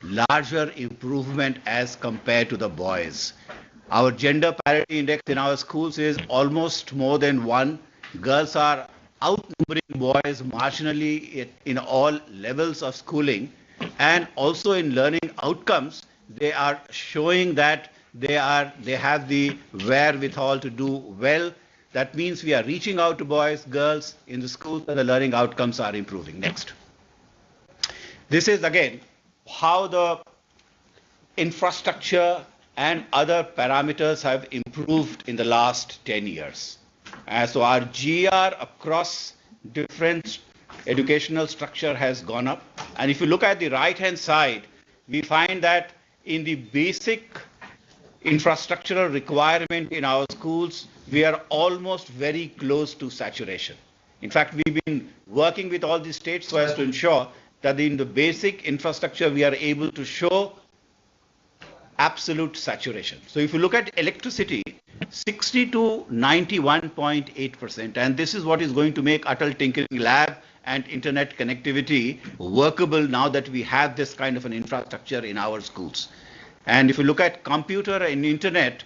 larger improvement as compared to the boys. Our gender parity index in our schools is almost more than 1. Girls are outnumbering boys marginally in all levels of schooling, and also in learning outcomes they are showing that they have the wherewithal to do well. That means we are reaching out to boys, girls in the schools, and the learning outcomes are improving. Next. This is again how the infrastructure and other parameters have improved in the last 10 years. So our GR across different educational structure has gone up. And if you look at the right-hand side, we find that in the basic infrastructural requirement in our schools, we are almost very close to saturation. In fact, we've been working with all the states so as to ensure that in the basic infrastructure, we are able to show absolute saturation. So if you look at electricity, 60 to 91.8%, and this is what is going to make Atal Tinkering Lab and internet connectivity workable now that we have this kind of an infrastructure in our schools. And if you look at computer and internet,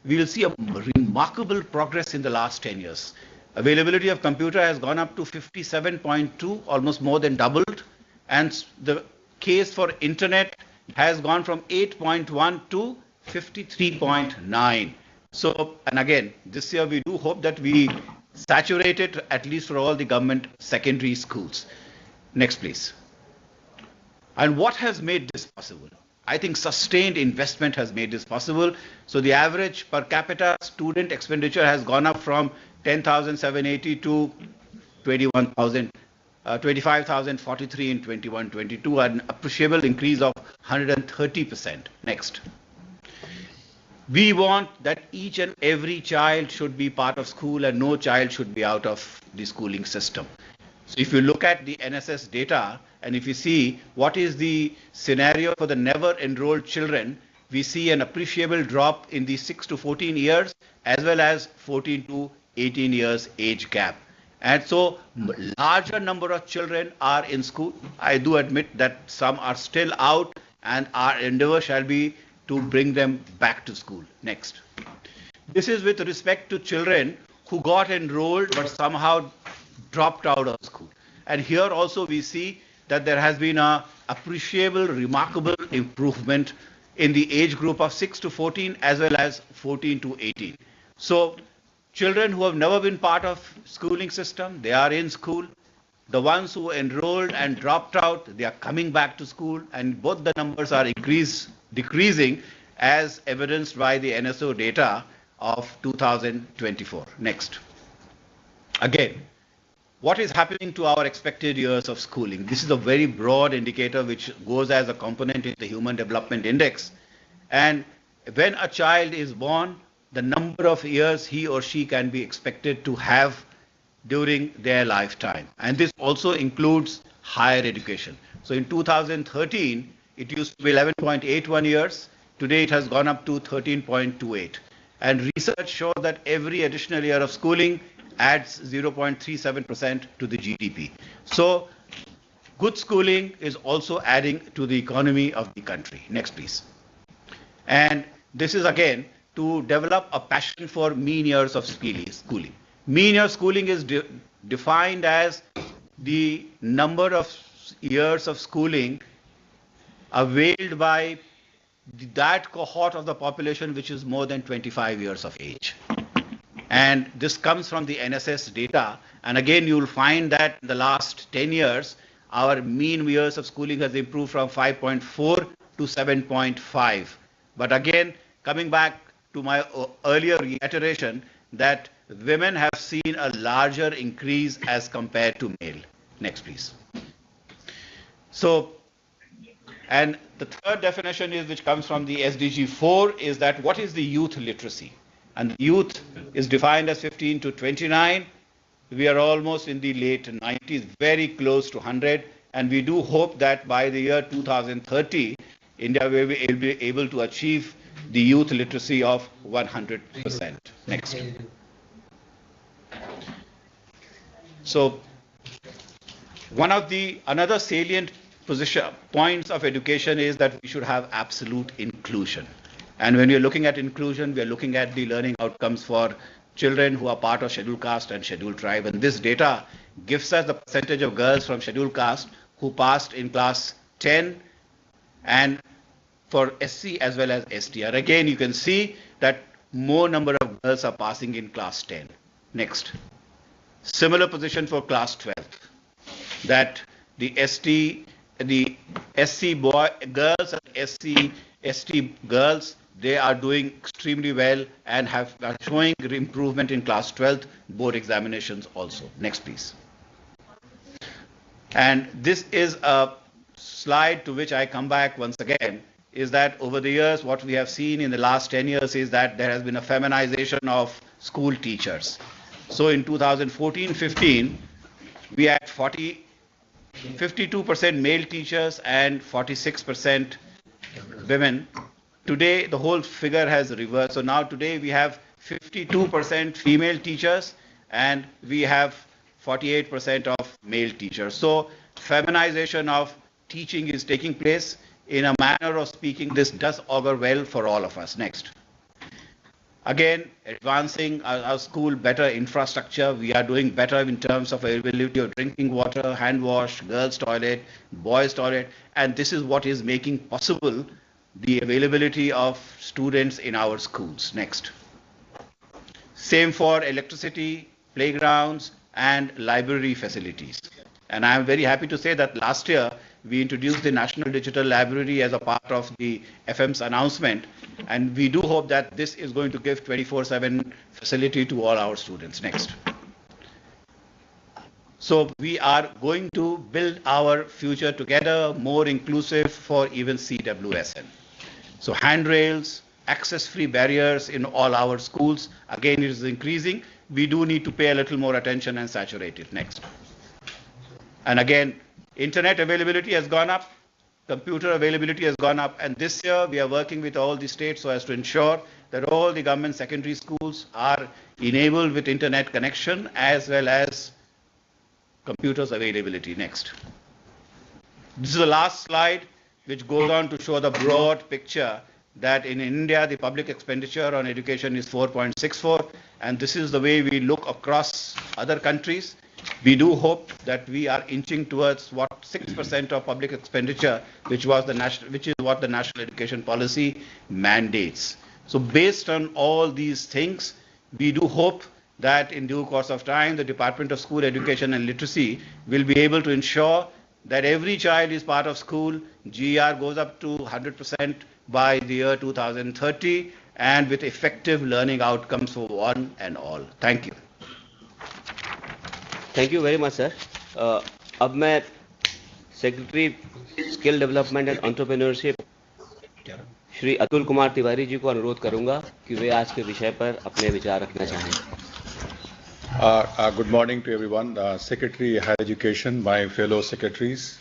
we will see a remarkable progress in the last 10 years. Availability of computer has gone up to 57.2, almost more than doubled. And the case for internet has gone from 8.1 to 53.9. So, and again, this year we do hope that we saturate it at least for all the government secondary schools. Next, please. And what has made this possible? I think sustained investment has made this possible. So the average per capita student expenditure has gone up from 10,780 to 25,043 in 21-22, an appreciable increase of 130%. Next. We want that each and every child should be part of school and no child should be out of the schooling system. So if you look at the NSS data and if you see what is the scenario for the never enrolled children, we see an appreciable drop in the 6 to 14 years as well as 14 to 18 years age gap. And so larger number of children are in school. I do admit that some are still out, and our endeavor shall be to bring them back to school. Next. This is with respect to children who got enrolled but somehow dropped out of school. And here also we see that there has been an appreciable, remarkable improvement in the age group of 6 to 14 as well as 14 to 18. So children who have never been part of schooling system, they are in school. The ones who enrolled and dropped out, they are coming back to school, and both the numbers are decreasing as evidenced by the NSO data of 2024. Next. Again, what is happening to our expected years of schooling? This is a very broad indicator which goes as a component in the Human Development Index. And when a child is born, the number of years he or she can be expected to have during their lifetime. And this also includes higher education. So in 2013, it used to be 11.81 years. Today it has gone up to 13.28. And research shows that every additional year of schooling adds 0.37% to the GDP. So good schooling is also adding to the economy of the country. Next, please. And this is again to develop a passion for mean years of schooling. Mean year schooling is defined as the number of years of schooling availed by that cohort of the population which is more than 25 years of age. And this comes from the NSS data. And again, you will find that in the last 10 years, our mean years of schooling has improved from 5.4 to 7.5. But again, coming back to my earlier reiteration that women have seen a larger increase as compared to male. Next, please. So, and the third definition is which comes from the SDG 4 is that what is the youth literacy? And the youth is defined as 15 to 29. We are almost in the late 90s, very close to 100. And we do hope that by the year 2030, India will be able to achieve the youth literacy of 100%. Next. So, another salient points of education is that we should have absolute inclusion. And when we are looking at inclusion, we are looking at the learning outcomes for children who are part of scheduled caste and scheduled tribe. And this data gives us the percentage of girls from scheduled caste who passed in class 10 and for SC as well as ST. And again, you can see that more number of girls are passing in class 10. Next. Similar position for class 12. That the SC girls and ST girls, they are doing extremely well and are showing improvement in class 12 board examinations also. Next, please. And this is a slide to which I come back once again, is that over the years, what we have seen in the last 10 years is that there has been a feminization of school teachers. So in 2014-15, we had 52% male teachers and 46% women. Today, the whole figure has reversed. So now today we have 52% female teachers and we have 48% of male teachers. So feminization of teaching is taking place. In a manner of speaking, this does augur well for all of us. Next. Again, advancing our school, better infrastructure. We are doing better in terms of availability of drinking water, hand wash, girls' toilet, boys' toilet. And this is what is making possible the availability of students in our schools. Next. Same for electricity, playgrounds, and library facilities. And I am very happy to say that last year, we introduced the National Digital Library as a part of the FM's announcement, and we do hope that this is going to give 24/7 facility to all our students. Next. So we are going to build our future together, more inclusive for even CWSN. So handrails, access-free barriers in all our schools, again it is increasing. We do need to pay a little more attention and saturate it. Next. And again, internet availability has gone up, computer availability has gone up, and this year we are working with all the states so as to ensure that all the government secondary schools are enabled with internet connection as well as computers availability. Next. This is the last slide which goes on to show the broad picture that in India the public expenditure on education is 4.64, and this is the way we look across other countries. We do hope that we are inching towards what 6% of public expenditure, which is what the national education policy mandates. So based on all these things, we do hope that in due course of time, the Department of School Education and Literacy will be able to ensure that every child is part of school, GER goes up to 100% by the year 2030, and with effective learning outcomes for one and all. Thank you. Thank you very much sir. अब मैं secretary skill development and entrepreneurship Shri Atul Kumar Tiwari ji को अनुरोध करूंगा कि वे आज के विषय पर अपने विचार रखना चाहें. Good morning to everyone. Secretary Higher Education, my fellow secretaries,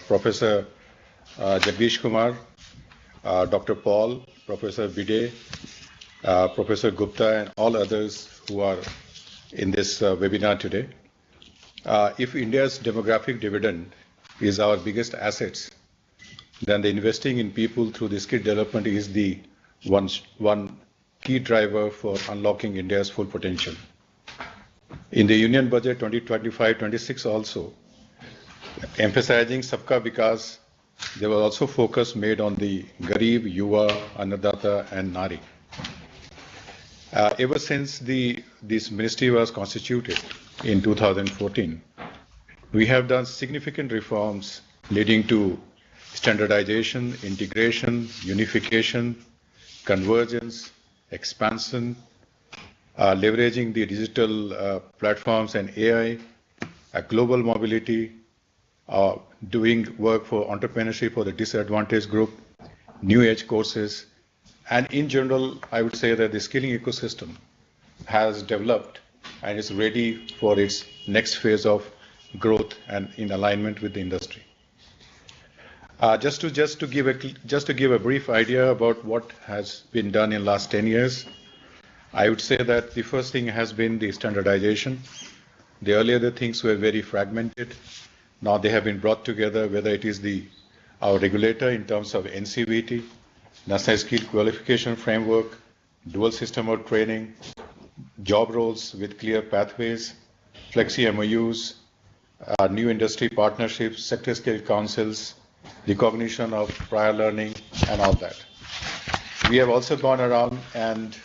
Professor Jagdish Kumar, Dr. Paul, Professor Bide, Professor Gupta, and all others who are in this webinar today. If India's demographic dividend is our biggest assets, then the investing in people through the skill development is the one key driver for unlocking India's full potential. In the Union Budget 2025-26 also, emphasizing Sabka Vikas, there was also focus made on the Garib, Yuva, Annadata, and Nari. Ever since this ministry was constituted in 2014, we have done significant reforms leading to standardization, integration, unification, convergence, expansion, leveraging the digital platforms and AI, global mobility, doing work for entrepreneurship for the disadvantaged group, new age courses, and in general, I would say that the skilling ecosystem has developed and is ready for its next phase of growth and in alignment with the industry. Just to give a brief idea about what has been done in the last 10 years, I would say that the first thing has been the standardization. The earlier the things were very fragmented. Now they have been brought together, whether it is our regulator in terms of NCVT, National Skill Qualification Framework, dual system of training, job roles with clear pathways, flexi MOUs, new industry partnerships, sector skill councils, recognition of prior learning, and all that. We have also gone around and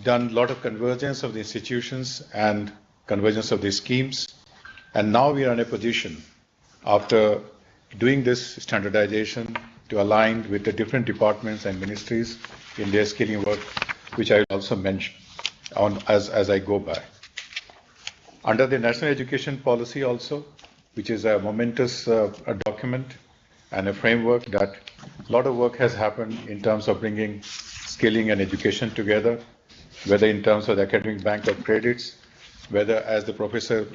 done a lot of convergence of the institutions and convergence of the schemes. And now we are in a position, after doing this standardization, to align with the different departments and ministries in their skilling work, which I will also mention as I go by. Under the National Education Policy also, which is a momentous document and a framework, that a lot of work has happened in terms of bringing skilling and education together, whether in terms of the academic bank of credits, whether, as the Professor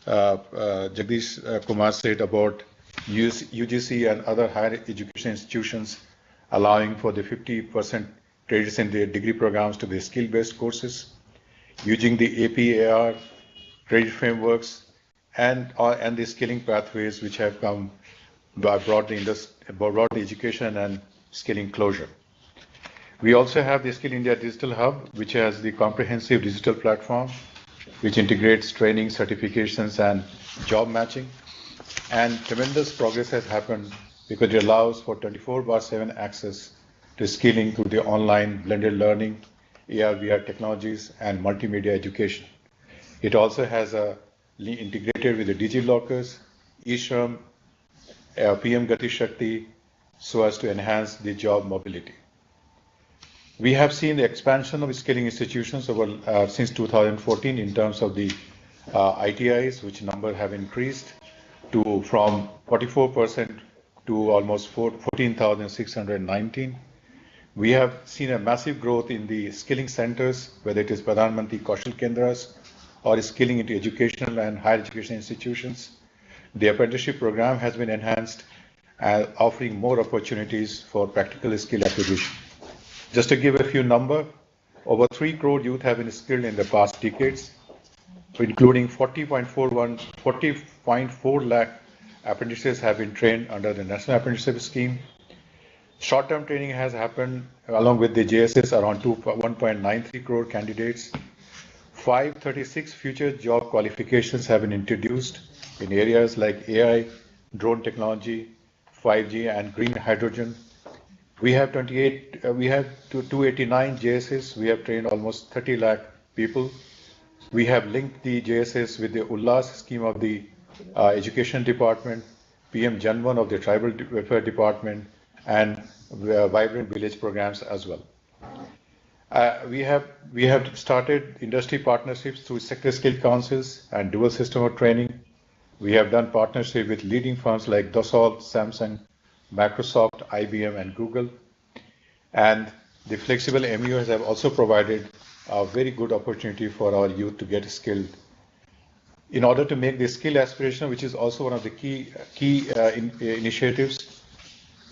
Jagdish Kumar said, about UGC and other higher education institutions allowing for the 50% credits in their degree programs to be skill-based courses, using the APAR credit frameworks and the skilling pathways which have come by broad education and skilling closure. We also have the Skill India Digital Hub, which has the comprehensive digital platform, which integrates training, certifications, and job matching. And tremendous progress has happened because it allows for 24/7 access to skilling through the online blended learning, AR/VR technologies, and multimedia education. It also has integrated with the DigiLockers, eShram, PM Gati Shakti, so as to enhance the job mobility. We have seen the expansion of skilling institutions since 2014 in terms of the ITIs, which number have increased from 44% to almost 14,619. We have seen a massive growth in the skilling centers, whether it is Pradhan Mantri Kaushal Kendras or skilling into educational and higher education institutions. The apprenticeship program has been enhanced, offering more opportunities for practical skill acquisition. Just to give a few numbers, over 3 crore youth have been skilled in the past decades, including 40.4 lakh apprentices have been trained under the National Apprenticeship Scheme. Short-term training has happened along with the JSS around 1.93 crore candidates. 536 future job qualifications have been introduced in areas like AI, drone technology, 5G, and green hydrogen. We have 289 JSS. We have trained almost 30 lakh people. We have linked the JSS with the Ullas scheme of the Education Department, PM Janman of the Tribal Welfare Department, and Vibrant Village programs as well. We have started industry partnerships through sector skill councils and dual system of training. We have done partnership with leading firms like Dassault, Samsung, Microsoft, IBM, and Google. And the flexible MUs have also provided a very good opportunity for our youth to get skilled. In order to make the skill aspiration, which is also one of the key initiatives,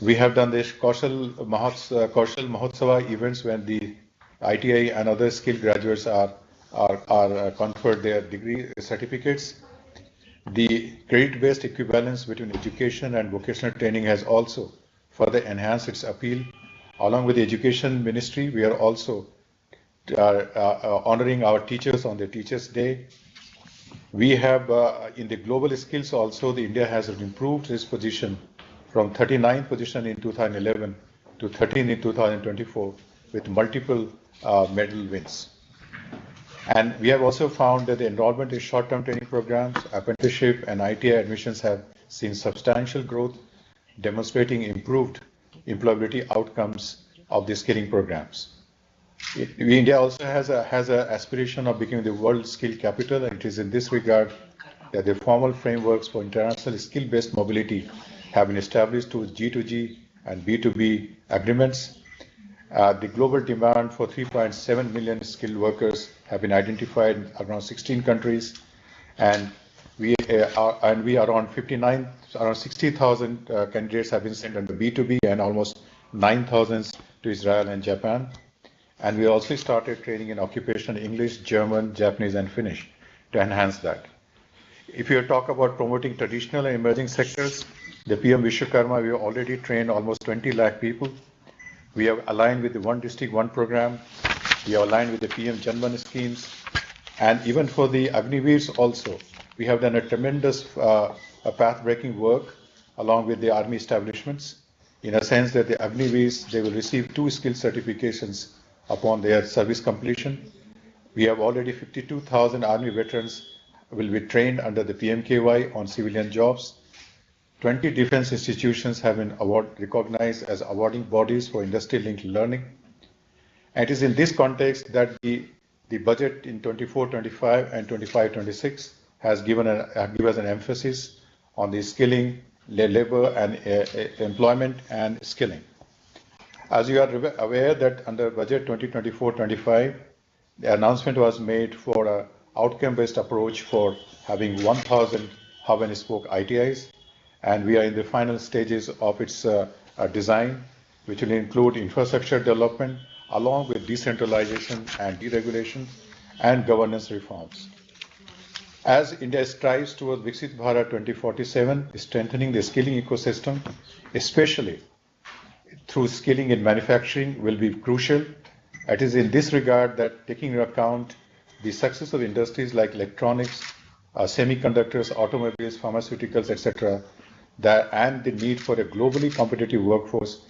we have done this Kaushal Mahotsava events when the ITI and other skill graduates are conferred their degree certificates. The credit-based equivalence between education and vocational training has also further enhanced its appeal. Along with the Education Ministry, we are also honoring our teachers on the Teachers' Day. We have, in the global skills also, India has improved its position from 39th position in 2011 to 13th in 2024 with multiple medal wins. And we have also found that the enrollment in short-term training programs, apprenticeship, and ITI admissions have seen substantial growth, demonstrating improved employability outcomes of the skilling programs. India also has an aspiration of becoming the world skill capital, and it is in this regard that the formal frameworks for international skill-based mobility have been established through G2G and B2B agreements. The global demand for 3.7 million skilled workers have been identified in around 16 countries, and we are around 60,000 candidates have been sent under B2B and almost 9,000 to Israel and Japan. And we also started training in occupational English, German, Japanese, and Finnish to enhance that. If you talk about promoting traditional and emerging sectors, the PM Vishwakarma, we have already trained almost 20 lakh people. We have aligned with the One District, One program. We have aligned with the PM Janman schemes. And even for the Agniveers also, we have done a tremendous path-breaking work along with the army establishments, in a sense that the Agniveers, they will receive 2 skill certifications upon their service completion. We have already 52,000 army veterans will be trained under the PMKY on civilian jobs. 20 defense institutions have been recognized as awarding bodies for industry-linked learning. And it is in this context that the budget in 24-25 and 25-26 has given us an emphasis on the skilling, labor and employment and skilling. As you are aware that under budget 2024-25, the announcement was made for an outcome-based approach for having 1,000 hub and spoke ITIs, and we are in the final stages of its design, which will include infrastructure development along with decentralization and deregulation and governance reforms. As India strives towards Viksit Bharat 2047, strengthening the skilling ecosystem, especially through skilling in manufacturing, will be crucial. It is in this regard that, taking into account the success of industries like electronics, semiconductors, automobiles, pharmaceuticals, etc., and the need for a globally competitive workforce,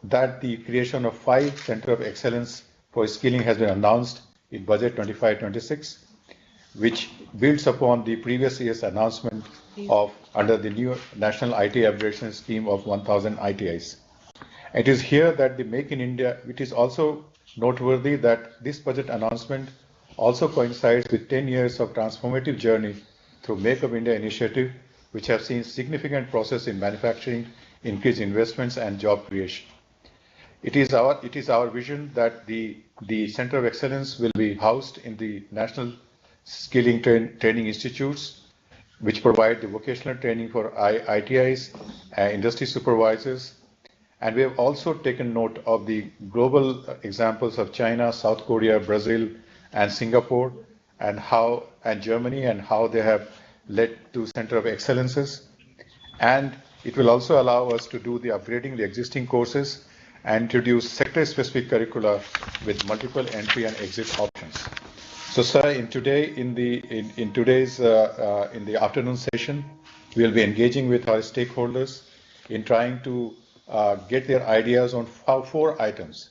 that the creation of 5 Centers of Excellence for Skilling has been announced in Budget 25-26, which builds upon the previous year's announcement of under the new National IT Upgradation Scheme of 1,000 ITIs. It is here that the Make in India, it is also noteworthy that this budget announcement also coincides with 10 years of transformative journey through Make of India initiative, which have seen significant process in manufacturing, increased investments and job creation. It is our vision that the Center of Excellence will be housed in the National Skilling Training Institutes, which provide the vocational training for ITIs, industry supervisors, and we have also taken note of the global examples of China, South Korea, Brazil, and Singapore, and Germany, and how they have led to Center of Excellences. And it will also allow us to do the upgrading the existing courses and introduce sector-specific curricula with multiple entry and exit options. So, sir, in the afternoon session, we will be engaging with our stakeholders in trying to get their ideas on 4 items.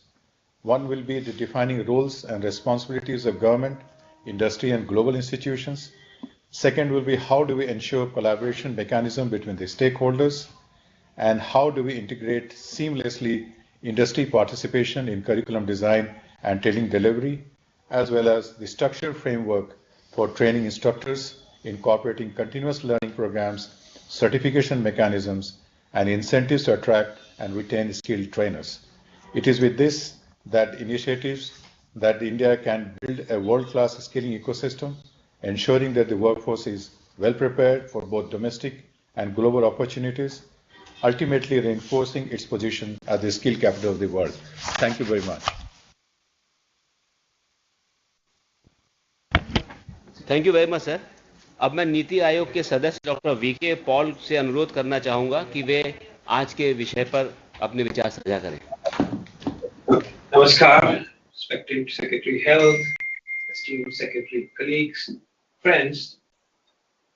One will be the defining roles and responsibilities of government, industry, and global institutions. Second will be how do we ensure collaboration mechanism between the stakeholders, and how do we integrate seamlessly industry participation in curriculum design and training delivery, as well as the structured framework for training instructors, incorporating continuous learning programs, certification mechanisms, and incentives to attract and retain skilled trainers. It is with this that initiatives that India can build a world-class skilling ecosystem, ensuring that the workforce is well prepared for both domestic and global opportunities, ultimately reinforcing its position as the skill capital of the world. Thank you very much. Thank you very much sir. अब मैं नीति आयोग के सदस्य doctor VK Paul से अनुरोध करना चाहूंगा कि वे आज के विषय पर अपने विचार साझा करें. नमस्कार, respected Secretary Health, esteemed Secretary colleagues, friends.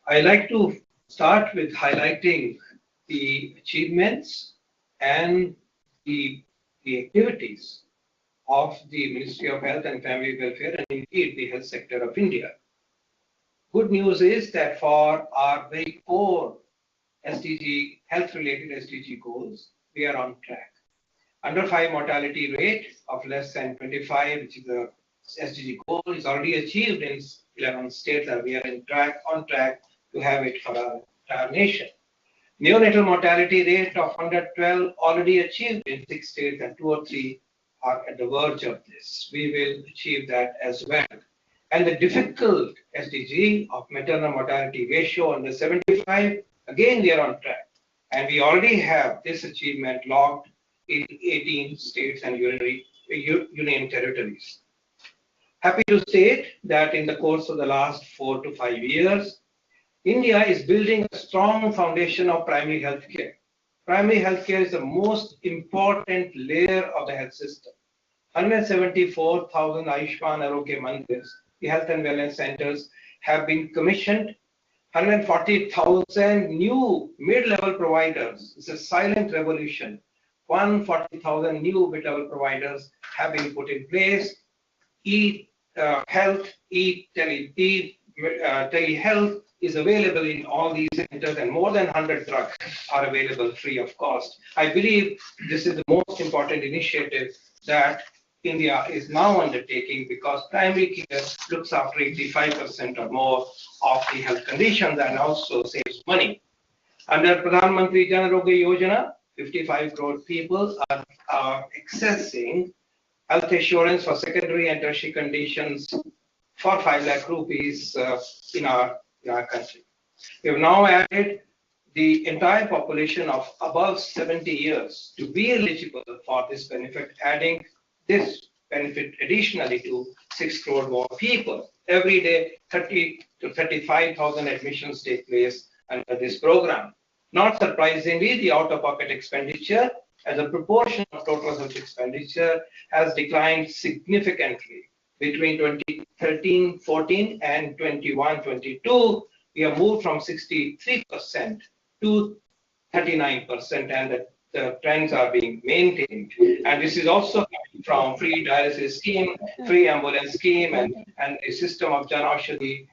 I like to start with highlighting the achievements and the activities of the Ministry of Health and Family Welfare, and indeed the health sector of India. Good news is that for our very core SDG, health-related SDG goals, we are on track. Under 5 mortality rate of less than 25, which is the SDG goal, is already achieved in 11 states, and we are on track to have it for our entire nation. Neonatal mortality rate of 112 already achieved in 6 states, and 2 or 3 are at the verge of this. We will achieve that as well. And the difficult SDG of maternal mortality ratio under 75, again we are on track. And we already have this achievement logged in 18 states and union territories. Happy to state that in the course of the last 4 to 5 years, India is building a strong foundation of primary health care. Primary health care is the most important layer of the health system. 174,000 Ayushman Arogya Mandirs, the health and wellness centers, have been commissioned. 140,000 new mid-level providers. It's a silent revolution. 140,000 new mid-level providers have been put in place. Health, telehealth is available in all these centers, and more than 100 drugs are available free of cost. I believe this is the most important initiative that India is now undertaking, because primary care looks after 85% or more of the health conditions and also saves money. Under Pradhan Mantri Jan Arogya Yojana, 55 crore people are accessing health insurance for secondary and tertiary conditions for 5 lakh rupees in our country. We have now added the entire population of above 70 years to be eligible for this benefit, adding this benefit additionally to 6 crore more people. Every day, 30 to 35,000 admissions take place under this program. Not surprisingly, the out-of-pocket expenditure as a proportion of total health expenditure has declined significantly. Between 2013-14 and 21-22, we have moved from 63% to 39%, and the trends are being maintained. And this is also coming from free dialysis scheme, free ambulance scheme, and a system of Jan Aushadhi,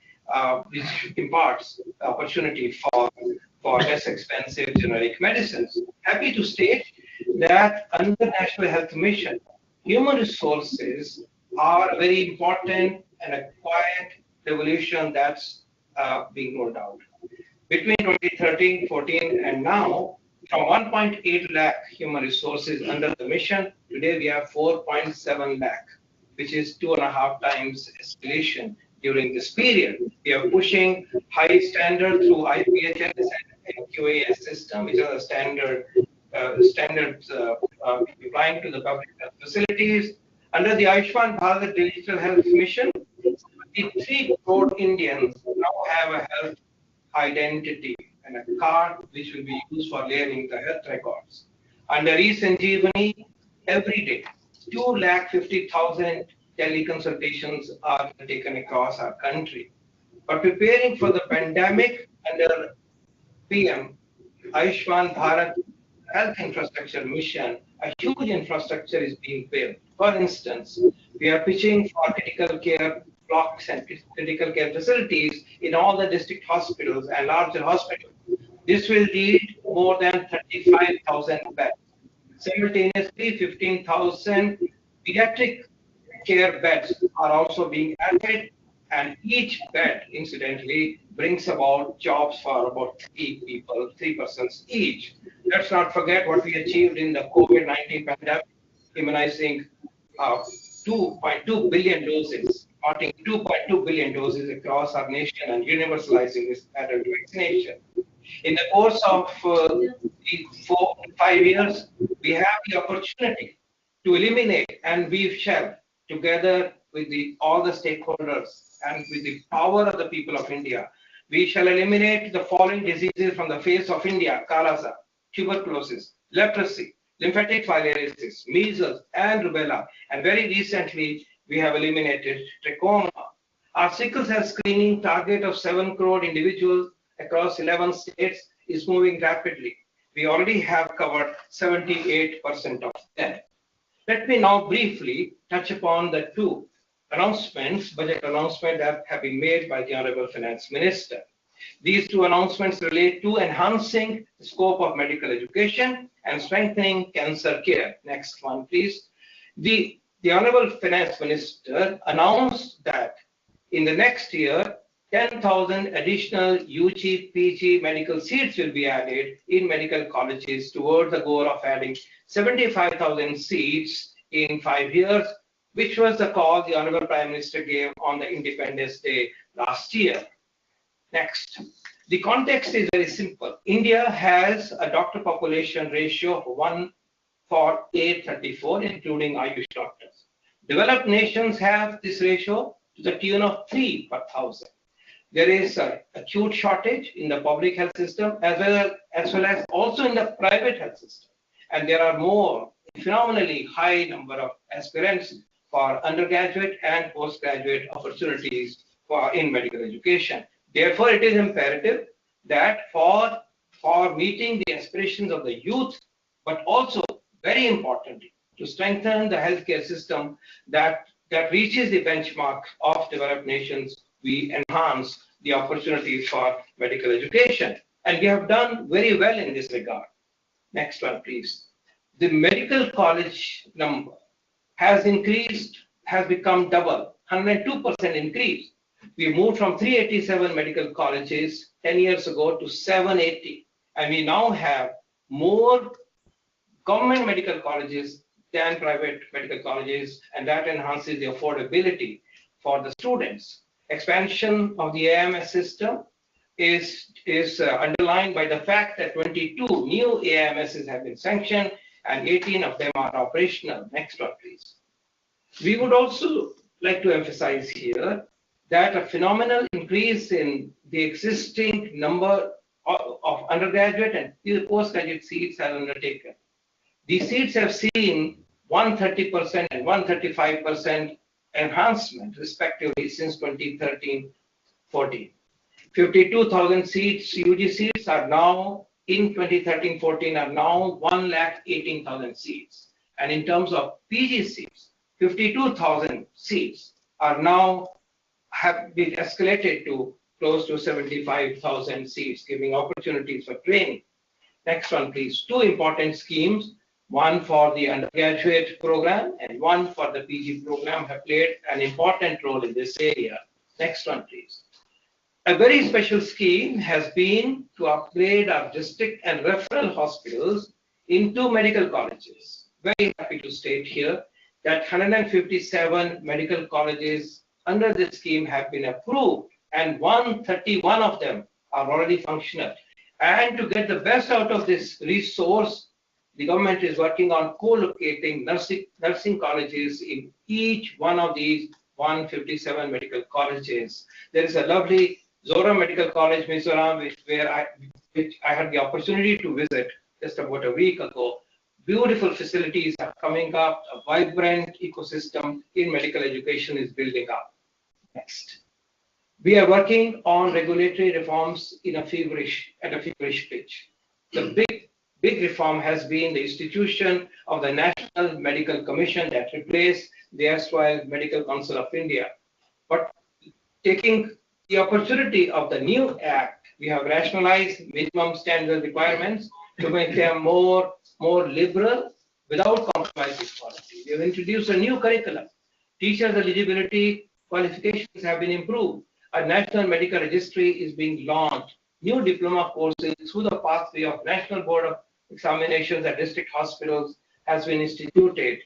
which imparts opportunity for less expensive generic medicines. Happy to state that under National Health Mission, human resources are very important and a quiet revolution that's being rolled out. Between 2013-14 and now, from 1.8 lakh human resources under the mission, today we have 4.7 lakh, which is 2.5 times escalation during this period. We are pushing high standard through IPHS and QAS system, which are the standards applying to the public health facilities. Under the Ayushman Bharat Digital Health Mission, 23 crore Indians now have a health identity and a card which will be used for layering the health records. Under eSanjeevani, every day, 250,000 teleconsultations are taken across our country. But preparing for the pandemic under PM Ayushman Bharat Health Infrastructure Mission, a huge infrastructure is being built. For instance, we are pitching for critical care blocks and critical care facilities in all the district hospitals and larger hospitals. This will need more than 35,000 beds. Simultaneously, 15,000 pediatric care beds are also being added, and each bed, incidentally, brings about jobs for about 3 people, 3 persons each. Let's not forget what we achieved in the COVID-19 pandemic, immunizing 2.2 billion doses, starting 2.2 billion doses across our nation and universalizing this adult vaccination. In the course of the 4 to 5 years, we have the opportunity to eliminate, and we shall, together with all the stakeholders and with the power of the people of India, we shall eliminate the following diseases from the face of India: Kala-Azar, tuberculosis, leprosy, lymphatic filariasis, measles, and rubella. And very recently, we have eliminated trachoma. Our sickle cell screening target of 7 crore individuals across 11 states is moving rapidly. We already have covered 78% of them. Let me now briefly touch upon the two budget announcements that have been made by the Honorable Finance Minister. These two announcements relate to enhancing the scope of medical education and strengthening cancer care. Next one, please. The Honorable Finance Minister announced that in the next year, 10,000 additional UG, PG medical seats will be added in medical colleges towards the goal of adding 75,000 seats in 5 years, which was the call the Honorable Prime Minister gave on the Independence Day last year. Next, the context is very simple. India has a doctor population ratio of 1 for 834, including Ayush doctors. Developed nations have this ratio to the tune of 3 per 1,000. There is an acute shortage in the public health system as well as also in the private health system. And there are more phenomenally high number of aspirants for undergraduate and postgraduate opportunities in medical education. Therefore, it is imperative that for meeting the aspirations of the youth, but also very importantly, to strengthen the healthcare system that reaches the benchmark of developed nations, we enhance the opportunities for medical education. And we have done very well in this regard. Next one, please. The medical college number has increased, has become double, 102% increase. We moved from 387 medical colleges 10 years ago to 780. And we now have more government medical colleges than private medical colleges, and that enhances the affordability for the students. Expansion of the AMS system is underlined by the fact that 22 new AMSs have been sanctioned and 18 of them are operational. Next one, please. We would also like to emphasize here that a phenomenal increase in the existing number of undergraduate and postgraduate seats has undertaken. These seats have seen 130% and 135% enhancement respectively since 2013-14. 52,000 seats, UG seats are now in 2013-14 are now 118,000 seats. And in terms of PG seats, 52,000 seats are now have been escalated to close to 75,000 seats, giving opportunities for training. Next one, please. Two important schemes, one for the undergraduate program and one for the PG program, have played an important role in this area. Next one, please. A very special scheme has been to upgrade our district and referral hospitals into medical colleges. Very happy to state here that 157 medical colleges under this scheme have been approved and 131 of them are already functional. And to get the best out of this resource, the government is working on co-locating nursing colleges in each one of these 157 medical colleges. There is a lovely Zora Medical College, Mizoram, which I had the opportunity to visit just about a week ago. Beautiful facilities are coming up, a vibrant ecosystem in medical education is building up. Next. We are working on regulatory reforms at a feverish pitch. The big reform has been the institution of the National Medical Commission that replaced the erstwhile Medical Council of India. But taking the opportunity of the new act, we have rationalized minimum standard requirements to make them more liberal without compromising quality. We have introduced a new curriculum. Teachers' eligibility qualifications have been improved. A national medical registry is being launched. New diploma courses through the pathway of National Board of Examinations at district hospitals has been instituted.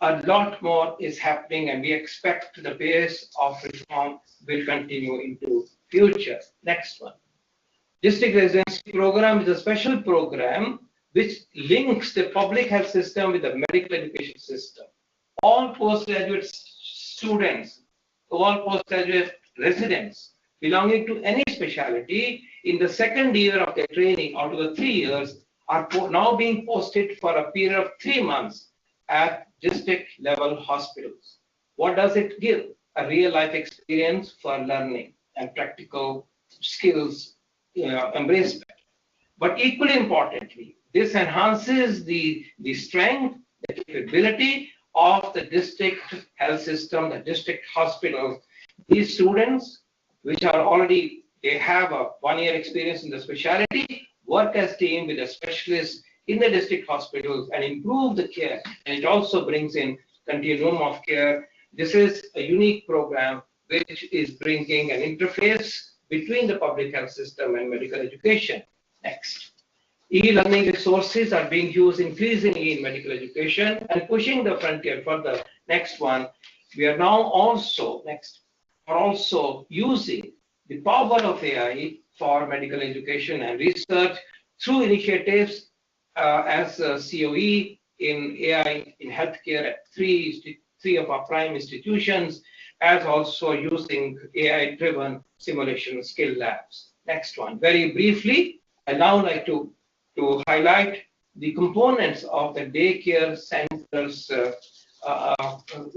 A lot more is happening and we expect the pace of reform will continue into future. Next one. District residency program is a special program which links the public health system with the medical education system. All postgraduate students, all postgraduate residents belonging to any specialty in the second year of their training out of the 3 years are now being posted for a period of 3 months at district level hospitals. What does it give? A real life experience for learning and practical skills embracement. But equally importantly, this enhances the strength, the capability of the district health system, the district hospitals. These students, which are already, they have a 1-year experience in the specialty, work as team with a specialist in the district hospitals and improve the care. And it also brings in continuum of care. This is a unique program which is bringing an interface between the public health system and medical education. Next. E-learning resources are being used increasingly in medical education and pushing the frontier further. Next one. We are now also, using the power of AI for medical education and research through initiatives as COE in AI in healthcare at 3 three of our prime institutions, as also using AI-driven simulation skill labs. Next one. Very briefly, I'd now like to highlight the components of the daycare centers,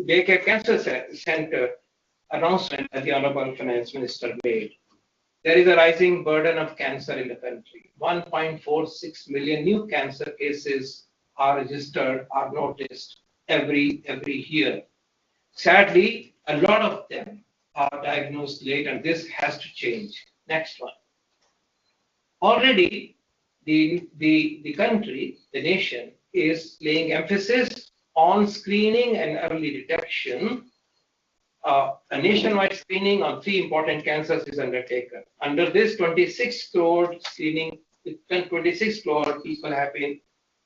daycare cancer center announcement that the Honorable Finance Minister made. There is a rising burden of cancer in the country. 1.46 million new cancer cases are registered, are noticed every year. Sadly, a lot of them are diagnosed late, and this has to change. Next one. Already, the country, the nation, is laying emphasis on screening and early detection. A nationwide screening on three important cancers is undertaken. Under this, 26 crore screening, 26 crore people have been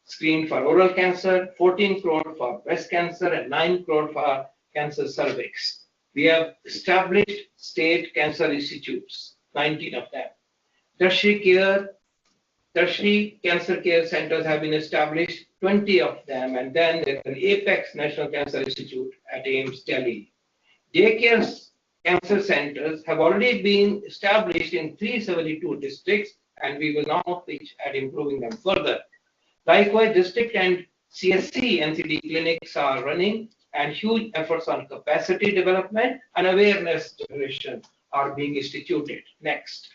screened for oral cancer, 14 crore for breast cancer, and 9 crore for cancer cervix. We have established state cancer institutes, 19 of them. Tertiary cancer care centers have been established, 20 of them, and then there's an Apex National Cancer Institute at AIIMS Delhi. Daycare cancer centers have already been established in 372 districts, and we will now pitch at improving them further. Likewise, district and CSC NCD clinics are running, and huge efforts on capacity development and awareness generation are being instituted. Next.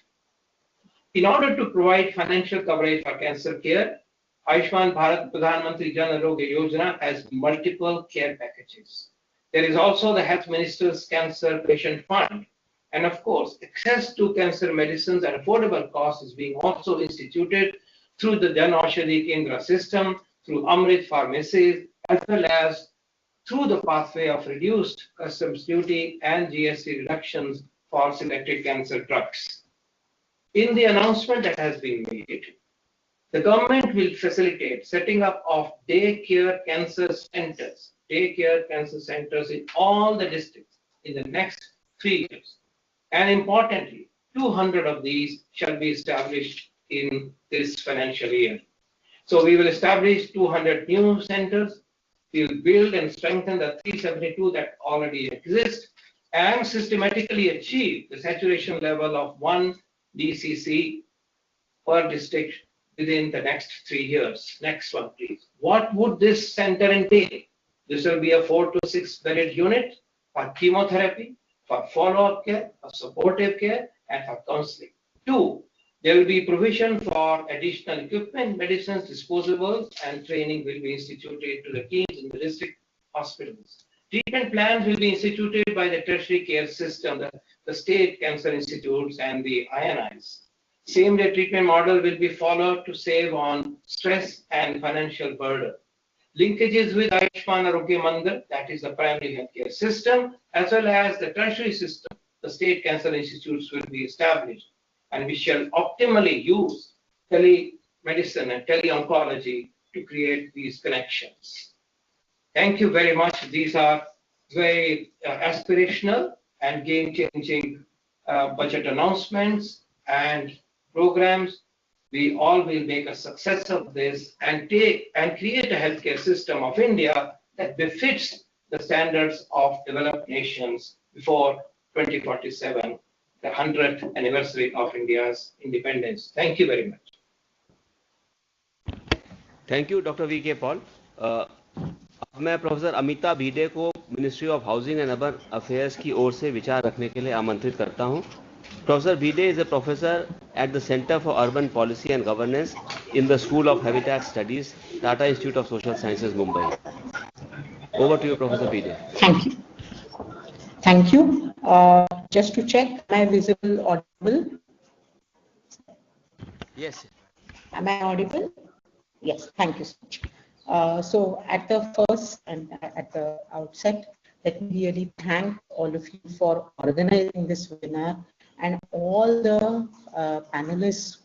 In order to provide financial coverage for cancer care, Ayushman Bharat Pradhan Mantri Jan Arogya Yojana has multiple care packages. There is also the Health Minister's Cancer Patient Fund. And of course, access to cancer medicines at affordable cost is being also instituted through the Jan Aushadhi Kendra system, through Amrit pharmacies, as well as through the pathway of reduced customs duty and GST reductions for selected cancer drugs. In the announcement that has been made, the government will facilitate setting up of daycare cancer centers in all the districts in the next 3 years. And importantly, 200 of these shall be established in this financial year. So we will establish 200 new centers. We will build and strengthen the 372 that already exist and systematically achieve the saturation level of 1 DCC per district within the next 3 years. Next one, please. What would this center entail? This will be a 4 to 6 bedded unit for chemotherapy, for follow-up care, for supportive care, and for counseling. 2, there will be provision for additional equipment, medicines, disposables, and training will be instituted to the teams in the district hospitals. Treatment plans will be instituted by the tertiary care system, the state cancer institutes, and the INIs. Same-day treatment model will be followed to save on stress and financial burden. Linkages with Ayushman Arogya Mandir, that is the primary healthcare system, as well as the tertiary system, the state cancer institutes will be established. And we shall optimally use telemedicine and teleoncology to create these connections. Thank you very much. These are very aspirational and game-changing budget announcements and programs. We all will make a success of this and create a healthcare system of India that befits the standards of developed nations before 2047, the 100th anniversary of India's independence. Thank you very much. Thank you, Dr. V.K. Paul. अब मैं professor Amita Bhide को ministry of housing and urban affairs की ओर से विचार रखने के लिए आमंत्रित करता हूं. Professor Bhide is a professor at the Center for Urban Policy and Governance in the School of Habitat Studies, Tata Institute of Social Sciences, Mumbai. Over to you, Professor Bhide. Thank you. Thank you. Just to check, am I visible, audible? Yes. Am I audible? Yes, thank you so much. So at the first and at the outset, let me really thank all of you for organizing this webinar and all the panelists,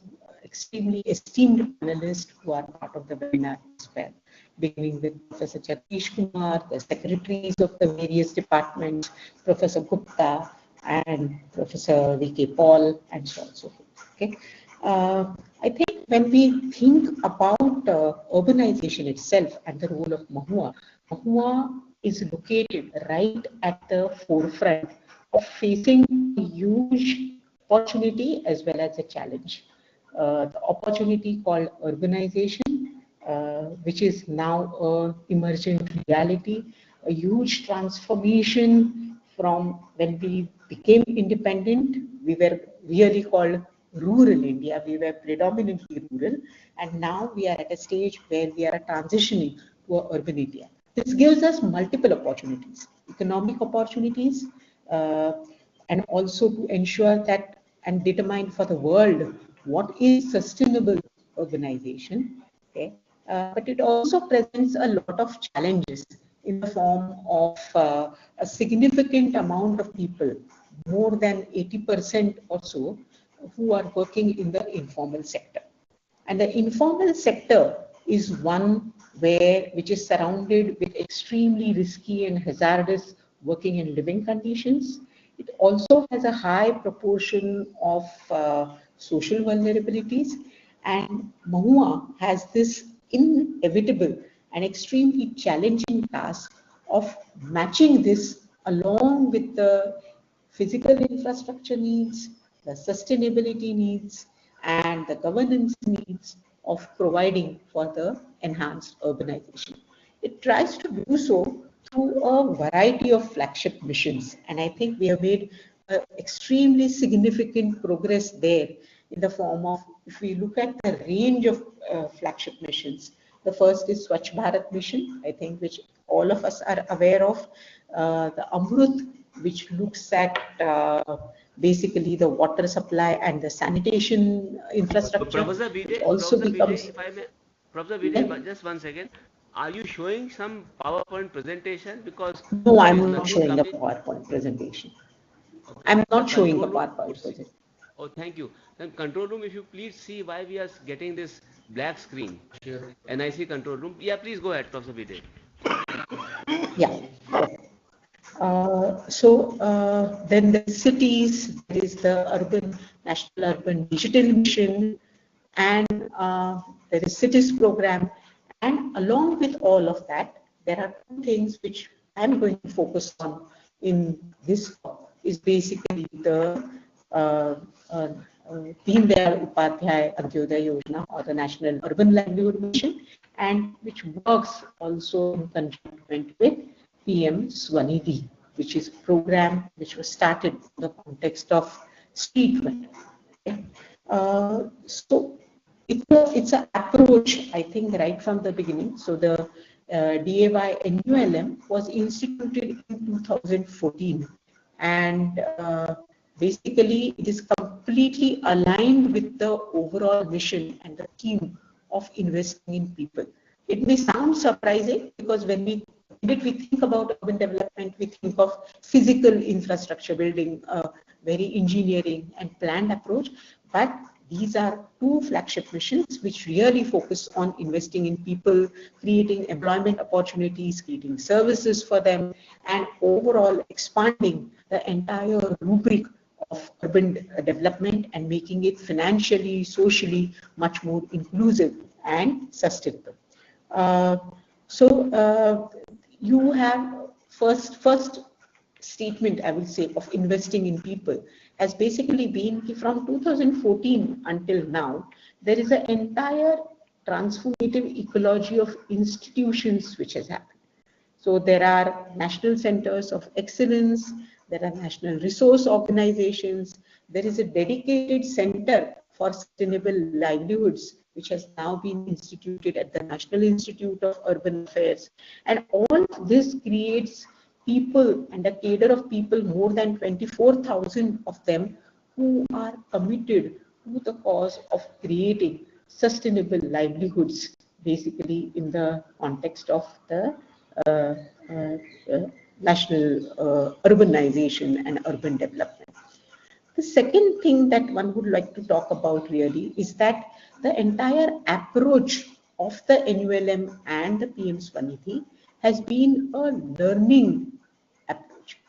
extremely esteemed panelists who are part of the webinar as well, beginning with Professor Jagdish Kumar, the secretaries of the various departments, Professor Gupta and Professor V.K. Paul, and so on and so forth. Okay. I think when we think about urbanization itself and the role of Mahua, Mahua is located right at the forefront of facing a huge opportunity as well as a challenge. The opportunity called urbanization, which is now a emergent reality, a huge transformation from when we became independent. We were really called rural India. We were predominantly rural, and now we are at a stage where we are transitioning to a urban India. This gives us multiple opportunities, economic opportunities, and also to ensure that and determine for the world what is sustainable urbanization. Okay, but it also presents a lot of challenges in the form of a significant amount of people, more than 80% or so, who are working in the informal sector. And the informal sector is one which is surrounded with extremely risky and hazardous working and living conditions. It also has a high proportion of social vulnerabilities, and Mahua has this inevitable and extremely challenging task of matching this along with the physical infrastructure needs, the sustainability needs, and the governance needs of providing for the enhanced urbanization. It tries to do so through a variety of flagship missions, and I think we have made extremely significant progress there in the form of, if we look at the range of flagship missions, the first is Swachh Bharat mission, I think, which all of us are aware of, the Amrut, which looks at basically the water supply and the sanitation infrastructure. Professor Vijay, also Professor becomes. Vijay, if I may, Professor Vijay, but just 1 second. Are you showing some PowerPoint presentation? Because No, there I'm is not nothing showing a coming. PowerPoint presentation. Okay. I'm The not showing a control room PowerPoint would see. presentation. Oh, thank you. Then control room, if you please see why we are getting this black screen. NIC control room. Yeah, please go ahead, Professor Vijay. Yeah. Then the cities, there is the National Urban Digital Mission, and there is cities program. And along with all of that, there are two things which I'm going to focus on in this talk, is basically the uh, uh, Deen Dayal Upadhyay Antyodaya Yojana, or the National Urban Livelihood Mission, and which works also in conjunction with PM Swanidhi, which is a program which was started in the context of street vendor. Okay. So it's an approach, I think, right from the beginning. So the DAY NULM was instituted in 2014, and basically it is completely aligned with the overall mission and the theme of investing in people. It may sound surprising because when we think about urban development, we think of physical infrastructure building, very engineering and planned approach, but these are two flagship missions which really focus on investing in people, creating employment opportunities, creating services for them, and overall expanding the entire rubric of urban development and making it financially, socially much more inclusive and sustainable. You have first statement, I will say, of investing in people has basically been from 2014 until now, there is an entire transformative ecology of institutions which has happened. So there are national centers of excellence, there are national resource organizations, there is a dedicated center for sustainable livelihoods, which has now been instituted at the National Institute of Urban Affairs. And all this creates people and a cadre of people, more than 24,000 of them, who are committed to the cause of creating sustainable livelihoods, basically in the context of the uh, uh, national urbanization and urban development. The second thing that one would like to talk about really is that the entire approach of the NULM and the PM Swanidhi has been a learning approach,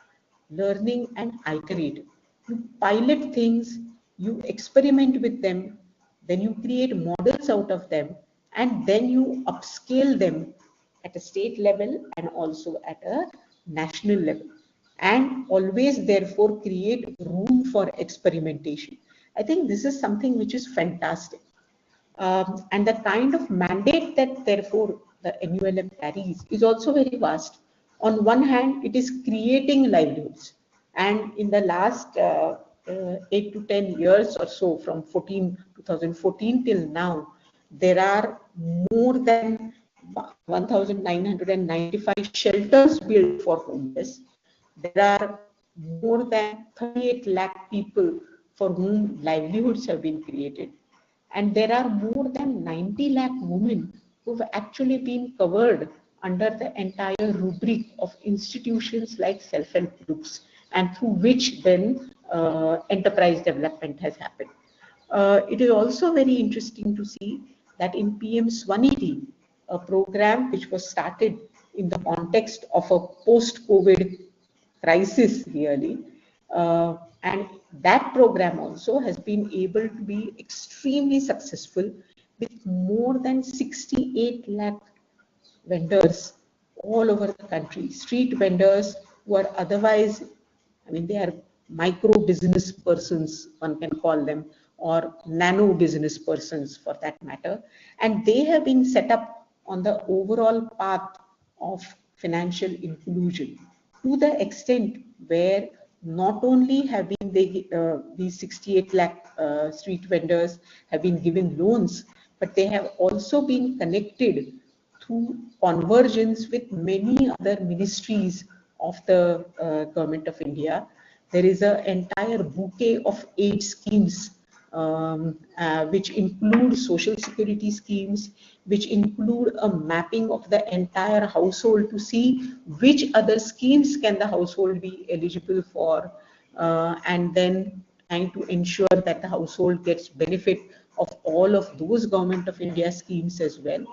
learning and iterative. You pilot things, you experiment with them, then you create models out of them, and then you upscale them at a state level and also at a national level, and always therefore create room for experimentation. I think this is something which is fantastic. And the kind of mandate that therefore the NULM carries is also very vast. On one hand, it is creating livelihoods, and in the last 8 to 10 years or so, from 2014 till now, there are more than 1,995 shelters built for homeless. There are more than 38 lakh people for whom livelihoods have been created. And there are more than 90 lakh women who've actually been covered under the entire rubric of institutions like self-help groups, and through which then enterprise development has happened. It is also very interesting to see that in PM Swanidhi, a program which was started in the context of a post-COVID crisis really, and that program also has been able to be extremely successful, with more than 68 lakh vendors all over the country, street vendors who are otherwise, I mean, they are micro business persons, one can call them, or nano business persons for that matter. And they have been set up on the overall path of financial inclusion, to the extent where not only have been these 68 lakh street vendors have been given loans, but they have also been connected through convergence with many other ministries of the government of India. There is an entire bouquet of aid schemes which include social security schemes, which include a mapping of the entire household to see which other schemes can the household be eligible for, and then trying to ensure that the household gets benefit of all of those government of India schemes as well.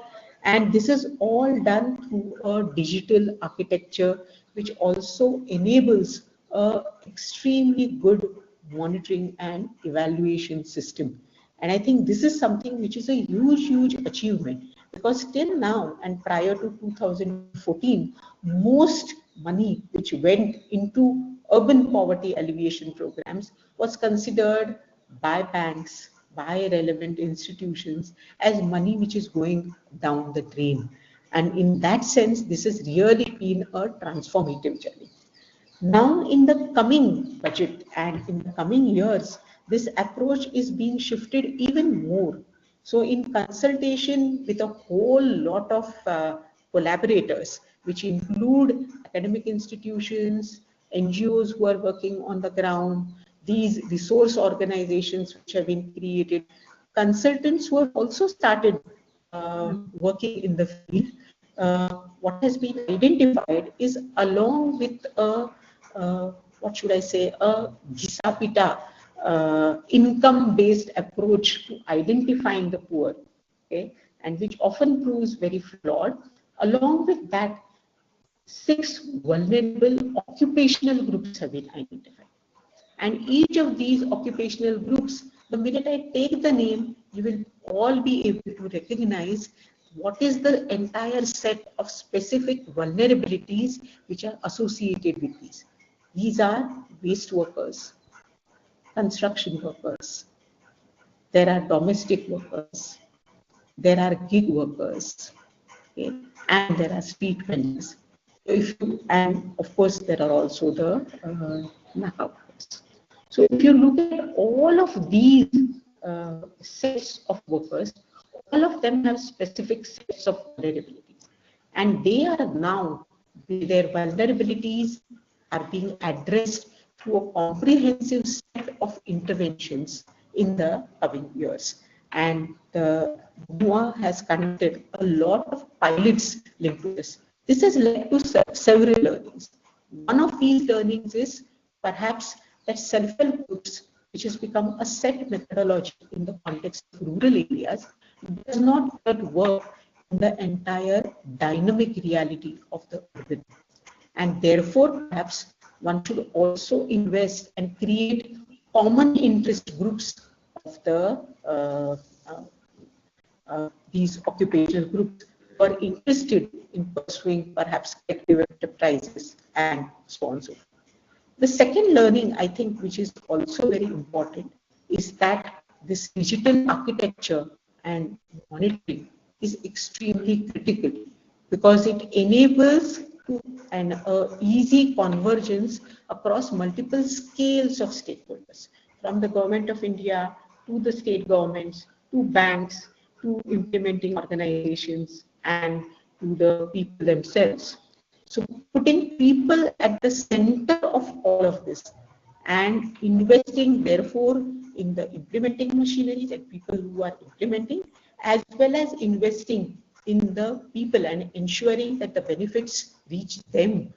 And this is all done through a digital architecture, which also enables a extremely good monitoring and evaluation system. And I think this is something which is a huge achievement, because till now and prior to 2014, most money which went into urban poverty alleviation programs was considered by banks, by relevant institutions, as money which is going down the drain. And in that sense, this has really been a transformative journey. Now, in the coming budget and in the coming years, this approach is being shifted even more. So, in consultation with a whole lot of collaborators, which include academic institutions, NGOs who are working on the ground, these resource organizations which have been created, consultants who have also started working in the field, what has been identified is, along with a what should I say, a Gisapita income-based approach to identifying the poor, okay, and which often proves very flawed. Along with that, 6 vulnerable occupational groups have been identified. And each of these occupational groups, the minute I take the name, you will all be able to recognize what is the entire set of specific vulnerabilities which are associated with these. These are waste workers, construction workers, there are domestic workers, there are gig workers, okay, and there are street vendors. And of course, there are also the NACA workers. So if you look at all of these sets of workers, all of them have specific sets of vulnerabilities. And they are now, their vulnerabilities are being addressed through a comprehensive set of interventions in the coming years. And the MUA has conducted a lot of pilots linked to this. This has led to several learnings. One of these learnings is perhaps that self-help groups, which has become a set methodology in the context of rural areas, does not yet work in the entire dynamic reality of the urban. And therefore, perhaps one should also invest and create common interest groups of the these occupational groups were interested in pursuing perhaps collective enterprises and so on and so forth. The second learning, I think, which is also very important, is that this digital architecture and monitoring is extremely critical because it enables an easy convergence across multiple scales of stakeholders, from the government of India to the state governments, to banks, to implementing organizations, and to the people themselves. So putting people at the center of all of this and investing therefore in the implementing machineries and people who are implementing, as well as investing in the people and ensuring that the benefits reach them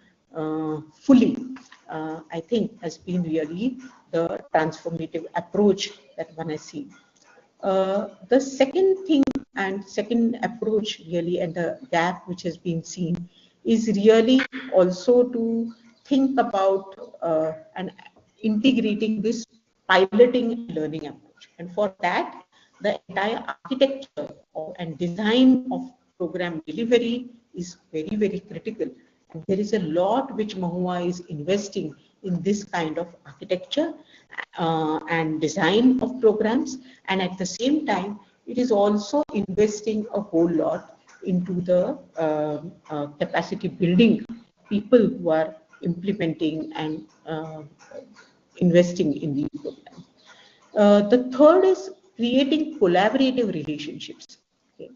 fully, I think has been really the transformative approach that one has seen. The second thing and second approach really, and the gap which has been seen, is really also to think about and integrating this piloting and learning approach. And for that, the entire architecture and design of program delivery is very, very critical. And there is a lot which Mahua is investing in this kind of architecture and design of programs, and at the same time it is also investing a whole lot into the capacity building people who are implementing and investing in these programs. The third is creating collaborative relationships. Okay?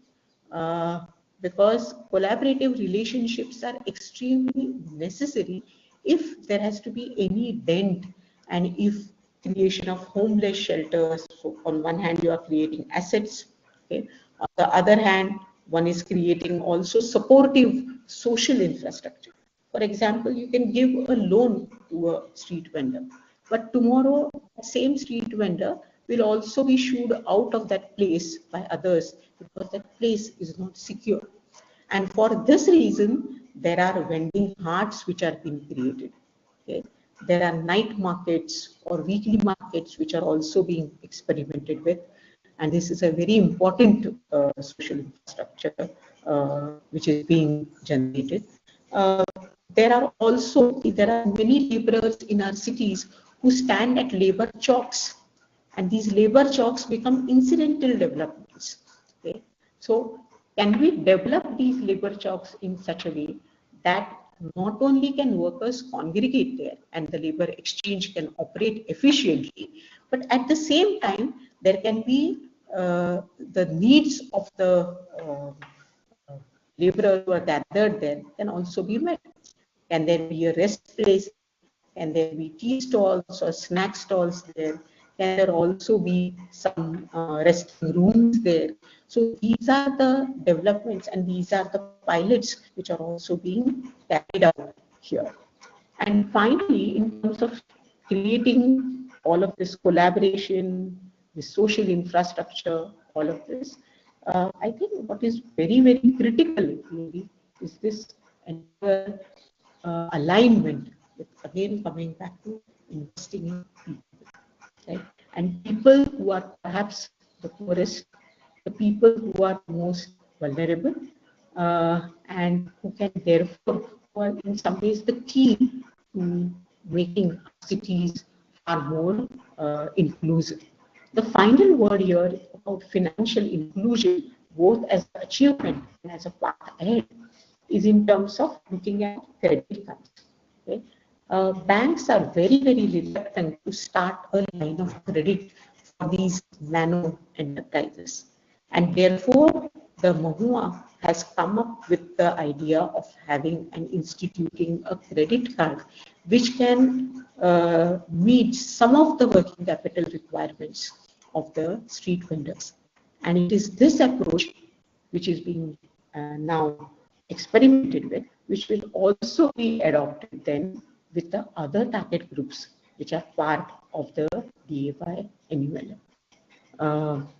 Because collaborative relationships are extremely necessary if there has to be any dent, and if creation of homeless shelters. So on one hand, you are creating assets. Okay? On the other hand, one is creating also supportive social infrastructure. For example, you can give a loan to a street vendor, but tomorrow, that same street vendor will also be shooed out of that place by others because that place is not secure. And for this reason, there are vending hearts which are being created. Okay? There are night markets or weekly markets which are also being experimented with. And this is a very important social infrastructure which is being generated. There are many laborers in our cities who stand at labor chalks, and these labor chalks become incidental developments. Okay? So can we develop these labor chalks in such a way that not only can workers congregate there and the labor exchange can operate efficiently, but at the same time there can be the needs of the laborers who are gathered there can also be met. Can there be a rest place? Can there be tea stalls or snack stalls there? Can there also be some resting rooms there? So these are the developments and these are the pilots which are also being carried out here. And finally, in terms of creating all of this collaboration, the social infrastructure, all of this, I think what is very, very critical really is this entire alignment with, again, coming back to investing in people, right? And people who are perhaps the poorest, the people who are most vulnerable, and who can therefore, who are in some ways the key to making cities far more inclusive. The final word here about financial inclusion, both as an achievement and as a path ahead, is in terms of looking at credit cards. Okay? Banks are very, very reluctant to start a line of credit for these nano enterprises. And therefore, the Mahua has come up with the idea of having and instituting a credit card which can meet some of the working capital requirements of the street vendors. And it is this approach which is being now experimented with, which will also be adopted then with the other target groups which are part of the DAY NULM.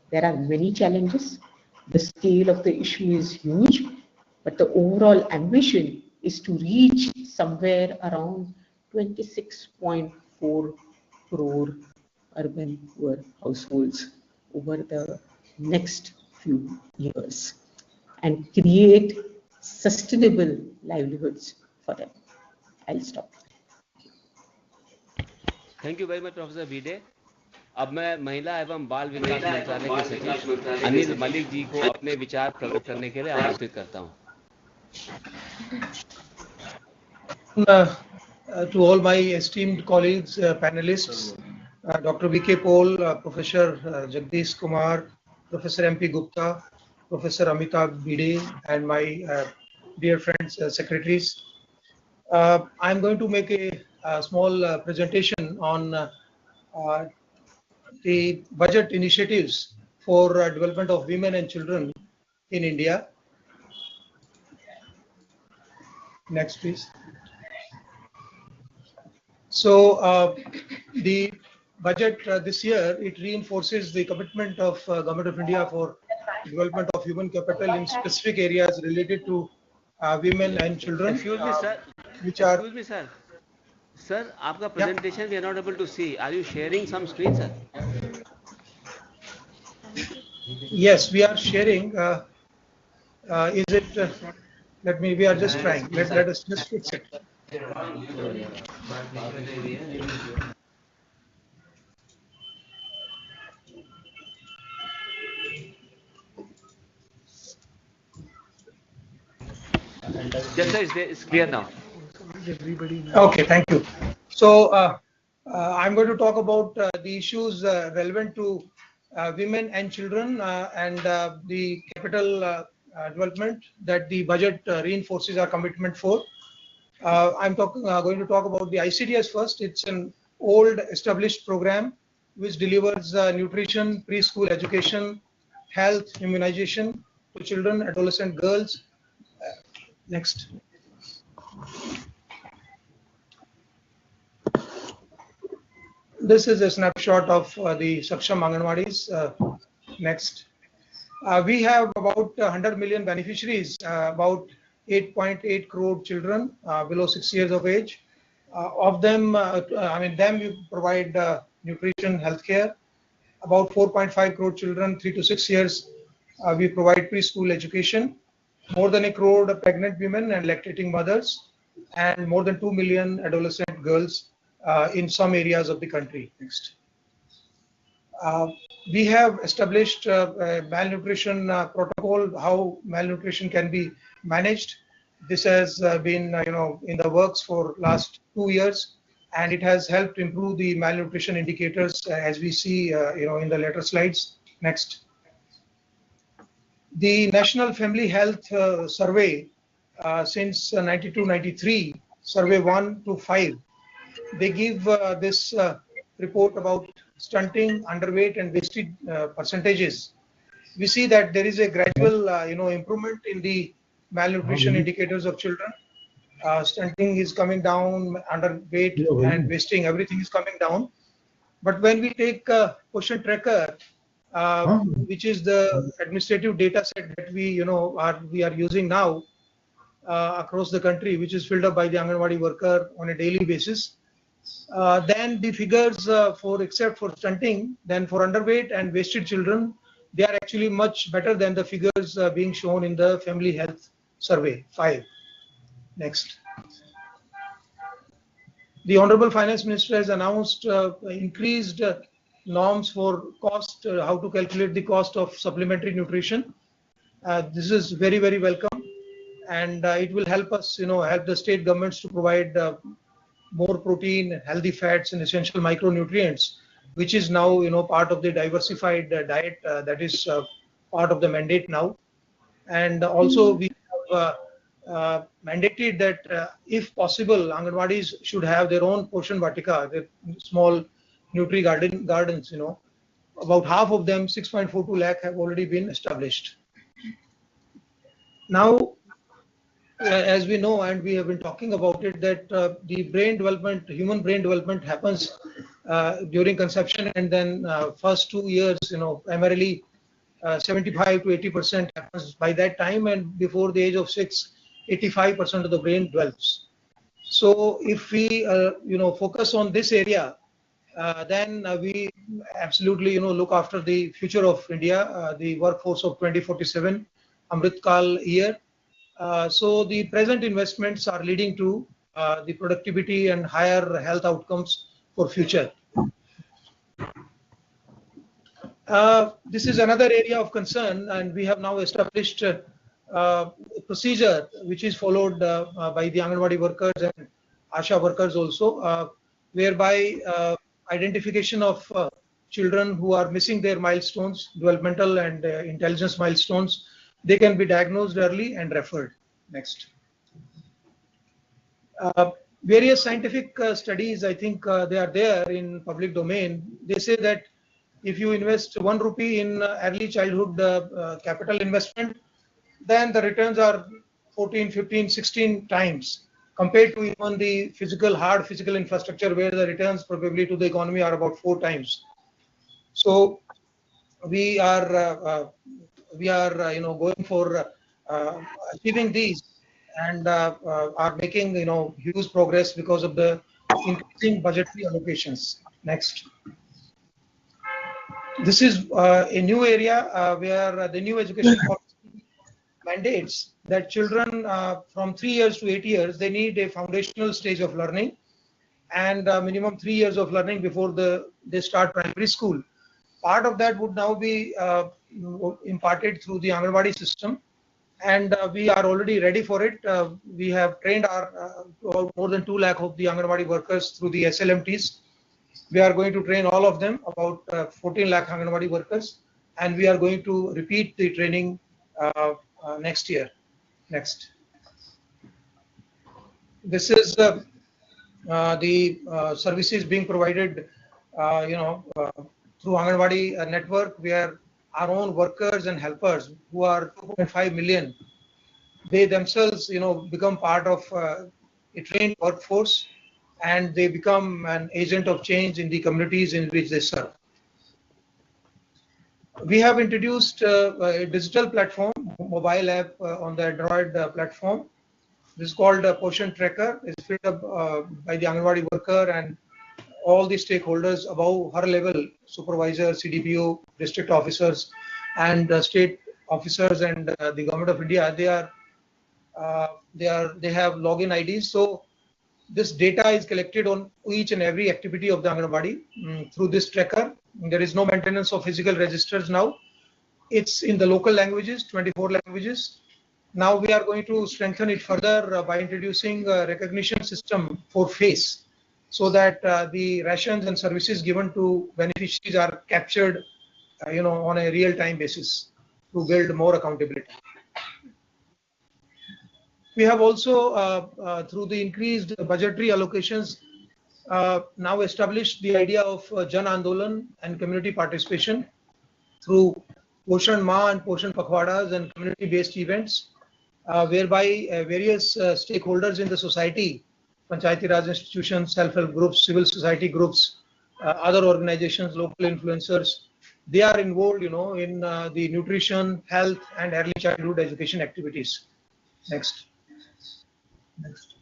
There are many challenges. The scale of the issue is huge, but the overall ambition is to reach somewhere around 26.4 crore urban poor households over the next few years and create sustainable livelihoods for them. I'll stop. Thank you very much professor Bhide. अब मैं महिला एवं बाल विकास मंत्रालय के सचिव अनिल मलिक जी को अपने विचार प्रकट करने के लिए आमंत्रित करता हूं। To all my esteemed colleagues, panelists, Dr. V.K. Paul, Professor Jagdish Kumar, Professor M.P. Gupta, Professor Amitabh Bide, and my dear friends, secretaries. I'm going to make a small presentation on the budget initiatives for development of women and children in India. Next, please. So the budget this year, it reinforces the commitment of Government of India for development of human capital in specific areas related to women and children. Excuse me, sir. Excuse me, sir. Sir, आपका presentation we are not able to see. Are you sharing some screen, sir? Yes, we are sharing. Is it? We are just trying. Let us just fix it. Yes, sir, it's clear now. Okay, thank you. So I'm going to talk about the issues relevant to women and children and the capital development that the budget reinforces our commitment for. I'm going to talk about the ICDS first. It's an old established program which delivers nutrition, preschool education, health, immunization to children, adolescent girls. Next. This is a snapshot of the Saksham Anganwadis. Next. We have about 100 million beneficiaries, about 8.8 crore children below 6 years of age. Of them, we provide nutrition, healthcare. About 4.5 crore children, 3 to 6 years, we provide preschool education. More than a crore pregnant women and lactating mothers, and more than 2 million adolescent girls in some areas of the country. Next. We have established a malnutrition protocol, how malnutrition can be managed. This has been, in the works for last 2 years, and it has helped improve the malnutrition indicators as we see, in the later slides. Next. The National Family Health Survey since 92-93, Survey 1 to 5, they give this report about stunting, underweight, and wasted percentages. We see that there is a gradual, improvement in the malnutrition indicators of children. Stunting is coming down, underweight and wasting, everything is coming down. But when we take Question Tracker, which is the administrative data set that we are using now across the country, which is filled up by the Anganwadi worker on a daily basis. Then the figures except for stunting, then for underweight and wasted children, they are actually much better than the figures being shown in the Family Health Survey 5. Next. The Honorable Finance Minister has announced increased norms for cost, how to calculate the cost of supplementary nutrition. This is very, very welcome, and it will help us, help the state governments to provide more protein, healthy fats, and essential micronutrients, which is now, part of the diversified diet that is part of the mandate now. And also we have mandated that if possible, Anganwadis should have their own Poshan Vatika, their small Nutri gardens, about half of them, 6.42 lakh, have already been established. Now, as we know, and we have been talking about it, that the brain development, human brain development happens during conception, and then first 2 years, primarily 75 to 80% happens by that time, and before the age of 6, 85% of the brain develops. So if we, focus on this area then we absolutely, look after the future of India, the workforce of 2047, Amrit Kal year. So the present investments are leading to the productivity and higher health outcomes for future. This is another area of concern, and we have now established a procedure which is followed by the Anganwadi workers and ASHA workers also, whereby identification of children who are missing their milestones, developmental and intelligence milestones, they can be diagnosed early and referred. Next. Various scientific studies, I think they are there in public domain. They say that if you invest 1 rupee in early childhood capital investment, then the returns are 14, 15, 16 times compared to even the hard physical infrastructure, where the returns probably to the economy are about 4 times. So we are going for achieving these, and are making huge progress because of the increasing budgetary allocations. Next. This is a new area where the new education policy mandates that children from 3 years to 8 years, they need a foundational stage of learning, and minimum 3 years of learning before they start primary school. Part of that would now be imparted through the Anganwadi system, and we are already ready for it. We have trained our more than 2 lakh of the Anganwadi workers through the SLMTs. We are going to train all of them, about 14 lakh Anganwadi workers, and we are going to repeat the training next year. Next. This is the services being provided, through Anganwadi network, where our own workers and helpers, who are 2.5 million, they themselves, become part of a trained workforce, and they become an agent of change in the communities in which they serve. We have introduced a digital platform, mobile app on the Android platform. This is called Poshan Tracker. It's filled up by the Anganwadi worker and all the stakeholders above her level, supervisor, CDPO, district officers, and state officers, and the government of India. They have login IDs. So this data is collected on each and every activity of the Anganwadi through this tracker. There is no maintenance of physical registers now. It's in the local languages, 24 languages. Now we are going to strengthen it further by introducing a recognition system for face, so that the rations and services given to beneficiaries are captured, on a real-time basis to build more accountability. We have also, through the increased budgetary allocations, now established the idea of Jan Andolan and community participation through Poshan Ma and Poshan Pakhwadas and community-based events, whereby various stakeholders in the society, Panchayati Raj institutions, self-help groups, civil society groups, other organizations, local influencers, they are involved, in the nutrition, health, and early childhood education activities. Next. Next.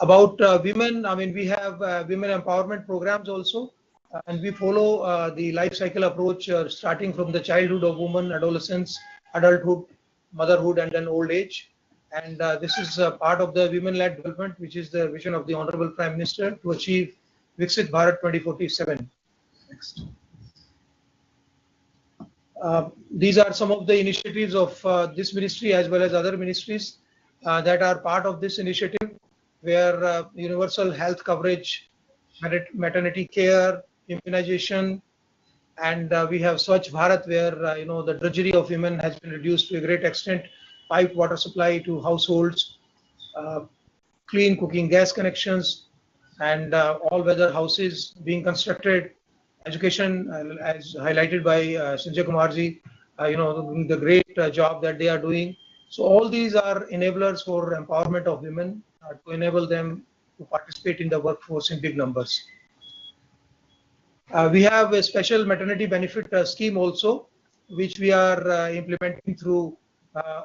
About women, we have women empowerment programs also, and we follow the life cycle approach, starting from the childhood of women, adolescence, adulthood, motherhood, and then old age. And this is part of the women-led development, which is the vision of the Honorable Prime Minister to achieve Viksit Bharat 2047. Next. These are some of the initiatives of this ministry as well as other ministries that are part of this initiative, where universal health coverage, maternity care, immunization, and we have Swachh Bharat, where the drudgery of women has been reduced to a great extent, piped water supply to households, clean cooking gas connections, and all-weather houses being constructed, education, as highlighted by Sanjay Kumarji, the great job that they are doing. So all these are enablers for empowerment of women, to enable them to participate in the workforce in big numbers. We have a special maternity benefit scheme also, which we are implementing through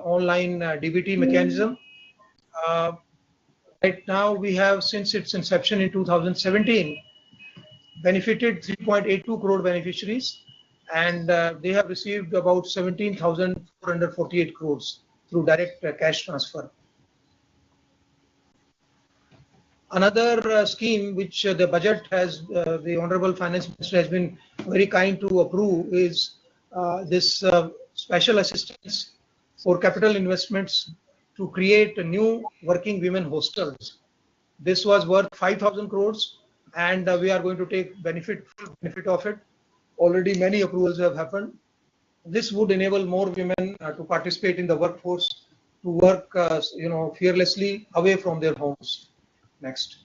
online DBT mechanism. Right now we have, since its inception in 2017, benefited 3.82 crore beneficiaries, and they have received about 17,448 crores through direct cash transfer. Another scheme which the budget has, the Honorable Finance Minister has been very kind to approve is this special assistance for capital investments to create a new working women hostels. This was worth 5,000 crores, and we are going to take full benefit of it. Already many approvals have happened. This would enable more women to participate in the workforce, to work, fearlessly away from their homes. Next.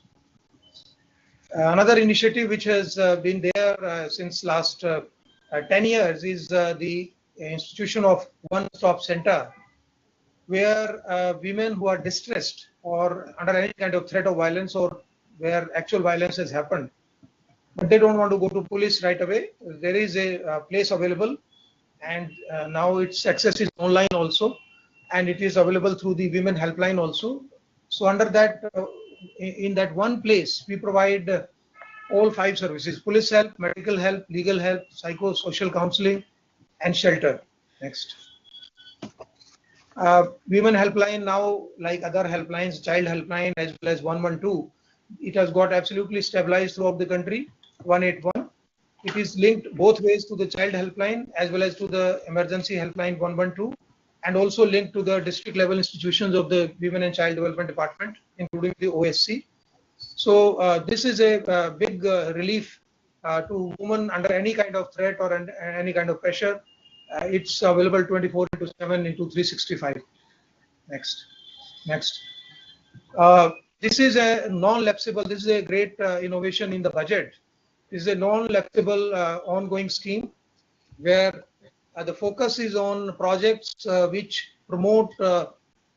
Another initiative which has been there since last 10 years is the institution of one-stop center, where women who are distressed or under any kind of threat of violence or where actual violence has happened, but they don't want to go to police right away, there is a place available, and now its access is online also, and it is available through the women helpline also. So under that, in that one place, we provide all 5 services: police help, medical help, legal help, psychosocial counseling, and shelter. Next. Women helpline now, like other helplines, child helpline as well as 112, it has got absolutely stabilized throughout the country. 181. It is linked both ways to the child helpline as well as to the emergency helpline 112, and also linked to the district level institutions of the Women and Child Development Department, including the OSC. So this is a big relief to women under any kind of threat or any kind of pressure. It's available 24/7 into 365. Next. This is a non-lapsable. This is a great innovation in the budget. This is a non-lapsable ongoing scheme where the focus is on projects which promote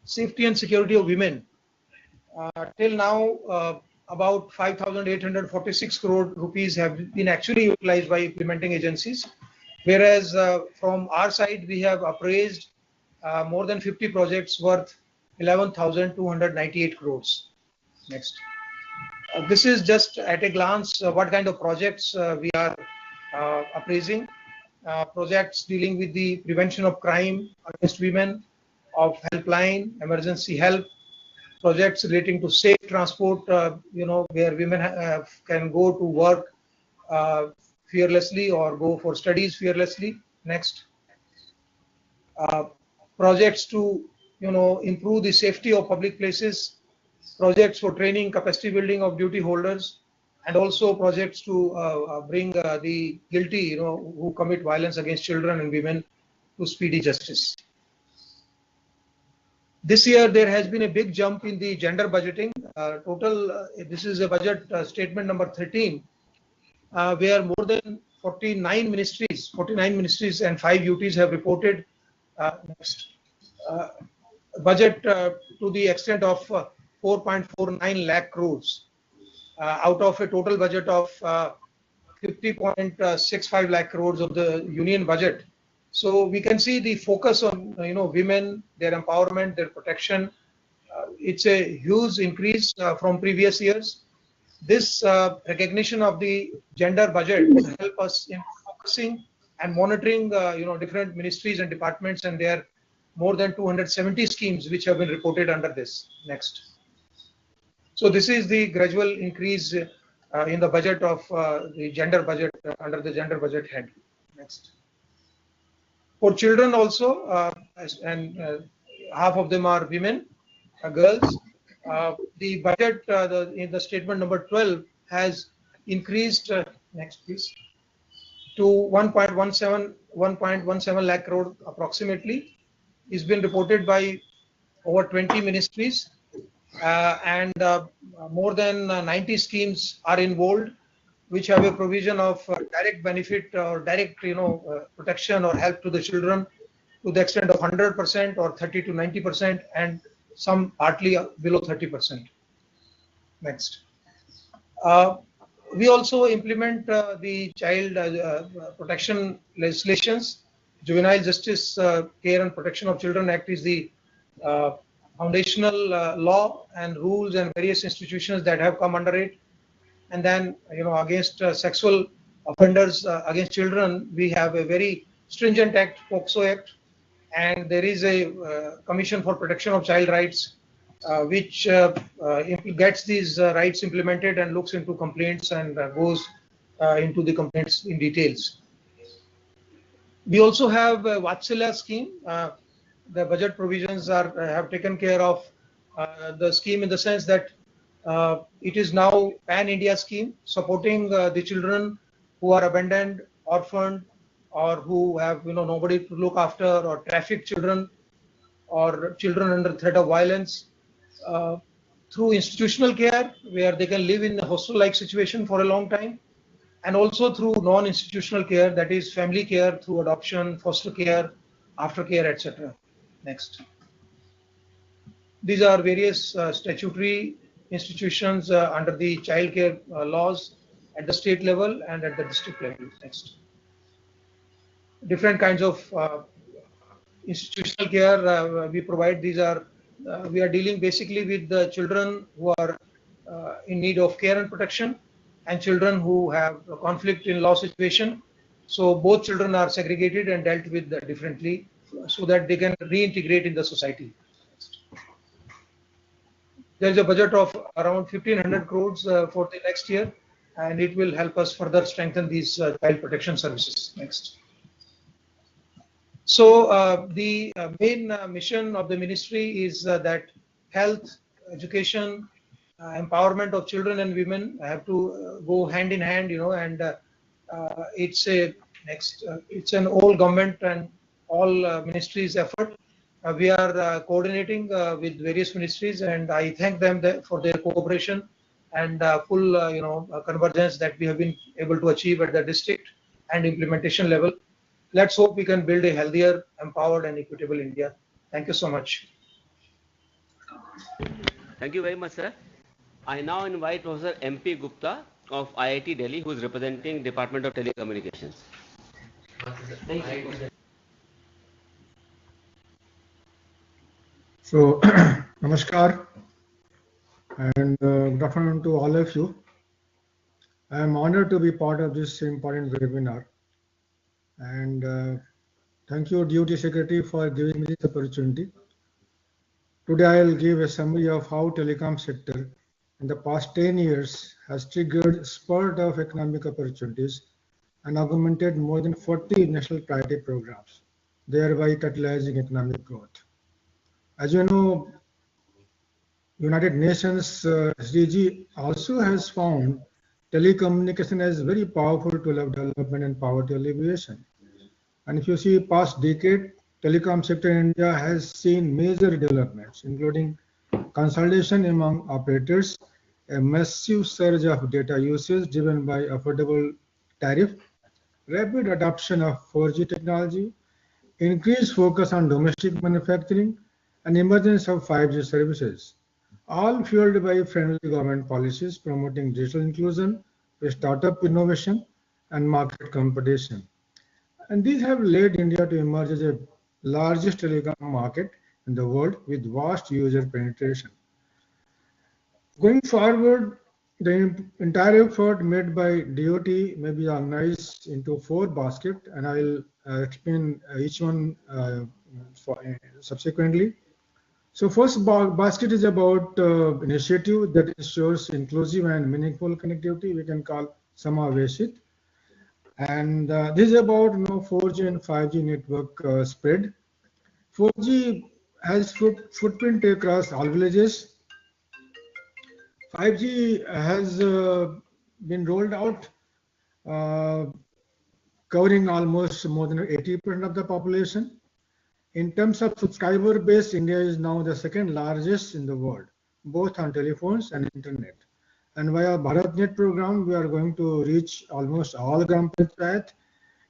safety and security of women. Till now, about 5,846 crore rupees have been actually utilized by implementing agencies, whereas from our side we have appraised more than 50 projects worth 11,298 crores. Next. This is just at a glance what kind of projects we are appraising. Projects dealing with the prevention of crime against women, of helpline, emergency help, projects relating to safe transport, where women can go to work fearlessly or go for studies fearlessly. Next. Projects to, improve the safety of public places, projects for training, capacity building of duty holders, and also projects to bring the guilty, who commit violence against children and women to speedy justice. This year, there has been a big jump in the gender budgeting. This is a budget statement number 13, where more than 49 ministries and 5 UTs have reported budget to the extent of 4.49 lakh crores out of a total budget of 50.65 lakh crores of the union budget. So we can see the focus on women, their empowerment, their protection. It's a huge increase from previous years. This recognition of the gender budget would help us in focusing and monitoring different ministries and departments, and there are more than 270 schemes which have been reported under this. Next. So this is the gradual increase in the budget of the gender budget under the gender budget head. Next. For children also, and half of them are women, girls. The budget in the statement number 12 has increased, next please, to 1.17 lakh crore approximately. It's been reported by over 20 ministries, and more than 90 schemes are involved, which have a provision of direct benefit or direct protection or help to the children to the extent of 100% or 30 to 90%, and some partly below 30%. Next. We also implement the child protection legislations. Juvenile Justice Care and Protection of Children Act is the foundational law and rules and various institutions that have come under it. And then, against sexual offenders against children, we have a very stringent act, POCSO Act, and there is a Commission for Protection of Child Rights, which gets these rights implemented and looks into complaints and goes into the complaints in details. We also have a Vatsalya scheme. The budget provisions have taken care of the scheme in the sense that it is now pan-India scheme supporting the children who are abandoned, orphaned, or who have nobody to look after, or trafficked children, or children under threat of violence, through institutional care where they can live in a hostel-like situation for a long time, and also through non-institutional care, that is family care through adoption, foster care, aftercare, etc. Next. These are various statutory institutions under the child care laws at the state level and at the district level. Next. Different kinds of institutional care we provide. These are, we are dealing basically with the children who are in need of care and protection, and children who have a conflict in law situation. So both children are segregated and dealt with differently so that they can reintegrate in the society. There is a budget of around 1,500 crores for the next year, and it will help us further strengthen these child protection services. Next. So the main mission of the ministry is that health, education, empowerment of children and women have to go hand in hand, and it's it's an all government and all ministries effort. We are coordinating with various ministries, and I thank them for their cooperation and full convergence that we have been able to achieve at the district and implementation level. Let's hope we can build a healthier, empowered and equitable India. Thank you so much. Thank you very much, sir. I now invite Professor MP Gupta of IIT Delhi, who is representing Department of Telecommunications. Thank you. So, namaskar and good afternoon to all of you. I am honored to be part of this important webinar, and thank you, Duty Secretary, for giving me this opportunity. Today, I will give a summary of how telecom sector in the past 10 years has triggered spurt of economic opportunities and augmented more than 40 national priority programs, thereby catalyzing economic growth. As you know, United Nations SDG also has found telecommunication as very powerful tool of development and poverty alleviation. And if you see past decade, telecom sector in India has seen major developments, including consolidation among operators, a massive surge of data usage driven by affordable tariff, rapid adoption of 4G technology, increased focus on domestic manufacturing, and emergence of 5G services, all fueled by friendly government policies promoting digital inclusion, startup innovation, and market competition. And these have led India to emerge as the largest telecom market in the world with vast user penetration. Going forward, the entire effort made by DOT may be organized into 4 baskets, and I will explain each one subsequently. So first basket is about initiative that ensures inclusive and meaningful connectivity. We can call Samaveshit. And this is about 4G and 5G network spread. 4G has footprint across all villages. 5G has been rolled out, covering almost more than 80% of the population. In terms of subscriber base, India is now the second largest in the world, both on telephones and internet. And via BharatNet program, we are going to reach almost all Gram Panchayat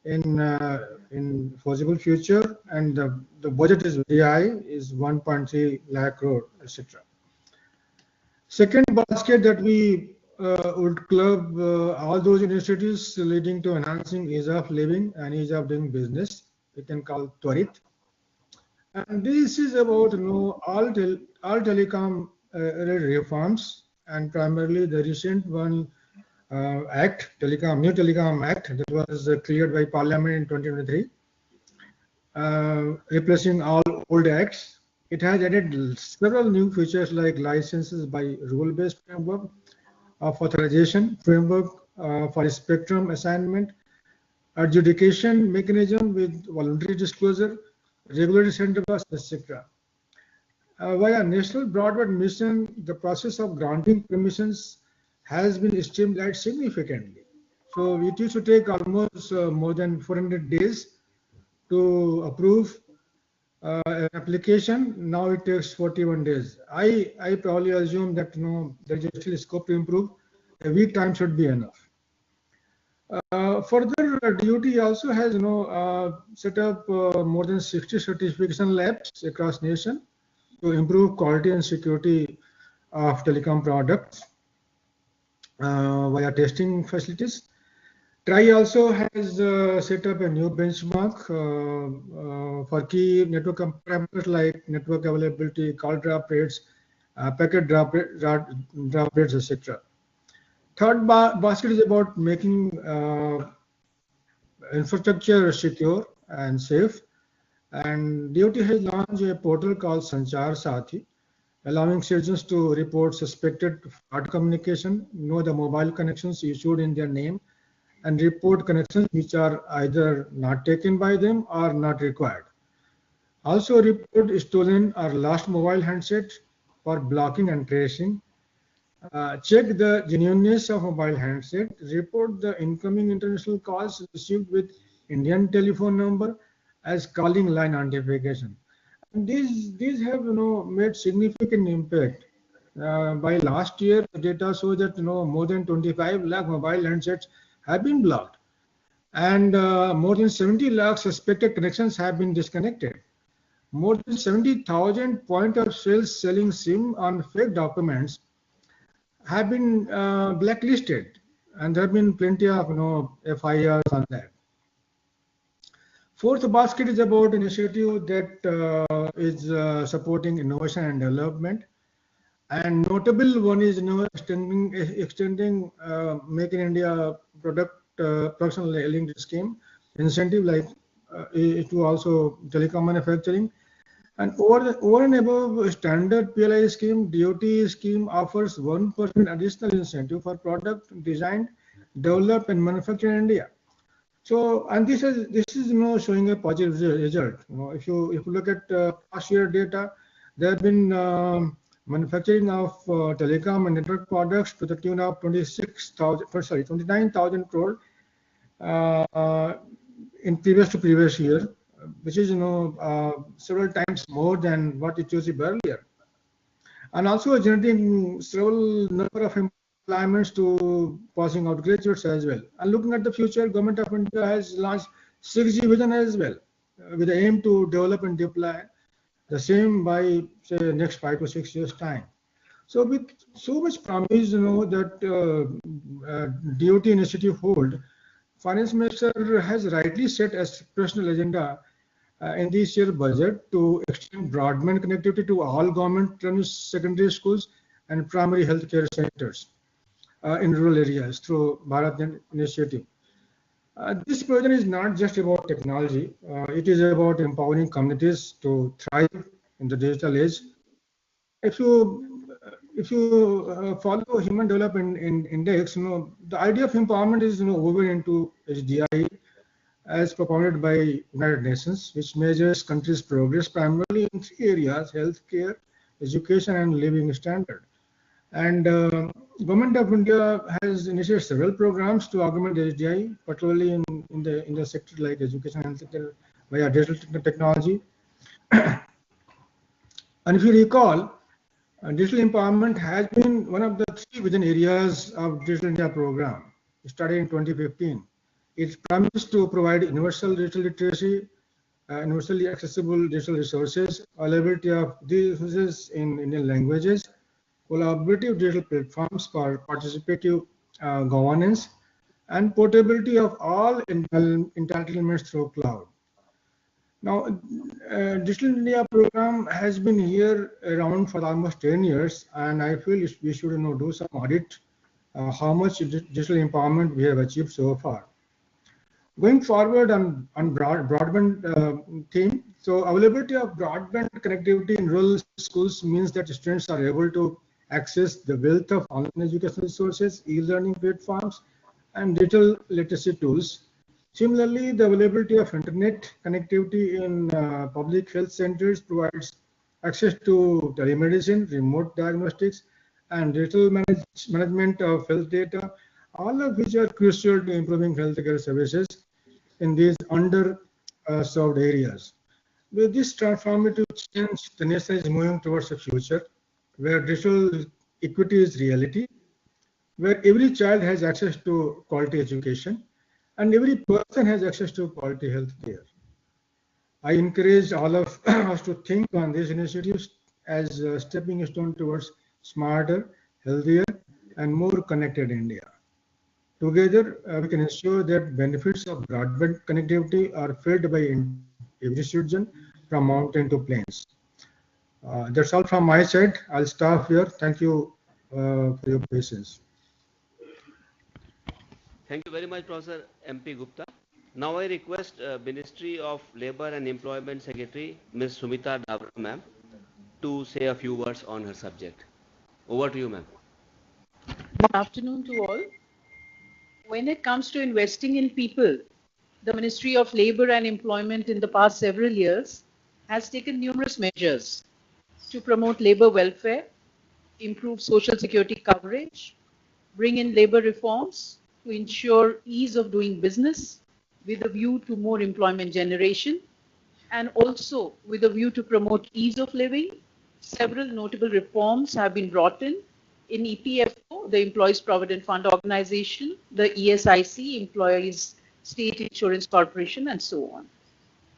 in foreseeable future, and the budget is very high, is 1.3 lakh crore, etc. Second basket that we would club all those initiatives leading to enhancing ease of living and ease of doing business. We can call Twarit. And this is about all telecom reforms, and primarily the recent one Act, New Telecom Act, that was cleared by Parliament in 2023, replacing all old acts. It has added several new features like licenses by rule-based framework of authorization, framework for spectrum assignment, adjudication mechanism with voluntary disclosure, regulatory sandbox, etc. Via National Broadband Mission, the process of granting permissions has been streamlined significantly. So it used to take almost more than 400 days to approve an application. Now it takes 41 days. I probably assume that there is still scope to improve. A week time should be enough. Further, DOT also has set up more than 60 certification labs across nation to improve quality and security of telecom products via testing facilities. TRI also has set up a new benchmark for key network parameters like network availability, call drop rates, packet drop rates, etc. Third basket is about making infrastructure secure and safe. And DOT has launched a portal called Sanchar Sathi, allowing citizens to report suspected fraud communication, know the mobile connections issued in their name, and report connections which are either not taken by them or not required. Also report stolen or lost mobile handsets for blocking and tracing. Check the genuineness of mobile handset. Report the incoming international calls received with Indian telephone number as calling line identification. And these have made significant impact. By last year, the data shows that more than 25 lakh mobile handsets have been blocked, and more than 70 lakh suspected connections have been disconnected. More than 70,000 point of sales selling SIM on fake documents have been blacklisted, and there have been plenty of FIRs on that. Fourth basket is about initiative that is supporting innovation and development, and notable one is extending Make in India production linked scheme incentive like to also telecom manufacturing. And over and above standard PLI scheme, DOT scheme offers 1% additional incentive for product designed, developed, and manufactured in India. So, and this is showing a positive result. If you look at past year data, there have been manufacturing of telecom and network products to the tune of 29,000 crore in previous year, which is several times more than what it used to be earlier, and also generating several number of employments to passing out graduates as well. And looking at the future, Government of India has launched 6G vision as well, with the aim to develop and deploy the same by say next 5 to 6 years time. So with so much promise, that DOT initiative hold, Finance Minister has rightly set as personal agenda in this year's budget to extend broadband connectivity to all government-run secondary schools and primary healthcare centers in rural areas through Bharat initiative. This provision is not just about technology; it is about empowering communities to thrive in the digital age. If you follow Human Development Index, the idea of empowerment is woven into HDI as propounded by United Nations, which measures countries' progress primarily in 3 areas: healthcare, education, and living standard. And Government of India has initiated several programs to augment HDI, particularly in the sector like education and healthcare via digital technology. And if you recall, digital empowerment has been one of the 3 vision areas of Digital India program, started in 2015. It promised to provide universal digital literacy, universally accessible digital resources, availability of these resources in Indian languages, collaborative digital platforms for participative governance, and portability of all entitlements through cloud. Now, Digital India program has been here around for almost 10 years, and I feel we should do some audit how much digital empowerment we have achieved so far. Going forward on broadband theme, so availability of broadband connectivity in rural schools means that students are able to access the wealth of online educational resources, e-learning platforms, and digital literacy tools. Similarly, the availability of internet connectivity in public health centers provides access to telemedicine, remote diagnostics, and digital management of health data, all of which are crucial to improving healthcare services in these underserved areas. With this transformative change, the nation is moving towards a future where digital equity is reality, where every child has access to quality education and every person has access to quality health care. I encourage all of us to think on these initiatives as a stepping stone towards smarter, healthier, and more connected India. Together, we can ensure that benefits of broadband connectivity are felt by every citizen from mountain to plains. That's all from my side. I'll stop here. Thank you for your patience. Thank you very much, Professor MP Gupta. Now I request Ministry of Labour and Employment Secretary, Ms. Sumita Davra, ma'am, to say a few words on her subject. Over to you, ma'am. Good afternoon to all. When it comes to investing in people, the Ministry of Labour and Employment in the past several years has taken numerous measures to promote labour welfare, improve social security coverage, bring in labour reforms to ensure ease of doing business with a view to more employment generation, and also with a view to promote ease of living. Several notable reforms have been brought in EPFO, the Employees Provident Fund Organization, the ESIC, Employees State Insurance Corporation, and so on.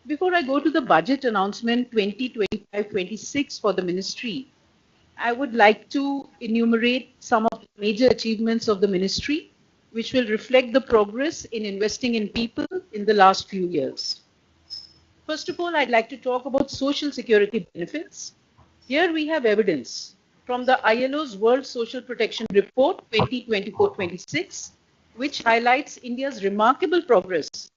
Before I go to the budget announcement 2025-26 for the ministry, I would like to enumerate some of the major achievements of the ministry, which will reflect the progress in investing in people in the last few years. First of all, I'd like to talk about social security benefits. Here we have evidence from the ILO's World Social Protection Report 2024-26, which highlights India's remarkable progress,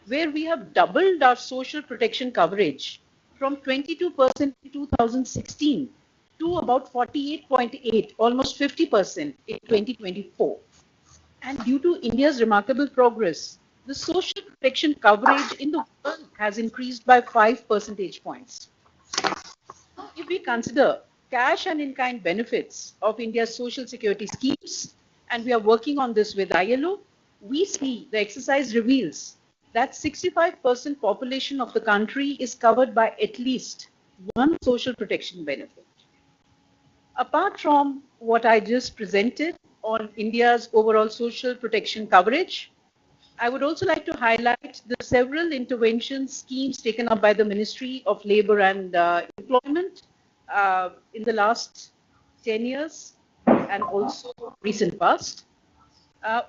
where we have doubled our social protection coverage from 22% in 2016 to about 48.8, almost 50% in 2024. And due to India's remarkable progress, the social protection coverage in the world has increased by 5 percentage points. If we consider cash and in-kind benefits of India's social security schemes, and we are working on this with ILO, we see the exercise reveals that 65% population of the country is covered by at least one social protection benefit. Apart from what I just presented on India's overall social protection coverage, I would also like to highlight the several intervention schemes taken up by the Ministry of Labour and Employment in the last 10 years and also recent past.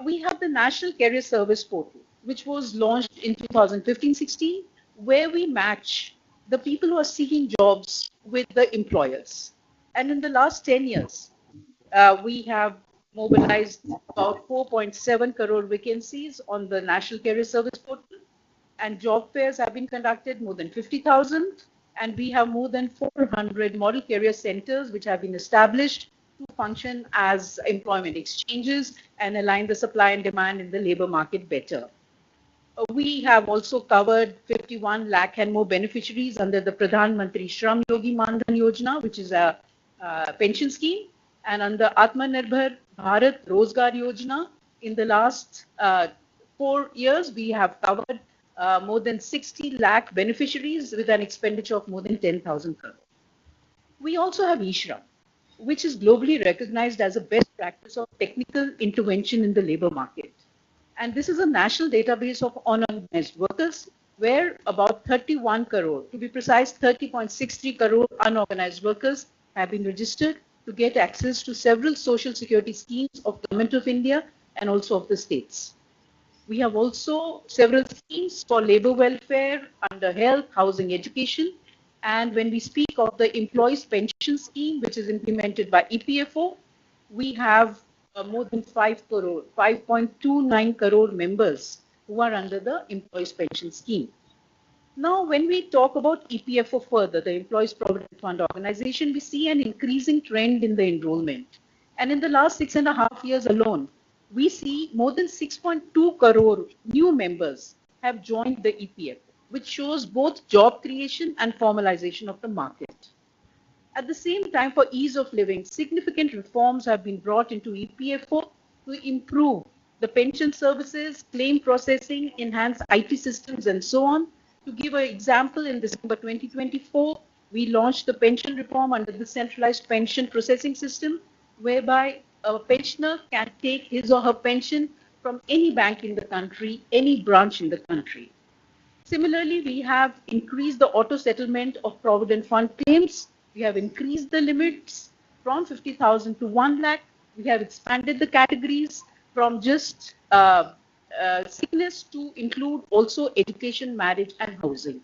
We have the National Career Service Portal, which was launched in 2015-16, where we match the people who are seeking jobs with the employers. And in the last 10 years, we have mobilized about 4.7 crore vacancies on the National Career Service Portal, and job fairs have been conducted, more than 50,000, and we have more than 400 model career centers which have been established to function as employment exchanges and align the supply and demand in the labor market better. We have also covered 51 lakh and more beneficiaries under the Pradhan Mantri Shram Yogi Man Dhan Yojana, which is a pension scheme, and under Atmanirbhar Bharat Rozgar Yojana. In the last 4 years, we have covered more than 60 lakh beneficiaries with an expenditure of more than 10,000 crore. We also have eShram, which is globally recognized as a best practice of technical intervention in the labor market. And this is a national database of unorganized workers, where about 31 crore, to be precise, 30.63 crore unorganized workers have been registered to get access to several social security schemes of Government of India and also of the states. We have also several schemes for labor welfare under health, housing, education. And when we speak of the employees pension scheme, which is implemented by EPFO, we have more than 5 crore, 5.29 crore members who are under the Employees Pension Scheme. Now, when we talk about EPFO further, the Employees Provident Fund Organization, we see an increasing trend in the enrollment. And in the last 6.5 years alone, we see more than 6.2 crore new members have joined the EPFO, which shows both job creation and formalization of the market. At the same time, for ease of living, significant reforms have been brought into EPFO to improve the pension services, claim processing, enhance IT systems, and so on. To give an example, in December 2024, we launched the pension reform under the centralized pension processing system, whereby a pensioner can take his or her pension from any bank in the country, any branch in the country. Similarly, we have increased the auto settlement of Provident Fund claims. We have increased the limits from 50,000 to 1 lakh. We have expanded the categories from just sickness to include also education, marriage, and housing.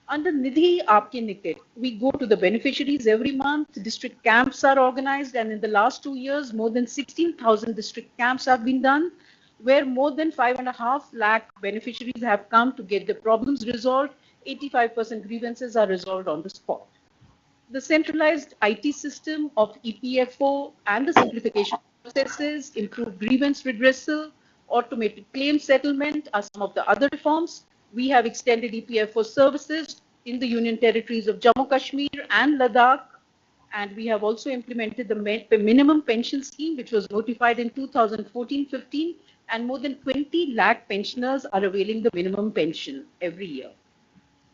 Under Nidhi Aapke Niket, we go to the beneficiaries every month. District camps are organized, and in the last 2 years, more than 16,000 district camps have been done, where more than 5.5 lakh beneficiaries have come to get their problems resolved. 85% grievances are resolved on the spot. The centralized IT system of EPFO and the simplification processes, improved grievance redressal, automated claim settlement are some of the other reforms. We have extended EPFO services in the Union territories of Jammu Kashmir and Ladakh, and we have also implemented the minimum pension scheme, which was notified in 2014-15, and more than 20 lakh pensioners are availing the minimum pension every year.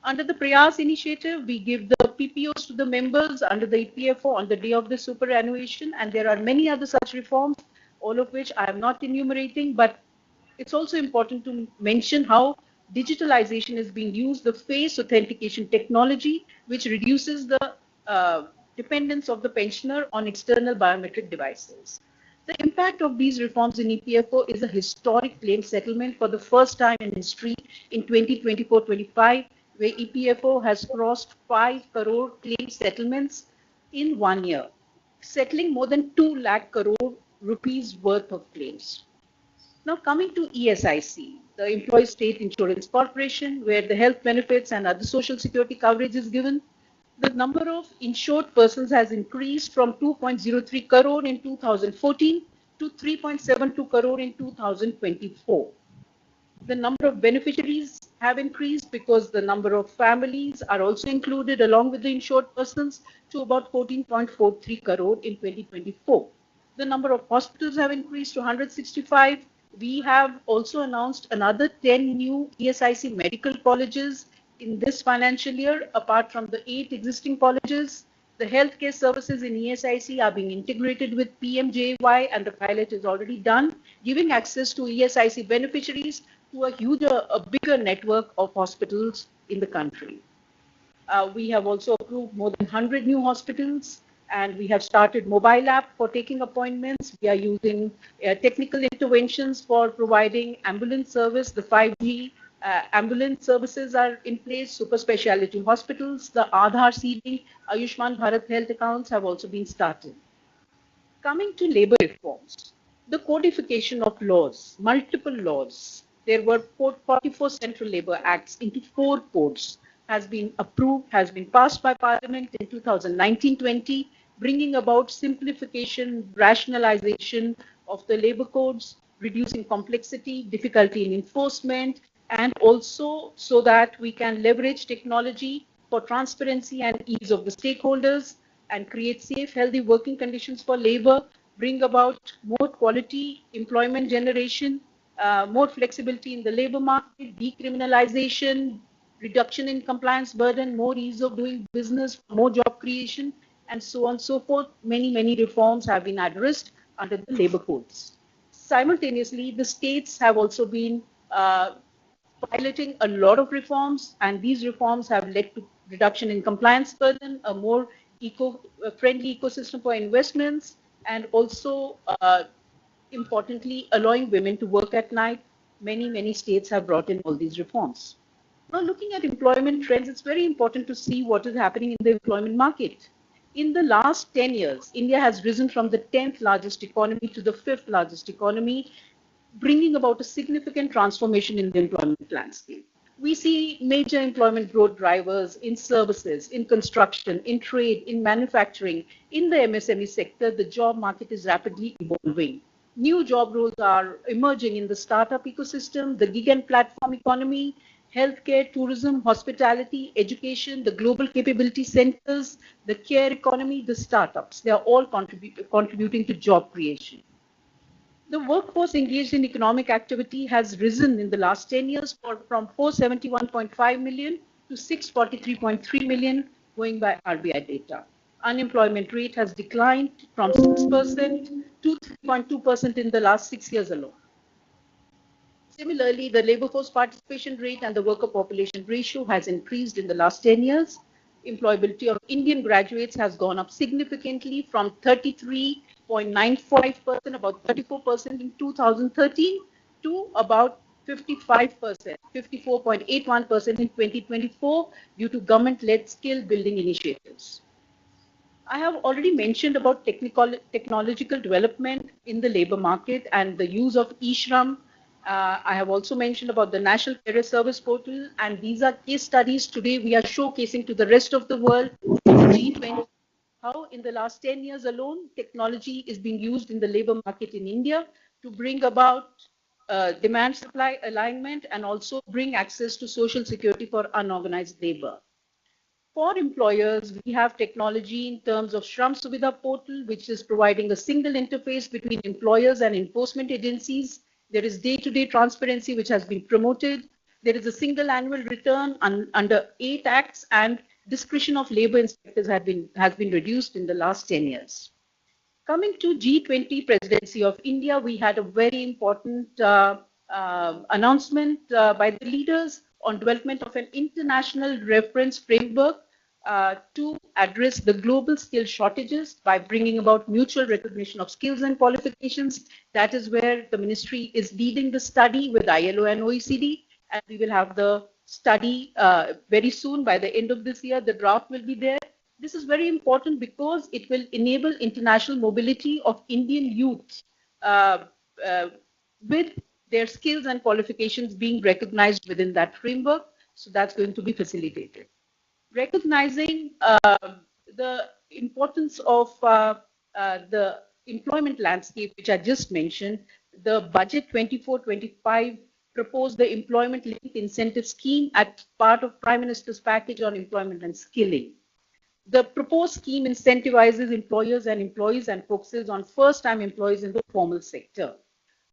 Under the Prayas initiative, we give the PPOs to the members under the EPFO on the day of the superannuation, and there are many other such reforms, all of which I am not enumerating, but it's also important to mention how digitalization is being used, the face authentication technology, which reduces the dependence of the pensioner on external biometric devices. The impact of these reforms in EPFO is a historic claim settlement for the first time in history in 2024-25, where EPFO has crossed 5 crore claim settlements in 1 year, settling more than 2 lakh crore rupees worth of claims. Now coming to ESIC, the Employees State Insurance Corporation, where the health benefits and other social security coverage is given, the number of insured persons has increased from 2.03 crore in 2014 to 3.72 crore in 2024. The number of beneficiaries have increased because the number of families are also included along with the insured persons to about 14.43 crore in 2024. The number of hospitals have increased to 165. We have also announced another 10 new ESIC medical colleges in this financial year, apart from the 8 existing colleges. The healthcare services in ESIC are being integrated with PMJY, and the pilot is already done, giving access to ESIC beneficiaries to a bigger network of hospitals in the country. We have also approved more than 100 new hospitals, and we have started mobile app for taking appointments. We are using technical interventions for providing ambulance service. The 5G ambulance services are in place. Super specialty hospitals, the Aadhaar seeding, Ayushman Bharat health accounts have also been started. Coming to labor reforms, the codification of laws, multiple laws. There were 44 Central Labor Acts into 4 codes, has been approved, has been passed by Parliament in 2019-20, bringing about simplification, rationalization of the labor codes, reducing complexity, difficulty in enforcement, and also so that we can leverage technology for transparency and ease of the stakeholders and create safe, healthy working conditions for labor, bring about more quality employment generation, more flexibility in the labor market, decriminalization, reduction in compliance burden, more ease of doing business, more job creation, and so on and so forth. Many, many reforms have been addressed under the labor codes. Simultaneously, the states have also been piloting a lot of reforms, and these reforms have led to reduction in compliance burden, a more eco-friendly ecosystem for investments, and also importantly, allowing women to work at night. Many, many states have brought in all these reforms. Now, looking at employment trends, it's very important to see what is happening in the employment market. In the last 10 years, India has risen from the 10th largest economy to the 5th largest economy, bringing about a significant transformation in the employment landscape. We see major employment growth drivers in services, in construction, in trade, in manufacturing, in the MSME sector. The job market is rapidly evolving. New job roles are emerging in the startup ecosystem, the gig and platform economy, healthcare, tourism, hospitality, education, the global capability centers, the care economy, the startups. They are all contributing to job creation. The workforce engaged in economic activity has risen in the last 10 years from 471.5 million to 643.3 million, going by RBI data. Unemployment rate has declined from 6% to 3.2% in the last 6 years alone. Similarly, the labor force participation rate and the worker population ratio has increased in the last 10 years. Employability of Indian graduates has gone up significantly from 33.95%, about 34% in 2013, to about 55%, 54.81% in 2024 due to government-led skill building initiatives. I have already mentioned about technological development in the labor market and the use of e-Shram. I have also mentioned about the National Career Service Portal, and these are case studies today we are showcasing to the rest of the world, G20, how in the last 10 years alone, technology is being used in the labor market in India to bring about demand-supply alignment and also bring access to social security for unorganized labor. For employers, we have technology in terms of Shram Suvidha portal, which is providing a single interface between employers and enforcement agencies. There is day-to-day transparency, which has been promoted. There is a single annual return under 8 acts, and discretion of labor inspectors has been reduced in the last 10 years. Coming to G20 presidency of India, we had a very important announcement by the leaders on development of an international reference framework to address the global skill shortages by bringing about mutual recognition of skills and qualifications. That is where the ministry is leading the study with ILO and OECD, and we will have the study very soon. By the end of this year, the draft will be there. This is very important because it will enable international mobility of Indian youth with their skills and qualifications being recognized within that framework. So that's going to be facilitated. Recognizing the importance of the employment landscape, which I just mentioned, the budget 24-25 proposed the employment linked incentive scheme as part of Prime Minister's package on employment and skilling. The proposed scheme incentivizes employers and employees and focuses on first-time employees in the formal sector.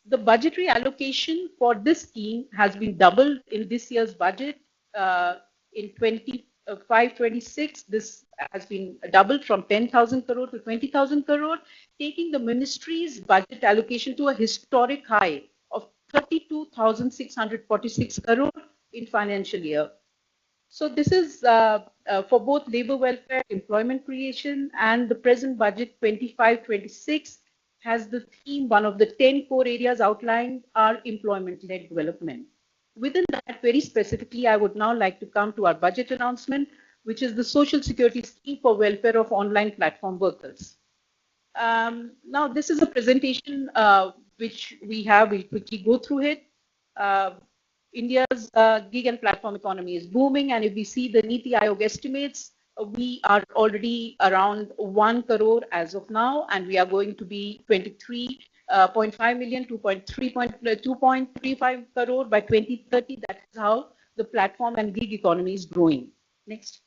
The budgetary allocation for this scheme has been doubled in this year's budget. In 25-26, this has been doubled from 10,000 crore to 20,000 crore, taking the ministry's budget allocation to a historic high of 32,646 crore in financial year. So this is for both labor welfare, employment creation, and the present budget 25-26 has the theme, one of the 10 core areas outlined are employment-led development. Within that, very specifically, I would now like to come to our budget announcement, which is the Social Security Scheme for Welfare of Online Platform Workers. Now, this is a presentation which we have. We'll quickly go through it. India's gig and platform economy is booming, and if we see the NITI Aayog estimates, we are already around 1 crore as of now, and we are going to be 23.5 million, 2.35 crore by 2030. That is how the platform and gig economy is growing. Next.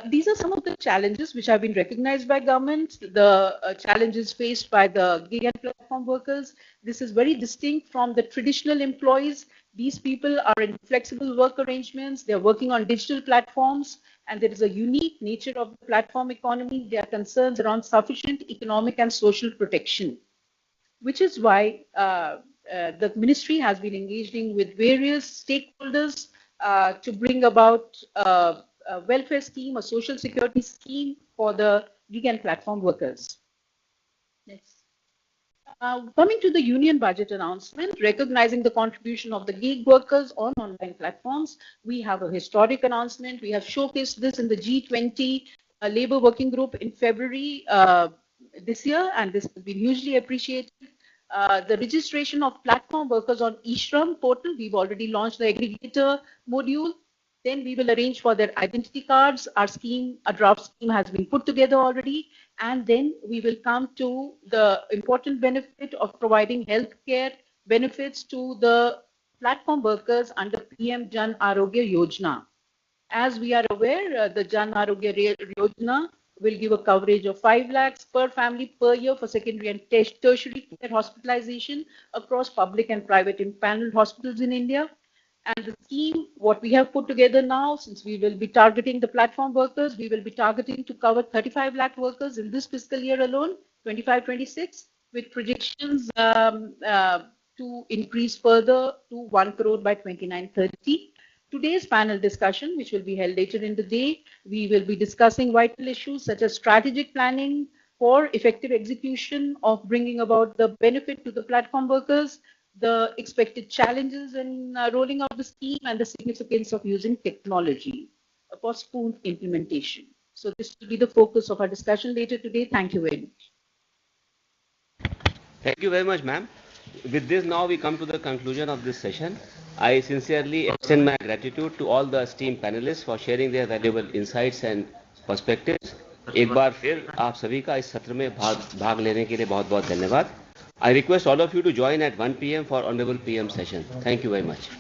These are some of the challenges which have been recognized by government, the challenges faced by the gig and platform workers. This is very distinct from the traditional employees. These people are in flexible work arrangements. They're working on digital platforms, and there is a unique nature of the platform economy. There are concerns around sufficient economic and social protection, which is why the ministry has been engaging with various stakeholders to bring about a welfare scheme, a social security scheme for the gig and platform workers. Next. Coming to the union budget announcement, recognizing the contribution of the gig workers on online platforms, we have a historic announcement. We have showcased this in the G20 labor working group in February this year, and this has been hugely appreciated. The registration of platform workers on eShram portal, we've already launched the aggregator module. Then we will arrange for their identity cards. Our scheme, a draft scheme has been put together already. And then we will come to the important benefit of providing healthcare benefits to the platform workers under PM Jan Arogya Yojana. As we are aware, the Jan Arogya Yojana will give a coverage of 5 lakhs per family per year for secondary and tertiary care hospitalization across public and private impaneled hospitals in India. And the scheme, what we have put together now, since we will be targeting the platform workers, we will be targeting to cover 35 lakh workers in this fiscal year alone, 25-26, with projections to increase further to 1 crore by 29-30. Today's panel discussion, which will be held later in the day, we will be discussing vital issues such as strategic planning for effective execution of bringing about the benefit to the platform workers, the expected challenges in rolling out the scheme, and the significance of using technology for smooth implementation. So this will be the focus of our discussion later today. Thank you very much. Thank you very much, ma'am. With this, now we come to the conclusion of this session. I sincerely extend my gratitude to all the esteemed panelists for sharing their valuable insights and perspectives. एक बार फिर आप सभी का इस सत्र में भाग लेने के लिए बहुत बहुत धन्यवाद. I request all of you to join at 1 p.m. for Honorable PM session. Thank you very much.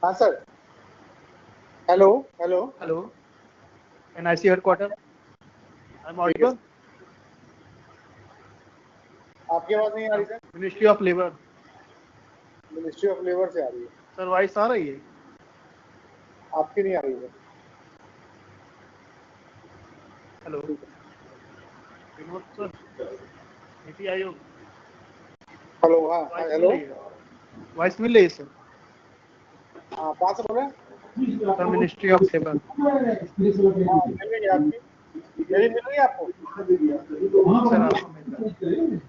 हाँ sir, hello hello, Hello, NIC headquarter. I'm audible. आपकी आवाज नहीं आ रही sir? Ministry of Labor. Ministry of labour से आ रही है, Sir, voice आ रही है? आपकी नहीं आ रही है। Hello. Vinod sir. NITI Aayog. Hello, हाँ Voice हेलो, मिल रही है? Voice मिल रही है sir? हाँ कहाँ से बोल रहे हैं? Sir, Ministry of Labor. हाँ मिल रही है आपकी, मेरी मिल रही है आपको? Sir, आपको मिल रहा है.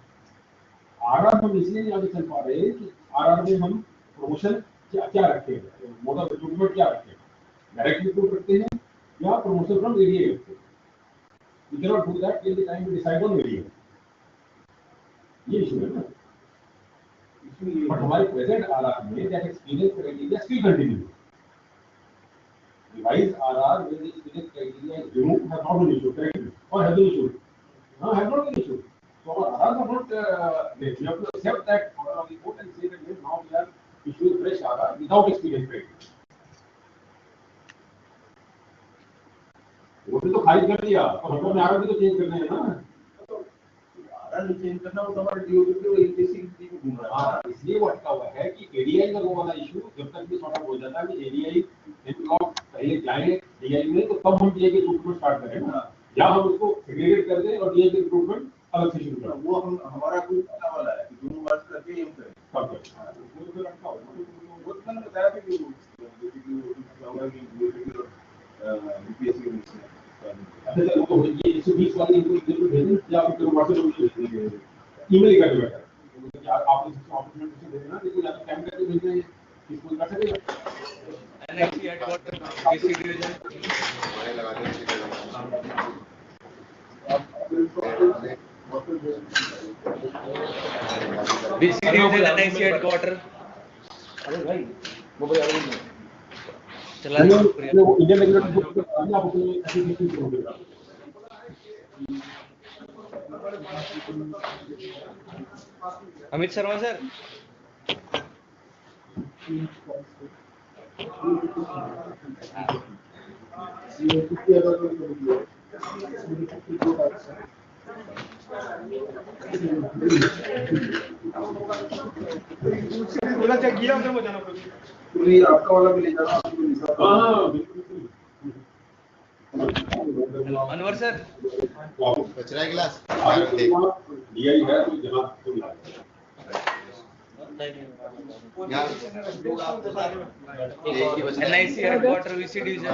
आरआर हम इसलिए नहीं आगे चल पा रहे कि आरआर में हम प्रमोशन क्या क्या रखते हैं, मोड ऑफ रिक्रूटमेंट क्या रखते हैं, डायरेक्ट रिक्रूट करते हैं या प्रमोशन फ्रॉम एरिया करते हैं। We can not do that till the time we decide on area. ये इशू है ना, बट हमारे प्रेजेंट आरआर में that experience criteria still continue. Revise RR with the experience criteria is removed have not been issued correctly or have been issued, no have not been issued. So our RRs are not we have to accept that order of the court and say that yes, now we are issuing fresh RR without experience criteria. वो भी तो खारिज कर दिया, तो हमको अपने RR भी तो चेंज करने हैं ना। आरआर चेंज करना हो तो हमारे डीओपी को एमपीसी को घूम रहा है। इसलिए वो अटका हुआ है कि एडीआई का वो वाला इशू जब तक भी सॉर्ट आउट हो जाता है कि एडीआई पहले जाए डीआई में, तो तब हम डीआई के रिक्रूटमेंट स्टार्ट करें ना, या हम उसको सेग्रीगेट कर दें और डीआई के रिक्रूटमेंट अलग से शुरू करें। वो हम हमारा कोई पता वाला है कि दोनों बात करके हम करें तब तक उसको तो रखा हो वो तो मैंने बताया था कि यूपीएससी में अच्छा वो ये 120 वाले इनको इधर पे भेजें या फिर व्हाट्सएप पे भेज देंगे, ईमेल करके बेटर क्या आप अपॉर्चुनिटी दे देना, देखो या तो स्कैन करके भेज दें, इसको कर सकेगा। एनआईसी हेडक्वार्टर बीसी डिवीजन लगा दें बीसी डिवीजन एनआईसी हेडक्वार्टर। अरे भाई वो भाई चला इंडियन रेगुलेटरी आप अपनी एप्लीकेशन शुरू कर दो। अमित शर्मा सर। चेक किया उधर वो जाना पड़ेगा। तो ये आपका वाला भी ले जाना। हाँ बिल्कुल। अनवर सर कचरा गिलास डीआई है तो जहाँ तुम ला NIC headquarter VC division.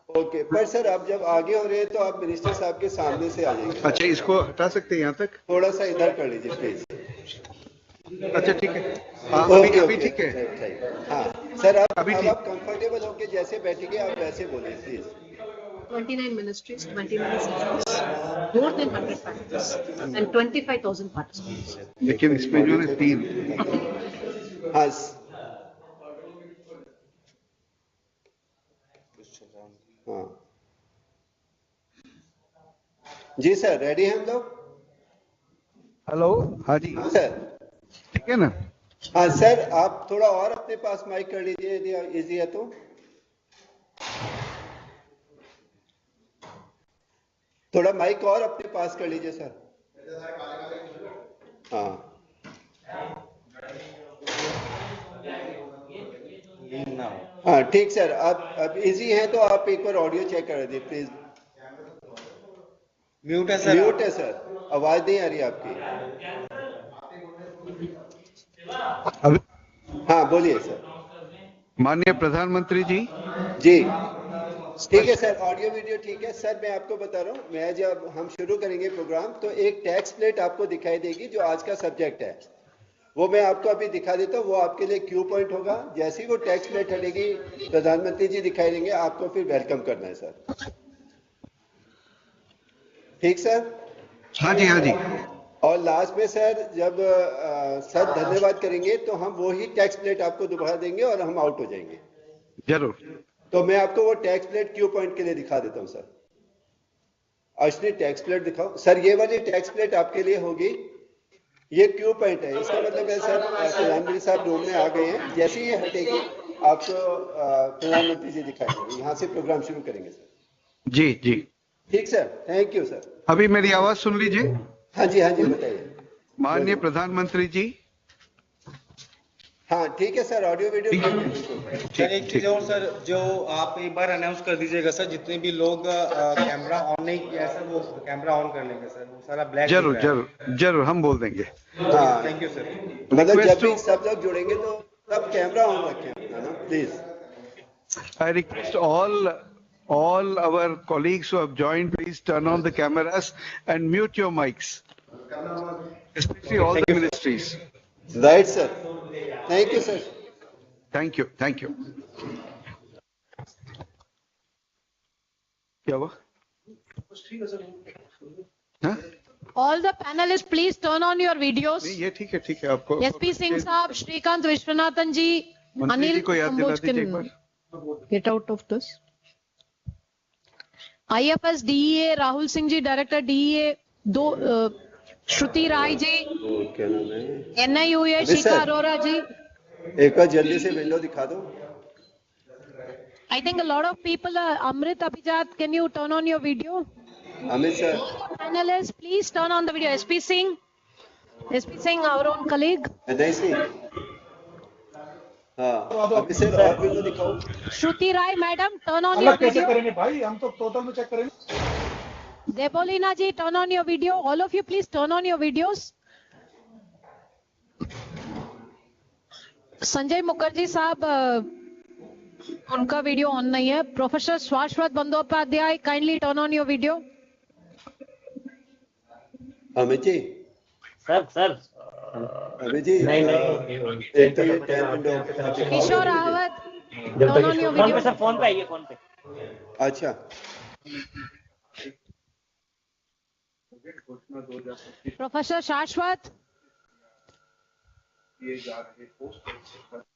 Okay, पर सर आप जब आगे हो रहे हैं तो आप मिनिस्टर साहब के सामने से आ जाइए। अच्छा, इसको हटा सकते हैं यहाँ तक? थोड़ा सा इधर कर लीजिए प्लीज। अच्छा ठीक है, ओके अभी ओके, ठीक है। राइट। हाँ सर, अभी अब ठीक। आप कंफर्टेबल होके जैसे बैठेंगे आप वैसे बोलिए please. 29 ministries, 29 sections, more than 100 faculties, and 25,000 participants. लेकिन इसमें जो है 3। हाँ हाँ जी सर, रेडी हैं हम लोग? हेलो, हाँ जी सर, ठीक है ना? हाँ सर, आप थोड़ा और अपने पास माइक कर लीजिए यदि इजी है तो। थोड़ा माइक और अपने पास कर लीजिए सर। हाँ हाँ ठीक सर, अब इजी है तो आप एक बार ऑडियो चेक कर दीजिए प्लीज। म्यूट है सर। म्यूट है सर, आवाज नहीं आ रही आपकी। अभी हाँ बोलिए सर। माननीय प्रधानमंत्री जी। जी ठीक है सर, ऑडियो वीडियो ठीक है सर। मैं आपको बता रहा हूँ, मैं जब हम शुरू करेंगे प्रोग्राम तो एक टैक्स प्लेट आपको दिखाई देगी जो आज का सब्जेक्ट है, वो मैं आपको अभी दिखा देता हूँ। वो आपके लिए क्यू पॉइंट होगा। जैसे ही वो टैक्स प्लेट हटेगी प्रधानमंत्री जी दिखाई देंगे, आपको फिर वेलकम करना है सर। ठीक सर? हाँ जी, हाँ जी। और लास्ट में सर जब सर धन्यवाद करेंगे तो हम वो ही टैक्स प्लेट आपको दोबारा देंगे और हम आउट हो जाएंगे। जरूर। तो मैं आपको वो टैक्स प्लेट क्यू पॉइंट के लिए दिखा देता हूँ सर। अर्शनी टैक्स प्लेट दिखाओ सर। ये वाली टैक्स प्लेट आपके लिए होगी, ये क्यू पॉइंट है। इसका मतलब है सर प्रधानमंत्री साहब रूम में आ गए हैं। जैसे ही ये हटेगी आपको प्रधानमंत्री जी दिखाएंगे। यहाँ से प्रोग्राम शुरू करेंगे सर। जी जी ठीक सर, थैंक यू सर। अभी मेरी आवाज सुन लीजिए। हाँ जी बताइए। माननीय प्रधानमंत्री जी। हाँ ठीक है सर, ऑडियो वीडियो ठीक है बिल्कुल। सर एक चीज और सर, जो आप एक बार अनाउंस कर दीजिएगा सर, जितने भी लोग कैमरा ऑन नहीं किया है सर वो कैमरा ऑन कर लेंगे सर। वो सारा ब्लैक जरूर जरूर जरूर हम बोल देंगे। हाँ थैंक यू सर। मतलब जब भी सब लोग जुड़ेंगे तो सब कैमरा ऑन रखें अपना ना please. I request all our colleagues who have joined, please turn on the cameras and mute your mics, especially all the ministries. Right, sir. Thank you, sir. Thank you. Thank you. क्या हुआ? हाँ? All the panelists, please turn on your videos. नहीं, ये ठीक है आपको। SP Singh साहब, श्रीकांत विश्वनाथन जी, मंत्री जी को याद दिला दीजिए एक बार। Get out of this. IFS DEA Rahul Singh ji, director DEA, Shruti Rai ji, क्या नाम है? NIUA शिखा अरोरा जी। एक बार जल्दी से विंडो दिखा दो। I think a lot of people are. Amrit Abhijat, can you turn on your video? Amit sir. Panelists, please turn on the video. SP Singh, our own colleague. नहीं सिंह। हाँ, अभी सर आप window दिखाओ। Shruti Rai, madam, turn on your अलग कैसे video. करेंगे भाई, हम तो टोटल में चेक करेंगे। Debolina ji, turn on your video. All of you, please turn on your videos. Sanjay Mukherjee साहब, उनका वीडियो ऑन नहीं है। Professor Shashwat Bandopadhyay, kindly turn on your video. Amit ji. Sir Amit ji नहीं एक तो ये ten window Kishore Rawat, turn on your video. Sir phone पे आइए, फोन पे। अच्छा प्रोफेसर शाश्वत। ये जा रहे पोस्ट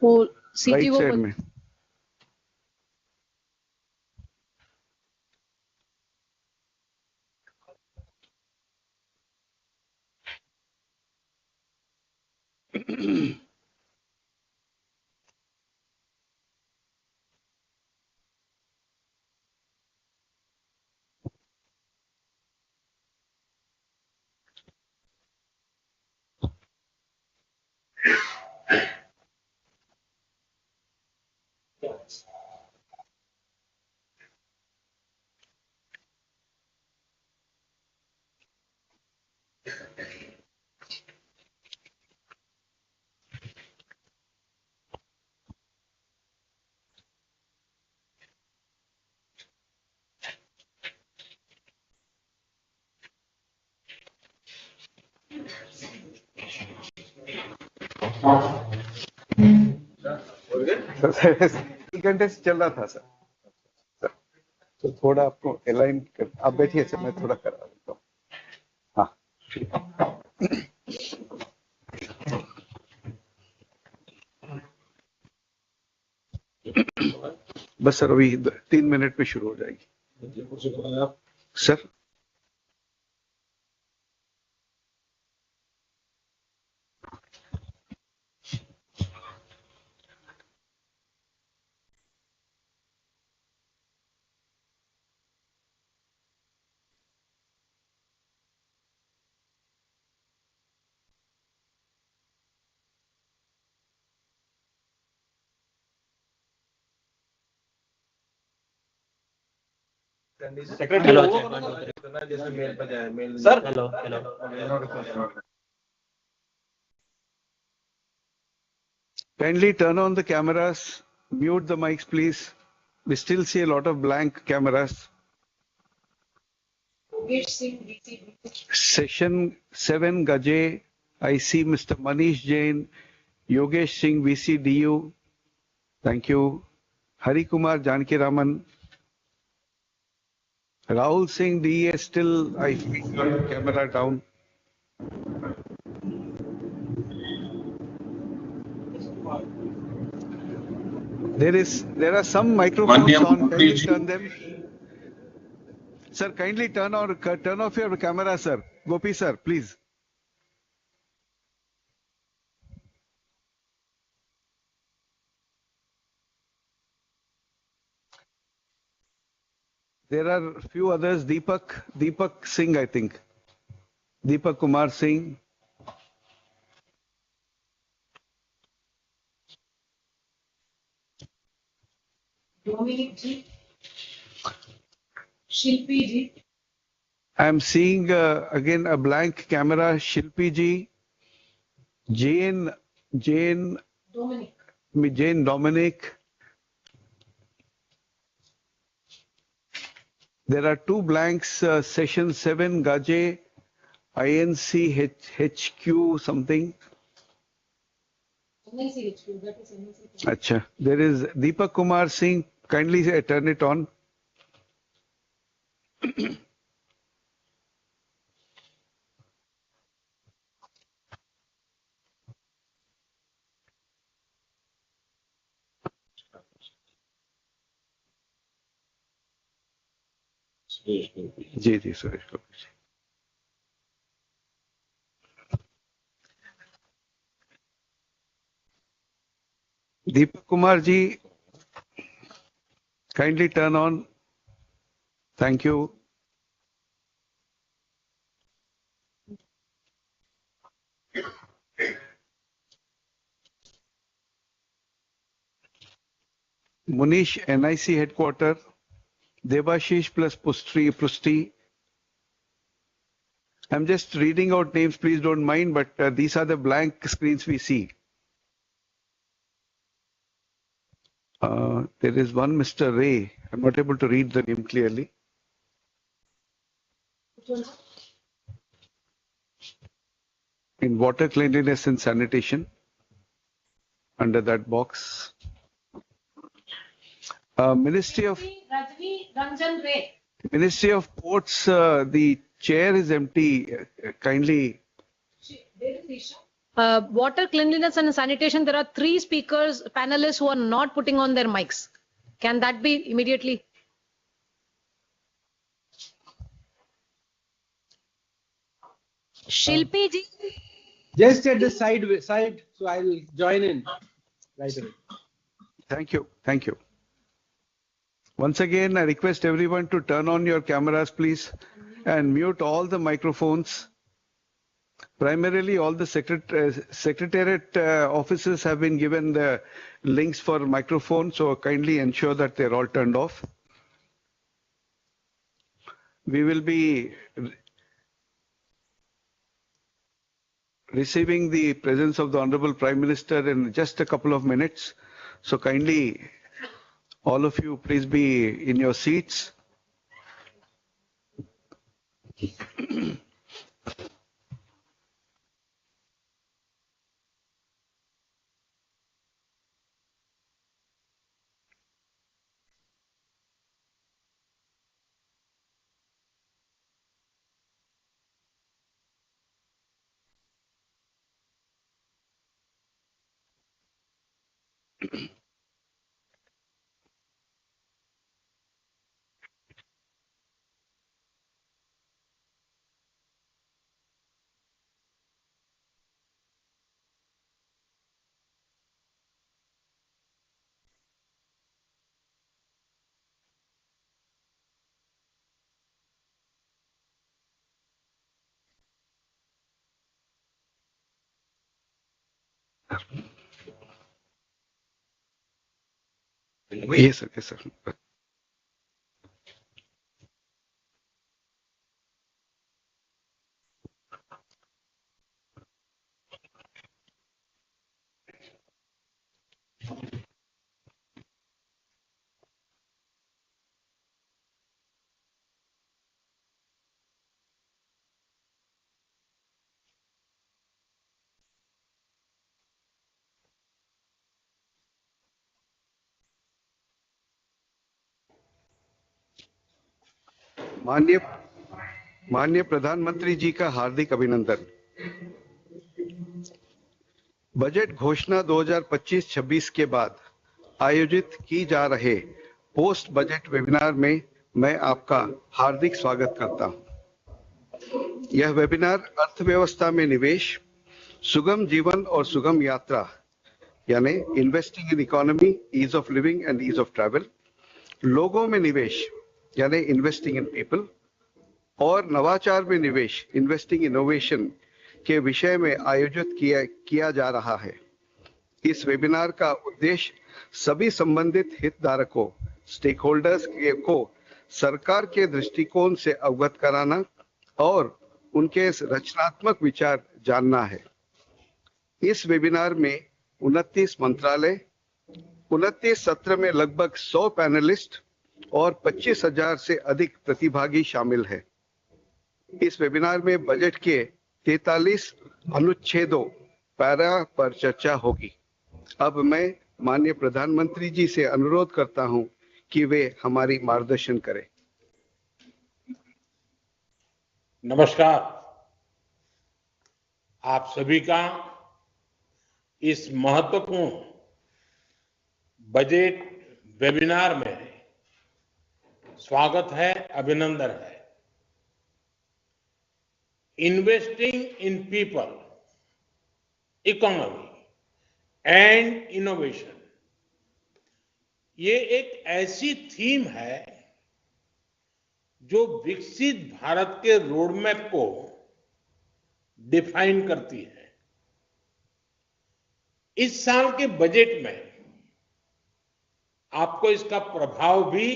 वो राइट CTO साइड में. एक घंटे से चल रहा था सर. तो थोड़ा आपको अलाइन कर, आप बैठिए सर, मैं थोड़ा करा देता हूँ. हाँ बस सर, अभी 3 मिनट में शुरू हो जाएगी sir. Hello sir. Hello hello. Kindly turn on the cameras, mute the mics, please. We still see a lot of blank cameras. Session 7, Gaje. I see Mr. Manish Jain, Yogesh Singh, VCDU. Thank you. Hari Kumar Janki Raman. Rahul Singh, DA, still, I think, got the camera down. There are some microphones on. Kindly turn them. Sir, kindly turn off your camera, sir. Gopi sir, please. There are a few others. Deepak Singh, I think. Deepak Kumar Singh. Dominic ji. Shilpi ji. I am seeing again a blank camera. Shilpi ji. Jane Dominic. There are two blanks. Session 7, Gaje. INC HQ something. Acha. There is Deepak Kumar Singh. Kindly turn it on. जी Suresh Kapoor ji. Deepak Kumar ji, kindly turn on. Thank you. Munish, NIC headquarter. Devashish plus Prusti. I'm just reading out names, please don't mind, but these are the blank screens we see. There is one Mr. Ray. I'm not able to read the name clearly. In water cleanliness and sanitation, under that box. Ministry of Ports, the chair is empty. Kindly. There is Isha. Water, cleanliness and sanitation, there are 3 speakers, panelists who are not putting on their mics. Can that be immediately? Shilpi ji? Just at the side, so I'll join in right away. Thank you. Thank you. Once again, I request everyone to turn on your cameras, please, and mute all the microphones. Primarily, all the secretariat offices have been given the links for microphones, so kindly ensure that they're all turned off. We will be receiving the presence of the Honorable Prime Minister in just a couple of minutes. So kindly, all of you, please be in your seats. Yes, sir. Yes, sir. माननीय प्रधानमंत्री जी का हार्दिक अभिनंदन। Budget घोषणा 2025-26 के बाद आयोजित की जा रहे पोस्ट बजट वेबिनार में मैं आपका हार्दिक स्वागत करता हूं। यह वेबिनार अर्थव्यवस्था में निवेश, सुगम जीवन और सुगम यात्रा यानी investing in economy, ease of living and ease of travel, लोगों में निवेश यानी इन्वेस्टिंग इन पीपल और नवाचार में निवेश, इन्वेस्टिंग इनोवेशन के विषय में आयोजित किया जा रहा है। इस वेबिनार का उद्देश्य सभी संबंधित हितधारकों, स्टेक होल्डर्स को सरकार के दृष्टिकोण से अवगत कराना और उनके रचनात्मक विचार जानना है। इस वेबिनार में 29 मंत्रालय, 29 सत्र में लगभग 100 पैनलिस्ट और 25,000 से अधिक प्रतिभागी शामिल हैं। इस वेबिनार में बजट के 43 अनुच्छेदों पैरा पर चर्चा होगी। अब मैं माननीय प्रधानमंत्री जी से अनुरोध करता हूं कि वे हमारी मार्गदर्शन करें। नमस्कार, आप सभी का इस महत्वपूर्ण बजट वेबिनार में स्वागत है, अभिनंदन है। Investing in people, economy and innovation, ये एक ऐसी थीम है जो विकसित भारत के रोडमैप को डिफाइन करती है। इस साल के बजट में आपको इसका प्रभाव भी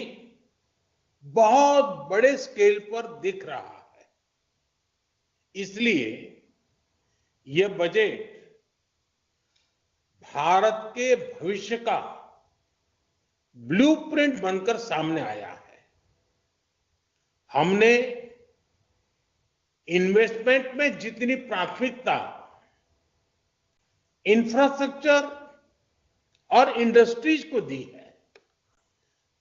बहुत बड़े स्केल पर दिख रहा है। इसलिए यह बजट भारत के भविष्य का ब्लूप्रिंट बनकर सामने आया है। हमने इन्वेस्टमेंट में जितनी प्राथमिकता इंफ्रास्ट्रक्चर और इंडस्ट्रीज को दी है,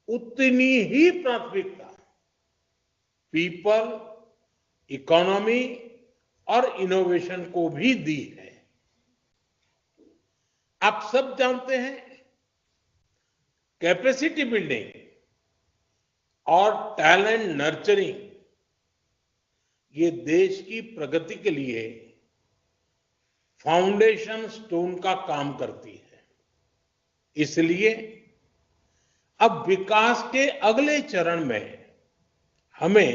उतनी ही प्राथमिकता पीपल, इकोनॉमी और इनोवेशन को भी दी है। आप सब जानते हैं कैपेसिटी बिल्डिंग और टैलेंट नर्चरिंग ये देश की प्रगति के लिए फाउंडेशन स्टोन का काम करती है। इसलिए अब विकास के अगले चरण में हमें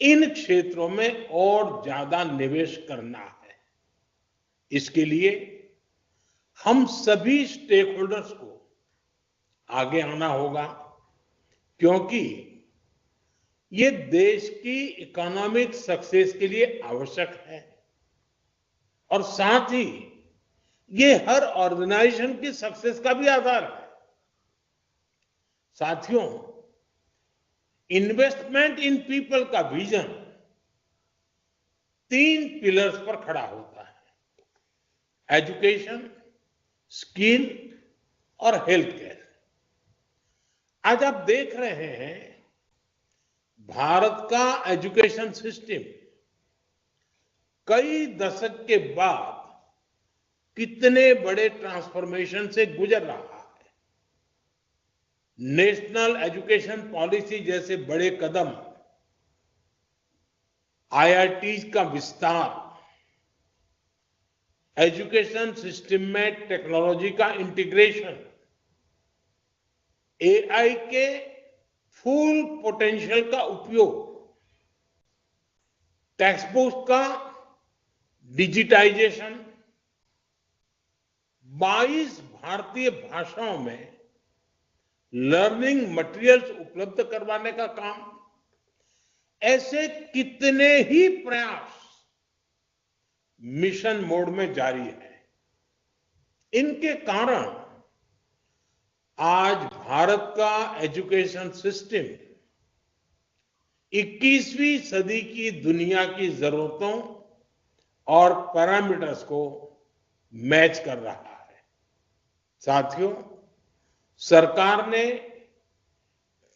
इन क्षेत्रों में और ज्यादा निवेश करना है। इसके लिए हम सभी स्टेक होल्डर्स को आगे आना होगा, क्योंकि ये देश की इकोनॉमिक सक्सेस के लिए आवश्यक है और साथ ही ये हर ऑर्गेनाइजेशन की सक्सेस का भी आधार है। साथियों, इन्वेस्टमेंट इन पीपल का विजन 3 पिलर्स पर खड़ा होता है: एजुकेशन, स्किल और हेल्थ केयर। आज आप देख रहे हैं भारत का एजुकेशन सिस्टम कई दशक के बाद कितने बड़े ट्रांसफॉर्मेशन से गुजर रहा है। नेशनल एजुकेशन पॉलिसी जैसे बड़े कदम, आईआईटी का विस्तार, एजुकेशन सिस्टम में टेक्नोलॉजी का इंटीग्रेशन, एआई के फुल पोटेंशियल का उपयोग, टेक्स्ट बुक का डिजिटाइजेशन, 22 भारतीय भाषाओं में लर्निंग मटेरियल्स उपलब्ध करवाने का काम, ऐसे कितने ही प्रयास मिशन मोड में जारी है। इनके कारण आज भारत का एजुकेशन सिस्टम 21वीं सदी की दुनिया की जरूरतों और पैरामीटर्स को मैच कर रहा है। साथियों, सरकार ने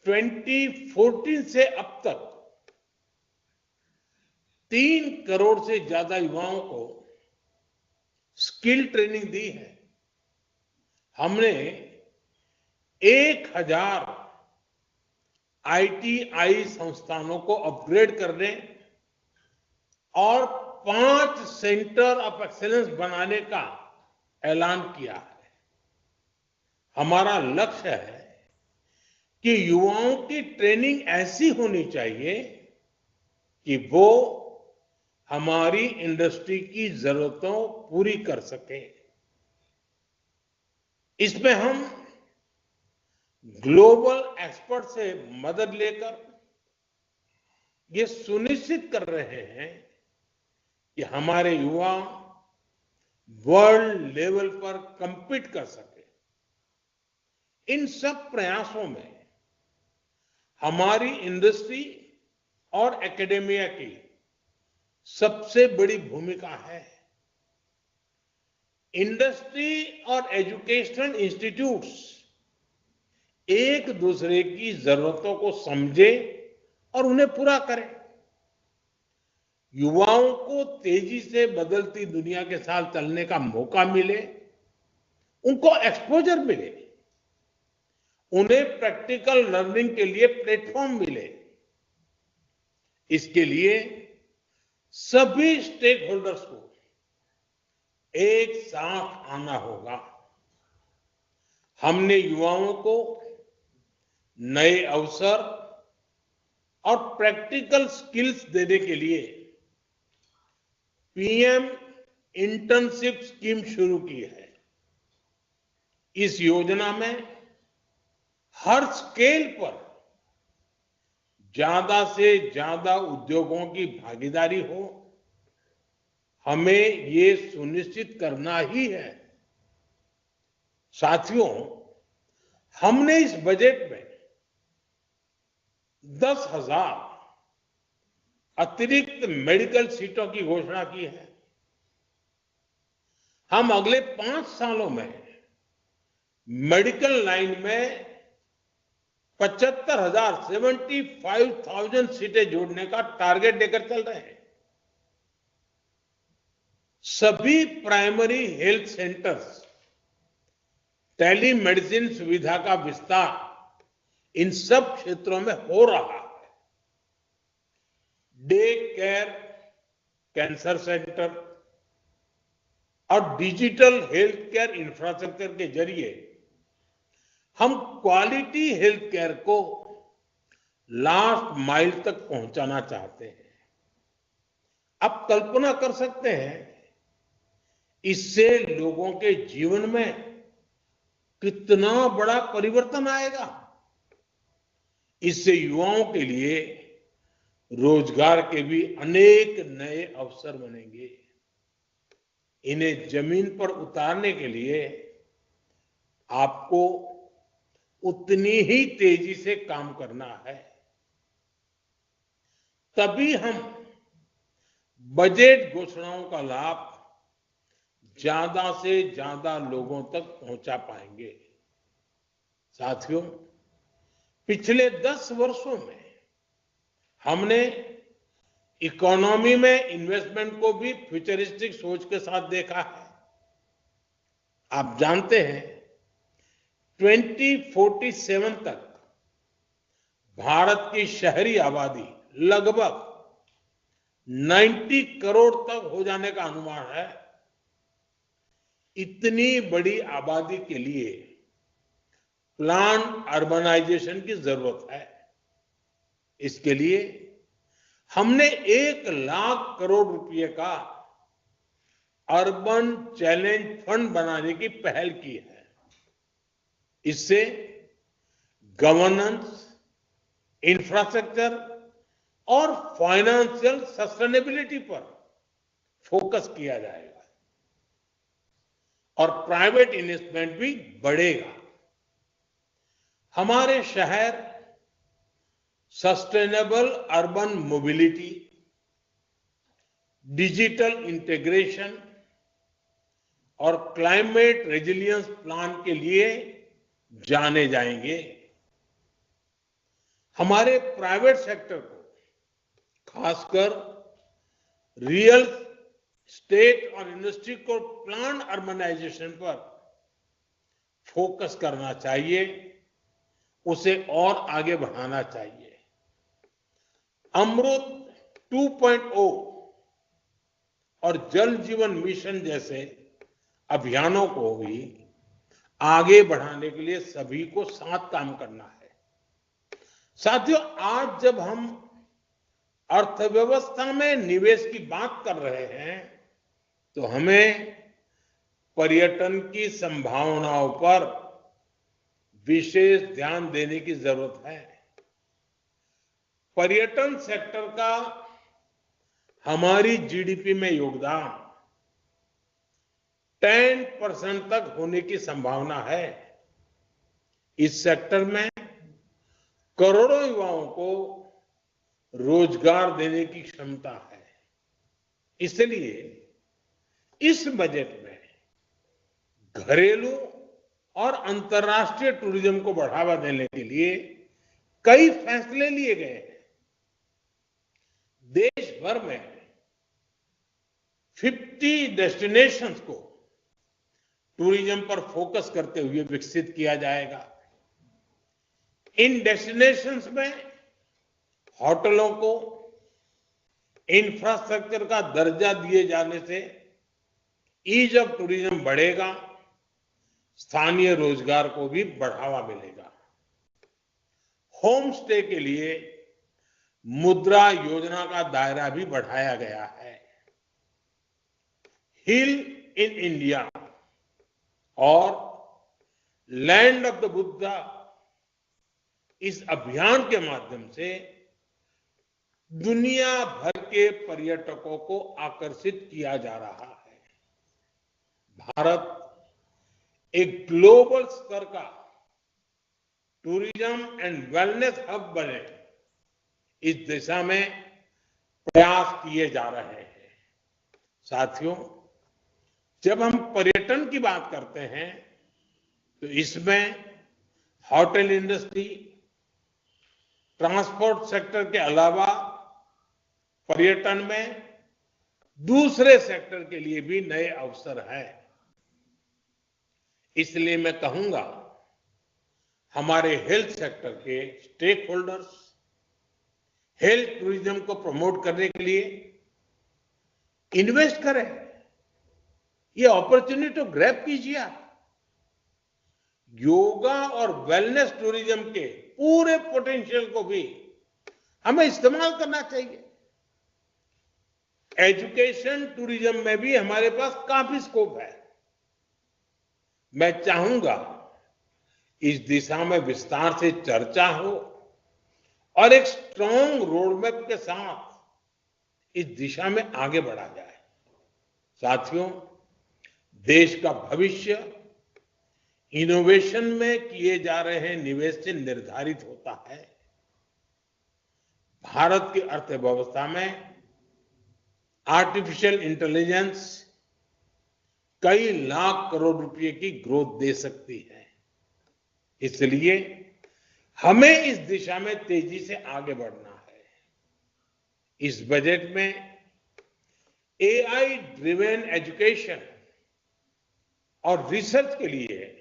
2014 से अब तक 3 करोड़ से ज्यादा युवाओं को स्किल ट्रेनिंग दी है। हमने 1000 आईटीआई संस्थानों को अपग्रेड करने और 5 सेंटर ऑफ एक्सीलेंस बनाने का ऐलान किया है। हमारा लक्ष्य है कि युवाओं की ट्रेनिंग ऐसी होनी चाहिए कि वो हमारी इंडस्ट्री की जरूरतों पूरी कर सके। इसमें हम ग्लोबल एक्सपर्ट से मदद लेकर ये सुनिश्चित कर रहे हैं कि हमारे युवा वर्ल्ड लेवल पर compete कर सके। इन सब प्रयासों में हमारी इंडस्ट्री और एकेडेमिया की सबसे बड़ी भूमिका है। इंडस्ट्री और एजुकेशनल इंस्टीट्यूट्स एक दूसरे की जरूरतों को समझे और उन्हें पूरा करें। युवाओं को तेजी से बदलती दुनिया के साथ चलने का मौका मिले, उनको एक्सपोजर मिले, उन्हें प्रैक्टिकल लर्निंग के लिए प्लेटफॉर्म मिले। इसके लिए सभी स्टेक होल्डर्स को एक साथ आना होगा। हमने युवाओं को नए अवसर और प्रैक्टिकल स्किल्स देने के लिए पीएम इंटर्नशिप स्कीम शुरू की है। इस योजना में हर स्केल पर ज्यादा से ज्यादा उद्योगों की भागीदारी हो, हमें ये सुनिश्चित करना ही है। साथियों, हमने इस बजट में 10,000 अतिरिक्त मेडिकल सीटों की घोषणा की है। हम अगले 5 सालों में मेडिकल लाइन में 75,000 सीटें जोड़ने का टारगेट लेकर चल रहे हैं। सभी प्राइमरी हेल्थ सेंटर्स टेलीमेडिसिन सुविधा का विस्तार इन सब क्षेत्रों में हो रहा है। डे केयर, कैंसर सेंटर और डिजिटल हेल्थ केयर इंफ्रास्ट्रक्चर के जरिए हम क्वालिटी हेल्थ केयर को लास्ट माइल तक पहुंचाना चाहते हैं। आप कल्पना कर सकते हैं इससे लोगों के जीवन में कितना बड़ा परिवर्तन आएगा। इससे युवाओं के लिए रोजगार के भी अनेक नए अवसर बनेंगे। इन्हें जमीन पर उतारने के लिए आपको उतनी ही तेजी से काम करना है। तभी हम बजट घोषणाओं का लाभ ज्यादा से ज्यादा लोगों तक पहुंचा पाएंगे। साथियों, पिछले 10 वर्षों में हमने इकोनॉमी में इन्वेस्टमेंट को भी फ्यूचरिस्टिक सोच के साथ देखा है। आप जानते हैं 2047 तक भारत की शहरी आबादी लगभग 90 करोड़ तक हो जाने का अनुमान है। इतनी बड़ी आबादी के लिए प्लान अर्बनाइजेशन की जरूरत है। इसके लिए हमने 1 लाख करोड़ रुपए का अर्बन चैलेंज फंड बनाने की पहल की है। इससे गवर्नेंस, इंफ्रास्ट्रक्चर और फाइनेंशियल सस्टेनेबिलिटी पर फोकस किया जाएगा और प्राइवेट इन्वेस्टमेंट भी बढ़ेगा। हमारे शहर sustainable urban mobility, digital integration और क्लाइमेट रेजिलियंस प्लान के लिए जाने जाएंगे। हमारे प्राइवेट सेक्टर को, खासकर रियल स्टेट और इंडस्ट्री को प्लान अर्बनाइजेशन पर फोकस करना चाहिए, उसे और आगे बढ़ाना चाहिए। अमृत 2.0 और जल जीवन मिशन जैसे अभियानों को भी आगे बढ़ाने के लिए सभी को साथ काम करना है। साथियों, आज जब हम अर्थव्यवस्था में निवेश की बात कर रहे हैं तो हमें पर्यटन की संभावनाओं पर विशेष ध्यान देने की जरूरत है। पर्यटन सेक्टर का हमारी जीडीपी में योगदान 10% तक होने की संभावना है। इस सेक्टर में करोड़ों युवाओं को रोजगार देने की क्षमता है। इसलिए इस बजट में घरेलू और अंतर्राष्ट्रीय टूरिज्म को बढ़ावा देने के लिए कई फैसले लिए गए हैं। देश भर में 50 डेस्टिनेशंस को टूरिज्म पर फोकस करते हुए विकसित किया जाएगा। इन डेस्टिनेशंस में होटलों को इंफ्रास्ट्रक्चर का दर्जा दिए जाने से ईज ऑफ टूरिज्म बढ़ेगा, स्थानीय रोजगार को भी बढ़ावा मिलेगा। होम स्टे के लिए मुद्रा योजना का दायरा भी बढ़ाया गया है। हिल इन इंडिया और लैंड ऑफ द बुद्धा इस अभियान के माध्यम से दुनिया भर के पर्यटकों को आकर्षित किया जा रहा है। भारत एक ग्लोबल स्तर का टूरिज्म एंड वेलनेस हब बने, इस दिशा में प्रयास किए जा रहे हैं। साथियों, जब हम पर्यटन की बात करते हैं तो इसमें होटल इंडस्ट्री, ट्रांसपोर्ट सेक्टर के अलावा पर्यटन में दूसरे सेक्टर के लिए भी नए अवसर हैं। इसलिए मैं कहूंगा हमारे हेल्थ सेक्टर के स्टेक होल्डर्स हेल्थ टूरिज्म को प्रमोट करने के लिए इन्वेस्ट करें। ये अपॉर्चुनिटी तो ग्रैब कीजिए आप। योगा और वेलनेस टूरिज्म के पूरे पोटेंशियल को भी हमें इस्तेमाल करना चाहिए। एजुकेशन टूरिज्म में भी हमारे पास काफी स्कोप है। मैं चाहूंगा इस दिशा में विस्तार से चर्चा हो और एक स्ट्रांग रोडमैप के साथ इस दिशा में आगे बढ़ा जाए। साथियों, देश का भविष्य इनोवेशन में किए जा रहे निवेश से निर्धारित होता है। भारत की अर्थव्यवस्था में आर्टिफिशियल इंटेलिजेंस कई लाख करोड़ रुपए की ग्रोथ दे सकती है। इसलिए हमें इस दिशा में तेजी से आगे बढ़ना है। इस बजट में एआई ड्रिवेन एजुकेशन और रिसर्च के लिए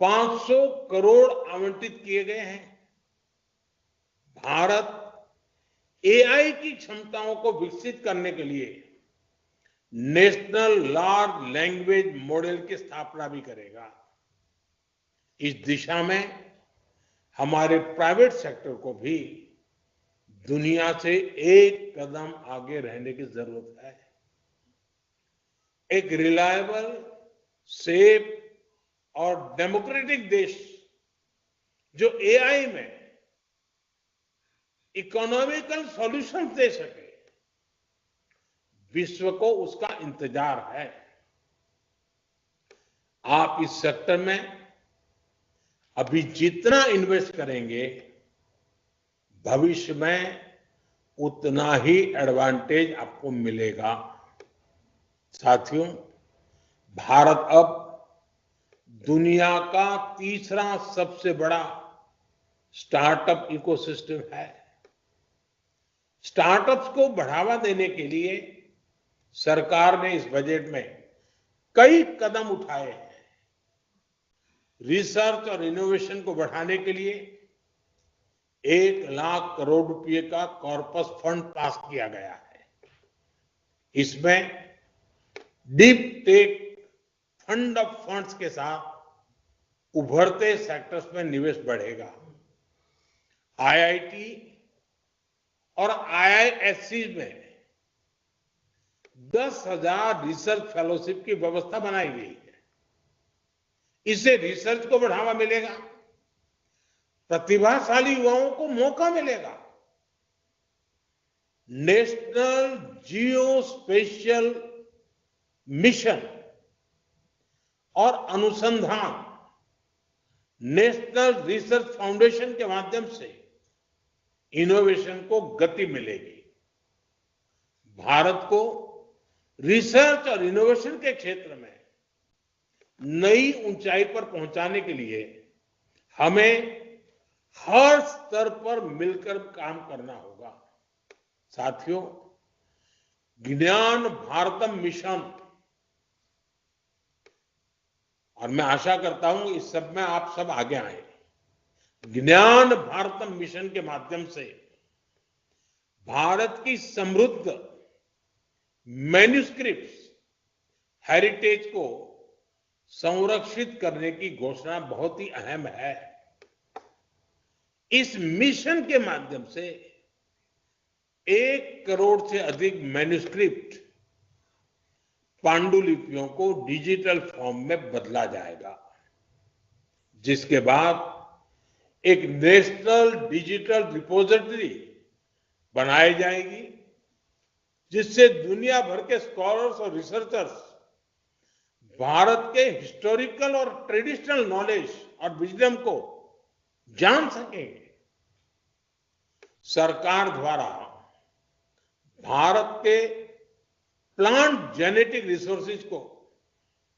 500 करोड़ आवंटित किए गए हैं। भारत एआई की क्षमताओं को विकसित करने के लिए नेशनल लार्ज लैंग्वेज मॉडल की स्थापना भी करेगा। इस दिशा में हमारे प्राइवेट सेक्टर को भी दुनिया से एक कदम आगे रहने की जरूरत है। एक रिलायबल, सेफ और डेमोक्रेटिक देश जो एआई में इकोनॉमिकल सॉल्यूशन दे सके, विश्व को उसका इंतजार है। आप इस सेक्टर में अभी जितना इन्वेस्ट करेंगे, भविष्य में उतना ही एडवांटेज आपको मिलेगा। साथियों, भारत अब दुनिया का तीसरा सबसे बड़ा स्टार्टअप इकोसिस्टम है। स्टार्टअप्स को बढ़ावा देने के लिए सरकार ने इस बजट में कई कदम उठाए हैं। रिसर्च और इनोवेशन को बढ़ाने के लिए 1 लाख करोड़ रुपए का कॉर्पस फंड पास किया गया है। इसमें deep tech fund of funds के साथ उभरते सेक्टर्स में निवेश बढ़ेगा। आईआईटी और आईआईएससी में 10,000 रिसर्च फेलोशिप की व्यवस्था बनाई गई है। इससे रिसर्च को बढ़ावा मिलेगा, प्रतिभाशाली युवाओं को मौका मिलेगा। नेशनल जियो स्पेशियल मिशन और अनुसंधान नेशनल रिसर्च फाउंडेशन के माध्यम से इनोवेशन को गति मिलेगी। भारत को रिसर्च और इनोवेशन के क्षेत्र में नई ऊंचाई पर पहुंचाने के लिए हमें हर स्तर पर मिलकर काम करना होगा। साथियों, ज्ञान भारतम मिशन, और मैं आशा करता हूं इस सब में आप सब आगे आए। ज्ञान भारतम मिशन के माध्यम से भारत की समृद्ध मैन्युस्क्रिप्ट्स हेरिटेज को संरक्षित करने की घोषणा बहुत ही अहम है। इस मिशन के माध्यम से 1 करोड़ से अधिक मैन्युस्क्रिप्ट पांडुलिपियों को डिजिटल फॉर्म में बदला जाएगा, जिसके बाद एक नेशनल डिजिटल रिपोजिटरी बनाई जाएगी, जिससे दुनिया भर के स्कॉलर्स और रिसर्चर्स भारत के हिस्टोरिकल और ट्रेडिशनल नॉलेज और विजडम को जान सकेंगे। सरकार द्वारा भारत के प्लांट जेनेटिक रिसोर्सेज को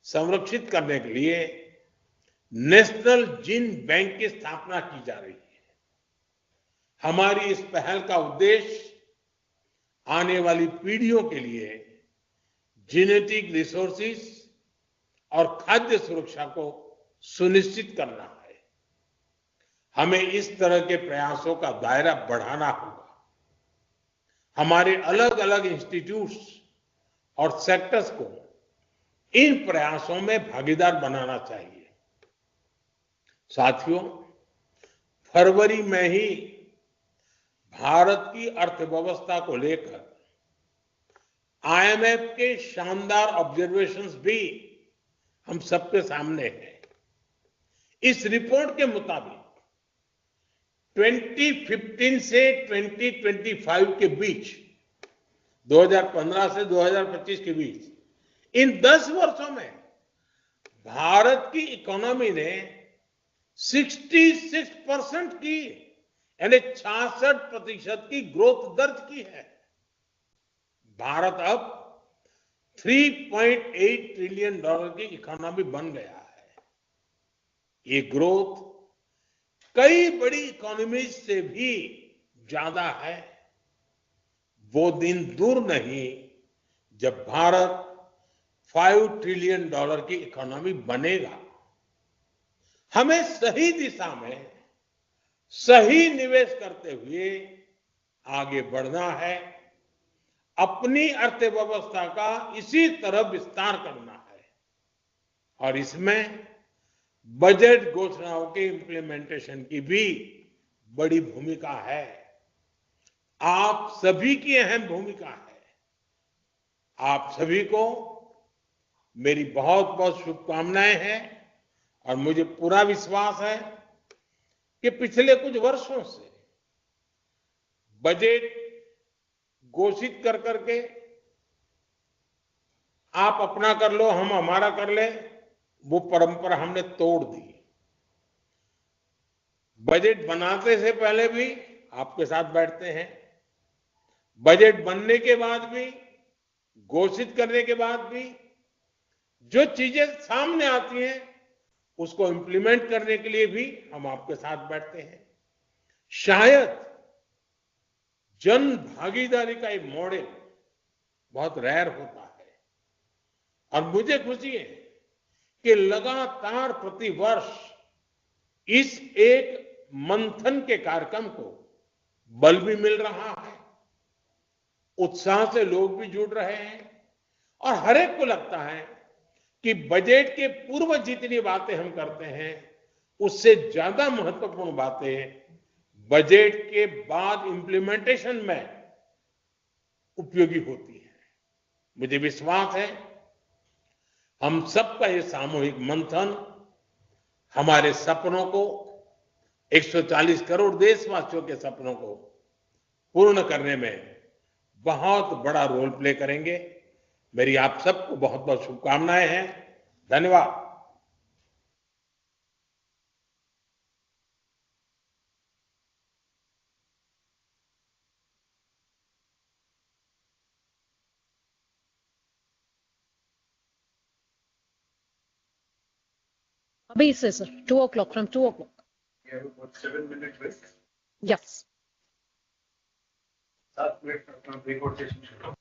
संरक्षित करने के लिए नेशनल जीन बैंक की स्थापना की जा रही है। हमारी इस पहल का उद्देश्य आने वाली पीढ़ियों के लिए जेनेटिक रिसोर्सेज और खाद्य सुरक्षा को सुनिश्चित करना है। हमें इस तरह के प्रयासों का दायरा बढ़ाना होगा। हमारे अलग अलग इंस्टीट्यूट्स और सेक्टर्स को इन प्रयासों में भागीदार बनाना चाहिए। साथियों, फरवरी में ही भारत की अर्थव्यवस्था को लेकर आईएमएफ के शानदार ऑब्जर्वेशंस भी हम सबके सामने हैं। इस रिपोर्ट के मुताबिक 2015 से 2025 के बीच, 2015 से 2025 के बीच, इन 10 वर्षों में भारत की इकोनॉमी ने 66% की, यानी 66% की ग्रोथ दर्ज की है। भारत अब $3.8 ट्रिलियन की इकोनॉमी बन गया है। ये ग्रोथ कई बड़ी इकोनॉमीज से भी ज्यादा है। वो दिन दूर नहीं जब भारत $5 ट्रिलियन की इकोनॉमी बनेगा। हमें सही दिशा में सही निवेश करते हुए आगे बढ़ना है। अपनी अर्थव्यवस्था का इसी तरह विस्तार करना है और इसमें बजट घोषणाओं के इंप्लीमेंटेशन की भी बड़ी भूमिका है। आप सभी की अहम भूमिका है। आप सभी को मेरी बहुत बहुत शुभकामनाएं हैं और मुझे पूरा विश्वास है कि पिछले कुछ वर्षों से बजट घोषित कर करके आप अपना कर लो, हम हमारा कर ले, वो परंपरा हमने तोड़ दी। बजट बनाते से पहले भी आपके साथ बैठते हैं, बजट बनने के बाद भी, घोषित करने के बाद भी जो चीजें सामने आती हैं उसको इंप्लीमेंट करने के लिए भी हम आपके साथ बैठते हैं। शायद जन भागीदारी का एक मॉडल बहुत रेयर होता है और मुझे खुशी है कि लगातार प्रतिवर्ष इस एक मंथन के कार्यक्रम को बल भी मिल रहा है, उत्साह से लोग भी जुड़ रहे हैं और हर एक को लगता है कि बजट के पूर्व जितनी बातें हम करते हैं उससे ज्यादा महत्वपूर्ण बातें बजट के बाद इंप्लीमेंटेशन में उपयोगी होती है। मुझे विश्वास है हम सबका ये सामूहिक मंथन हमारे सपनों को, 140 करोड़ देशवासियों के सपनों को पूर्ण करने में बहुत बड़ा रोल प्ले करेंगे। मेरी आप सबको बहुत बहुत शुभकामनाएं हैं। धन्यवाद। अभी से sir 2 o'clock, from 2 o'clock. We have about 7 minute break. Yes. 7 minute अपना ब्रेक आउट सेशन शुरू।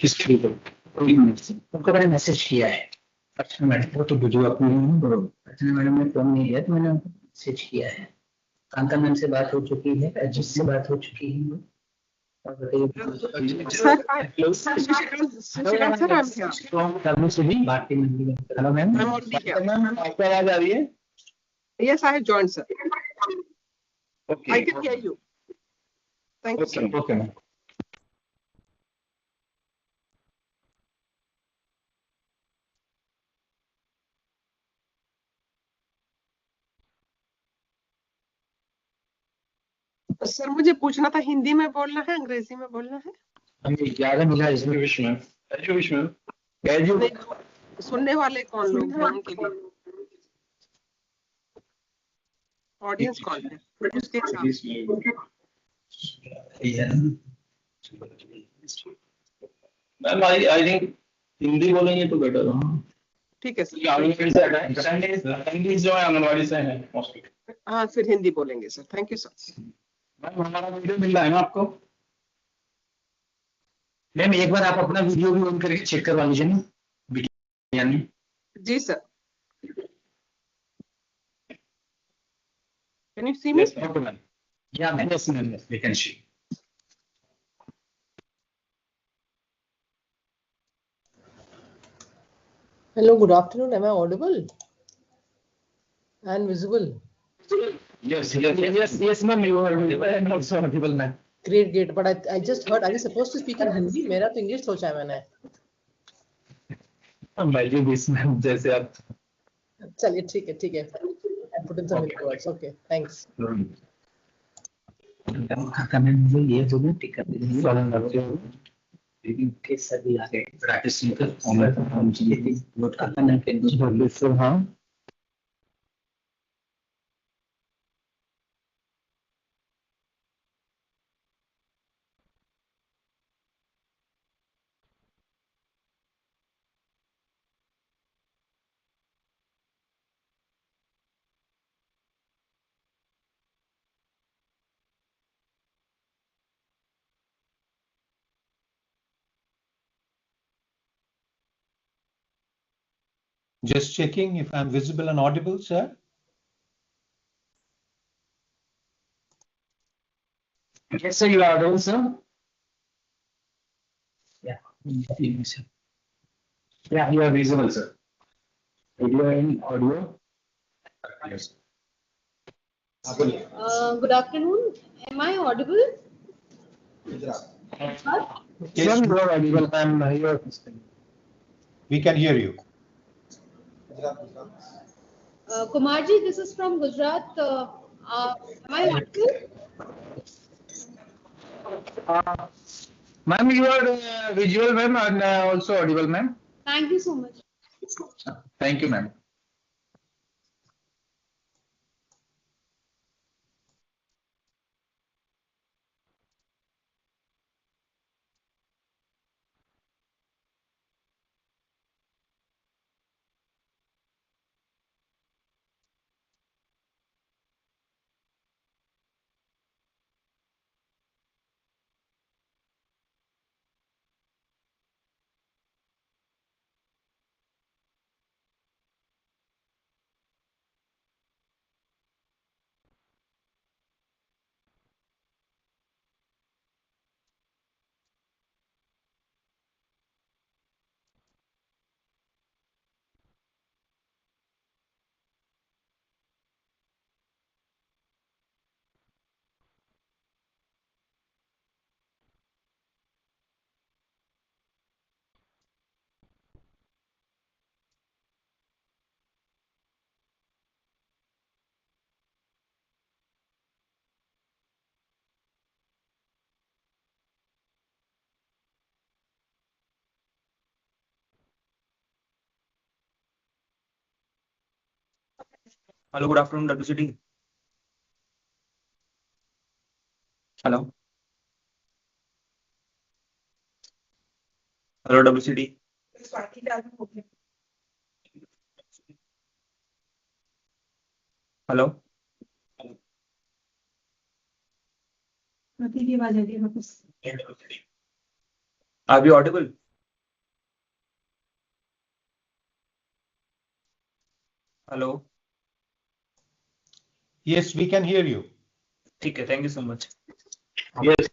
किसके ऊपर? उनको मैंने मैसेज किया है। अच्छा मैडम, वो तो वीडियो अपनी अर्चना मैडम ने फोन नहीं लिया तो मैंने उनको मैसेज किया है। कांता मैम से बात हो चुकी है, अजीत से बात हो चुकी है। और बताइए हेलो मैम, मैम आपको आवाज आ रही है? Yes, I have joined, sir. Okay. I can hear you. Thank you, sir. Okay, ma'am. Sir मुझे पूछना था, हिंदी में बोलना है, अंग्रेजी में बोलना है? हमें 11 मिला इसमें विश मैम। Wish ma'am. सुनने वाले कौन लोग हैं उनके लिए? ऑडियंस कौन है उसके हिसाब से? मैम आई थिंक हिंदी बोलेंगे तो बेटर होगा। ठीक है सर। आंगनवाड़ी से जो है आंगनवाड़ी से है मोस्टली। हाँ फिर हिंदी बोलेंगे sir. Thank you sir. Ma'am हमारा वीडियो मिल रहा है ना आपको? मैम एक बार आप अपना वीडियो भी ऑन करके चेक करवा लीजिए ना यानी। जी sir. Can you see me? Yes, okay, ma'am. Yeah, ma'am. Yes, ma'am. Yes, we can see. Hello, good afternoon. Am I audible and visible? Yes, ma'am. You are audible and also audible, ma'am. Great. But I just heard, are you supposed to speak in Hindi? मेरा तो English सोचा है मैंने। भाई बीस ma'am जैसे आप। चलिए ठीक है। I put in some words. Okay, thanks. खाता में मुझे ये जो भी टिक कर दीजिए। के सभी आगे प्रैक्टिस कर हम चीजें नोट करना है कि हाँ। Just checking if I'm visible and audible, sir. Yes, sir, you are audible, sir. Yeah, you are visible, sir. Video and audio. Yes. Good afternoon. Am I audible? Yes, you are audible, ma'am. You are. We can hear you. Kumarji, this is from Gujarat. Am I audible? Ma'am, you are visual, ma'am, and also audible, ma'am. Thank you so much. Thank you, ma'am. Hello, good afternoon, WCT. Hello. Hello, WCT. Hello. Are we audible? Hello. Yes, we can hear you. ठीक है, thank you so much. Yes.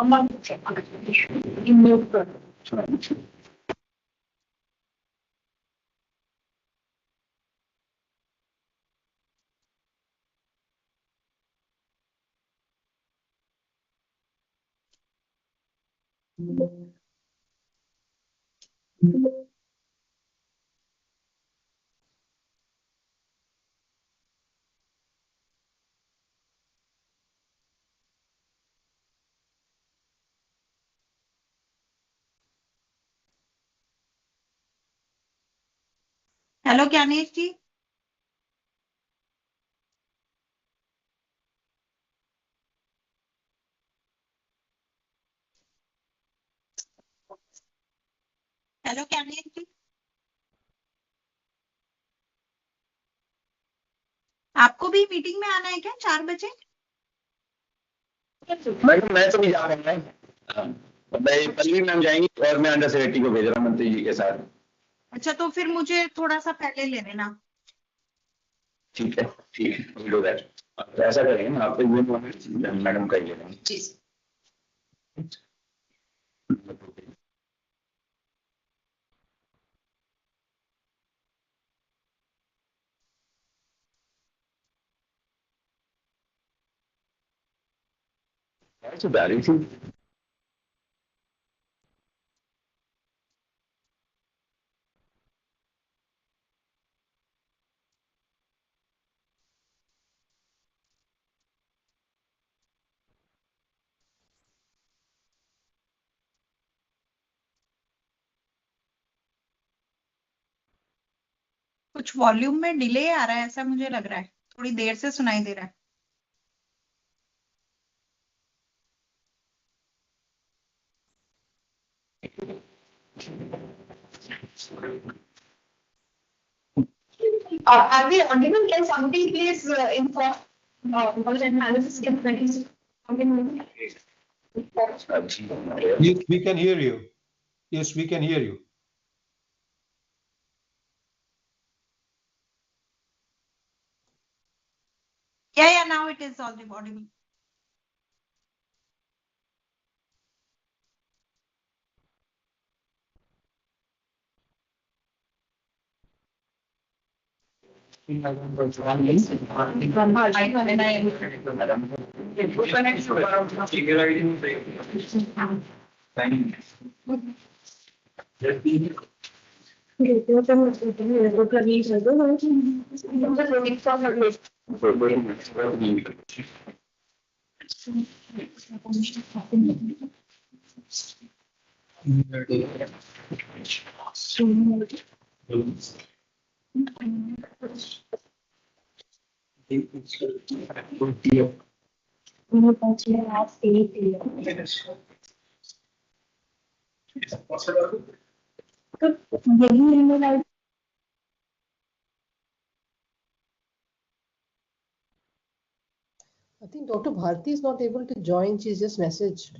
Hello Gyanesh ji. Hello Gyanesh ji, आपको भी meeting में आना है क्या 4 बजे? Madam मैं तो नहीं जा रहा हूँ। मैं पल्लवी मैम जाएंगी और मैं अंडर सेक्रेटरी को भेज रहा हूँ मंत्री जी के साथ। अच्छा, तो फिर मुझे थोड़ा सा पहले ले लेना। ठीक है, ठीक है, we'll do that। तो ऐसा करेंगे ना, आप मैडम का ही ले लेंगे। जी। That's a bad issue। कुछ वॉल्यूम में डिले आ रहा है, ऐसा मुझे लग रहा है, थोड़ी देर से सुनाई दे रहा है। Are we audible? Can somebody please inform budget analysis capabilities? Yes, we can hear you. Yes, we can hear you. Yeah, now it is audible. I think Dr. Bharti is not able to join. She's just messaged.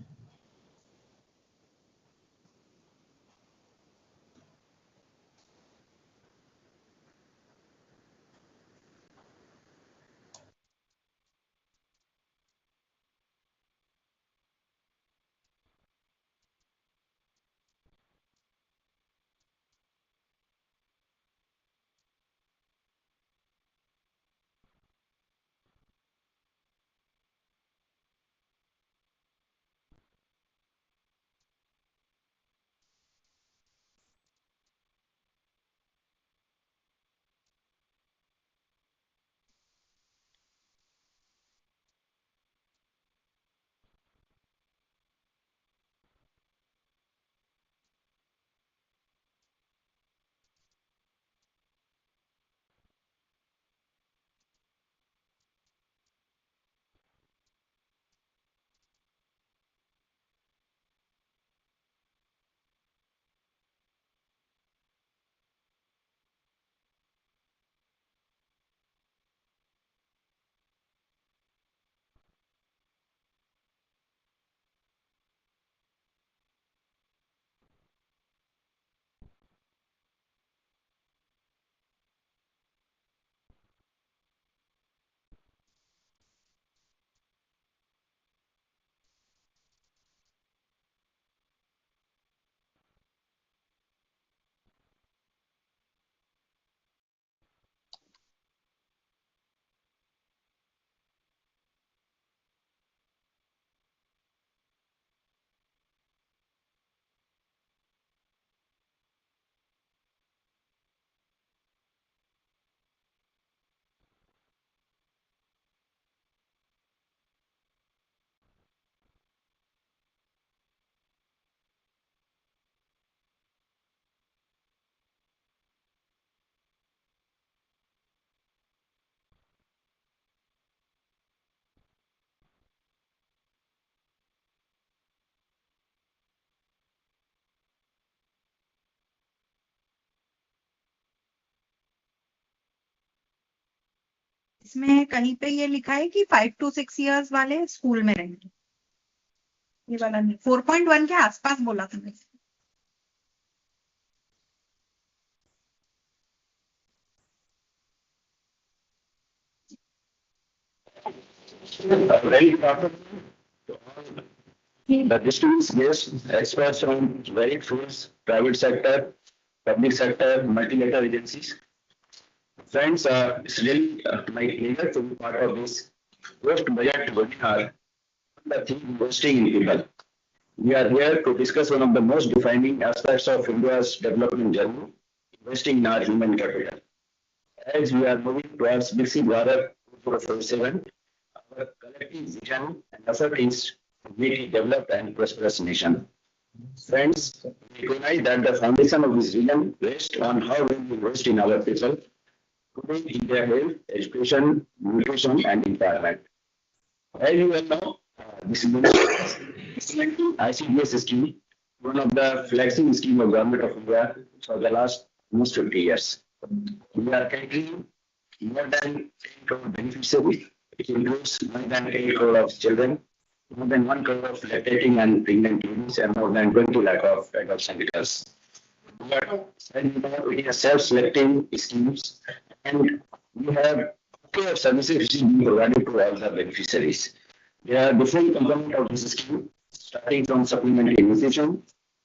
इसमें कहीं पे ये लिखा है कि 5 to 6 years वाले school में रहेंगे, ये वाला नहीं, 4.1 के आसपास बोला था मैंने। Very important. The district is experts on varied fields, private sector, public sector, multilateral agencies. Friends, it's really my pleasure to be part of this post-budget webinar on the theme investing in people. We are here to discuss one of the most defining aspects of India's development journey, investing in our human capital. As we are moving towards Viksit Bharat 2047, our collective vision and effort is to make a developed and prosperous nation. Friends, we recognize that the foundation of this vision rests on how we invest in our people, today in their health, education, nutrition, and empowerment. As you all know, this is the ICDS scheme, one of the flagship scheme of Government of India for the last almost 50 years. We are catering more than 10 crore beneficiaries. It includes more than 8 crore of children, more than 1 crore of lactating and pregnant ladies, and more than 20 lakh of adults and adults. But it is a self-selecting schemes, and we have care services which is being provided to all the beneficiaries. There are different components of this scheme, starting from supplementary immunization,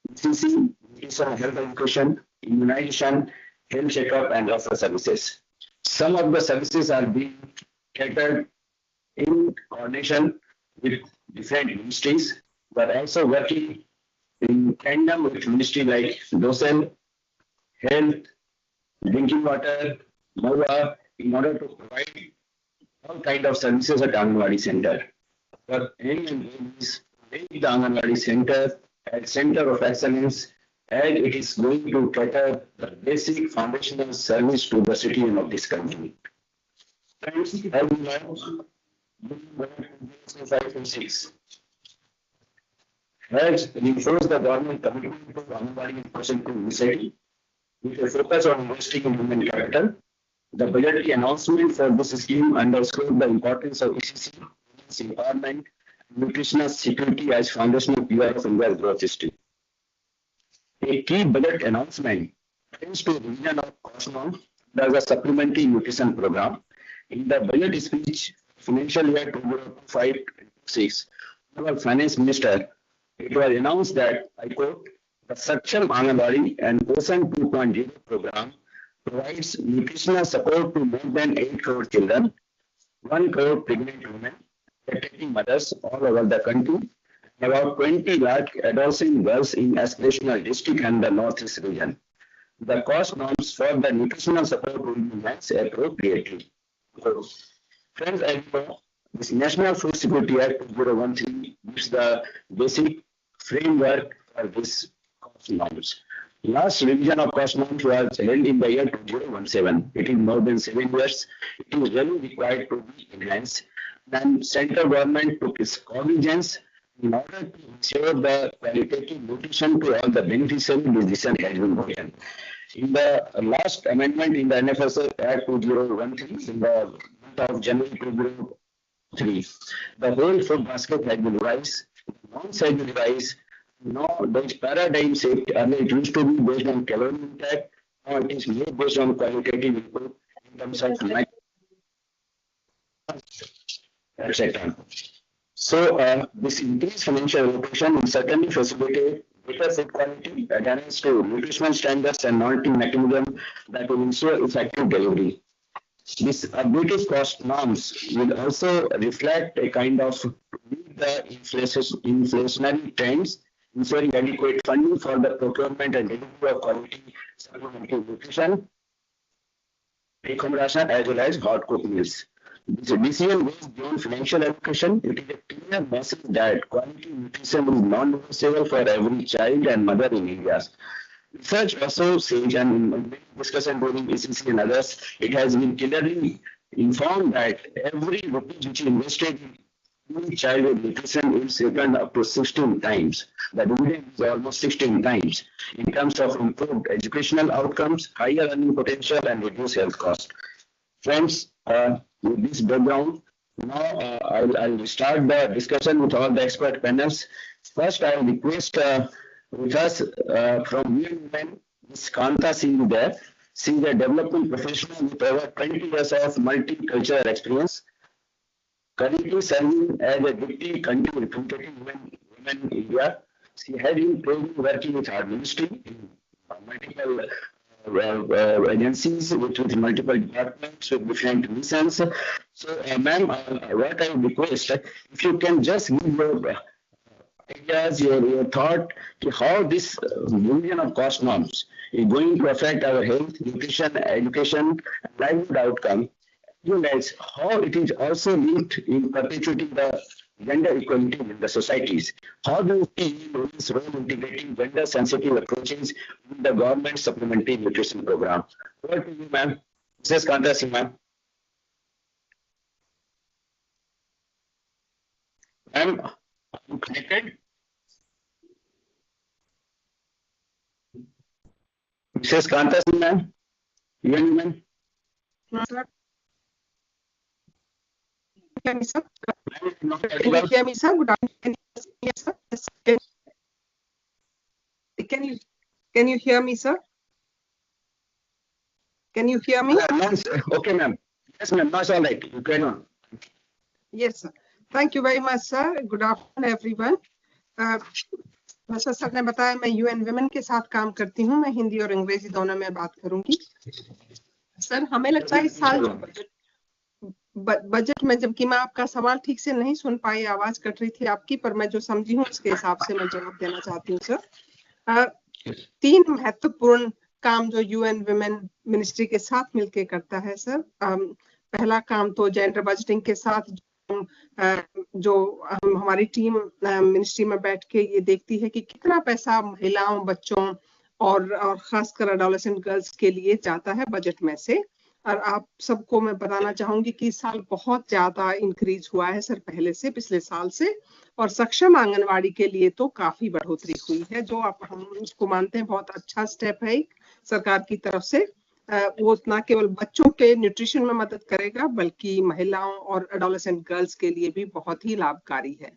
nutrition, health education, immunization, health checkup, and referral services. Some of the services are being catered in coordination with different ministries, but also working in tandem with ministries like DOSEL, health, drinking water, MOVA, in order to provide all kind of services at Anganwadi Center. Our aim and goal is to make the Anganwadi Center a center of excellence, and it is going to cater the basic foundational service to the citizen of this country. Friends, as we know, 5 and 6 has reinforced the government commitment to Anganwadi Percent Initiative with a focus on investing in human capital. The budgetary announcement for this scheme underscored the importance of ECC, empowerment, and nutritional security as foundational pillar of India's growth history. A key budget announcement pertains to revision of cost norms as a supplementary nutrition program. In the budget speech, financial year 2025-26, our finance minister, it was announced that, I quote, the Saksham Anganwadi and Posan 2.0 program provides nutritional support to more than 8 crore children, 1 crore pregnant women, lactating mothers all over the country, and about 20 lakh adolescent girls in aspirational district and the northeast region. The cost norms for the nutritional support will be matched appropriately. So, friends, as you know, this National Food Security Act 2013 gives the basic framework for this cost norms. Last revision of cost norms was held in the year 2017. It is more than 7 years. It is really required to be enhanced. And central government took its cognizance in order to ensure the qualitative nutrition to all the beneficiaries. Decision has been taken. In the last amendment in the NFS Act 2013, in the month of January 2003, the whole food basket has been revised. Norms have been revised. Now there is paradigm shift. Earlier it used to be based on calorie intake. Now it is more based on qualitative input in terms of etc. So this increased financial allocation will certainly facilitate better food quality, adherence to nutritional standards, and monitoring mechanism that will ensure effective delivery. These updated cost norms will also reflect a kind of the inflationary trends, ensuring adequate funding for the procurement and delivery of quality supplementary nutrition, accommodation, as well as hot cooked meals. This decision goes beyond financial allocation. It is a clear message that quality nutrition is non-negotiable for every child and mother in India. Research also says, and in discussion during ECC and others, it has been clearly informed that every rupee which is invested in childhood nutrition is returned up to 16 times. The dividend is almost 16 times in terms of improved educational outcomes, higher earning potential, and reduced health costs. Friends, with this background, now I'll start the discussion with all the expert panels. First, I will request with us from UN, Ms. Kanta Singh there. She is a development professional with over 20 years of multicultural experience, currently serving as a deputy country representative women in India. She has been training working with our ministry in multiple agencies with multiple departments with different missions. So, ma'am, what I request, if you can just give your ideas, your thought to how this revision of cost norms is going to affect our health, nutrition, education, and livelihood outcome. You guys, how it is also linked in perpetuating the gender equality in the societies. How do you see women's role integrating gender-sensitive approaches in the government supplementary nutrition program? Over to you, ma'am. Mrs. Kanta Singh, ma'am. Ma'am, are you connected? Mrs. Kanta Singh, ma'am. You and ma'am. Sir. Can you hear me, sir? Good afternoon. Yes, sir. Can you hear me, sir? Can you hear me? Okay, ma'am. Yes, ma'am. That's all right. You carry on. Yes, sir. Thank you very much, sir. Good afternoon, everyone. जैसा sir ने बताया, मैं UN women के साथ काम करती हूँ. मैं हिंदी और अंग्रेजी दोनों में बात करूंगी. सर, हमें लगता है इस साल जो बजट में, जबकि मैं आपका सवाल ठीक से नहीं सुन पाई, आवाज कट रही थी आपकी, पर मैं जो समझी हूँ उसके हिसाब से मैं जवाब देना चाहती हूँ. सर, 3 महत्वपूर्ण काम जो यूएन विमेन मिनिस्ट्री के साथ मिलकर करता है. सर, पहला काम तो जेंडर बजटिंग के साथ जो हमारी टीम मिनिस्ट्री में बैठ के ये देखती है कि कितना पैसा महिलाओं, बच्चों और खासकर एडोलेसेंट गर्ल्स के लिए जाता है बजट में से. और आप सबको मैं बताना चाहूंगी कि इस साल बहुत ज्यादा इंक्रीज हुआ है सर पहले से, पिछले साल से. और सक्षम आंगनवाड़ी के लिए तो काफी बढ़ोतरी हुई है, जो आप हम उसको मानते हैं बहुत अच्छा स्टेप है सरकार की तरफ से. वो न केवल बच्चों के न्यूट्रिशन में मदद करेगा, बल्कि महिलाओं और एडोलेसेंट गर्ल्स के लिए भी बहुत ही लाभकारी है.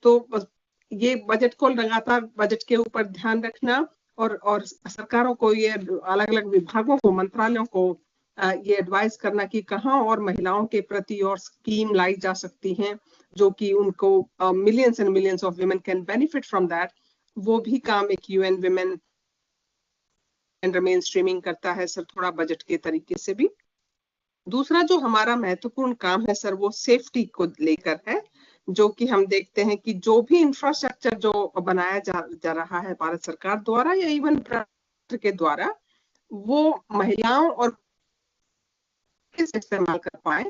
तो ये बजट को लगातार बजट के ऊपर ध्यान रखना और सरकारों को, ये अलग अलग विभागों को, मंत्रालयों को ये एडवाइस करना कि कहां और महिलाओं के प्रति और स्कीम लाई जा सकती हैं जो कि उनको millions and millions of women can benefit from that. वो भी काम एक यूएन विमेन मेन स्ट्रीमिंग करता है सर, थोड़ा बजट के तरीके से भी. दूसरा जो हमारा महत्वपूर्ण काम है सर, वो सेफ्टी को लेकर है, जो कि हम देखते हैं कि जो भी इंफ्रास्ट्रक्चर जो बनाया जा रहा है भारत सरकार द्वारा या इवन के द्वारा, वो महिलाओं और इस्तेमाल कर पाए,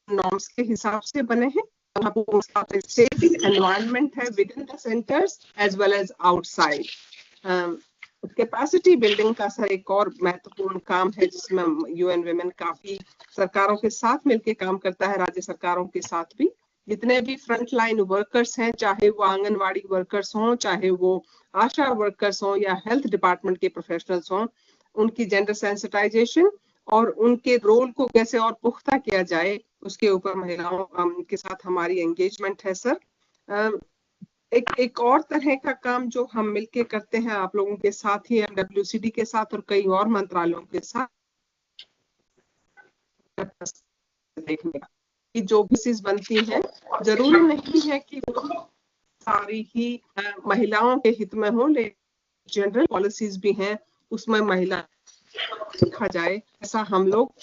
नॉर्म्स के हिसाब से बने हैं. सेफ एनवायरनमेंट है within the centres as well as outside. Capacity building का सर एक और महत्वपूर्ण काम है, जिसमें यूएन विमेन काफी सरकारों के साथ मिलकर काम करता है, राज्य सरकारों के साथ भी. जितने भी फ्रंट लाइन वर्कर्स हैं, चाहे वो आंगनवाड़ी वर्कर्स हों, चाहे वो आशा वर्कर्स हों या हेल्थ डिपार्टमेंट के प्रोफेशनल्स हों, उनकी जेंडर सेंसिटाइजेशन और उनके रोल को कैसे और पुख्ता किया जाए, उसके ऊपर महिलाओं के साथ हमारी एंगेजमेंट है सर. एक और तरह का काम जो हम मिलके करते हैं आप लोगों के साथ ही, एमडब्ल्यूसीडी के साथ और कई और मंत्रालयों के साथ, देखने का कि जो पॉलिसीज बनती हैं, जरूरी नहीं है कि वो सारी ही महिलाओं के हित में हो, लेकिन जनरल पॉलिसीज भी हैं, उसमें महिला देखा जाए, ऐसा हम लोग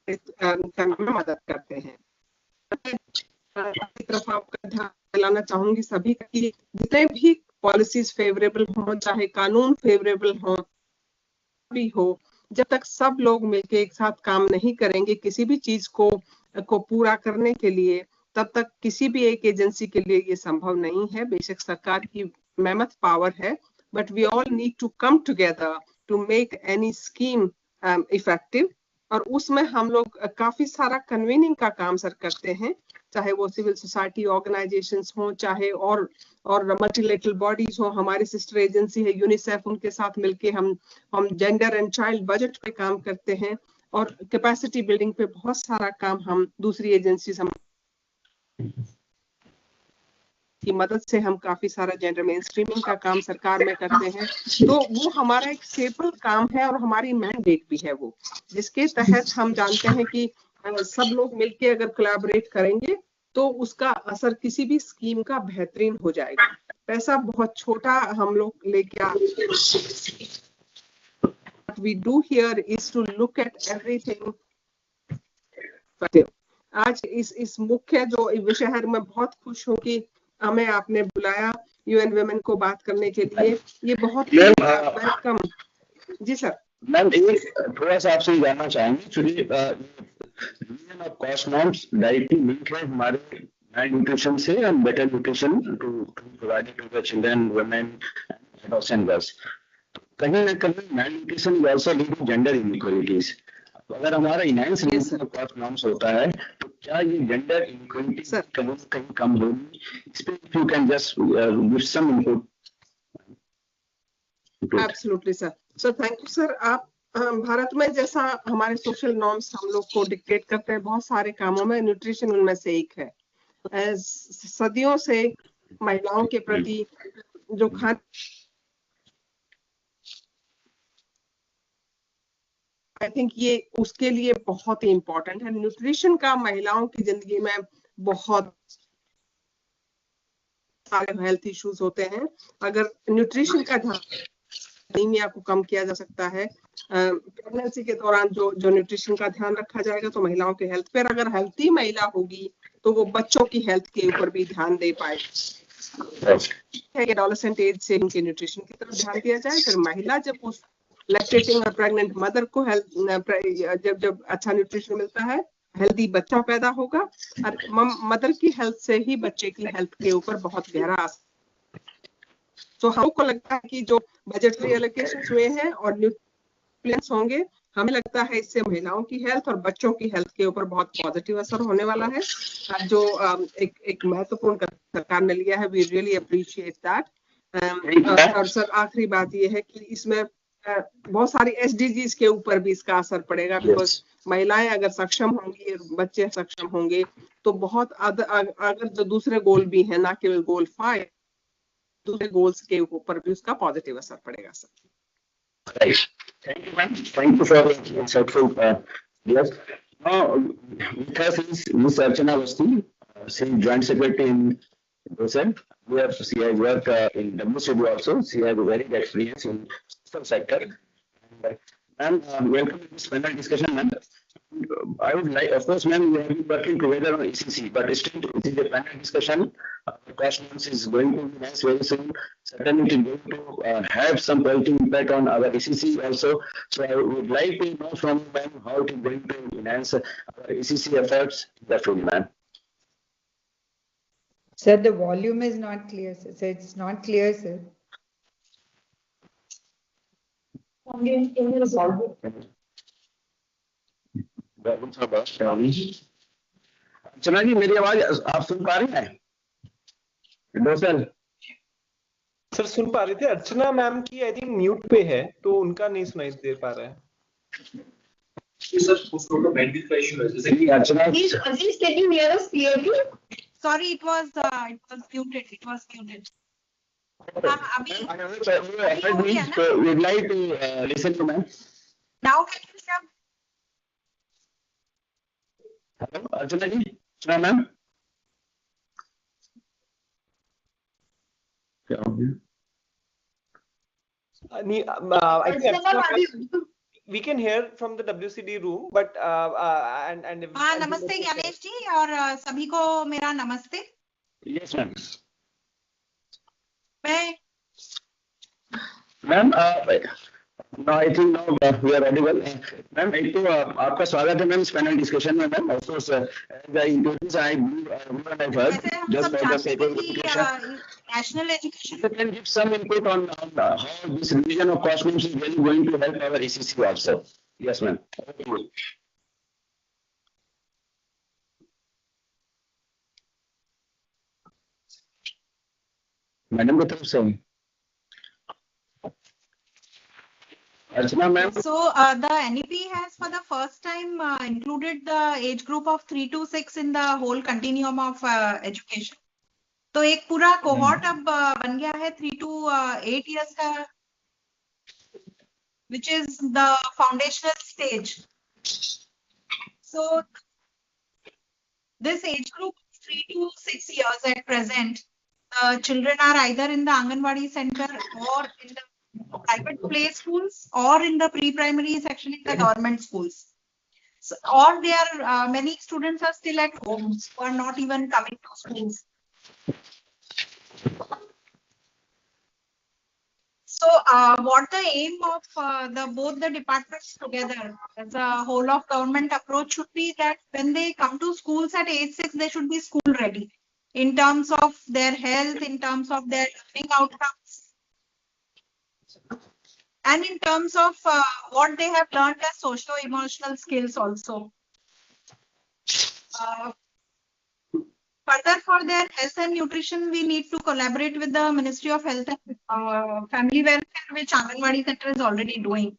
मदद करते हैं. तरफ आपका ध्यान दिलाना चाहूंगी सभी की, जितने भी पॉलिसीज फेवरेबल हो, चाहे कानून फेवरेबल हो भी हो, जब तक सब लोग मिलकर एक साथ काम नहीं करेंगे किसी भी चीज को पूरा करने के लिए, तब तक किसी भी एक एजेंसी के लिए ये संभव नहीं है. बेशक सरकार की मेहनत पावर है, but we all need to come together to make any scheme effective. और उसमें हम लोग काफी सारा कन्वीनिंग का काम सर करते हैं, चाहे वो सिविल सोसाइटी ऑर्गेनाइजेशंस हों, चाहे और मल्टीलेटरल बॉडीज हो, हमारी सिस्टर एजेंसी है यूनिसेफ, उनके साथ मिलके हम जेंडर एंड चाइल्ड बजट पे काम करते हैं और कैपेसिटी बिल्डिंग पे बहुत सारा काम हम दूसरी एजेंसी की मदद से हम काफी सारा जेंडर मेन स्ट्रीमिंग का काम सरकार में करते हैं। तो वो हमारा एक स्टेपल काम है और हमारी मैंडेट भी है वो, जिसके तहत हम जानते हैं कि सब लोग मिलके अगर कोलैबोरेट करेंगे तो उसका असर किसी भी स्कीम का बेहतरीन हो जाएगा। पैसा बहुत छोटा हम लोग लेके what we do here is to look at everything। आज इस मुख्य जो विषय है, मैं बहुत खुश हूँ कि हमें आपने बुलाया यूएन वुमेन को बात करने के लिए, ये बहुत ही वेलकम। जी सर। मैम एक थोड़ा सा आपसे जानना चाहेंगे, actually region of cost norms directly link है हमारे माल न्यूट्रिशन से and better nutrition to provide to the children, women and adolescent girls. कहीं ना कहीं malnutrition is also leading gender inequalities. अगर हमारा enhance region of cost norms होता है तो क्या ये जेंडर इनइक्वालिटी कहीं कम होगी? इस पे if you can just give some input. Absolutely sir. Sir thank you sir. आप भारत में जैसा हमारे सोशल नॉर्म्स हम लोग को डिक्टेट करते हैं बहुत सारे कामों में, न्यूट्रिशन उनमें से एक है। सदियों से महिलाओं के प्रति जो आई थिंक ये उसके लिए बहुत ही इम्पोर्टेंट है। न्यूट्रिशन का महिलाओं की जिंदगी में बहुत सारे हेल्थ इश्यूज होते हैं। अगर न्यूट्रिशन का ध्यान एनीमिया को कम किया जा सकता है। प्रेगनेंसी के दौरान जो न्यूट्रिशन का ध्यान रखा जाएगा तो महिलाओं के हेल्थ पर, अगर हेल्थी महिला होगी तो वो बच्चों की हेल्थ के ऊपर भी ध्यान दे पाएगी। एडोलेसेंट एज से उनके न्यूट्रिशन की तरफ ध्यान दिया जाए। फिर महिला जब उस लैक्टेटिंग और प्रेग्नेंट मदर को जब अच्छा न्यूट्रिशन मिलता है, हेल्दी बच्चा पैदा होगा और मदर की हेल्थ से ही बच्चे की हेल्थ के ऊपर बहुत गहरा असर। तो हमको लगता है कि जो बजटरी एलोकेशन हुए हैं और न्यूट्रिएंट्स होंगे, हमें लगता है इससे महिलाओं की हेल्थ और बच्चों की हेल्थ के ऊपर बहुत पॉजिटिव असर होने वाला है। जो एक महत्वपूर्ण सरकार ने लिया है, वी रियली अप्रिशिएट दैट। और सर आखिरी बात ये है कि इसमें बहुत सारी एसडीजीज के ऊपर भी इसका असर पड़ेगा, बिकॉज महिलाएं अगर सक्षम होंगी, बच्चे सक्षम होंगे तो बहुत अगर जो दूसरे गोल भी है, ना केवल गोल 5, दूसरे गोल्स के ऊपर भी उसका पॉजिटिव असर पड़ेगा sir. Thank you, ma'am. Thank you for the insightful. Yes. Now, with us is Ms. Archana Vasti, she is Joint Secretary in Docent. She has worked in WCD also. She has a very good experience in social sector. Ma'am, welcome to this panel discussion, ma'am. I would like, of course, ma'am, we have been working together on ECC, but still it is a panel discussion. The cost norms is going to be nice very soon. Certainly, it is going to have some positive impact on our ECC also. So I would like to know from you, ma'am, how it is going to enhance our ECC efforts in the field, ma'am. Sir, the volume is not clear, sir. So it's not clear, sir. अर्चना जी, मेरी आवाज आप सुन पा रही हैं? Sir सुन पा रहे थे। अर्चना ma'am की आई थिंक म्यूट पे है तो उनका नहीं सुनाई दे पा रहा है। सर उसको तो बैंडविड्थ का इशू है, जैसे कि अर्चना Please can you hear us clearly? Sorry, it was muted. It was muted. अभी we'd like to listen to ma'am. Now can you hear? Hello, Archana ji, Archana ma'am. I think we can hear from the WCD room, but and नमस्ते ज्ञानेश जी और सभी को मेरा नमस्ते। Yes ma'am. Ma'am No, I think now we are audible. Ma'am एक तो आपका स्वागत है मैम इस पैनल डिस्कशन में ma'am. Of course the introduce I first just for the sake of national education. You can give some input on how this revision of cost norms is really going to help our ECC also. Yes ma'am. Madam की तरफ से अर्चना ma'am. So the NEP has for the first time included the age group of 3 to 6 in the whole continuum of education. तो एक पूरा cohort अब बन गया है 3 to 8 years का, which is the foundational stage. So this age group 3 to 6 years at present, children are either in the Anganwadi center or in the private play schools or in the pre-primary section in the government schools. So, or they are many students are still at home who are not even coming to schools. So what the aim of both the departments together as a whole of government approach should be that when they come to schools at age 6, they should be school ready in terms of their health, in terms of their learning outcomes, and in terms of what they have learned as socio-emotional skills also. Further, for their health and nutrition, we need to collaborate with the Ministry of Health and Family Welfare, which Anganwadi Center is already doing.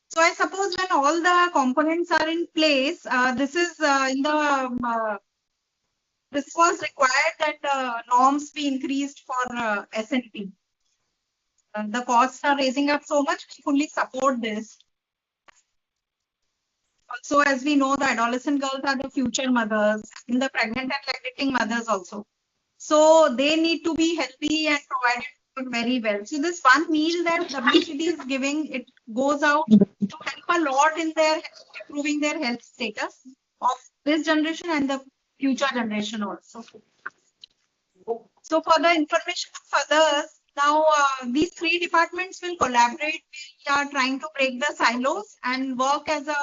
So I suppose when all the components are in place, this is in the this was required that norms be increased for SNP. The costs are raising up so much, we fully support this. Also, as we know, the adolescent girls are the future mothers, and the pregnant and lactating mothers also. So they need to be healthy and provided very well. So this one meal that WCD is giving, it goes out to help a lot in their improving their health status of this generation and the future generation also. So for the information of others, now these three departments will collaborate. We are trying to break the silos and work as a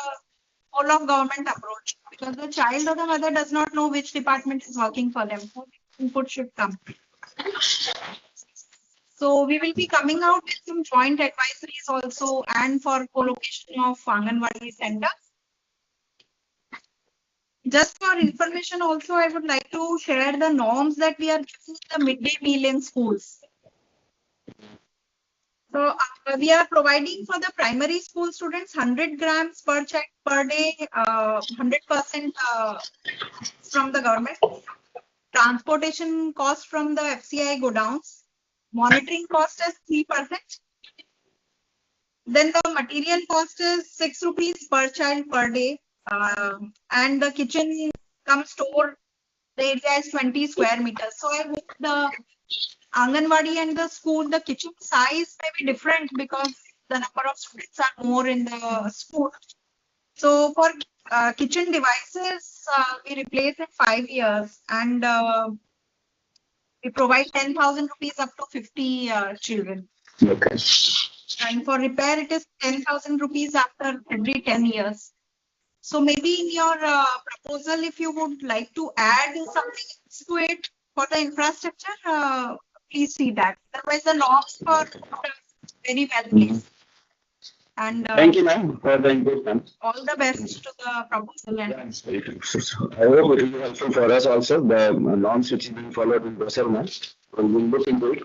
whole of government approach, because the child or the mother does not know which department is working for them. Input should come. So we will be coming out with some joint advisories also, and for co-location of Anganwadi centers. Just for information also, I would like to share the norms that we are giving the midday meal in schools. So we are providing for the primary school students 100 grams per child per day, 100% from the government. Transportation cost from the FCI godowns. Monitoring cost is 3%. Then the material cost is 6 rupees per child per day. And the kitchen comes store, the area is 20 square meters. So I hope the Anganwadi and the school, the kitchen size may be different because the number of students are more in the school. So for kitchen devices, we replace in 5 years, and we provide 10,000 rupees up to 50 children. Okay. And for repair, it is 10,000 rupees after every 10 years. So maybe in your proposal, if you would like to add something to it for the infrastructure, please see that. Otherwise, the norms are very well placed. And Thank you, ma'am, for the input, ma'am. all the best to the proposal. And I hope it will be helpful for us also, the norms which is being followed in Brussels, ma'am. We'll look into it.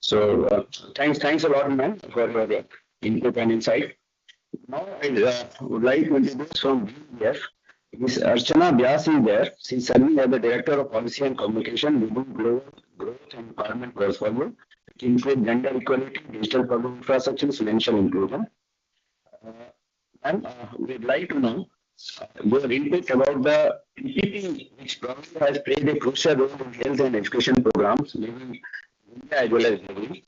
So thanks a lot, ma'am, for your input and insight. Now I would like to introduce from BDF. Ms. Archana Vyas is there. She is serving as the Director of Policy and Communication, leading growth and empowerment portfolio, which includes gender equality, digital public infrastructure, financial inclusion. Ma'am, we'd like to know your input about the PPP, which probably has played a crucial role in health and education programs, maybe in India as well as globally.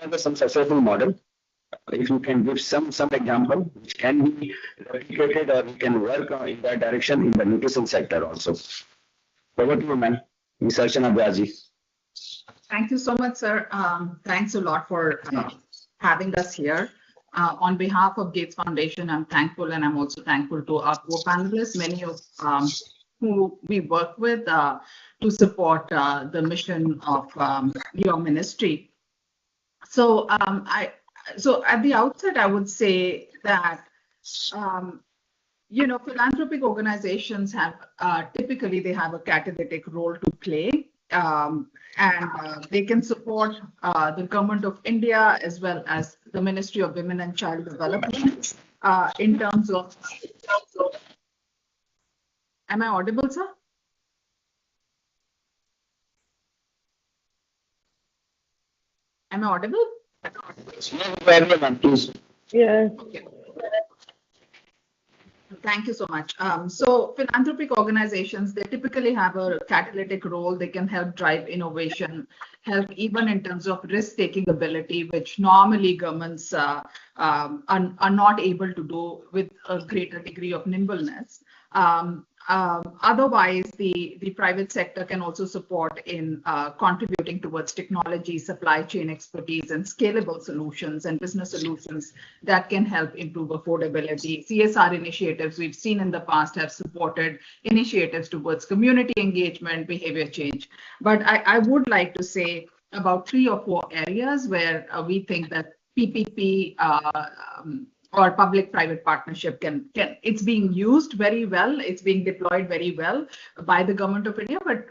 What are some successful model? If you can give some example which can be replicated or we can work in that direction in the nutrition sector also. Over to you, ma'am. Ms. Archana Vyas. Thank you so much, sir. Thanks a lot for having us here. On behalf of Gates Foundation, I'm thankful, and I'm also thankful to our co-panelists, many of who we work with to support the mission of your ministry. So so at the outset, I would say that philanthropic organizations have typically they have a catalytic role to play They can support the Government of India as well as the Ministry of Women and Child Development in terms of. Am I audible, sir? Am I audible? Yeah. Okay. Thank you so much. So philanthropic organizations, they typically have a catalytic role. They can help drive innovation, help even in terms of risk-taking ability, which normally governments are not able to do with a greater degree of nimbleness. Otherwise, the private sector can also support in contributing towards technology, supply chain expertise, and scalable solutions and business solutions that can help improve affordability. CSR initiatives we've seen in the past have supported initiatives towards community engagement, behavior change. But I would like to say about 3 or 4 areas where we think that PPP or public-private partnership it's being used very well, it's being deployed very well by the Government of India, but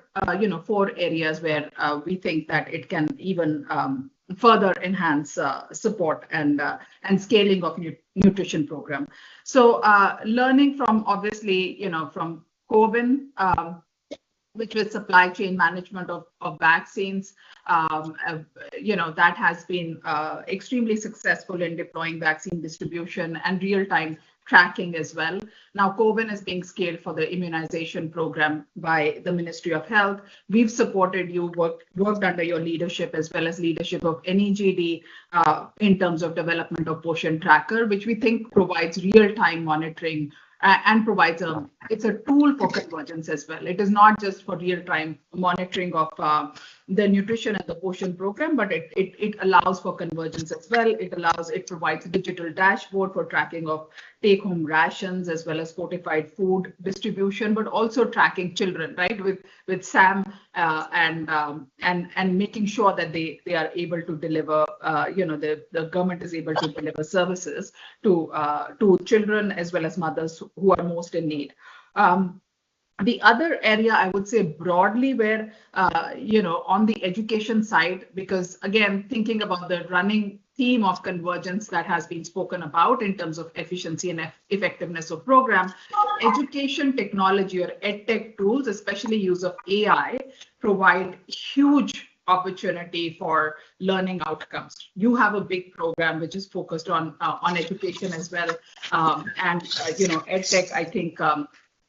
4 areas where we think that it can even further enhance support and scaling of nutrition program. So learning from obviously, from COVID, which was supply chain management of vaccines, that has been extremely successful in deploying vaccine distribution and real-time tracking as well. Now, COVID is being scaled for the immunization program by the Ministry of Health. We've supported you, worked under your leadership as well as leadership of NEGD in terms of development of Poshan Tracker, which we think provides real-time monitoring and provides it's a tool for convergence as well. It is not just for real-time monitoring of the nutrition and the Poshan program, but it allows for convergence as well. It provides a digital dashboard for tracking of take-home rations as well as fortified food distribution, but also tracking children, right, with SAM and making sure that they are able to deliver, the government is able to deliver services to children as well as mothers who are most in need. The other area I would say broadly where, on the education side, because again, thinking about the running theme of convergence that has been spoken about in terms of efficiency and effectiveness of program, education technology or edtech tools, especially use of AI, provide huge opportunity for learning outcomes. You have a big program which is focused on education as well, edtech, I think,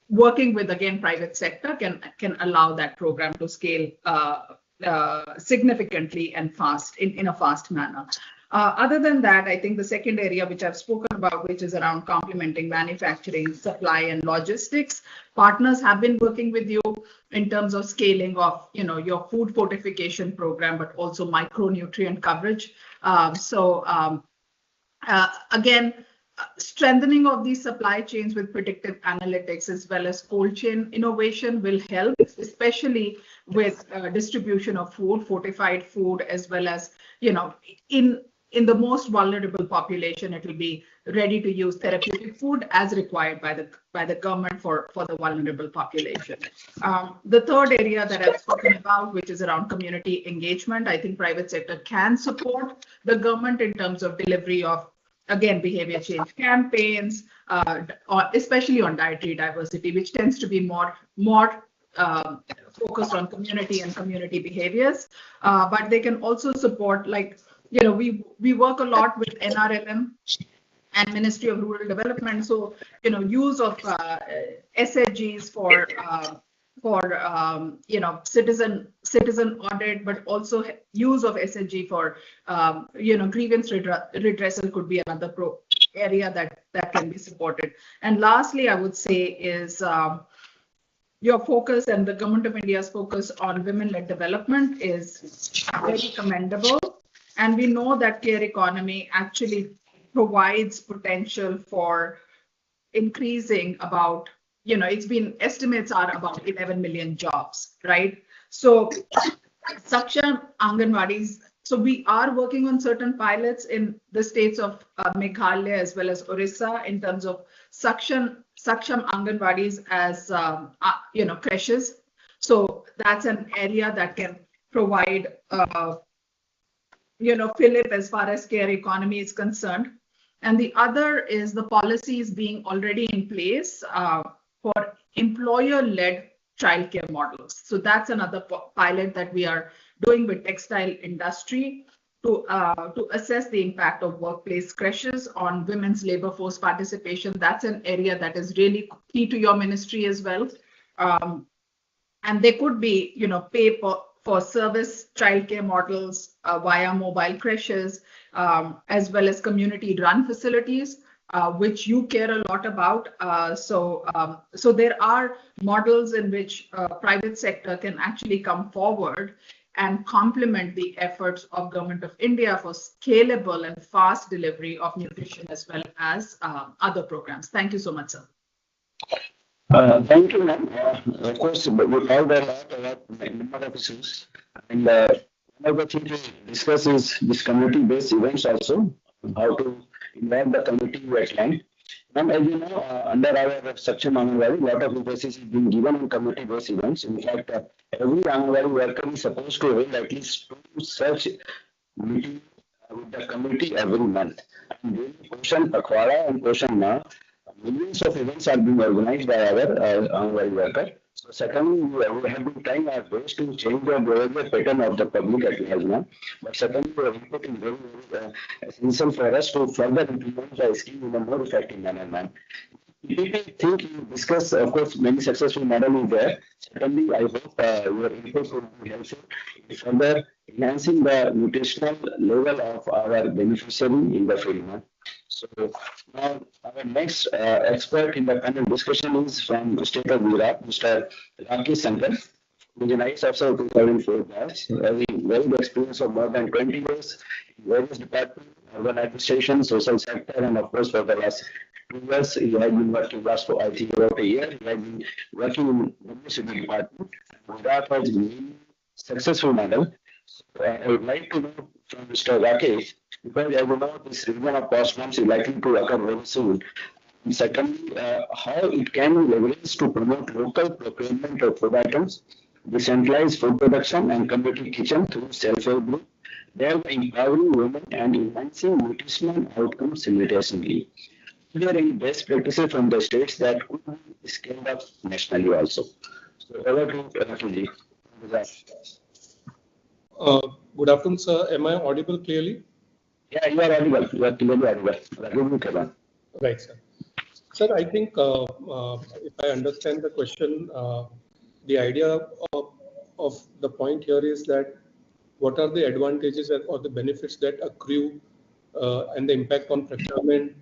working with, again, private sector can allow that program to scale significantly and fast, in a fast manner. Other than that, I think the second area which I've spoken about, which is around complementing manufacturing, supply, and logistics, partners have been working with you in terms of scaling of, your food fortification program, but also micronutrient coverage. Again, strengthening of these supply chains with predictive analytics as well as cold chain innovation will help, especially with distribution of food, fortified food, as well as, in the most vulnerable population, it will be ready to use therapeutic food as required by the government for the vulnerable population. The third area that I've spoken about, which is around community engagement, I think private sector can support the government in terms of delivery of, again, behavior change campaigns, especially on dietary diversity, which tends to be more focused on community and community behaviors. But they can also support, like, we work a lot with NRLM and Ministry of Rural Development. So, use of SHGs for citizen audit, but also use of SHG for, grievance redressal could be another area that can be supported. And lastly, I would say is your focus and the Government of India's focus on women-led development is very commendable. And we know that care economy actually provides potential for increasing about, estimates are about 11 million jobs, right? So Saksham Anganwadis, so we are working on certain pilots in the states of Meghalaya as well as Orissa in terms of Saksham Anganwadis as, creches. So that's an area that can provide, fillip as far as care economy is concerned. And the other is the policies being already in place for employer-led childcare models. So that's another pilot that we are doing with textile industry to assess the impact of workplace creches on women's labor force participation. That's an area that is really key to your ministry as well. And they could be, pay for service childcare models via mobile creches, as well as community-run facilities, which you care a lot about. So there are models in which private sector can actually come forward and complement the efforts of Government of India for scalable and fast delivery of nutrition as well as other programs. Thank you so much, sir. Thank you, ma'am. Of course, we talked a lot about number of issues, and one of the things we discuss is this community-based events also, how to involve the community at hand. Ma'am, as you know, under our section Anganwadi, a lot of emphasis is being given on community-based events. In fact, every Anganwadi worker is supposed to hold at least 2 such meetings with the community every month. And during Poshan Pakhwara and Poshan Ma, millions of events are being organized by our Anganwadi worker. So secondly, we have been trying our best to change the behavior pattern of the public at large now. But secondly, the input is very, very essential for us to further implement the scheme in a more effective manner, ma'am. I think you discuss, of course, many successful models there. Certainly, I hope your input will be helpful in further enhancing the nutritional level of our beneficiary in the field, ma'am. So now our next expert in the panel discussion is from the state of Gujarat, Mr. Rakesh Shankar, who is an IAS officer of 2004 batch, having varied experience of more than 20 years in various departments, urban administration, social sector, and of course for the last 2 years he has been working last for I think about a year. He has been working in the municipal department. Gujarat has been successful model. So I would like to know from Mr. Rakesh, because I will know this revision of cost norms is likely to occur very soon. And secondly, how it can be leveraged to promote local procurement of food items, decentralized food production and community kitchen through self-help group, thereby empowering women and enhancing nutritional outcomes simultaneously. There are any best practices from the states that could be scaled up nationally also. So over to Rakesh. Good afternoon, sir. Am I audible clearly? Yeah, you are audible. You are clearly audible. Right, sir. Sir, I think if I understand the question, the idea of the point here is that what are the advantages or the benefits that accrue and the impact on procurement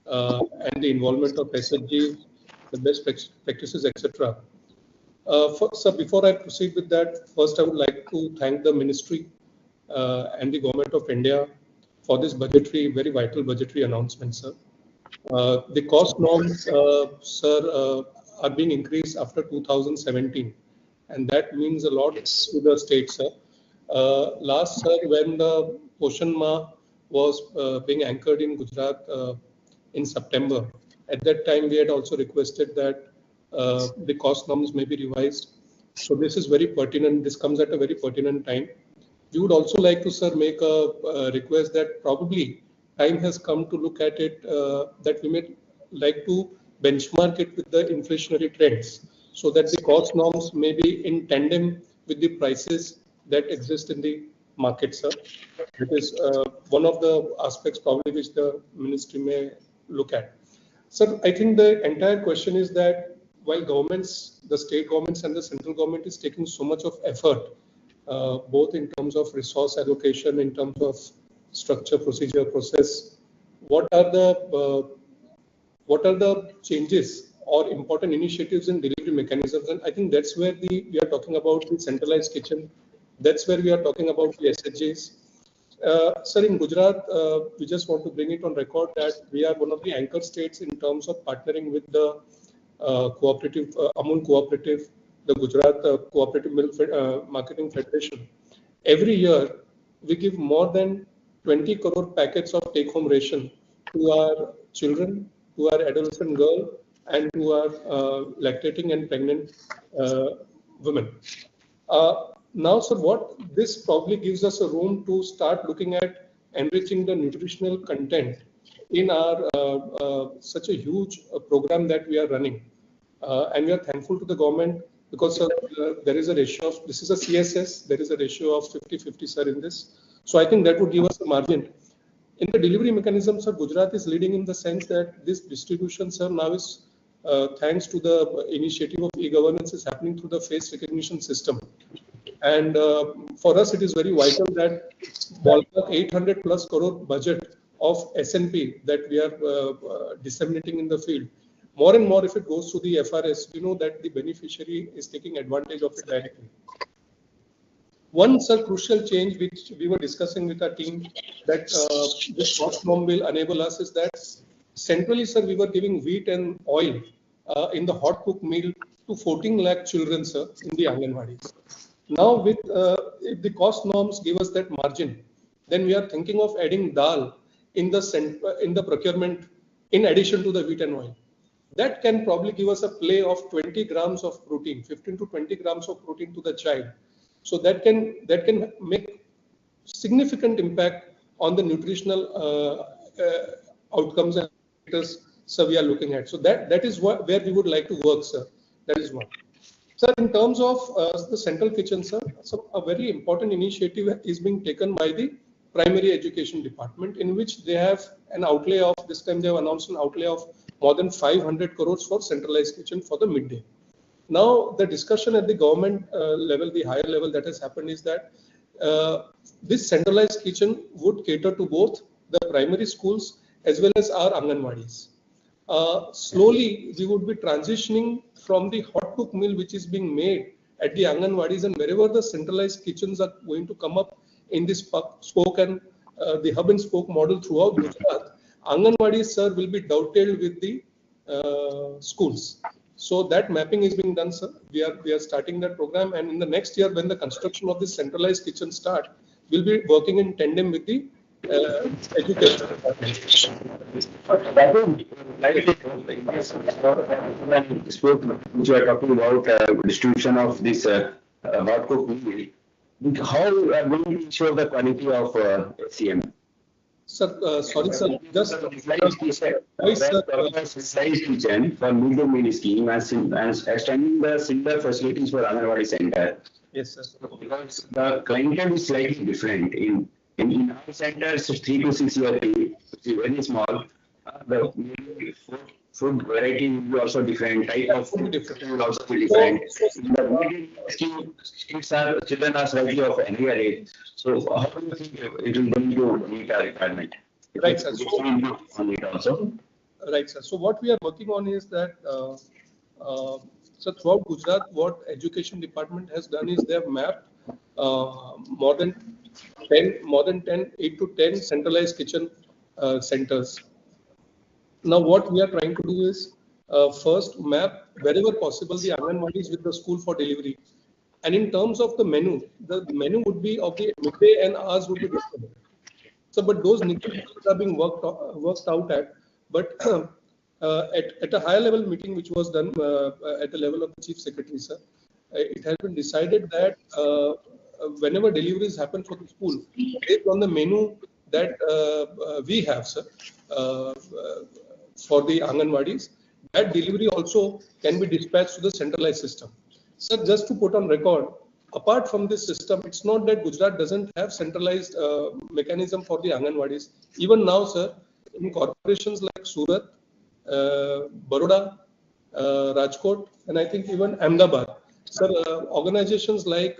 and the involvement of SHG, the best practices, etc. So before I proceed with that, first I would like to thank the ministry and the Government of India for this very vital budgetary announcement, sir. The cost norms, sir, are being increased after 2017, and that means a lot to the state, sir. Last, sir, when the Poshan Ma was being anchored in Gujarat in September, at that time we had also requested that the cost norms may be revised. So this is very pertinent. This comes at a very pertinent time. We would also like to, sir, make a request that probably time has come to look at it, that we may like to benchmark it with the inflationary trends so that the cost norms may be in tandem with the prices that exist in the market, sir. It is one of the aspects probably which the ministry may look at. Sir, I think the entire question is that while governments, the state governments and the central government is taking so much of effort, both in terms of resource allocation, in terms of structure, procedure, process, what are the changes or important initiatives in delivery mechanisms? And I think that's where we are talking about the centralized kitchen. That's where we are talking about the SHGs. Sir, in Gujarat, we just want to bring it on record that we are one of the anchor states in terms of partnering with the cooperative, Amul Cooperative, the Gujarat Cooperative Milk Marketing Federation. Every year, we give more than 20 crore packets of take-home ration to our children, to our adolescent girl, and to our lactating and pregnant women. Now, sir, what this probably gives us a room to start looking at enriching the nutritional content in our such a huge program that we are running. And we are thankful to the government because there is a ratio of, this is a CSS, there is a ratio of 50-50, sir, in this. So I think that would give us a margin. In the delivery mechanism, sir, Gujarat is leading in the sense that this distribution, sir, now is thanks to the initiative of e-governance is happening through the face recognition system. And for us, it is very vital that ballpark 800 plus crore budget of SNP that we are disseminating in the field. More and more, if it goes to the FRS, we know that the beneficiary is taking advantage of it directly. One crucial change which we were discussing with our team that this cost norm will enable us is that centrally, sir, we were giving wheat and oil in the hot cook meal to 14 lakh children, sir, in the Anganwadis. Now, with if the cost norms give us that margin, then we are thinking of adding dal in the procurement in addition to the wheat and oil. That can probably give us a play of 20 grams of protein, 15 to 20 grams of protein to the child. So that can make significant impact on the nutritional outcomes and factors, sir, we are looking at. So that is where we would like to work, sir. That is one. Sir, in terms of the central kitchen, sir, so a very important initiative is being taken by the primary education department, in which they have an outlay of, this time they have announced an outlay of more than 500 crores for centralized kitchen for the midday. Now, the discussion at the government level, the higher level that has happened is that this centralized kitchen would cater to both the primary schools as well as our Anganwadis. Slowly, we would be transitioning from the hot cook meal which is being made at the Anganwadis, and wherever the centralized kitchens are going to come up in this spoke and the hub and spoke model throughout Gujarat, Anganwadis, sir, will be dovetailed with the schools. So that mapping is being done, sir. We are starting that program, and in the next year, when the construction of this centralized kitchen start, we'll be working in tandem with the education. Which you are talking about distribution of this hot cook meal. How will we ensure the quality of SCM? Sir, sorry, sir. Just specialized kitchen for midday meal scheme and extending the similar facilities for Anganwadi center. Yes, sir. Because the clientele is slightly different. In our centers, 3 to 6 year age, which is very small. The food variety will be also different. Type of food will also be different. In the midday scheme, children are slightly of an younger age. So how do you think it will going to meet our requirement? Right, sir. On it also. Right, sir. So what we are working on is that, so throughout Gujarat, what education department has done is they have mapped more than 8 to 10 centralized kitchen centers. Now, what we are trying to do is first map wherever possible the Anganwadis with the school for delivery. And in terms of the menu would be of the midday and hours would be different. So, but those nitty-gritties are being worked out at. But at a higher level meeting, which was done at the level of the Chief Secretary, sir, it has been decided that whenever deliveries happen for the school, based on the menu that we have, sir, for the Anganwadis, that delivery also can be dispatched to the centralized system. Sir, just to put on record, apart from this system, it's not that Gujarat doesn't have centralized mechanism for the Anganwadis. Even now, sir, in corporations like Surat, Baroda, Rajkot, and I think even Ahmedabad, sir, organizations like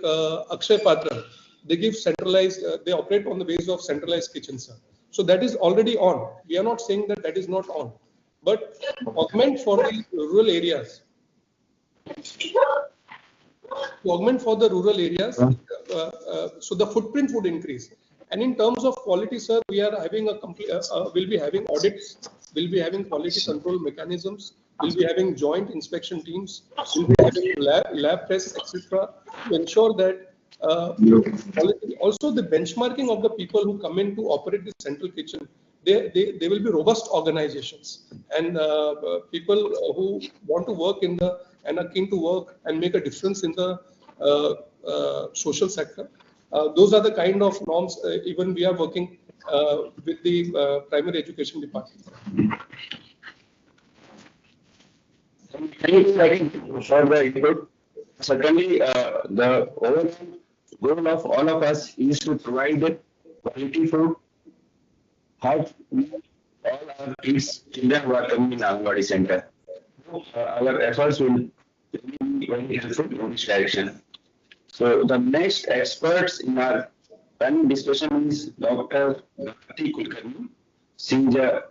Akshay Patra, they give centralized, they operate on the basis of centralized kitchens, sir. So that is already on. We are not saying that that is not on, but augment for the rural areas. To augment for the rural areas, so the footprint would increase. And in terms of quality, sir, we are having a complete, we'll be having audits, we'll be having quality control mechanisms, we'll be having joint inspection teams, we'll be having lab tests, etc., to ensure that also the benchmarking of the people who come in to operate the central kitchen, they will be robust organizations, and people who want to work in the and are keen to work and make a difference in the social sector. Those are the kind of norms even we are working with the primary education department. Thank you for the input. Certainly, the overall goal of all of us is to provide quality food, how we all our kids, children who are coming in Anganwadi center. Our efforts will be very helpful in this direction. So the next experts in our panel discussion is Dr. Bhakti Kulkarni. She is a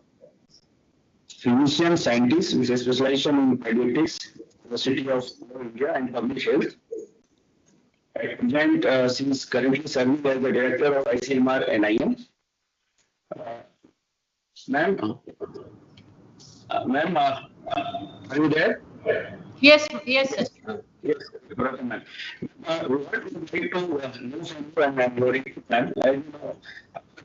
physician scientist with a specialization in pediatrics, University of India and Public Health. At present, she is currently serving as the director of ICMR NIM. Ma'am, are you there? Yes, yes, sir. Yes, ma'am. What would like to know from you, and I'm very ma'am,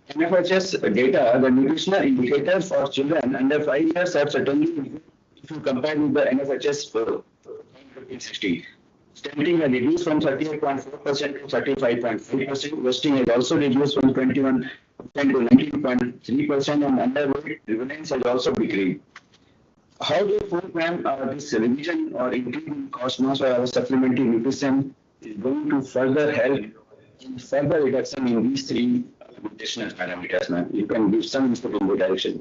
NFHS data, the nutritional indicators for children under 5 years are certainly, if you compare with the NFHS for 1560, stunting has reduced from 38.4% to 35.5%. Wasting has also reduced from 21% to 19.3%, and underweight prevalence has also decreased. How do you program this revision or increase in cost norms for our supplementary nutrition is going to further help in further reduction in these three nutritional parameters, ma'am? You can give some input in the direction.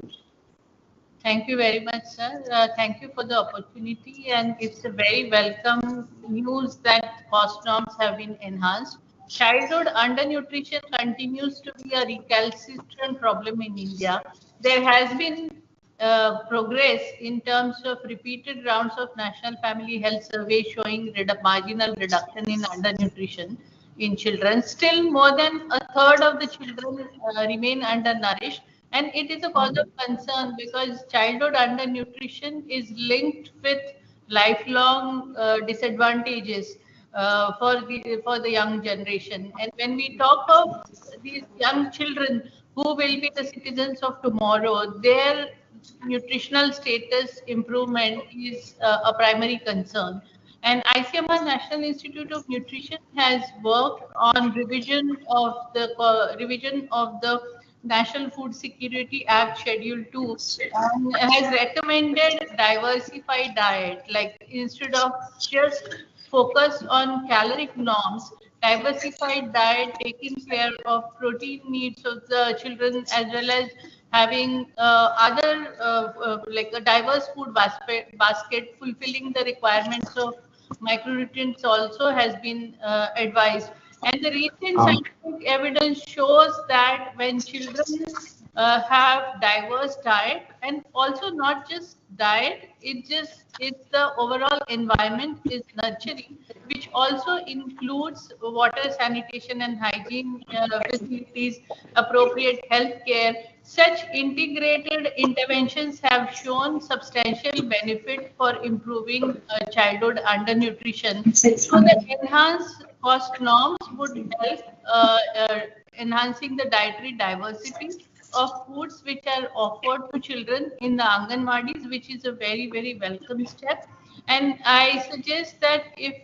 Thank you very much, sir. Thank you for the opportunity, and it's a very welcome news that cost norms have been enhanced. Childhood undernutrition continues to be a recalcitrant problem in India. There has been progress in terms of repeated rounds of National Family Health Survey showing marginal reduction in undernutrition in children. Still, more than a third of the children remain undernourished, and it is a cause of concern because childhood undernutrition is linked with lifelong disadvantages for the young generation. And when we talk of these young children who will be the citizens of tomorrow, their nutritional status improvement is a primary concern. And ICMR National Institute of Nutrition has worked on revision of the National Food Security Act Schedule 2 and has recommended diversified diet. Like instead of just focus on caloric norms, diversified diet taking care of protein needs of the children as well as having other like a diverse food basket fulfilling the requirements of micronutrients also has been advised. And the recent scientific evidence shows that when children have diverse diet, and also not just diet, it's the overall environment is nurturing, which also includes water, sanitation and hygiene facilities, appropriate health care. Such integrated interventions have shown substantial benefit for improving childhood undernutrition. So the enhanced cost norms would help enhancing the dietary diversity of foods which are offered to children in the Anganwadis, which is a very, very welcome step. And I suggest that if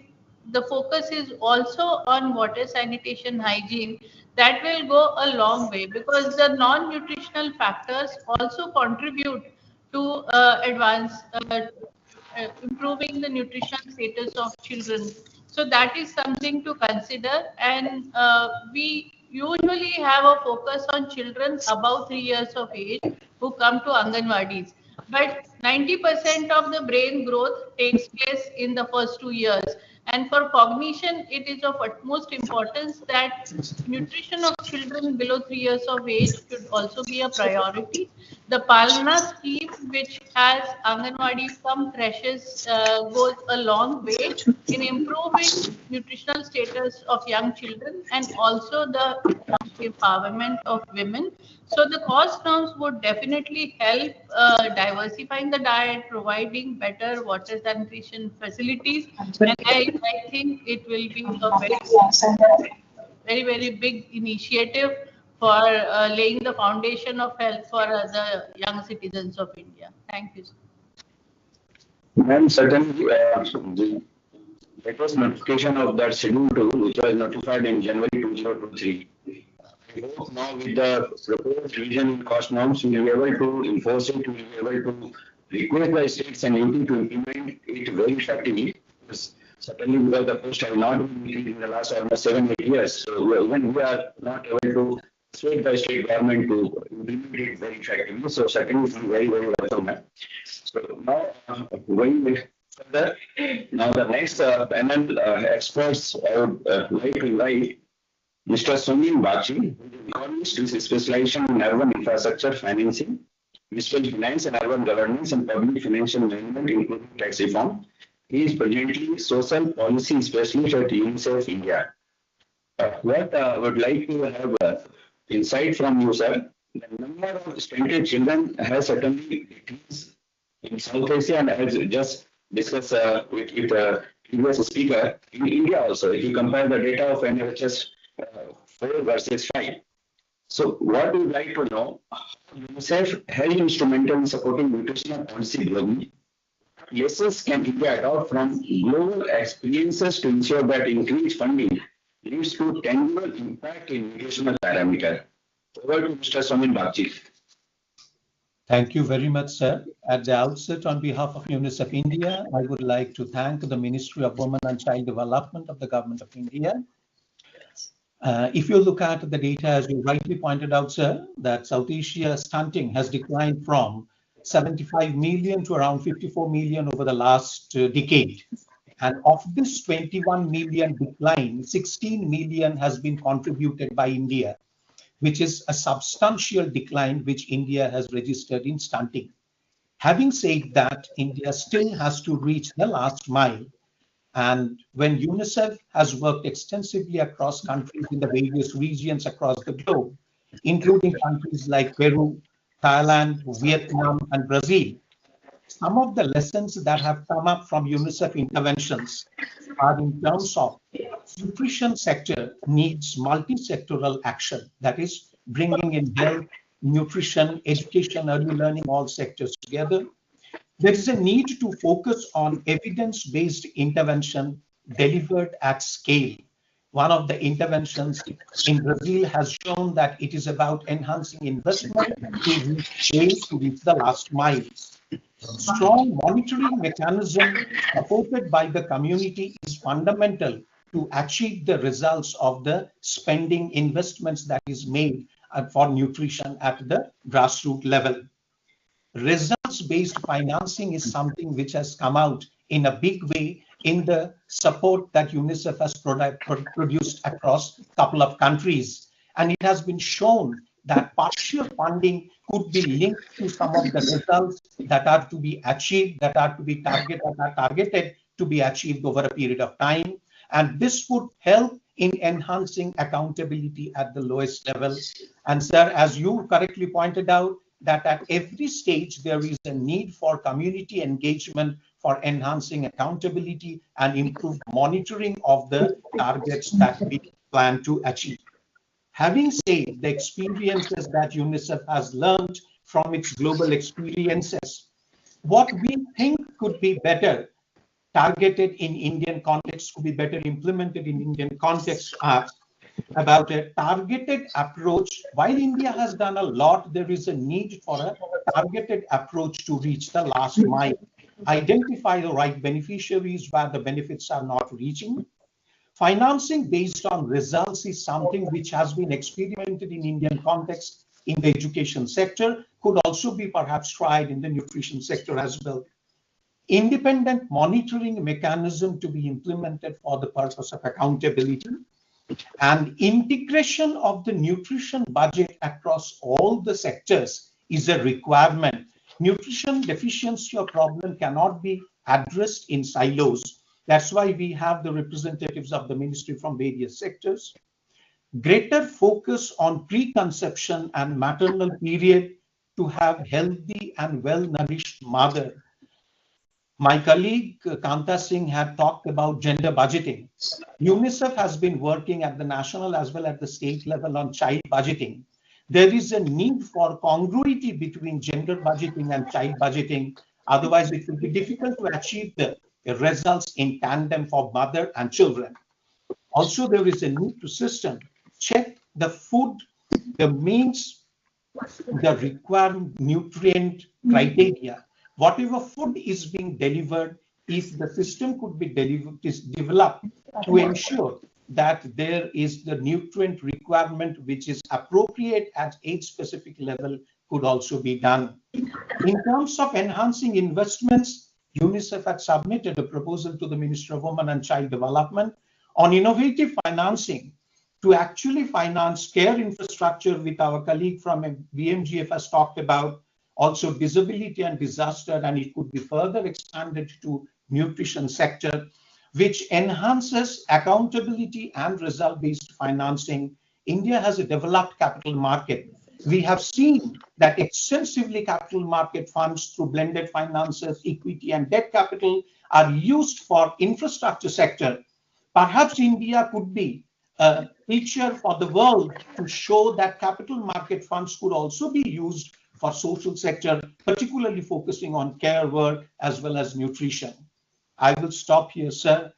the focus is also on water, sanitation, hygiene, that will go a long way because the non-nutritional factors also contribute to improving the nutritional status of children. So that is something to consider. And we usually have a focus on children above 3 years of age who come to Anganwadis. But 90% of the brain growth takes place in the first 2 years. And for cognition, it is of utmost importance that nutrition of children below 3 years of age should also be a priority. The Palna scheme, which has Anganwadi cum creches, goes a long way in improving nutritional status of young children and also the empowerment of women. So the cost norms would definitely help diversifying the diet, providing better water sanitation facilities, and I think it will be a very, very big initiative for laying the foundation of health for the young citizens of India. Thank you, sir. Ma'am, certainly the latest notification of that Schedule 2, which was notified in January 2023. I hope now with the proposed revision in cost norms, we will be able to enforce it, we will be able to request the states and UT to implement it very effectively. Certainly, because the cost has not been increased in the last almost 7-8 years. So even we are not able to persuade the state government to implement it very effectively. So certainly, it is very, very welcome. So now, going further, now the next panel experts, I would like to invite Mr. Sunil Bachi, economist with specialization in urban infrastructure financing, municipal finance and urban governance and public financial management, including tax reform. He is presently social policy specialist at UNICEF India. What I would like to have insight from you, sir. The number of stunted children has certainly decreased in South Asia, and as just discussed with the previous speaker, in India also, if you compare the data of NHS 4 versus 5. So what we would like to know, UNICEF has instrumental in supporting nutritional policy globally. Lessons can India adopt from global experiences to ensure that increased funding leads to tangible impact in nutritional parameter? Over to Mr. Sunil Bachi. Thank you very much, sir. At the outset, on behalf of UNICEF India, I would like to thank the Ministry of Women and Child Development of the Government of India. If you look at the data, as you rightly pointed out, sir, that South Asia stunting has declined from 75 million to around 54 million over the last decade. And of this 21 million decline, 16 million has been contributed by India, which is a substantial decline which India has registered in stunting. Having said that, India still has to reach the last mile. And when UNICEF has worked extensively across countries in the various regions across the globe, including countries like Peru, Thailand, Vietnam, and Brazil, some of the lessons that have come up from UNICEF interventions are in terms of nutrition sector needs multi-sectoral action, that is bringing in health, nutrition, education, early learning, all sectors together. There is a need to focus on evidence-based intervention delivered at scale. One of the interventions in Brazil has shown that it is about enhancing investment to reach the last mile. Strong monitoring mechanism supported by the community is fundamental to achieve the results of the spending investments that is made for nutrition at the grassroots level. Results-based financing is something which has come out in a big way in the support that UNICEF has produced across a couple of countries. And it has been shown that partial funding could be linked to some of the results that are to be achieved, that are targeted to be achieved over a period of time. And this would help in enhancing accountability at the lowest level. And sir, as you correctly pointed out, that at every stage there is a need for community engagement for enhancing accountability and improved monitoring of the targets that we plan to achieve. Having said the experiences that UNICEF has learned from its global experiences, what we think could be better targeted in Indian context, could be better implemented in Indian context are about a targeted approach. While India has done a lot, there is a need for a targeted approach to reach the last mile. Identify the right beneficiaries where the benefits are not reaching. Financing based on results is something which has been experimented in Indian context in the education sector, could also be perhaps tried in the nutrition sector as well. Independent monitoring mechanism to be implemented for the purpose of accountability, and integration of the nutrition budget across all the sectors is a requirement. Nutrition deficiency or problem cannot be addressed in silos. That's why we have the representatives of the ministry from various sectors. Greater focus on preconception and maternal period to have healthy and well-nourished mother. My colleague Kanta Singh had talked about gender budgeting. UNICEF has been working at the national as well as the state level on child budgeting. There is a need for congruity between gender budgeting and child budgeting. Otherwise, it will be difficult to achieve the results in tandem for mother and children. Also, there is a need to system check the food, the means, the required nutrient criteria. Whatever food is being delivered, if the system could be developed to ensure that there is the nutrient requirement which is appropriate at age-specific level could also be done. In terms of enhancing investments, UNICEF had submitted a proposal to the Ministry of Women and Child Development on innovative financing to actually finance care infrastructure, with our colleague from BMGF has talked about, also disability and disaster, and it could be further expanded to nutrition sector, which enhances accountability and result-based financing. India has a developed capital market. We have seen that extensively capital market funds through blended finances, equity and debt capital are used for infrastructure sector. Perhaps India could be a feature for the world to show that capital market funds could also be used for social sector, particularly focusing on care work as well as nutrition. I will stop here, sir.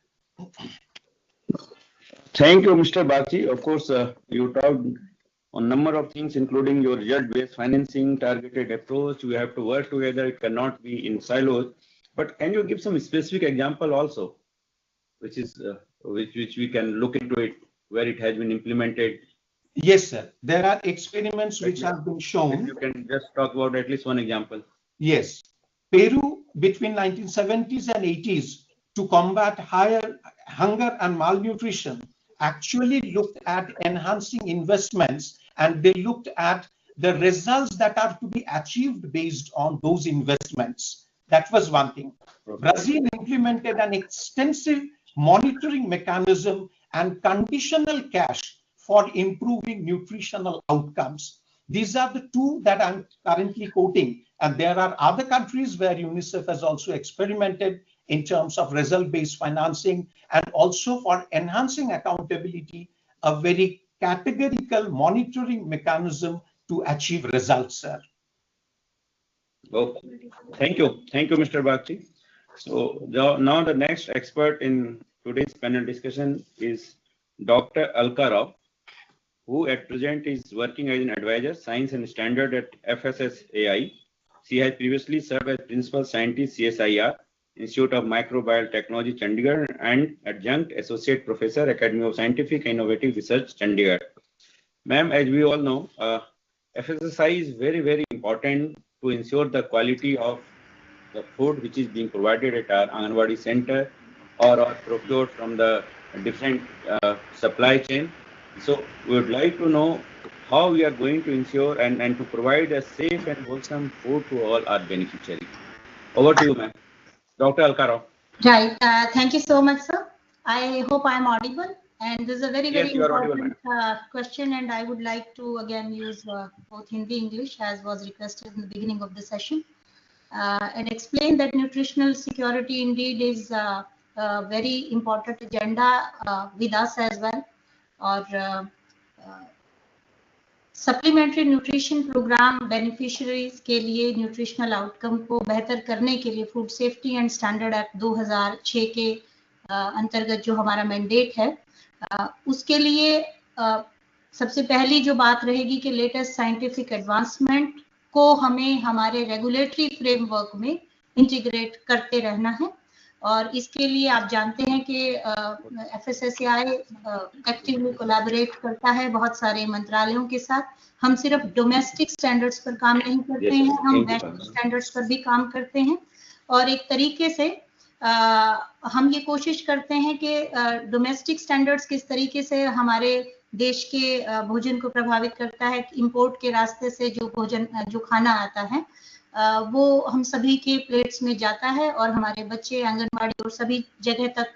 Thank you, Mr. Bagchi. Of course, you talked on number of things, including your result-based financing, targeted approach. We have to work together. It cannot be in silos. But can you give some specific example also, which is which we can look into it, where it has been implemented? Yes, sir. There are experiments which have been shown. If you can just talk about at least one example. Yes. Peru, between 1970s and 80s, to combat higher hunger and malnutrition, actually looked at enhancing investments, and they looked at the results that are to be achieved based on those investments. That was one thing. Brazil implemented an extensive monitoring mechanism and conditional cash for improving nutritional outcomes. These are the two that I'm currently quoting. And there are other countries where UNICEF has also experimented in terms of result-based financing, and also for enhancing accountability, a very categorical monitoring mechanism to achieve results, sir. Oh, thank you. Thank you, Mr. Bagchi. So now the next expert in today's panel discussion is Dr. Alka Rao, who at present is working as an advisor, science and standard at FSSAI. She has previously served as principal scientist, CSIR, Institute of Microbial Technology, Chandigarh, and adjunct associate professor, Academy of Scientific and Innovative Research, Chandigarh. Ma'am, as we all know, FSSAI is very, very important to ensure the quality of the food which is being provided at our Anganwadi center or procured from the different supply chain. So we would like to know how we are going to ensure and to provide a safe and wholesome food to all our beneficiaries. Over to you, ma'am. Dr. Alka Rao. Right. Thank you so much, sir. I hope I am audible. And this is a very, very important question. And I would like to again use both Hindi and English, as was requested in the beginning of the session, and explain that nutritional security indeed is a very important agenda with us as well. Or supplementary nutrition programme beneficiaries के लिए nutritional outcome को बेहतर करने के लिए food safety and standard act 2006 के अंतर्गत जो हमारा मैंडेट है, उसके लिए सबसे पहली जो बात रहेगी कि लेटेस्ट साइंटिफिक एडवांसमेंट को हमें हमारे रेगुलेटरी फ्रेमवर्क में इंटीग्रेट करते रहना है। और इसके लिए आप जानते हैं कि FSSAI एक्टिवली कोलैबोरेट करता है बहुत सारे मंत्रालयों के साथ। हम सिर्फ डोमेस्टिक स्टैंडर्ड्स पर काम नहीं करते हैं, हम वैश्विक स्टैंडर्ड्स पर भी काम करते हैं। और एक तरीके से हम ये कोशिश करते हैं कि डोमेस्टिक स्टैंडर्ड्स किस तरीके से हमारे देश के भोजन को प्रभावित करता है। इंपोर्ट के रास्ते से जो भोजन जो खाना आता है वो हम सभी के प्लेट्स में जाता है और हमारे बच्चे आंगनबाड़ी और सभी जगह तक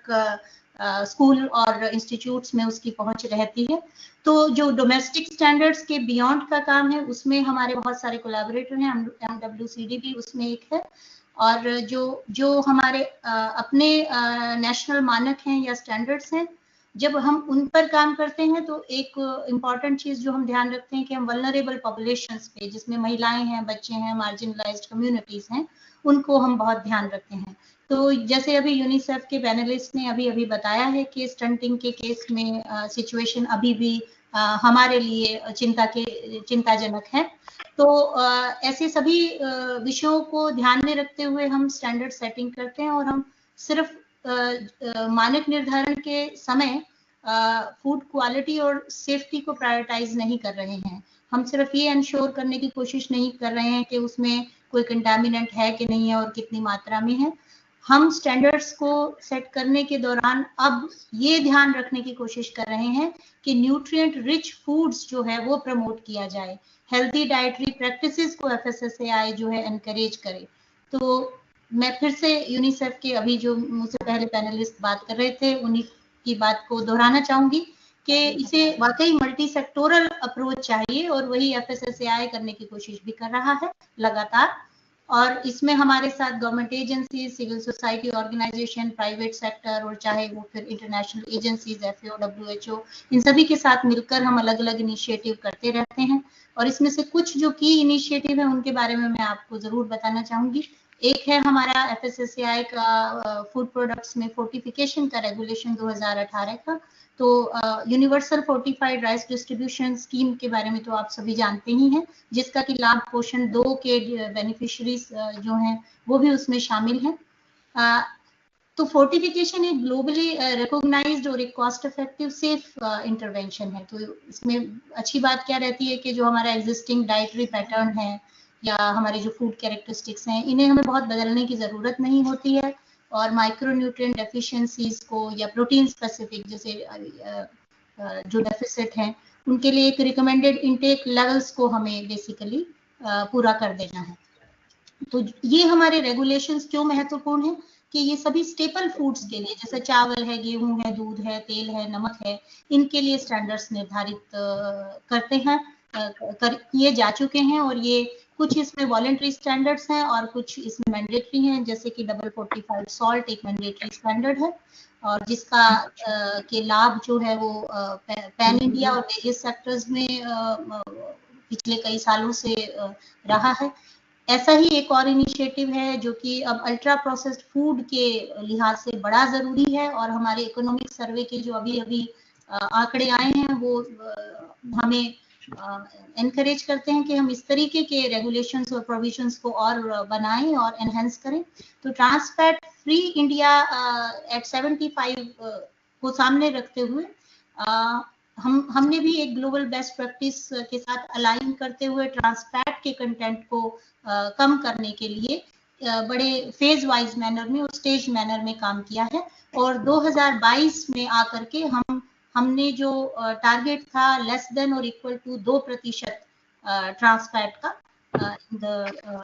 स्कूल और इंस्टीट्यूट्स में उसकी पहुंच रहती है। तो जो डोमेस्टिक स्टैंडर्ड्स के बियॉन्ड का काम है उसमें हमारे बहुत सारे कोलैबोरेटर हैं, MWCD भी उसमें एक है। और जो हमारे अपने नेशनल मानक हैं या स्टैंडर्ड्स हैं जब हम उन पर काम करते हैं तो एक इम्पॉर्टेंट चीज जो हम ध्यान रखते हैं कि हम वल्नरेबल पॉपुलेशंस पे, जिसमें महिलाएं हैं, बच्चे हैं, मार्जिनलाइज्ड कम्युनिटीज हैं, उनको हम बहुत ध्यान रखते हैं। तो जैसे अभी यूनिसेफ के पैनलिस्ट ने अभी बताया है कि स्टंटिंग के केस में सिचुएशन अभी भी हमारे लिए चिंताजनक है। तो ऐसे सभी विषयों को ध्यान में रखते हुए हम स्टैंडर्ड सेटिंग करते हैं और हम सिर्फ मानक निर्धारण के समय फूड क्वालिटी और सेफ्टी को प्रायोरिटाइज नहीं कर रहे हैं। हम सिर्फ ये इंश्योर करने की कोशिश नहीं कर रहे हैं कि उसमें कोई कंटामिनेंट है कि नहीं है और कितनी मात्रा में है। हम स्टैंडर्ड्स को सेट करने के दौरान अब ये ध्यान रखने की कोशिश कर रहे हैं कि न्यूट्रिएंट रिच फूड्स जो है वो प्रमोट किया जाए, हेल्दी डाइटरी प्रैक्टिसेस को FSSAI जो है एनकरेज करे। तो मैं फिर से यूनिसेफ के अभी जो मुझसे पहले पैनलिस्ट बात कर रहे थे उन्हीं की बात को दोहराना चाहूंगी कि इसे वाकई मल्टी सेक्टोरल अप्रोच चाहिए और वही FSSAI करने की कोशिश भी कर रहा है लगातार। और इसमें हमारे साथ government agency, civil society organisation, private sector और चाहे वो फिर इंटरनेशनल एजेंसीज, FAO, WHO, इन सभी के साथ मिलकर हम अलग अलग इनिशिएटिव करते रहते हैं। और इसमें से कुछ जो की इनिशिएटिव है उनके बारे में मैं आपको जरूर बताना चाहूंगी। एक है हमारा FSSAI का फूड प्रोडक्ट्स में फोर्टिफिकेशन का रेगुलेशन 2018 का। तो universal fortified rice distribution scheme के बारे में तो आप सभी जानते ही हैं, जिसका कि लाभ पोषण 2 के बेनिफिशियरीज जो हैं वो भी उसमें शामिल हैं। तो फोर्टिफिकेशन एक ग्लोबली रिकॉग्नाइज्ड और एक कॉस्ट इफेक्टिव सेफ इंटरवेंशन है। तो इसमें अच्छी बात क्या रहती है कि जो हमारा एग्जिस्टिंग डाइटरी पैटर्न है या हमारे जो फूड कैरेक्टरिस्टिक्स हैं, इन्हें हमें बहुत बदलने की जरूरत नहीं होती है और माइक्रोन्यूट्रिएंट डेफिशिएंसीज को या प्रोटीन स्पेसिफिक जैसे जो डेफिसिट हैं उनके लिए एक रिकमेंडेड इनटेक लेवल्स को हमें बेसिकली पूरा कर देना है। तो ये हमारे रेगुलेशंस क्यों महत्वपूर्ण है कि ये सभी स्टेपल फूड्स के लिए, जैसे चावल है, गेहूं है, दूध है, तेल है, नमक है, इनके लिए स्टैंडर्ड्स निर्धारित करते हैं, किए जा चुके हैं। और ये कुछ इसमें वॉलेंट्री स्टैंडर्ड्स हैं और कुछ इसमें मैंडेटरी हैं, जैसे कि डबल फोर्टिफाइड सॉल्ट एक मैंडेटरी स्टैंडर्ड है और जिसका के लाभ जो है वो पैन इंडिया और वेरियस सेक्टर्स में पिछले कई सालों से रहा है। ऐसा ही एक और इनिशिएटिव है जो कि अब अल्ट्रा प्रोसेस्ड फूड के लिहाज से बड़ा जरूरी है और हमारे इकोनॉमिक सर्वे के जो अभी आंकड़े आए हैं वो हमें एनकरेज करते हैं कि हम इस तरीके के रेगुलेशंस और प्रोविजंस को और बनाएं और एनहेंस करें। तो ट्रांसफैट फ्री इंडिया एट 75 को सामने रखते हुए हमने भी एक ग्लोबल बेस्ट प्रैक्टिस के साथ अलाइन करते हुए ट्रांसफैट के कंटेंट को कम करने के लिए बड़े फेज वाइज मैनर में और स्टेज मैनर में काम किया है। और 2022 में आकर के हमने जो टारगेट था लेस देन और इक्वल टू 2% ट्रांसफैट का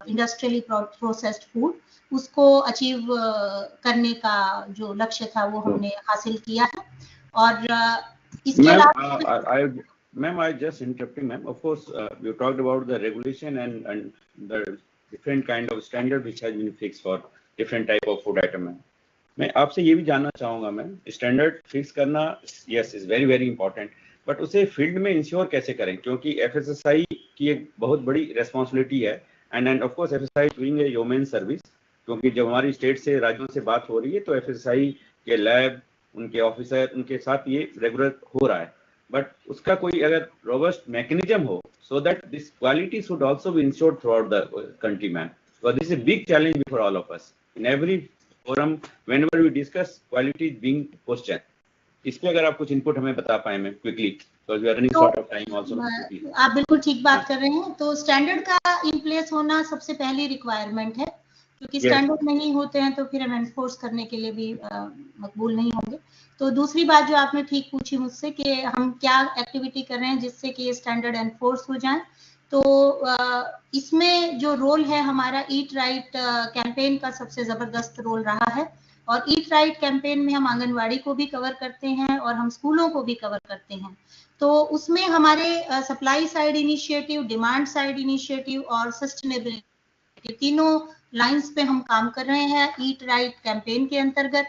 इंडस्ट्रियली प्रोसेस्ड फूड, उसको अचीव करने का जो लक्ष्य था वो हमने हासिल किया है। और इसके अलावा Ma'am, I just interrupting, ma'am. Of course, you talked about the regulation and the different kind of standard which has been fixed for different type of food item. मैं आपसे ये भी जानना चाहूँगा मैम, स्टैंडर्ड फिक्स करना yes is very very important, but उसे field में ensure कैसे करें, क्योंकि FSSAI की एक बहुत बड़ी रेस्पॉन्सिबिलिटी है and of course FSSAI doing a human service, क्योंकि जब हमारी स्टेट से राज्यों से बात हो रही है तो FSSAI के लैब, उनके ऑफिसर, उनके साथ ये रेगुलर हो रहा है, बट उसका कोई अगर रोबस्ट मैकेनिज्म हो so that this quality should also be ensured throughout the country, man. So this is a big challenge for all of us. In every forum, whenever we discuss, quality is being questioned. इस पे अगर आप कुछ input हमें बता पाए ma'am quickly, because we are running short of time also. आप बिल्कुल ठीक बात कर रहे हैं। तो स्टैंडर्ड का इन प्लेस होना सबसे पहली रिक्वायरमेंट है, क्योंकि स्टैंडर्ड नहीं होते हैं तो फिर हम एनफोर्स करने के लिए भी मकबूल नहीं होंगे। तो दूसरी बात जो आपने ठीक पूछी मुझसे कि हम क्या एक्टिविटी कर रहे हैं जिससे कि ये स्टैंडर्ड एनफोर्स हो जाए, तो इसमें जो रोल है हमारा ईट राइट कैंपेन का सबसे जबरदस्त रोल रहा है। और ईट राइट कैंपेन में हम आंगनवाड़ी को भी कवर करते हैं और हम स्कूलों को भी कवर करते हैं। तो उसमें हमारे supply side initiative, demand side initiative और सस्टेनेबिलिटी तीनों लाइंस पे हम काम कर रहे हैं ईट राइट कैंपेन के अंतर्गत।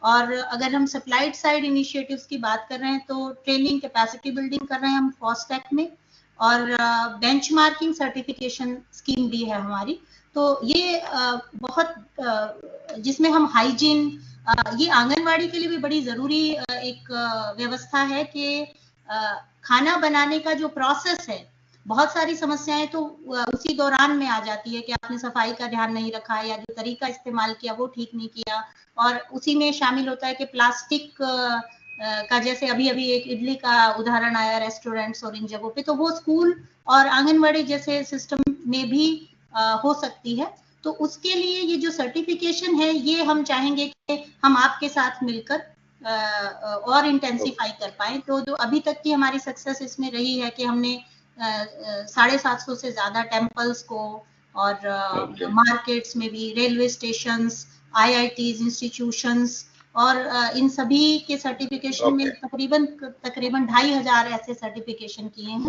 और अगर हम सप्लाइड साइड इनिशिएटिव्स की बात कर रहे हैं तो ट्रेनिंग कैपेसिटी बिल्डिंग कर रहे हैं हम फॉस्टैक में, और बेंचमार्किंग सर्टिफिकेशन स्कीम भी है हमारी। तो ये बहुत जिसमें हम हाइजीन, ये आंगनवाड़ी के लिए भी बड़ी जरूरी एक व्यवस्था है कि खाना बनाने का जो प्रोसेस है, बहुत सारी समस्याएं तो उसी दौरान में आ जाती है कि आपने सफाई का ध्यान नहीं रखा या जो तरीका इस्तेमाल किया वो ठीक नहीं किया, और उसी में शामिल होता है कि प्लास्टिक का, जैसे अभी अभी एक इडली का उदाहरण आया रेस्टोरेंट्स और इन जगहों पे, तो वो स्कूल और आंगनवाड़ी जैसे सिस्टम में भी हो सकती है। तो उसके लिए ये जो सर्टिफिकेशन है ये हम चाहेंगे कि हम आपके साथ मिलकर और इंटेंसिफाई कर पाए। तो जो अभी तक की हमारी सक्सेस इसमें रही है कि हमने 750 से ज्यादा टेम्पल्स को और मार्केट्स में भी, रेलवे स्टेशंस, IITs, इंस्टीट्यूशंस और इन सभी के सर्टिफिकेशन में तकरीबन 2500 ऐसे सर्टिफिकेशन किए हैं।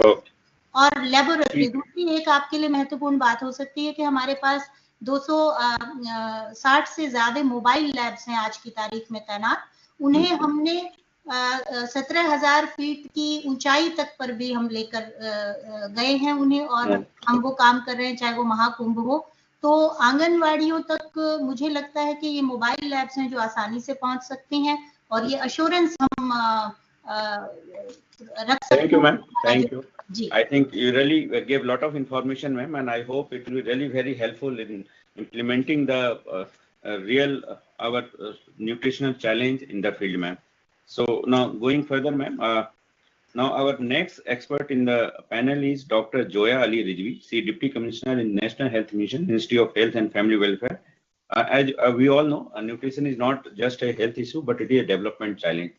और लेबोरेटरी, दूसरी एक आपके लिए महत्वपूर्ण बात हो सकती है कि हमारे पास 260 से ज्यादा मोबाइल लैब्स हैं आज की तारीख में तैनात। उन्हें हमने 17,000 फीट की ऊंचाई तक पर भी हम लेकर गए हैं उन्हें, और हम वो काम कर रहे हैं चाहे वो महाकुंभ हो। तो आंगनवाड़ियों तक मुझे लगता है कि ये मोबाइल लैब्स हैं जो आसानी से पहुंच सकती हैं, और ये अश्योरेंस हम रख सकते हैं। Thank you, ma'am. Thank you. I think you really gave a lot of information, ma'am, and I hope it will be really very helpful in implementing the real our nutritional challenge in the field, ma'am. So now going further, ma'am. Now our next expert in the panel is Dr. Joya Ali Rizvi, she Deputy Commissioner in National Health Mission, Ministry of Health and Family Welfare. As we all know, nutrition is not just a health issue, but it is a development challenge,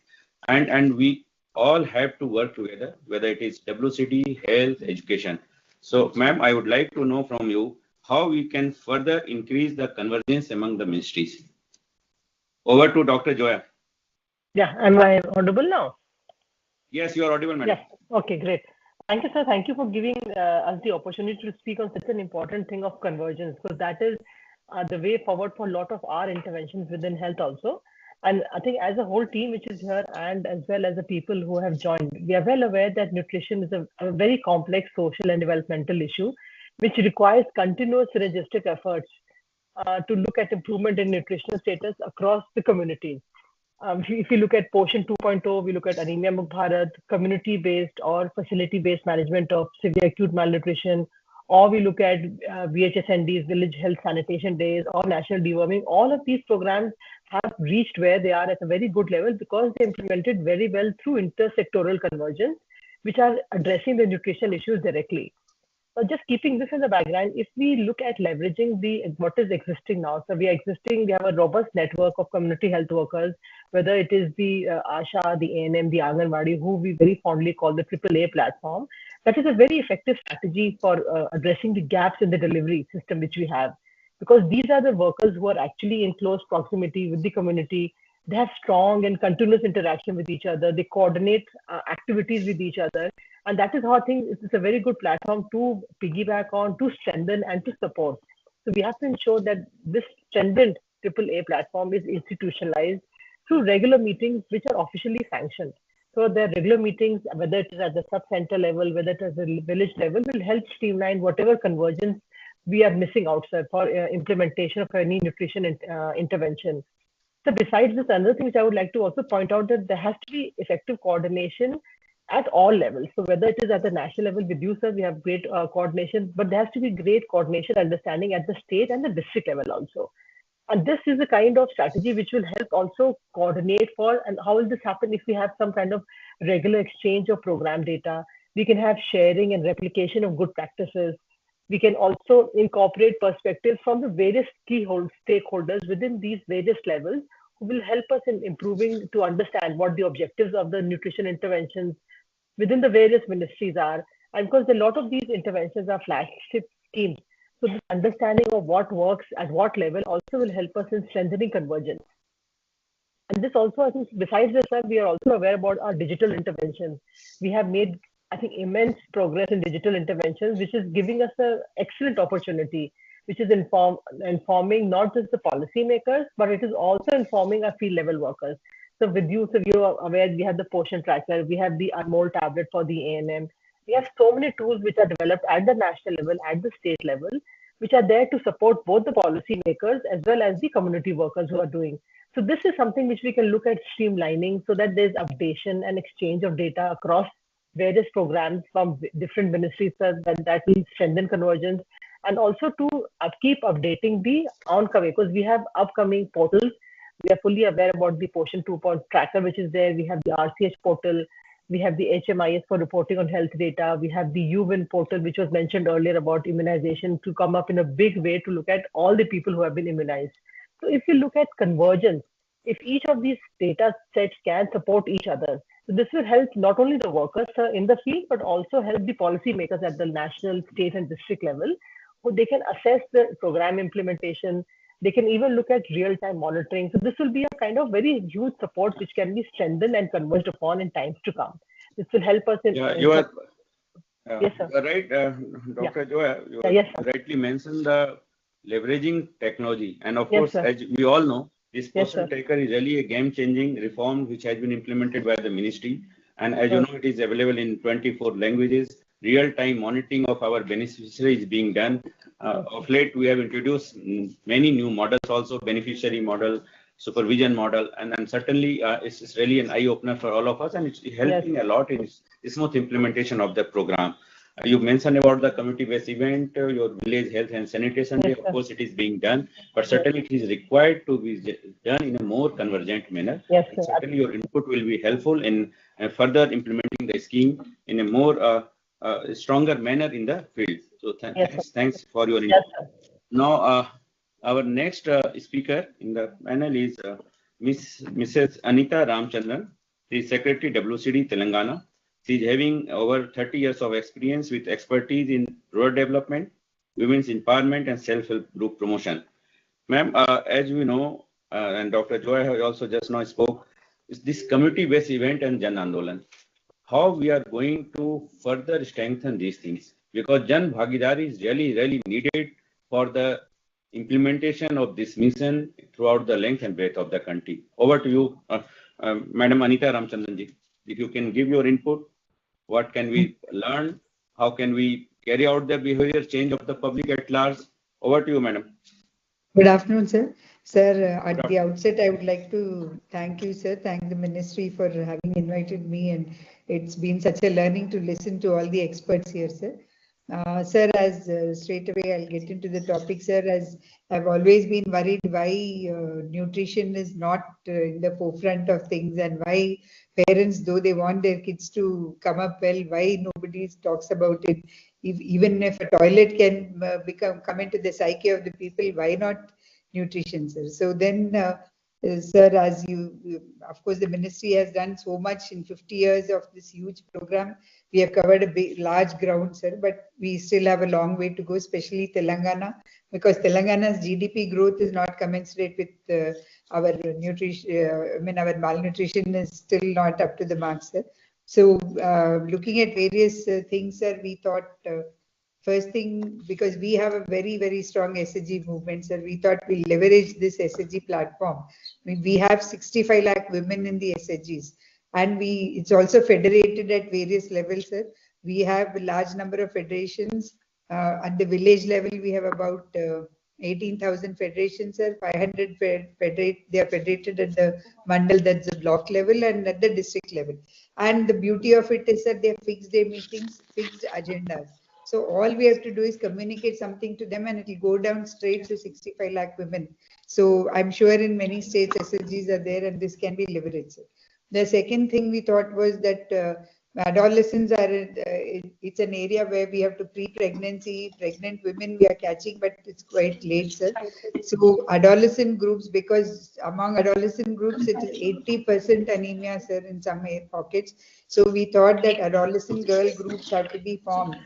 and we all have to work together, whether it is WCD, health, education. So, ma'am, I would like to know from you how we can further increase the convergence among the ministries. Over to Dr. Joya. Yeah, am I audible now? Yes, you are audible, madam. Yes. Okay, great. Thank you, sir. Thank you for giving us the opportunity to speak on such an important thing of convergence, because that is the way forward for a lot of our interventions within health also. And I think as a whole team which is here, and as well as the people who have joined, we are well aware that nutrition is a very complex social and developmental issue, which requires continuous synergistic efforts to look at improvement in nutritional status across the communities. If you look at Poshan 2.0, we look at Anemia Mukh Bharat, community-based or facility-based management of severe acute malnutrition, or we look at VHSNDs, Village Health Sanitation Days, or National Deworming. All of these programs have reached where they are at a very good level because they implemented very well through intersectoral convergence, which are addressing the nutrition issues directly. So just keeping this in the background, if we look at leveraging what is existing now, so we have a robust network of community health workers, whether it is the ASHA, the ANM, the Anganwadi, who we very fondly call the AAA platform. That is a very effective strategy for addressing the gaps in the delivery system which we have, because these are the workers who are actually in close proximity with the community. They have strong and continuous interaction with each other. They coordinate activities with each other. And that is how I think it's a very good platform to piggyback on, to strengthen and to support. So we have to ensure that this strengthened AAA platform is institutionalized through regular meetings which are officially sanctioned. So the regular meetings, whether it is at the sub-center level, whether it is at the village level, will help streamline whatever convergence we are missing out, sir, for implementation of any nutrition intervention. So besides this, another thing which I would like to also point out that there has to be effective coordination at all levels. So whether it is at the national level with you, sir, we have great coordination, but there has to be great coordination, understanding at the state and the district level also. And this is the kind of strategy which will help also coordinate for, and how will this happen if we have some kind of regular exchange of program data? We can have sharing and replication of good practices. We can also incorporate perspectives from the various key stakeholders within these various levels who will help us in improving to understand what the objectives of the nutrition interventions within the various ministries are. And because a lot of these interventions are flagship schemes, so this understanding of what works at what level also will help us in strengthening convergence. And this also, I think, besides this, we are also aware about our digital interventions. We have made, I think, immense progress in digital interventions, which is giving us an excellent opportunity. which is informing not just the policymakers, but it is also informing our field level workers. So with you, so you are aware, we have the portion tracker, we have the Unmol tablet for the ANM. We have so many tools which are developed at the national level, at the state level, which are there to support both the policymakers as well as the community workers who are doing. So this is something which we can look at streamlining so that there's updation and exchange of data across various programs from different ministries that will strengthen convergence, and also to keep updating the on-coming, because we have upcoming portals. We are fully aware about the Portion 2 tracker, which is there. We have the RCH portal. We have the HMIS for reporting on health data. We have the UWIN portal, which was mentioned earlier about immunization, to come up in a big way to look at all the people who have been immunized. So if you look at convergence, if each of these data sets can support each other, so this will help not only the workers in the field, but also help the policymakers at the national, state, and district level, who they can assess the program implementation. They can even look at real-time monitoring. So this will be a kind of very huge support which can be strengthened and converged upon in times to come. This will help us in. Yeah, you are. Yes, sir. You are right, Dr. Joy. You Yes, sir. rightly mentioned the leveraging technology, and of Yes, course, sir. as we all know, this Yes, portion sir. taker is really a game-changing reform which has been implemented by the ministry. And as you know, it is available in 24 languages. Real-time monitoring of our beneficiaries is being done. Of late, we have introduced many new models, also beneficiary model, supervision model, and certainly it's really an eye-opener for all of us, and it's helping a lot in smooth implementation of the program. You mentioned about the community-based event, your village health and sanitation day. Of course, it is being done, but certainly it is required to be done in a more convergent manner. Yes, sir. Certainly, your input will be helpful in further implementing the scheme in a more stronger manner in the field. So, thanks for your input. Now, our next speaker in the panel is Mrs. Anita Ramchandran, the Secretary WCD Telangana. She is having over 30 years of experience with expertise in rural development, women's empowerment, and self-help group promotion. Ma'am, as we know, and Dr. Joy also just now spoke, is this community-based event and Jan Andolan. How we are going to further strengthen these things? Because Jan Bhagidari is really needed for the implementation of this mission throughout the length and breadth of the country. Over to you, Madam Anita Ramchandran ji. If you can give your input, what can we learn? How can we carry out the behavior change of the public at large? Over to you, madam. Good afternoon, sir. Sir, at the outset, I would like to thank you, sir. Thank the ministry for having invited me, and it's been such a learning to listen to all the experts here, sir. Sir, as straight away I'll get into the topic, sir, as I've always been worried why nutrition is not in the forefront of things, and why parents, though they want their kids to come up well, why nobody talks about it. Even if a toilet can come into the psyche of the people, why not nutrition, sir? So then, sir, as of course, the ministry has done so much in 50 years of this huge program. We have covered a large ground, sir, but we still have a long way to go, especially Telangana, because Telangana's GDP growth is not commensurate with our nutrition. Our malnutrition is still not up to the mark, sir. So, looking at various things, sir, we thought first thing, because we have a very strong SHG movement, sir, we thought we'll leverage this SHG platform. We have 65 lakh women in the SHGs, and it's also federated at various levels, sir. We have a large number of federations. At the village level, we have about 18,000 federations, sir. 500 they are federated at the mandal, that's the block level, and at the district level. And the beauty of it is that they have fixed day meetings, fixed agendas. So all we have to do is communicate something to them, and it will go down straight to 65 lakh women. So I'm sure in many states SHGs are there, and this can be leveraged. The second thing we thought was that adolescents are, it's an area where we have to pre-pregnancy, pregnant women we are catching, but it's quite late, sir. So adolescent groups, because among adolescent groups, it is 80% anemia, sir, in some pockets. So we thought that adolescent girl groups have to be formed.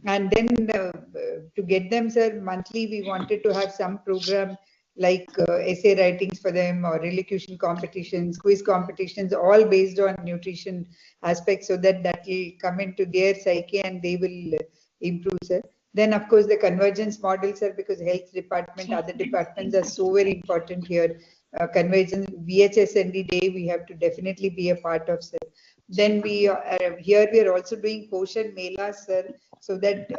And then to get them, sir, monthly, we wanted to have some program like essay writings for them, or elocution competitions, quiz competitions, all based on nutrition aspects, so that will come into their psyche and they will improve, sir. Then of course the convergence models are, because health department, other departments are so very important here. Convergence, VHSND day, we have to definitely be a part of, sir. Then we here we are also doing Poshan Mela, sir, so that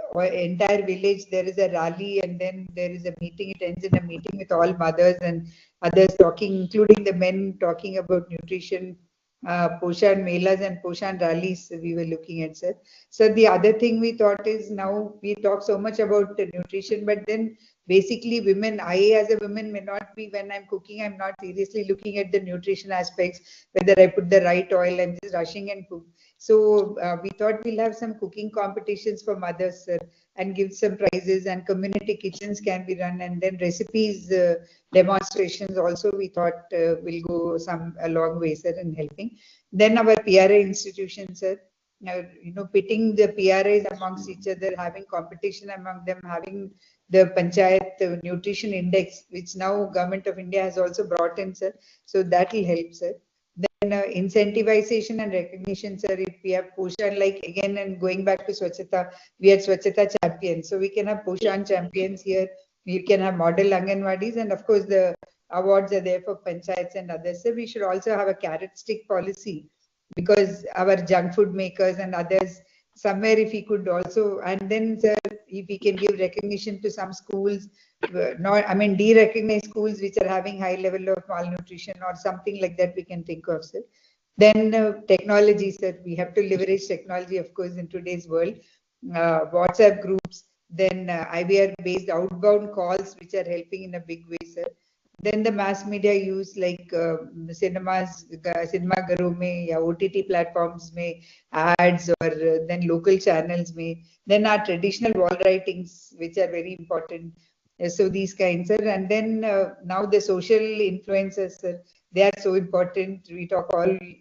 entire village there is a rally and then there is a meeting. It ends in a meeting with all mothers and others talking, including the men, talking about nutrition. Poshan Melas and Poshan rallies we were looking at, sir. So the other thing we thought is, now we talk so much about the nutrition, but then basically women, I as a woman may not be, when I'm cooking, I'm not seriously looking at the nutrition aspects, whether I put the right oil, I'm just rushing and cook. So we thought we'll have some cooking competitions for mothers, sir, and give some prizes, and community kitchens can be run, and then recipes demonstrations also we thought will go a long way, sir, in helping. Then our PRA institutions, sir, pitting the PRAs amongst each other, having competition among them, having the Panchayat Nutrition Index, which now Government of India has also brought in, sir. So that will help, sir. Then incentivization and recognition, sir. If we have Poshan, like again, and going back to Swachhata, we had Swachhata champions. So we can have Poshan champions here. We can have model Anganwadis, and of course the awards are there for Panchayats and others. So we should also have a carrot stick policy, because our junk food makers and others, somewhere if we could also, and then sir, if we can give recognition to some schools, de-recognize schools which are having high level of malnutrition or something like that, we can think of, sir. Then technology, sir, we have to leverage technology, of course, in today's world. WhatsApp groups, then IVR based outbound calls, which are helping in a big way, sir. Then the mass media use, like cinema gharon mein ya OTT platforms mein ads, or then local channels mein. Then our traditional wall writings, which are very important. So these kinds, sir. And then now the social influencers, sir, they are so important. We talk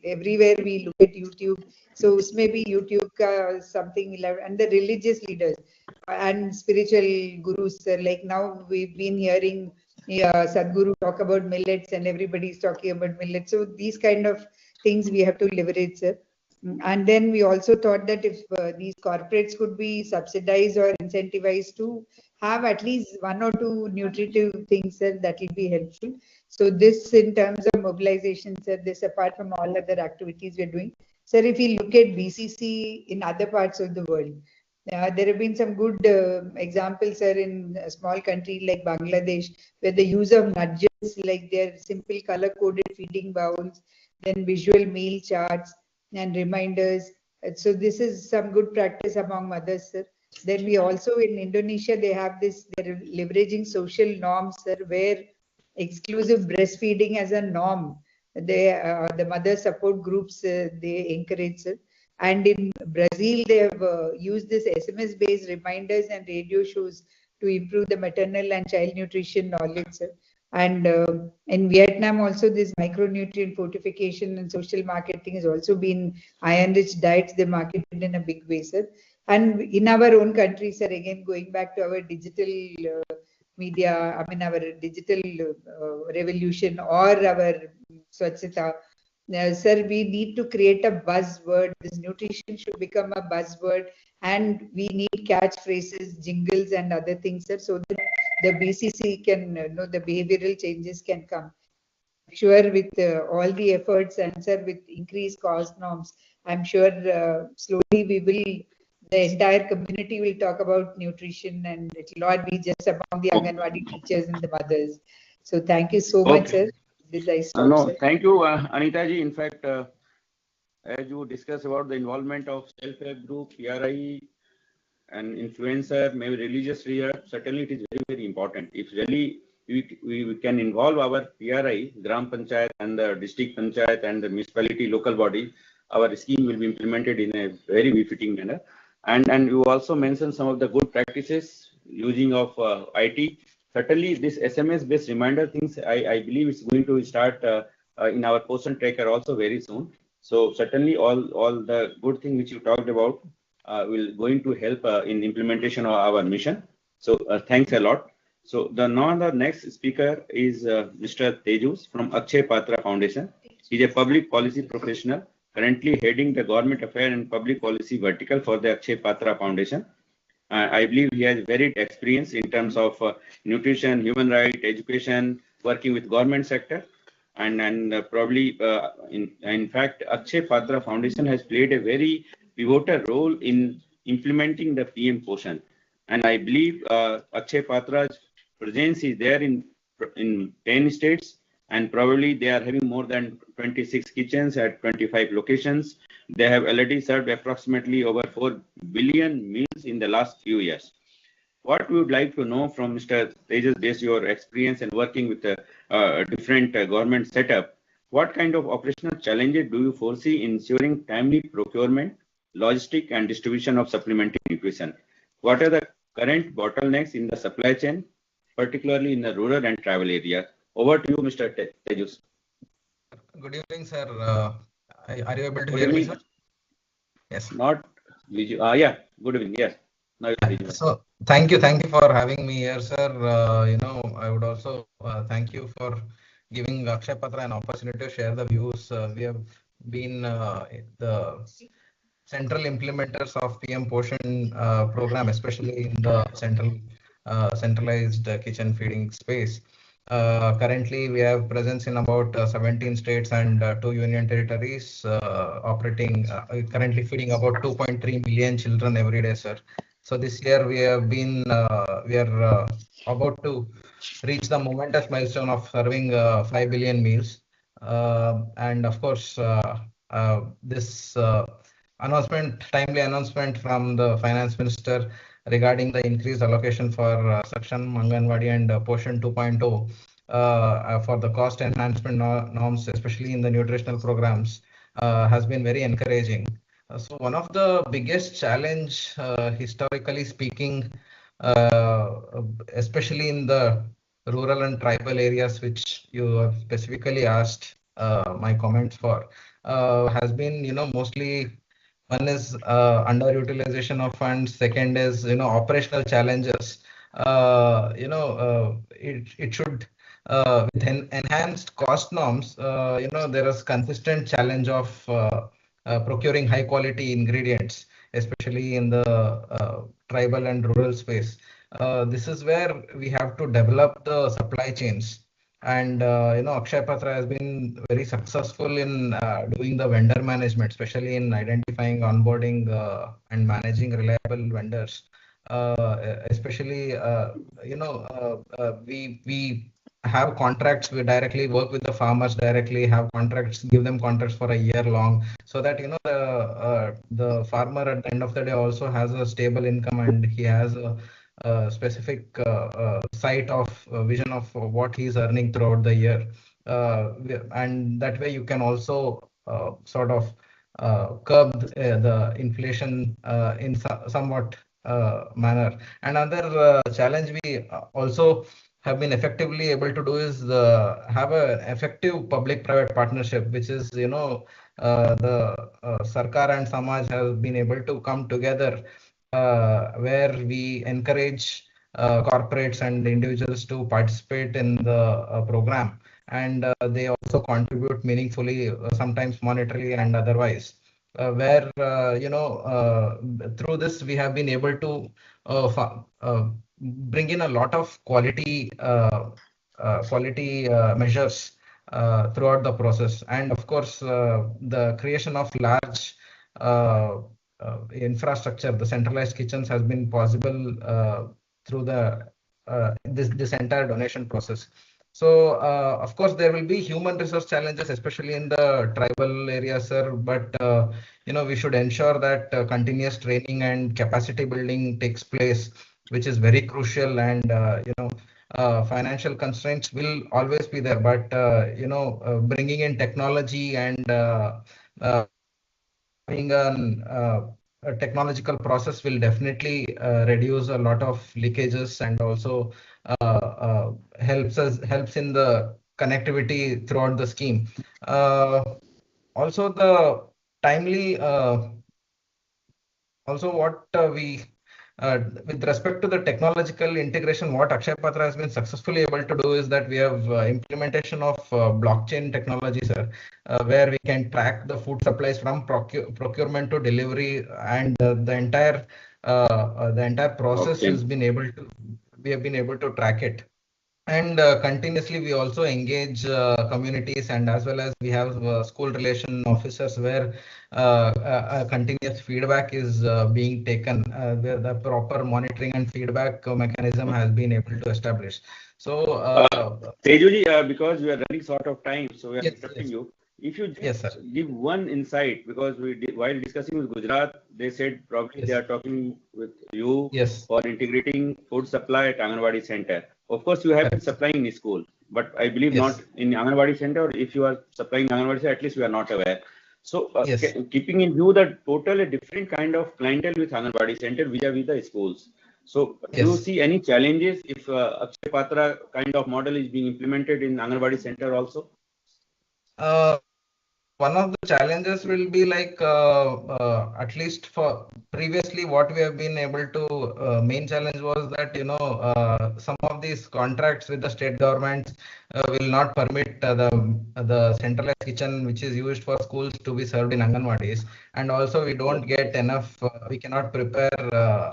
everywhere we look at YouTube. So maybe YouTube ka something, and the religious leaders and spiritual gurus, sir. Like now we've been hearing Sadhguru talk about millets, and everybody's talking about millets. So these kind of things we have to leverage, sir. And then we also thought that if these corporates could be subsidized or incentivized to have at least one or two nutritive things, sir, that will be helpful. So this in terms of mobilization, sir, this apart from all other activities we're doing. Sir, if you look at BCC in other parts of the world, there have been some good examples, sir, in a small country like Bangladesh, where the use of nudges, like their simple color-coded feeding bowls, then visual meal charts and reminders. So this is some good practice among mothers, sir. Then we also in Indonesia, they have this, they're leveraging social norms, sir, where exclusive breastfeeding as a norm. The mother support groups, they encourage, sir. And in Brazil, they have used this SMS-based reminders and radio shows to improve the maternal and child nutrition knowledge, sir. And in Vietnam also, this micronutrient fortification and social marketing has also been iron-rich diets they marketed in a big way, sir. And in our own country, sir, again, going back to our digital media, our digital revolution or our Swachhata, sir, we need to create a buzzword. This nutrition should become a buzzword, and we need catchphrases, jingles, and other things, sir, so that the BCC can the behavioral changes can come. Sure, with all the efforts and, sir, with increased cost norms, I'm sure slowly the entire community will talk about nutrition, and it will not be just among the Anganwadi teachers and the mothers. So thank you so much, sir. Did I stop, no, sir? thank you, Anita ji. In fact, as you discuss about the involvement of self-help group, PRI, and influencer, maybe religious leader, certainly it is very, very important. If really we can involve our PRI, Gram Panchayat, and the district Panchayat and the municipality local body, our scheme will be implemented in a very befitting manner. And you also mentioned some of the good practices using of IT. Certainly, this SMS-based reminder things, I believe it's going to start in our Poshan tracker also very soon. So certainly, all the good thing which you talked about will going to help in implementation of our mission. So thanks a lot. So the next speaker is Mr. Tejus from Akshay Patra Foundation. He's a public policy professional, currently heading the government affairs and public policy vertical for the Akshay Patra Foundation. I believe he has varied experience in terms of nutrition, human rights, education, working with government sector. And probably, in fact, Akshay Patra Foundation has played a very pivotal role in implementing the PM Poshan. And I believe Akshay Patra's presence is there in 10 states, and probably they are having more than 26 kitchens at 25 locations. They have already served approximately over 4 billion meals in the last few years. What we would like to know from Mr. Tejas, based your experience and working with a different government setup, what kind of operational challenges do you foresee in ensuring timely procurement, logistic and distribution of supplementary nutrition? What are the current bottlenecks in the supply chain, particularly in the rural and tribal areas? Over to you, Mr. Tejas. Good evening, sir. Are you able to Good hear me, evening. sir? Yes. Not visual. Yeah, good evening. Yes. Now it's visual. So thank you for having me here, sir. I would also thank you for giving Akshay Patra an opportunity to share the views. We have been the central implementers of PM Poshan program, especially in the centralized kitchen feeding space. Currently, we have presence in about 17 states and 2 union territories, operating currently feeding about 2.3 million children every day, sir. So this year we are about to reach the momentous milestone of serving 5 billion meals, and of course this timely announcement from the finance minister regarding the increased allocation for Saksham, Anganwadi and Poshan 2.0 for the cost enhancement norms, especially in the nutritional programs, has been very encouraging. So one of the biggest challenge, historically speaking, especially in the rural and tribal areas, which you have specifically asked my comments for, has been, mostly one is underutilization of funds. Second is, operational challenges. It should with enhanced cost norms. There is consistent challenge of procuring high quality ingredients, especially in the tribal and rural space. This is where we have to develop the supply chains. And Akshay Patra has been very successful in doing the vendor management, especially in identifying, onboarding, and managing reliable vendors. Especially, we have contracts. We directly work with the farmers directly. Have contracts, give them contracts for a year long, so that the farmer at the end of the day also has a stable income, and he has a specific sight of vision of what he's earning throughout the year, and that way you can also sort of curb the inflation in somewhat manner. Another challenge we also have been effectively able to do is have an effective public-private partnership, which is the Sarkar and Samaj have been able to come together, where we encourage corporates and individuals to participate in the program, and they also contribute meaningfully, sometimes monetarily and otherwise. Where through this we have been able to bring in a lot of quality measures throughout the process, and of course the creation of large infrastructure, the centralized kitchens, has been possible through this entire donation process. So of course there will be human resource challenges, especially in the tribal areas, sir. But we should ensure that continuous training and capacity building takes place, which is very crucial. And financial constraints will always be there, but bringing in technology and being a technological process will definitely reduce a lot of leakages, and also helps in the connectivity throughout the scheme. Also the timely also what we with respect to the technological integration, what Akshay Patra has been successfully able to do is that we have implementation of blockchain technology, sir, where we can track the food supplies from procurement to delivery, and the entire the entire process Okay. we have been able to track it. And continuously, we also engage communities, and as well as we have school relation officers where continuous feedback is being taken, where the proper monitoring and feedback mechanism has been able to establish. So, Tejuji, because we are running short of time, so we are yes, interrupting you. If you just yes, sir. give one insight, because while discussing with Gujarat, they said probably they are talking with you for integrating food supply at Anganwadi center. Of course, you have been supplying in school, but I believe not in Anganwadi center, or if you are supplying Anganwadi center, at least we are not aware. So, keeping in view that totally different kind of clientele with Anganwadi center vis-a-vis the schools. So, do you see any challenges if Akshay Patra kind of model is being implemented in Anganwadi center also? One of the challenges will be like, at least for previously, what we have been able to, main challenge was that, some of these contracts with the state governments will not permit the centralized kitchen which is used for schools to be served in Anganwadis. And also we don't get enough, we cannot prepare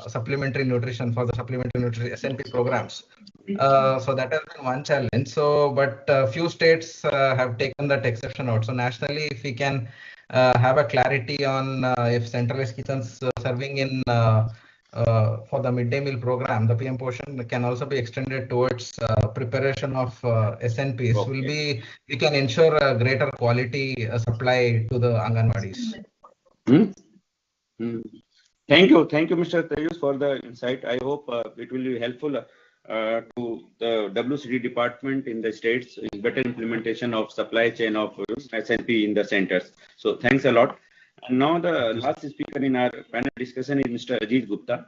supplementary nutrition for the supplementary nutrition SNP programs. So that has been one challenge. So, but few states have taken that exception out. So nationally, if we can have a clarity on if centralized kitchens serving in for the midday meal program, the PM portion can also be extended towards preparation of SNPs. We can ensure a greater quality supply to the Anganwadis. Thank you, Mr. Tejus, for the insight. I hope it will be helpful to the WCD department in the states in better implementation of supply chain of SNP in the centers. So thanks a lot. And now the last speaker in our panel discussion is Mr. Ajit Gupta.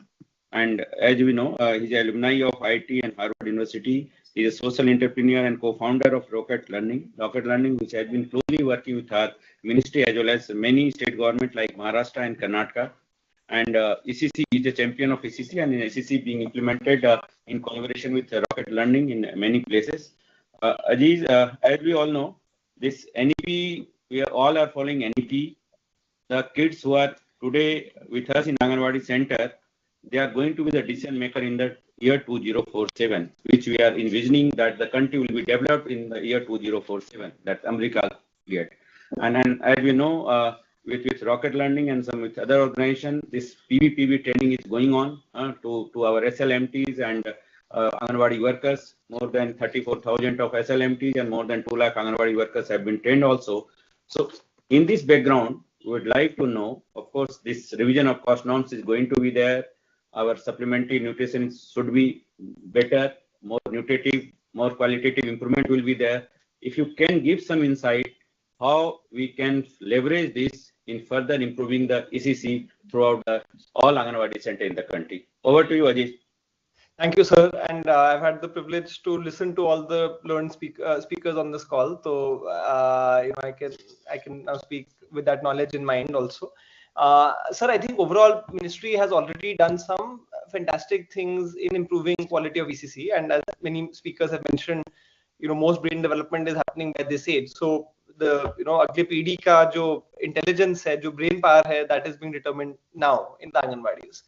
And as we know, he's an alumni of IT and Harvard University. He is a social entrepreneur and co-founder of Rocket Learning, which has been closely working with our ministry as well as many state governments like Maharashtra and Karnataka. And ECC is a champion of ECC, and ECC being implemented in collaboration with Rocket Learning in many places. Aziz, as we all know, this NEP, we all are following NEP. The kids who are today with us in Anganwadi Center, they are going to be the decision maker in the year 2047, which we are envisioning that the country will be developed in the year 2047. That's America period. And as we know, with Rocket Learning and some with other organizations, this PV training is going on to our SLMTs and Anganwadi workers. More than 34,000 of SLMTs and more than 2 lakh Anganwadi workers have been trained also. So in this background, we would like to know, of course, this revision of cost norms is going to be there. Our supplementary nutrition should be better, more nutritive, more qualitative improvement will be there. If you can give some insight how we can leverage this in further improving the ECC throughout all Anganwadi center in the country. Over to you, Ajit. Thank you, sir. And I've had the privilege to listen to all the learned speakers on this call. So, I can now speak with that knowledge in mind also. Sir, I think overall ministry has already done some fantastic things in improving quality of ECC. And as many speakers have mentioned, most brain development is happening by this age. So the अगले पीढ़ी का जो intelligence है, जो brain power है, that is being determined now in the Anganwadis.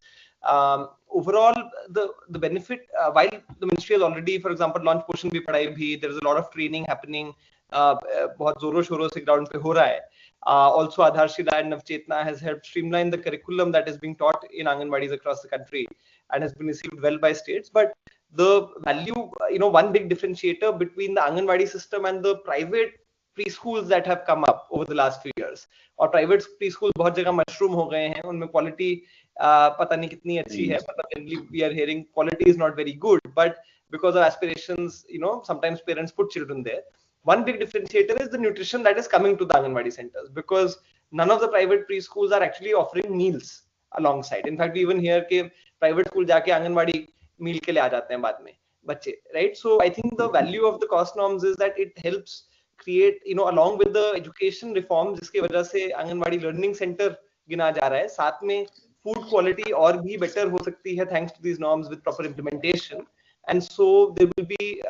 Overall, the benefit, while the ministry has already, for example, launched portion bhi padhai bhi, there is a lot of training happening, बहुत जोरों शोरों से ground पे हो रहा है. Also, Adharshila and Navchetna has helped streamline the curriculum that is being taught in Anganwadis across the country and has been received well by states. But the value, one big differentiator between the Anganwadi system and the private preschools that have come up over the last few years, और private preschools बहुत जगह mushroom हो गए हैं, उनमें quality पता नहीं कितनी अच्छी है, मतलब we are hearing quality is not very good, but because of aspirations, sometimes parents put children there. One big differentiator is the nutrition that is coming to the Anganwadi centers, because none of the private preschools are actually offering meals alongside. In fact, we even hear कि private school जाके Anganwadi meal के लिए आ जाते हैं बाद में बच्चे, right? So I think the value of the cost norms is that it helps create, along with the education reform, जिसकी वजह से आंगनवाड़ी learning center गिना जा रहा है, साथ में food quality और भी better हो सकती है thanks to these norms with proper implementation. And so there will be,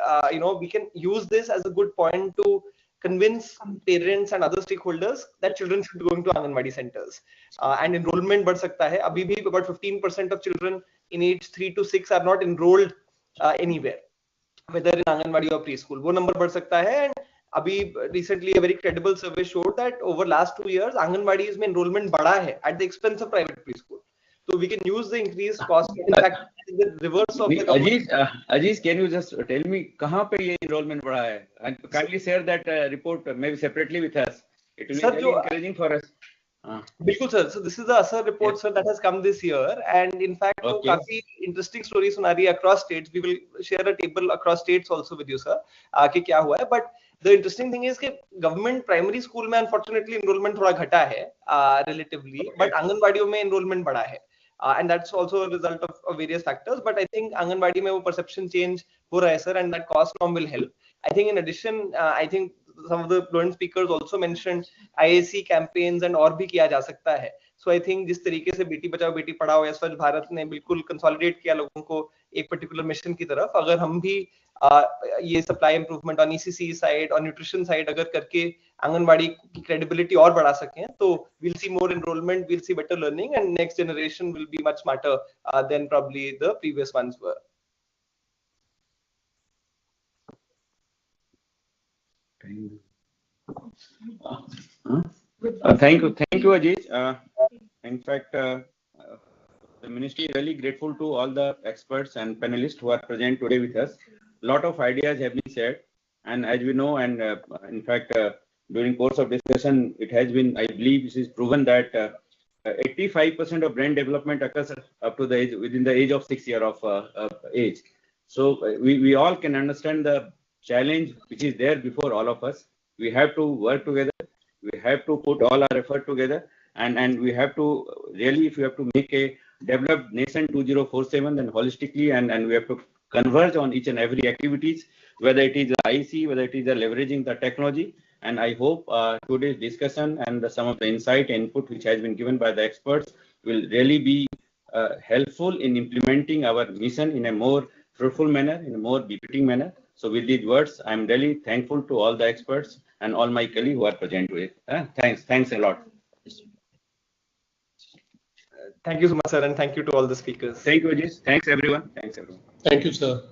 we can use this as a good point to convince parents and other stakeholders that children should be going to Anganwadi centers. And enrollment बढ़ सकता है. अभी भी about 15% of children in age 3 to 6 are not enrolled anywhere, whether in Anganwadi or preschool. वो number बढ़ सकता है. And अभी recently a very credible survey showed that over last 2 years Anganwadis में enrollment बढ़ा है at the expense of private preschool. So we can use the increased cost. In fact, the reverse of the Aziz, can you just tell me कहाँ पे ये enrollment बढ़ा है? And kindly share that report maybe separately with us. It will be really encouraging for us. बिल्कुल sir. So this is the ASAR report, sir, that has come this year, and in fact, वो काफी interesting stories सुना रही है across states. We will share a table across states also with you, sir, कि क्या हुआ है. But the interesting thing is कि government primary school में unfortunately enrollment थोड़ा घटा है relatively, but आंगनवाड़ियों में enrollment बढ़ा है. And that's also a result of various factors. But I think Anganwadi में वो perception change हो रहा है, sir, and that cost norm will help. I think in addition, I think some of the fluent speakers also mentioned IAC campaigns and और भी किया जा सकता है. So I think जिस तरीके से बेटी बचाओ बेटी पढ़ाओ या स्वच्छ भारत ने बिल्कुल कंसोलिडेट किया लोगों को एक पर्टिकुलर मिशन की तरफ, अगर हम भी ये supply improvement on ECC side और न्यूट्रिशन साइड अगर करके आंगनबाड़ी की क्रेडिबिलिटी और बढ़ा सकें, तो we'll see more enrollment, we'll see better learning, and next generation will be much smarter than probably the previous ones were. Thank you, Aziz. In fact, the ministry is really grateful to all the experts and panelists who are present today with us. A lot of ideas have been shared, and as we know, and in fact, during course of discussion, it has been, I believe, this is proven that 85% of brain development occurs up to the age, within the age of 6 years of age. So we all can understand the challenge which is there before all of us. We have to work together. We have to put all our effort together, and we have to really, if we have to make a developed nation 2047, then holistically, and we have to converge on each and every activities, whether it is the IC, whether it is the leveraging the technology. And I hope today's discussion and some of the insight and input which has been given by the experts will really be helpful in implementing our mission in a more fruitful manner, in a more befitting manner. So with these words, I'm really thankful to all the experts and all my colleagues who are present today. Thanks a lot. Thank you so much, sir, and thank you to all the speakers. Thank you, Aziz. Thanks, everyone. Thanks, everyone. Thank you, sir.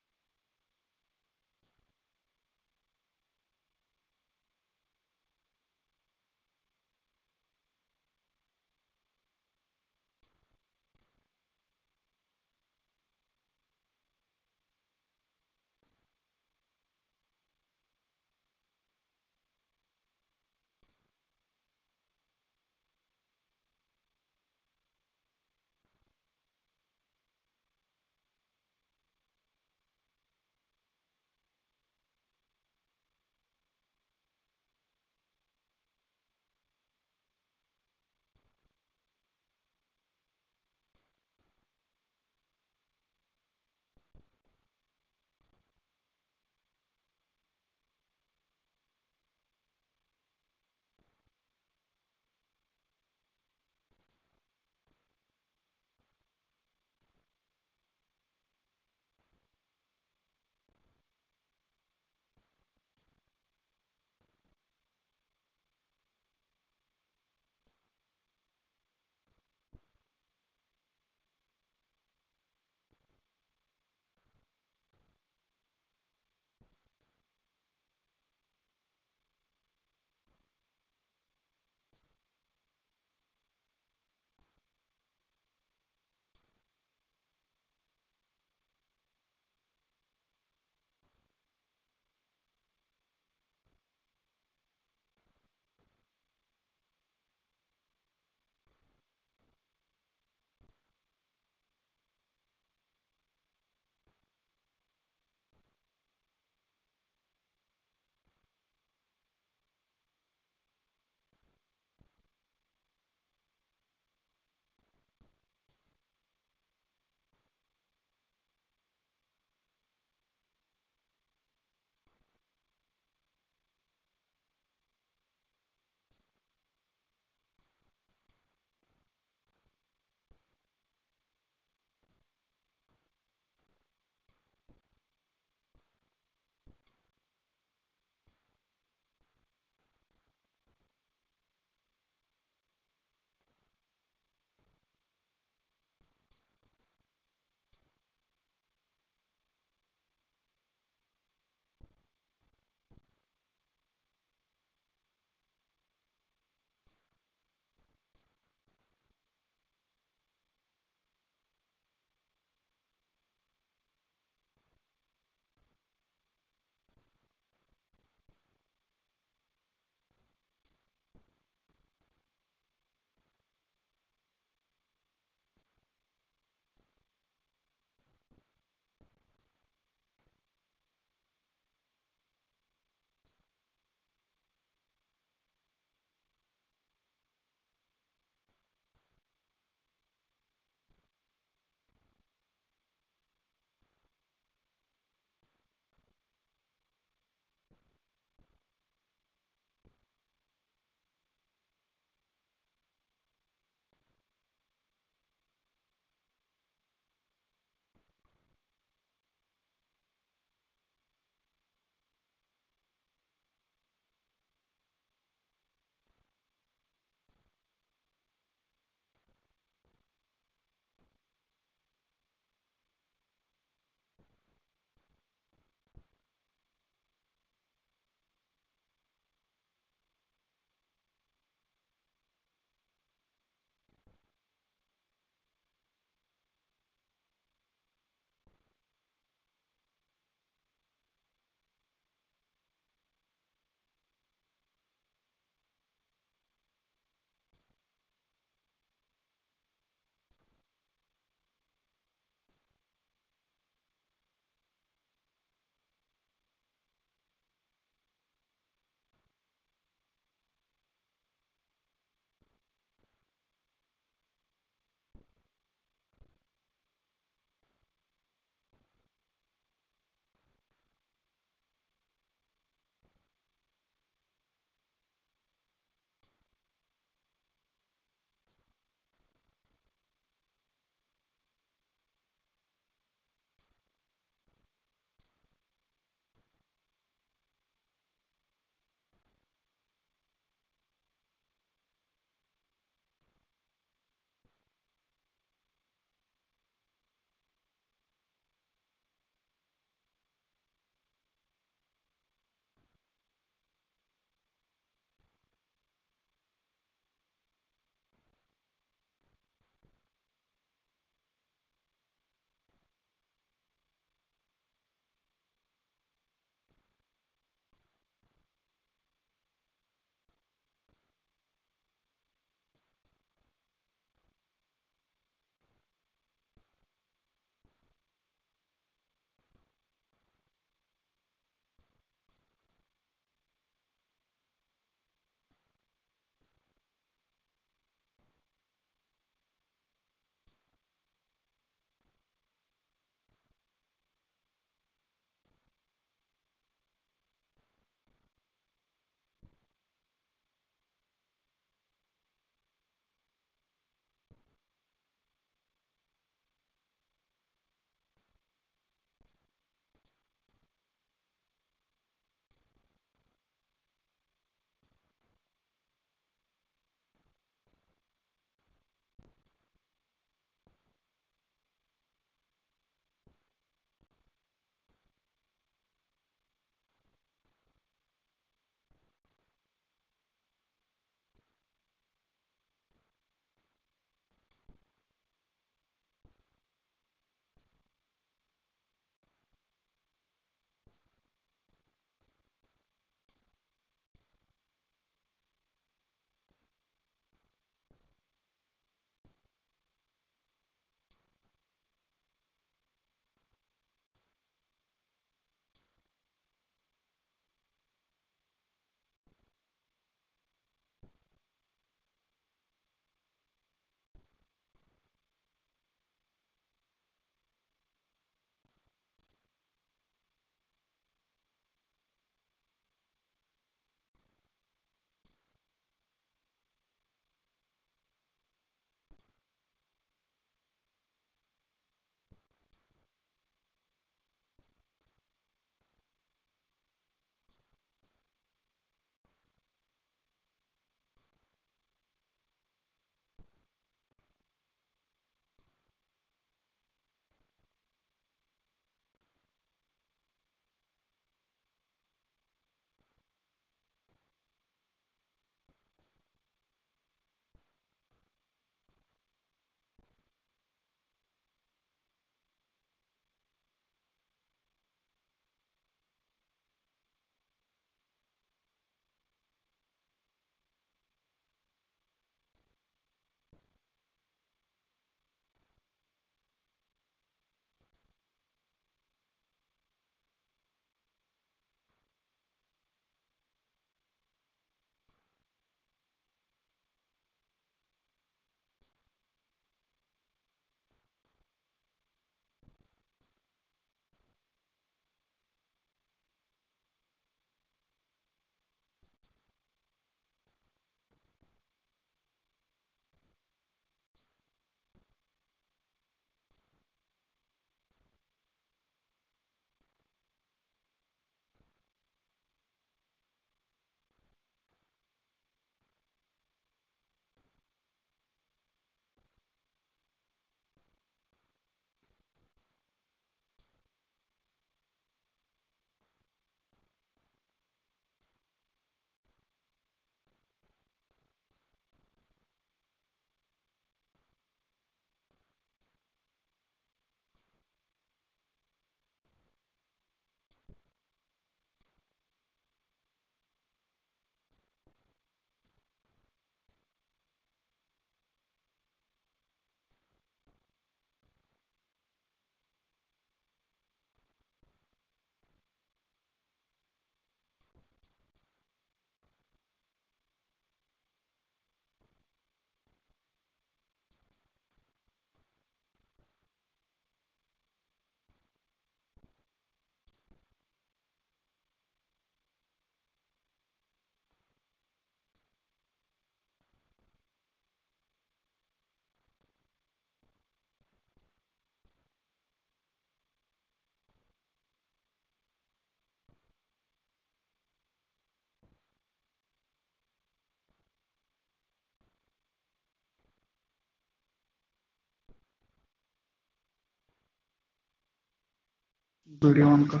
Video on कर।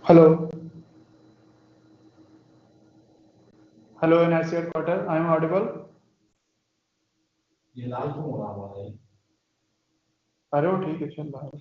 Hello. Hello, NIC headquarters. I am audible. अरे वो ठीक है चल रहा है।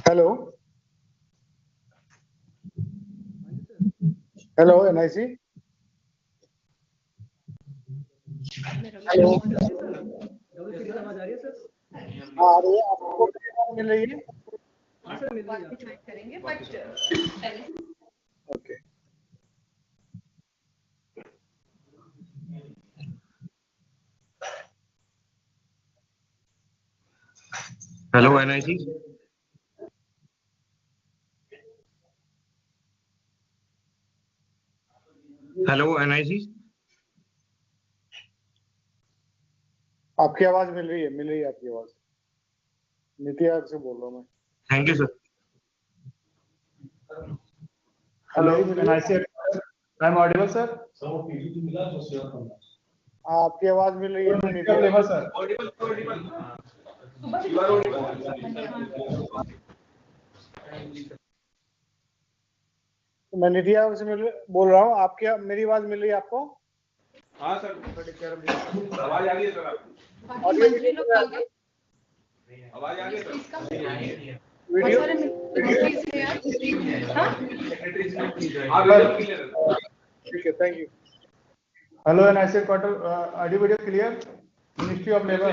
Hello. Hello, NIC. Hello हाँ आ रही है आपको मिल रही है okay hello NIC hello NIC आपकी आवाज मिल रही है आपकी आवाज नीति आयोग से बोल रहा हूँ मैं thank you sir Hello, can I say I'm audible, sir? आपकी आवाज मिल रही है Audible, sir. मैं निधिया से बोल रहा हूँ, आपकी मेरी आवाज मिल रही है आपको? हाँ सर, आवाज आ रही है सर आपको? मंत्री लोग आवाज आ रही है सर? वीडियो ठीक है, thank you. Hello, and I said quarter audio video clear? Ministry of Labor.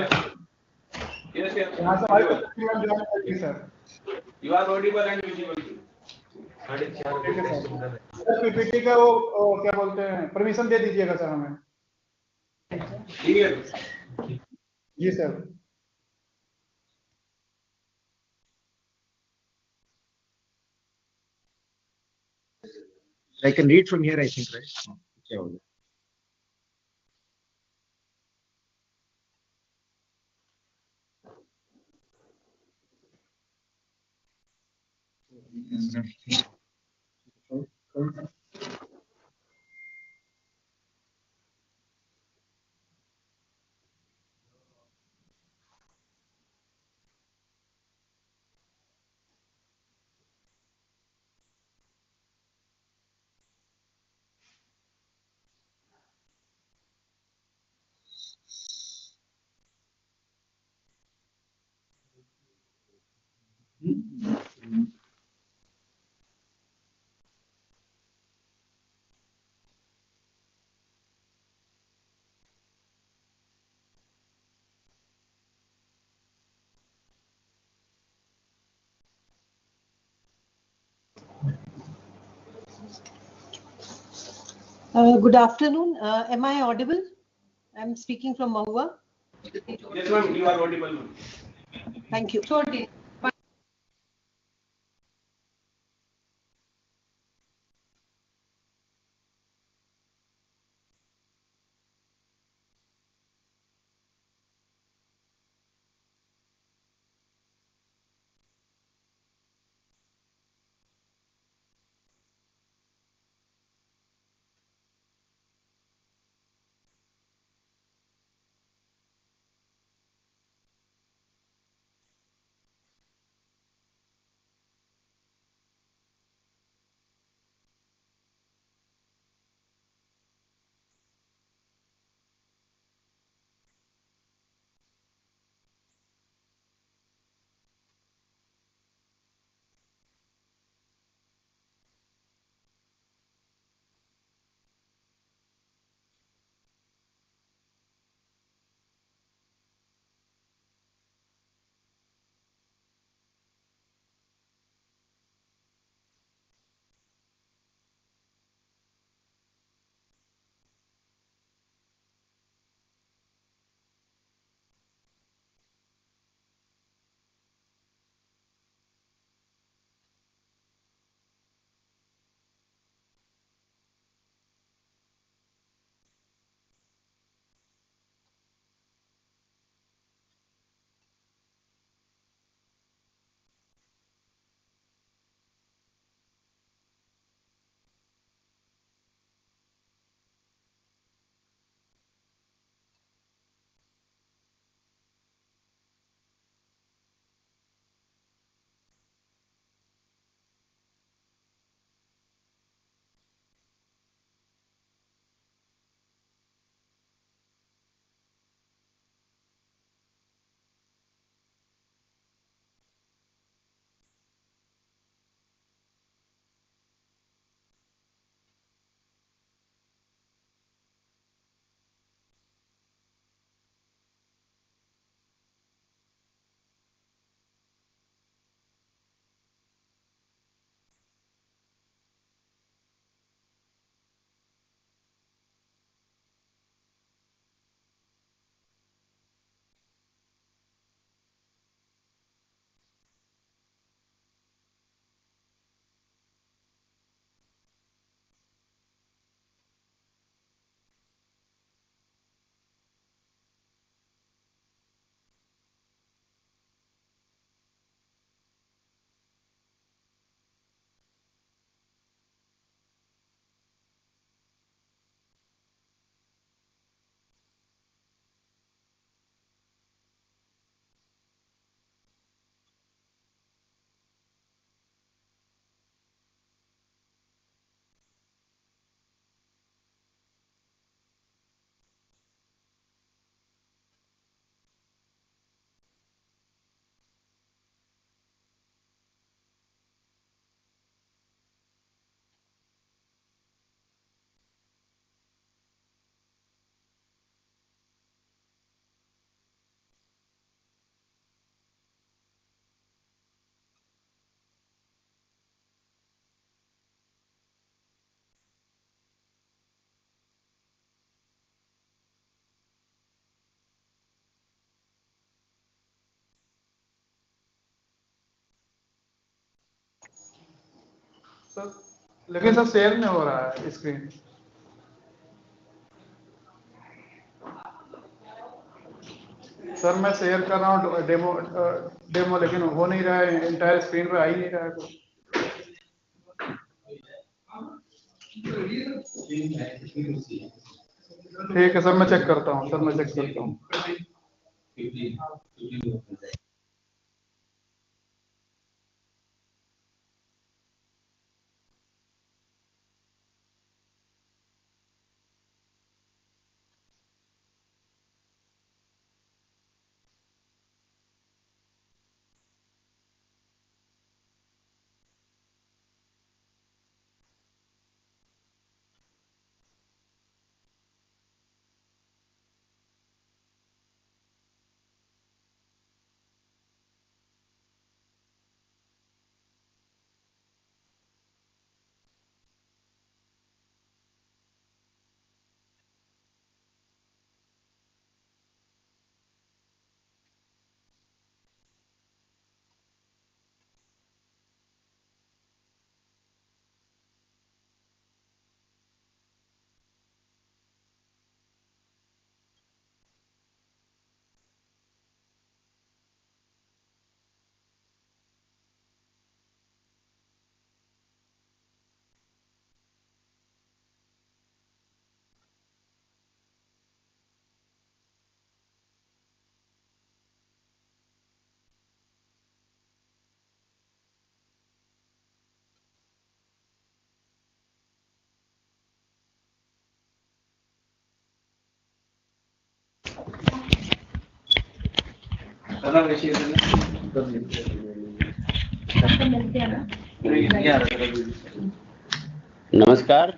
Yes, yes. यहाँ से हमारी तस्वीर join करेगी sir. You are audible and visible. ठीक है सर. पीपीटी का वो क्या बोलते हैं, परमिशन दे दीजिएगा सर हमें. ठीक है. जी sir. I can read from here, I think, right? Okay. Good afternoon. Am I audible? I'm speaking from Mahua. Yes, ma'am, you are audible. Thank you. Sir लेकिन सर शेयर नहीं हो रहा है screen. Sir मैं share कर रहा हूँ demo लेकिन हो नहीं रहा है, इंटायर स्क्रीन पे आ ही नहीं रहा है कुछ। ठीक है सर, मैं चेक करता हूँ सर, मैं चेक करता हूँ। Namaskar.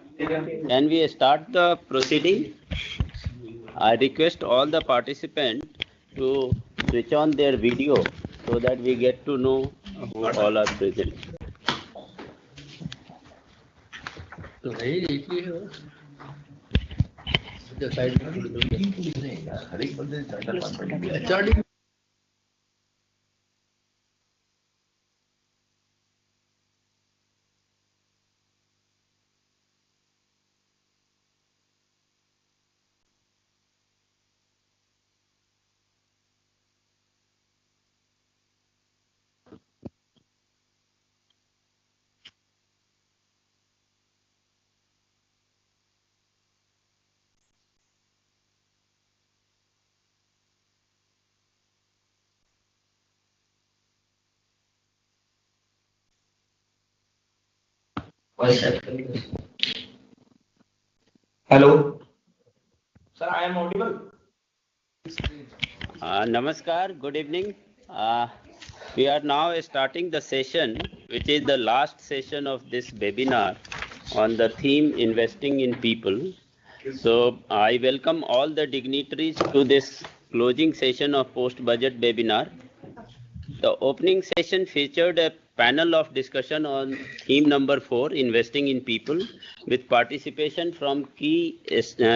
Can we start the proceeding? I request all the participants to switch on their video so that we get to know who all are present. Hello. Sir, I am audible. Namaskar, good evening. We are now starting the session, which is the last session of this webinar on the theme investing in people. So I welcome all the dignitaries to this closing session of post-budget webinar. The opening session featured a panel of discussion on theme number 4, investing in people, with participation from key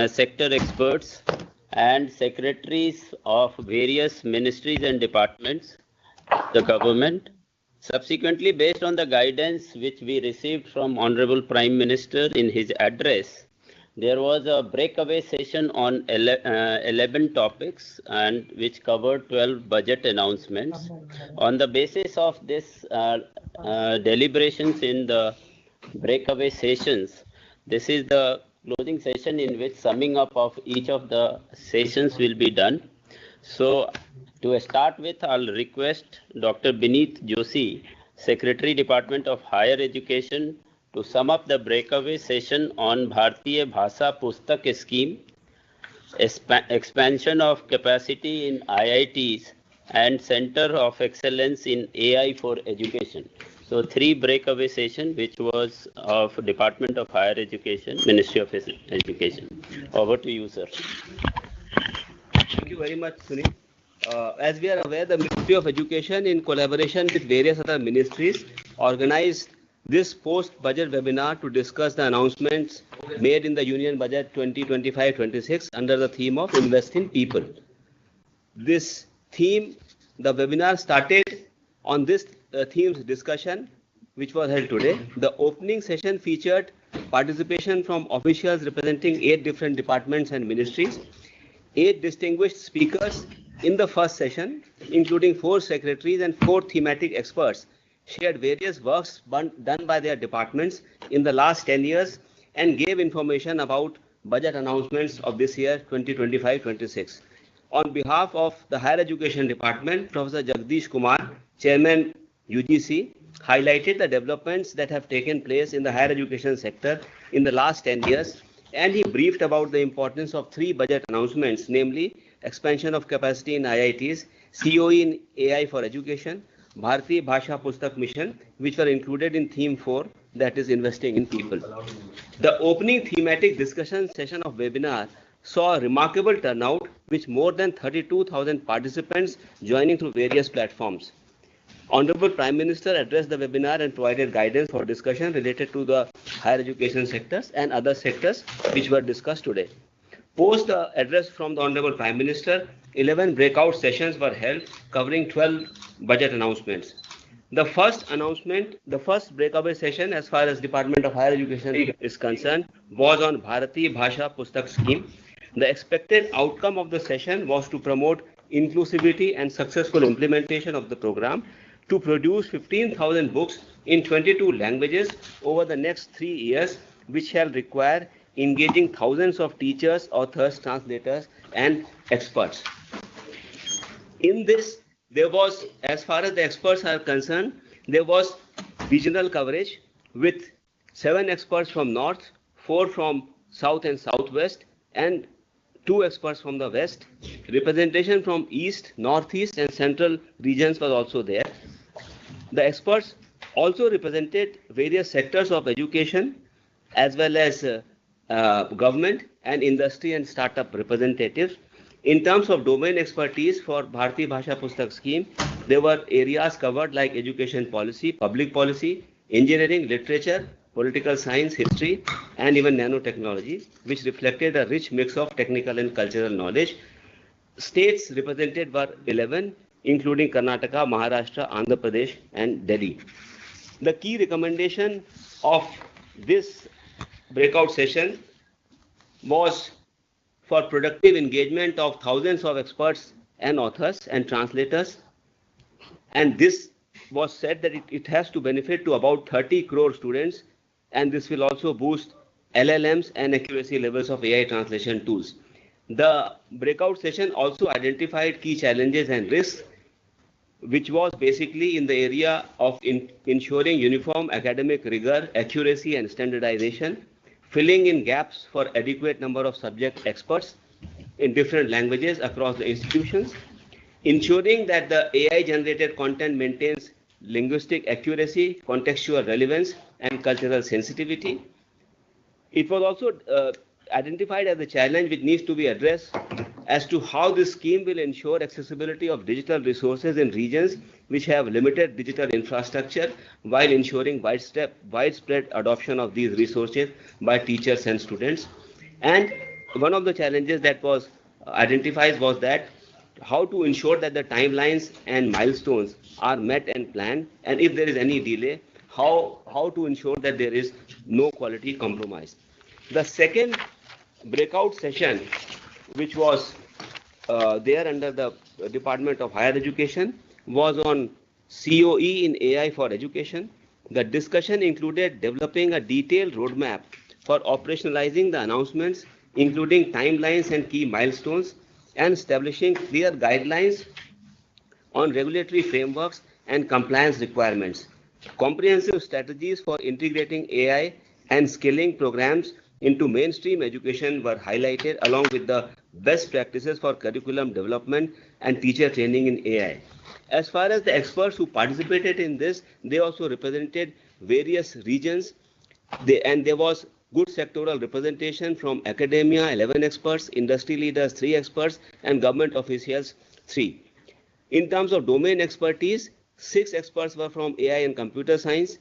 sector experts and secretaries of various ministries and departments, the government. Subsequently, based on the guidance which we received from Honorable Prime Minister in his address, there was a breakaway session on 11 topics and which covered 12 budget announcements. On the basis of this deliberations in the breakaway sessions, this is the closing session in which summing up of each of the sessions will be done. So to start with, I'll request Dr. Bineet Joshi, Secretary Department of Higher Education, to sum up the breakaway session on Bharatiya Bhasha Pustak Scheme, expansion of capacity in IITs, and Center of Excellence in AI for Education. So 3 breakaway session, which was of Department of Higher Education, Ministry of Education. Over to you, sir. Thank you very much, Sunil. As we are aware, the Ministry of Education, in collaboration with various other ministries, organized this post-budget webinar to discuss the announcements made in the Union Budget 2025-26 under the theme of Invest in People. This theme, the webinar started on this theme's discussion which was held today. The opening session featured participation from officials representing 8 different departments and ministries. 8 distinguished speakers in the first session, including 4 secretaries and 4 thematic experts, shared various works done by their departments in the last 10 years and gave information about budget announcements of this year 2025-26. On behalf of the Higher Education Department, Professor Jagdish Kumar, Chairman UGC, highlighted the developments that have taken place in the higher education sector in the last 10 years, and he briefed about the importance of 3 budget announcements, namely expansion of capacity in IITs, COE in AI for education, Bharati Bhasha Pustak Mission, which were included in theme 4, that is investing in people. The opening thematic discussion session of webinar saw a remarkable turnout with more than 32,000 participants joining through various platforms. Honorable Prime Minister addressed the webinar and provided guidance for discussion related to the higher education sectors and other sectors which were discussed today. Post the address from the Honorable Prime Minister, 11 breakout sessions were held covering 12 budget announcements. The first breakaway session as far as Department of Higher Education is concerned was on Bharati Bhasha Pustak Scheme. The expected outcome of the session was to promote inclusivity and successful implementation of the program, to produce 15,000 books in 22 languages over the next 3 years, which shall require engaging thousands of teachers, authors, translators, and experts. In this, there was, as far as the experts are concerned, there was regional coverage with 7 experts from North, 4 from South and Southwest, and 2 experts from the West. Representation from East, Northeast, and Central regions was also there. The experts also represented various sectors of education as well as government and industry and startup representatives. In terms of domain expertise for Bharati Bhasha Pustak Scheme, there were areas covered like education policy, public policy, engineering, literature, political science, history, and even nanotechnology, which reflected a rich mix of technical and cultural knowledge. States represented were 11, including Karnataka, Maharashtra, Andhra Pradesh, and Delhi. The key recommendation of this breakout session was for productive engagement of thousands of experts and authors and translators. And this was said that it has to benefit to about 30 crore students, and this will also boost LLMs and accuracy levels of AI translation tools. The breakout session also identified key challenges and risks, which was basically in the area of ensuring uniform academic rigor, accuracy, and standardization, filling in gaps for adequate number of subject experts in different languages across the institutions, ensuring that the AI-generated content maintains linguistic accuracy, contextual relevance, and cultural sensitivity. It was also identified as a challenge which needs to be addressed as to how this scheme will ensure accessibility of digital resources in regions which have limited digital infrastructure, while ensuring widespread adoption of these resources by teachers and students. And one of the challenges that was identified was that how to ensure that the timelines and milestones are met and planned, and if there is any delay, how to ensure that there is no quality compromise. The second breakout session, which was there under the Department of Higher Education, was on COE in AI for education. The discussion included developing a detailed roadmap for operationalizing the announcements, including timelines and key milestones, and establishing clear guidelines on regulatory frameworks and compliance requirements. Comprehensive strategies for integrating AI and skilling programs into mainstream education were highlighted, along with the best practices for curriculum development and teacher training in AI. As far as the experts who participated in this, they also represented various regions, and there was good sectoral representation from academia, 11 experts, industry leaders, 3 experts, and government officials, 3. In terms of domain expertise, 6 experts were from AI and computer science.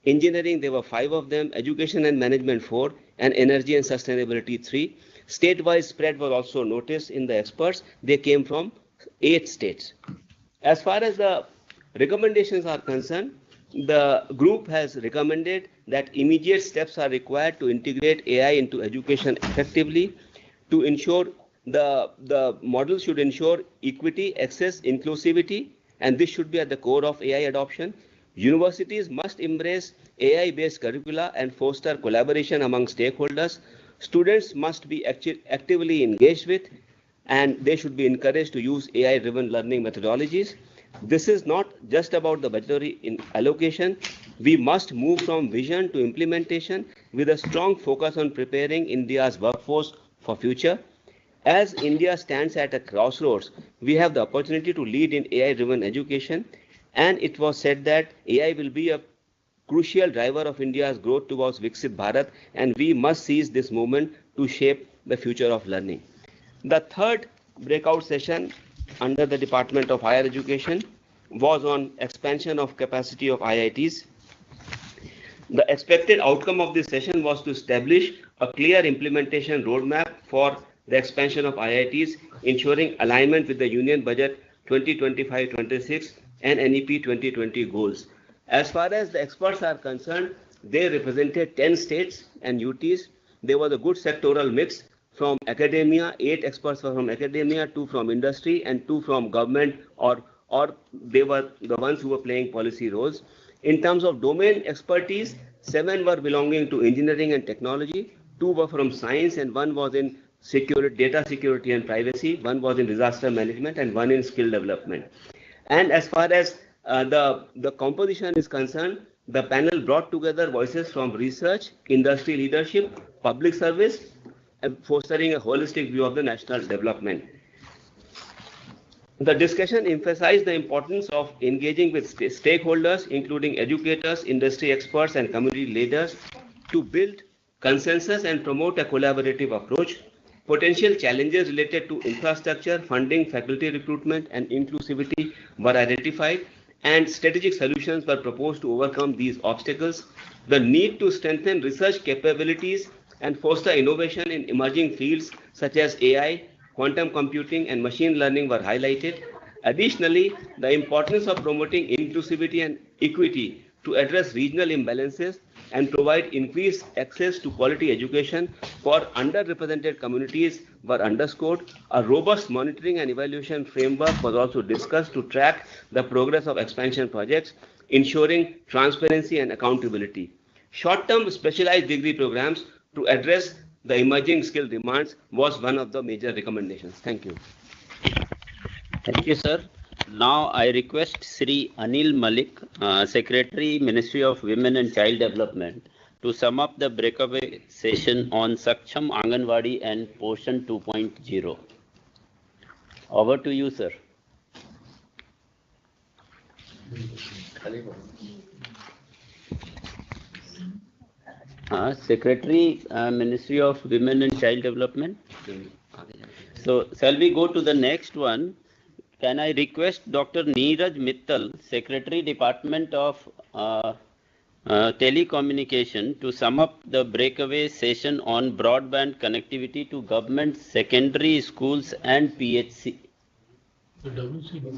Engineering, there were 5 of them, education and management 4, and energy and sustainability 3. State-wise spread was also noticed in the experts. They came from 8 states. As far as the recommendations are concerned, the group has recommended that immediate steps are required to integrate AI into education effectively to ensure the model should ensure equity, access, inclusivity, and this should be at the core of AI adoption. Universities must embrace AI-based curricula and foster collaboration among stakeholders. Students must be actively engaged with, and they should be encouraged to use AI-driven learning methodologies. This is not just about the budgetary allocation. We must move from vision to implementation with a strong focus on preparing India's workforce for future. As India stands at a crossroads, we have the opportunity to lead in AI-driven education, and it was said that AI will be a crucial driver of India's growth towards Viksit Bharat, and we must seize this moment to shape the future of learning. The third breakout session under the Department of Higher Education was on expansion of capacity of IITs. The expected outcome of this session was to establish a clear implementation roadmap for the expansion of IITs, ensuring alignment with the Union Budget 2025-26 and NEP 2020 goals. As far as the experts are concerned, they represented 10 states and UTs. There was a good sectoral mix from academia. 8 experts were from academia, 2 from industry, and 2 from government, or they were the ones who were playing policy roles. In terms of domain expertise, 7 were belonging to engineering and technology, 2 were from science, and 1 was in security, data security and privacy, 1 was in disaster management, and 1 in skill development. And as far as the composition is concerned, the panel brought together voices from research, industry leadership, public service, and fostering a holistic view of the national development. The discussion emphasized the importance of engaging with stakeholders, including educators, industry experts, and community leaders, to build consensus and promote a collaborative approach. Potential challenges related to infrastructure, funding, faculty recruitment, and inclusivity were identified, and strategic solutions were proposed to overcome these obstacles. The need to strengthen research capabilities and foster innovation in emerging fields such as AI, quantum computing, and machine learning were highlighted. Additionally, the importance of promoting inclusivity and equity to address regional imbalances and provide increased access to quality education for underrepresented communities were underscored. A robust monitoring and evaluation framework was also discussed to track the progress of expansion projects, ensuring transparency and accountability. Short-term specialized degree programs to address the emerging skill demands was one of the major recommendations. Thank you. Thank you, sir. Now I request Sri Anil Malik, Secretary, Ministry of Women and Child Development, to sum up the breakaway session on Saksham Anganwadi and Poshan 2.0. Over to you, sir. Secretary, Ministry of Women and Child Development. So, shall we go to the next one? Can I request Dr. Neeraj Mittal, Secretary, Department of Telecommunication, to sum up the breakaway session on broadband connectivity to government secondary schools and PHC? The WCD.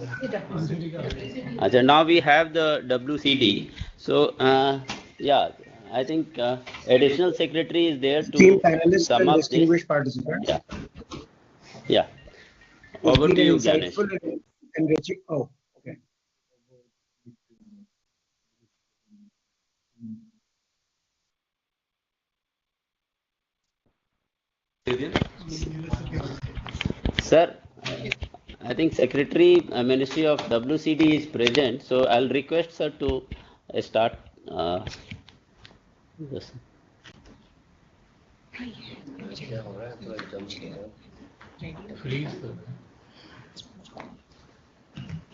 Now we have the WCD. So, yeah, I think additional secretary is there to sum up this. Participants. Yeah. Yeah. Over to you, Ganesh. Oh, okay. Sir, I think Secretary, Ministry of WCD is present, so I'll request sir to start this.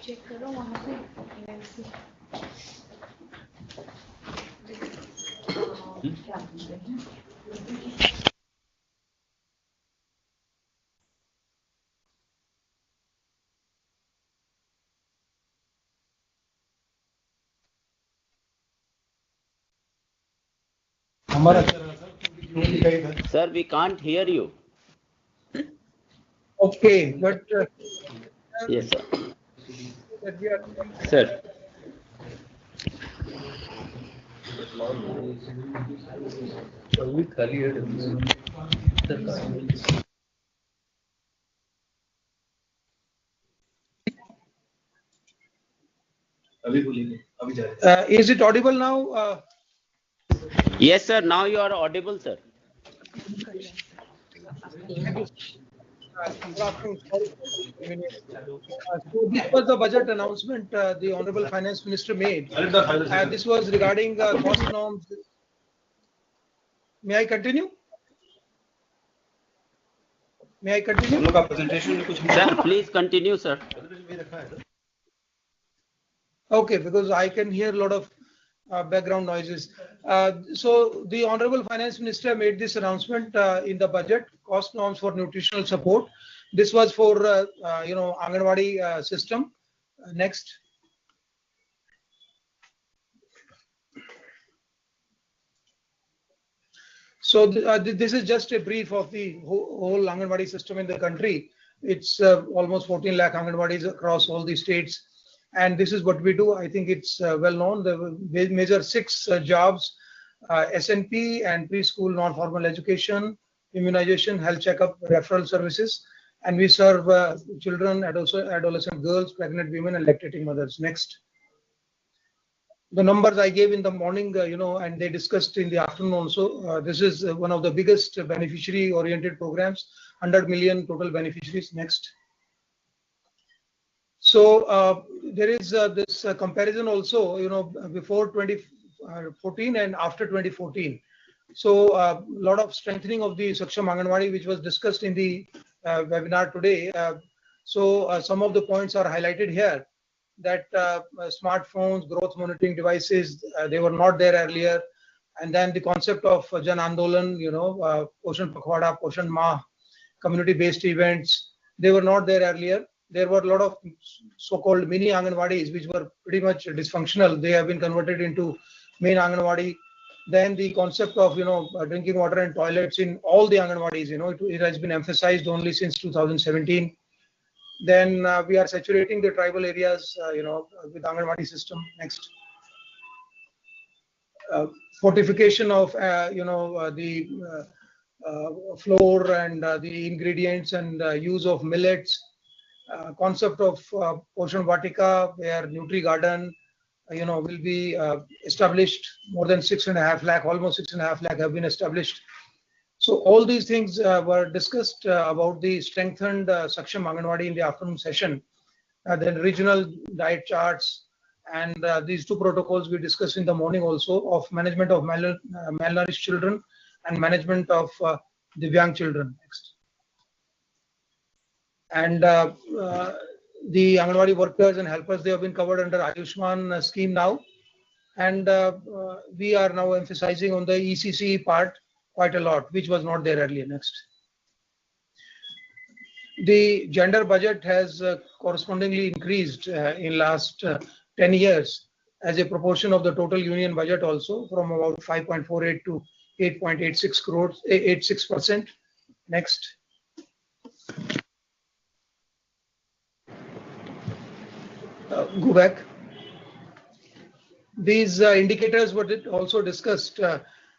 Check करो वहाँ पे Sir, we can't hear you. Okay, but yes, sir. Sir. Is it audible now? Yes, sir. Now you are audible, sir. Good afternoon. Sorry for the inconvenience. So this was the budget announcement the Honorable Finance Minister made. This was regarding cost norms. May I continue? May I continue? Sir, please continue, sir. Okay, because I can hear a lot of background noises. So the Honorable Finance Minister made this announcement in the budget, cost norms for nutritional support. This was for, Anganwadi system. Next. So this is just a brief of the whole Anganwadi system in the country. It's almost 14 lakh Anganwadis across all the states. And this is what we do. I think it's well known. We measure 6 jobs, SNP and preschool non-formal education, immunization, health checkup, referral services. And we serve children, adolescent girls, pregnant women, and lactating mothers. Next. The numbers I gave in the morning, and they discussed in the afternoon also. This is one of the biggest beneficiary-oriented programs, 100 million total beneficiaries. Next. So there is this comparison also, before 2014 and after 2014. So a lot of strengthening of the Saksham Anganwadi, which was discussed in the webinar today. So some of the points are highlighted here. That smartphones, growth monitoring devices, they were not there earlier. And then the concept of Jan Andolan, Poshan Pakhwada, Poshan Mah, community-based events, they were not there earlier. There were a lot of so-called mini Anganwadis, which were pretty much dysfunctional. They have been converted into main Anganwadi. Then the concept of, drinking water and toilets in all the Anganwadis, it has been emphasized only since 2017. Then we are saturating the tribal areas, with Anganwadi system. Next. Fortification of, the flour and the ingredients and use of millets. Concept of Poshan Vatika, where Nutri Garden, will be established. More than 6.5 lakh, almost 6.5 lakh have been established. So all these things were discussed about the strengthened Saksham Anganwadi in the afternoon session. Then regional diet charts and these 2 protocols we discussed in the morning also of management of malnourished children and management of Divyang children. Next. And the Anganwadi workers and helpers, they have been covered under Ayushman scheme now. And we are now emphasizing on the ECC part quite a lot, which was not there earlier. Next. The gender budget has correspondingly increased in last 10 years as a proportion of the total union budget also, from about 5.48 to 8.86 crores, 86%. Next. Go back. These indicators were also discussed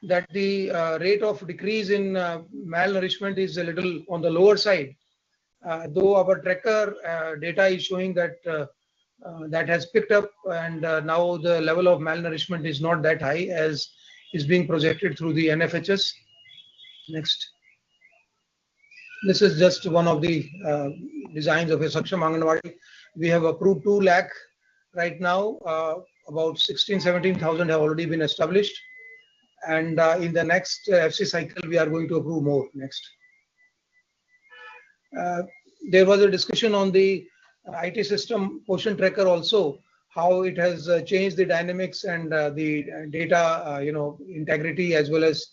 that the rate of decrease in malnourishment is a little on the lower side. Though our tracker data is showing that that has picked up, and now the level of malnourishment is not that high as is being projected through the NFHS. Next. This is just one of the designs of a Saksham Anganwadi. We have approved 2 lakh right now. About 17,000 have already been established. And in the next FC cycle, we are going to approve more. Next. There was a discussion on the IT system Poshan Tracker also, how it has changed the dynamics and the data, integrity as well as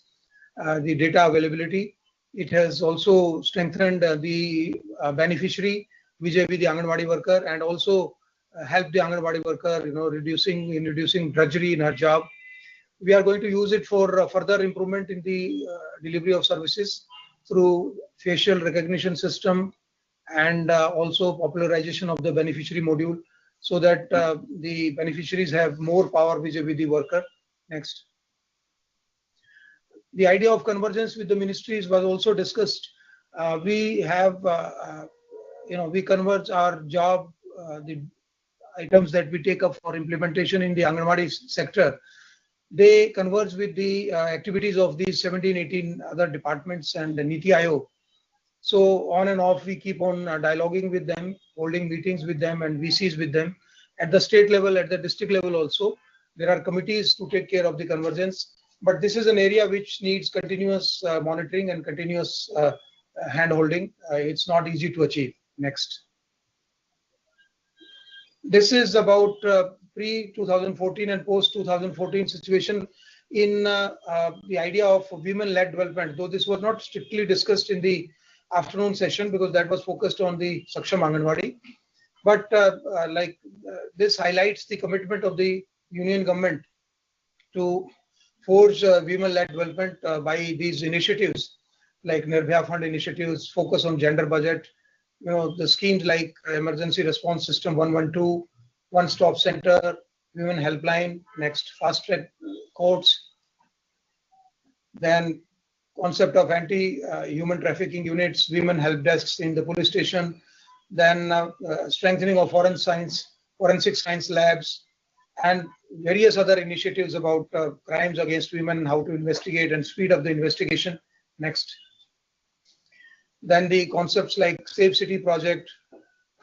the data availability. It has also strengthened the beneficiary, vis-a-vis the Anganwadi worker, and also helped the Anganwadi worker, reducing drudgery in her job. We are going to use it for further improvement in the delivery of services through facial recognition system and also popularization of the beneficiary module, so that the beneficiaries have more power vis-a-vis the worker. Next. the idea of convergence with the ministries was also discussed. We have, we converge our job, the items that we take up for implementation in the Anganwadi sector. They converge with the activities of these 17, 18 other departments and the Niti Aayog. So on and off, we keep on dialoguing with them, holding meetings with them and VCs with them. At the state level, at the district level also, there are committees to take care of the convergence. But this is an area which needs continuous monitoring and continuous hand-holding. It's not easy to achieve. Next. This is about pre-2014 and post-2014 situation in the idea of women-led development, though this was not strictly discussed in the afternoon session because that was focused on the Saksham Anganwadi. But this highlights the commitment of the Union government to forge women-led development by these initiatives like Nirbhaya Fund initiatives, focus on gender budget, the schemes like Emergency Response System 112, One-Stop Center, Women Helpline, next fast-track courts, then concept of anti-human trafficking units, women help desks in the police station, then strengthening of forensic science labs, and various other initiatives about crimes against women, how to investigate and speed up the investigation. Next. Then the concepts like Safe City Project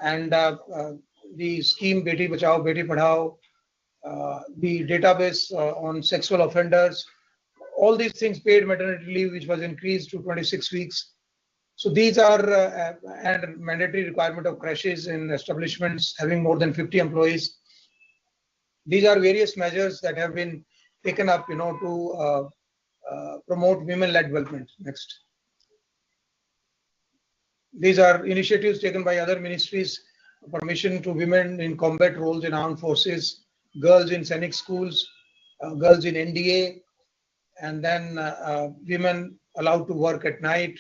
and the scheme Beti Bachao, Beti Padhao, the database on sexual offenders, all these things, paid maternity leave, which was increased to 26 weeks. So these are and mandatory requirement of crashes in establishments having more than 50 employees. These are various measures that have been taken up, to promote women-led development. Next. These are initiatives taken by other ministries, permission to women in combat roles in armed forces, girls in Sainik schools, girls in NDA, and then women allowed to work at night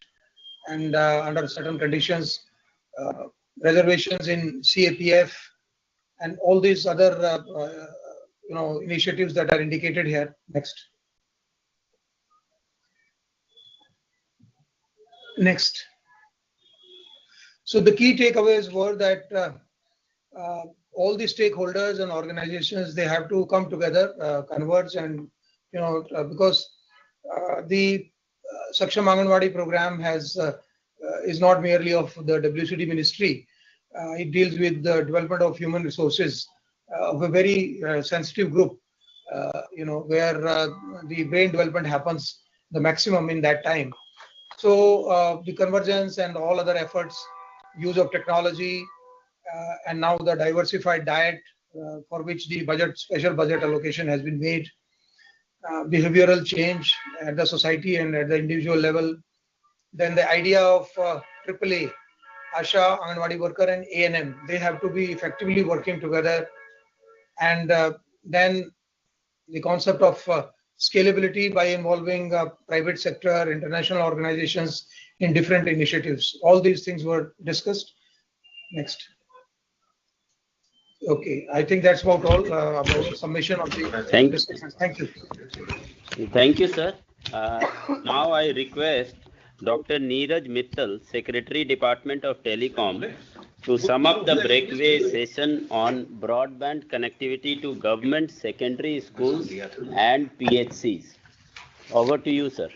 and under certain conditions, reservations in CAPF, and all these other initiatives that are indicated here. Next. Next. So the key takeaways were that all the stakeholders and organizations, they have to come together, converge, and because the Saksham Anganwadi program is not merely of the WCD ministry. It deals with the development of human resources of a very sensitive group, where the brain development happens the maximum in that time. So the convergence and all other efforts, use of technology, and now the diversified diet for which the special budget allocation has been made, behavioral change at the society and at the individual level, then the idea of AAA, Asha, Anganwadi worker, and ANM, they have to be effectively working together, and then the concept of scalability by involving private sector, international organizations in different initiatives. All these things were discussed. Next. Okay, I think that's about all about the summation of the discussion. Thank you. Thank you, sir. Now I request Dr. Neeraj Mittal, Secretary, Department of Telecom, to sum up the breakaway session on broadband connectivity to government secondary schools and PHCs. Over to you, sir.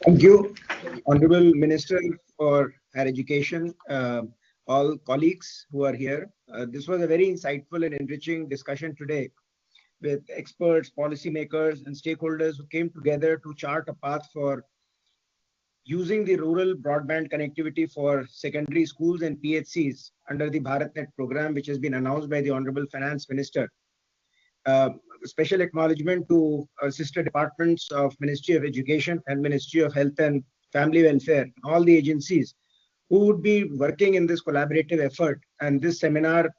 Thank you, Honorable Minister for Higher Education, all colleagues who are here. This was a very insightful and enriching discussion today with experts, policymakers, and stakeholders who came together to chart a path for using the rural broadband connectivity for secondary schools and PHCs under the BharatNet program, which has been announced by the Honorable Finance Minister. Special acknowledgement to sister departments of Ministry of Education and Ministry of Health and Family Welfare, all the agencies who would be working in this collaborative effort. And this seminar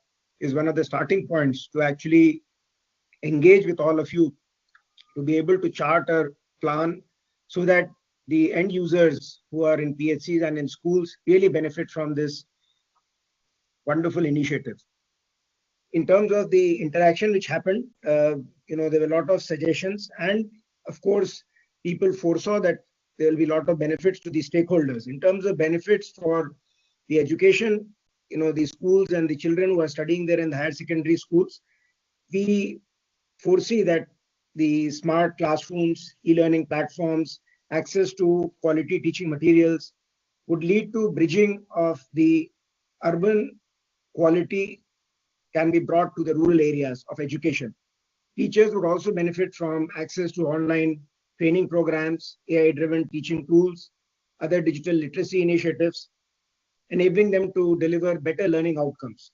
is one of the starting points to actually engage with all of you to be able to chart a plan so that the end users who are in PHCs and in schools really benefit from this wonderful initiative. In terms of the interaction which happened, there were a lot of suggestions, and of course, people foresaw that there will be a lot of benefits to the stakeholders. In terms of benefits for the education, the schools and the children who are studying there in the higher secondary schools, we foresee that the smart classrooms, e-learning platforms, access to quality teaching materials would lead to bridging of the urban quality can be brought to the rural areas of education. Teachers would also benefit from access to online training programs, AI-driven teaching tools, other digital literacy initiatives, enabling them to deliver better learning outcomes.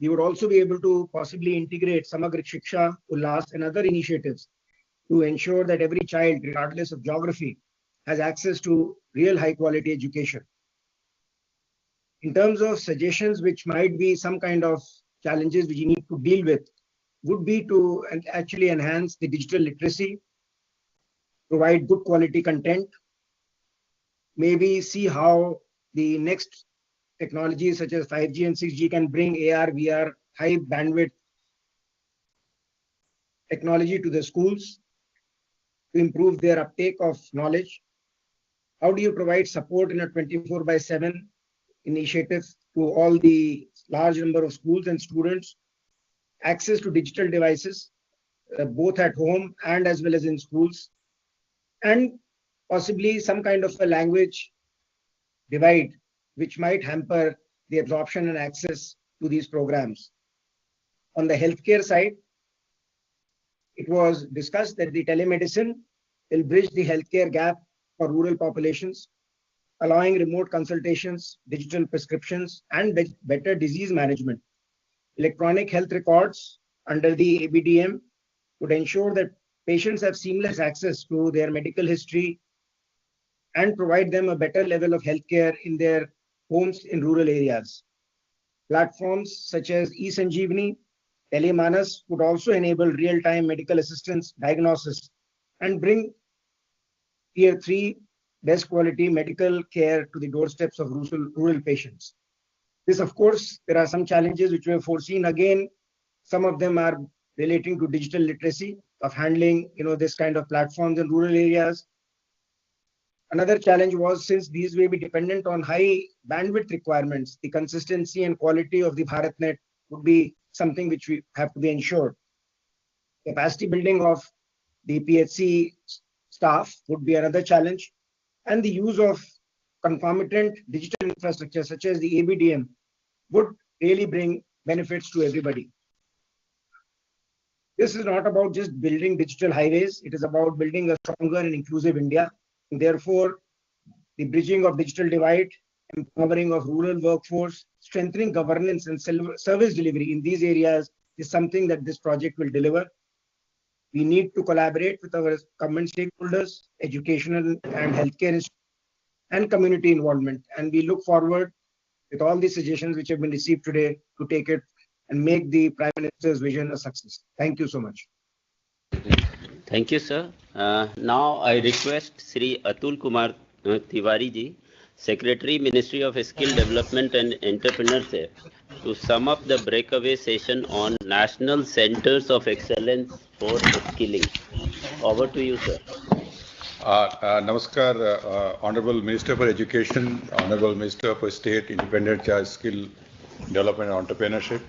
We would also be able to possibly integrate Samagra Shiksha, Ullas, and other initiatives to ensure that every child, regardless of geography, has access to real high-quality education. In terms of suggestions, which might be some kind of challenges which you need to deal with, would be to actually enhance the digital literacy, provide good quality content, maybe see how the next technologies such as 5G and 6G can bring AR, VR, high bandwidth technology to the schools to improve their uptake of knowledge. How do you provide support in a 24/7 initiative to all the large number of schools and students? Access to digital devices, both at home and as well as in schools, and possibly some kind of a language divide which might hamper the absorption and access to these programs. On the healthcare side, it was discussed that the telemedicine will bridge the healthcare gap for rural populations, allowing remote consultations, digital prescriptions, and better disease management. Electronic health records under the ABDM would ensure that patients have seamless access to their medical history and provide them a better level of healthcare in their homes in rural areas. Platforms such as eSanjeevani, Telemanas would also enable real-time medical assistance diagnosis and bring tier 3 best quality medical care to the doorsteps of rural patients. This, of course, there are some challenges which we have foreseen. Again, some of them are relating to digital literacy of handling, this kind of platforms in rural areas. Another challenge was, since these will be dependent on high bandwidth requirements, the consistency and quality of the BharatNet would be something which we have to be ensured. Capacity building of the PHC staff would be another challenge, and the use of concomitant digital infrastructure such as the ABDM would really bring benefits to everybody. This is not about just building digital highways, it is about building a stronger and inclusive India. And therefore, the bridging of digital divide, empowering of rural workforce, strengthening governance and service delivery in these areas is something that this project will deliver. We need to collaborate with our government stakeholders, educational and healthcare institutions, and community involvement. And we look forward with all the suggestions which have been received today to take it and make the Prime Minister's vision a success. Thank you so much. Thank you, sir. Now I request Sri Atul Kumar Tiwari ji, Secretary, Ministry of Skill Development and Entrepreneurship, to sum up the breakaway session on National Centers of Excellence for Skilling. Over to you, sir. Namaskar, Honorable Minister for Education, Honorable Minister for State, Independent Child Skill Development and Entrepreneurship,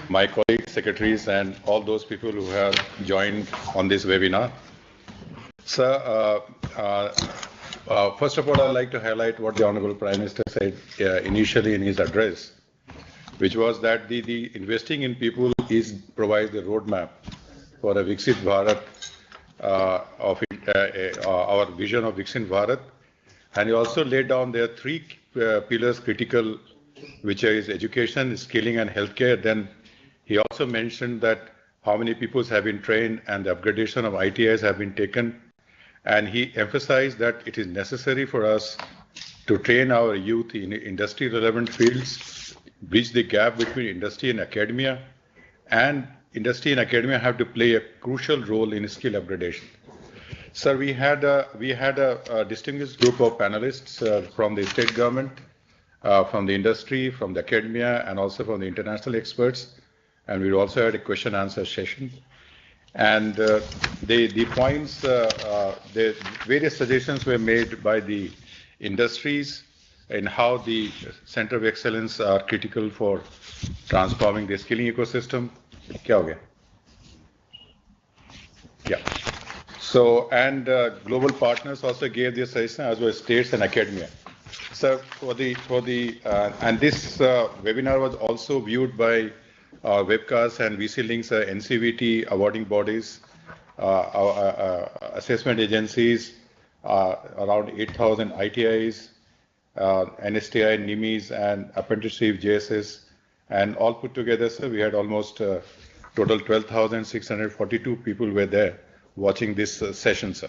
my colleagues, secretaries, and all those people who have joined on this webinar. Sir, first of all, I'd like to highlight what the Honorable Prime Minister said initially in his address, which was that the investing in people provides the roadmap for a Viksit Bharat, our vision of Viksit Bharat. And he also laid down there three pillars critical, which is education, skilling, and healthcare. Then he also mentioned that how many people have been trained and the upgradation of ITIs have been taken. And he emphasized that it is necessary for us to train our youth in industry-relevant fields, bridge the gap between industry and academia, and industry and academia have to play a crucial role in skill upgradation. Sir, we had a distinguished group of panelists from the state government, from the industry, from the academia, and also from the international experts. And we also had a question-answer session. And the points, the various suggestions were made by the industries in how the Center of Excellence are critical for transforming the skilling ecosystem. क्या हो गया? Yeah. So, and global partners also gave their suggestion, as well as states and academia. So, and this webinar was also viewed by webcasts and VC links, NCVT awarding bodies, assessment agencies, around 8,000 ITIs, NSTI, NIMIs, and apprenticeship JSS, and all put together, sir, we had almost total 12,642 people were there watching this session, sir.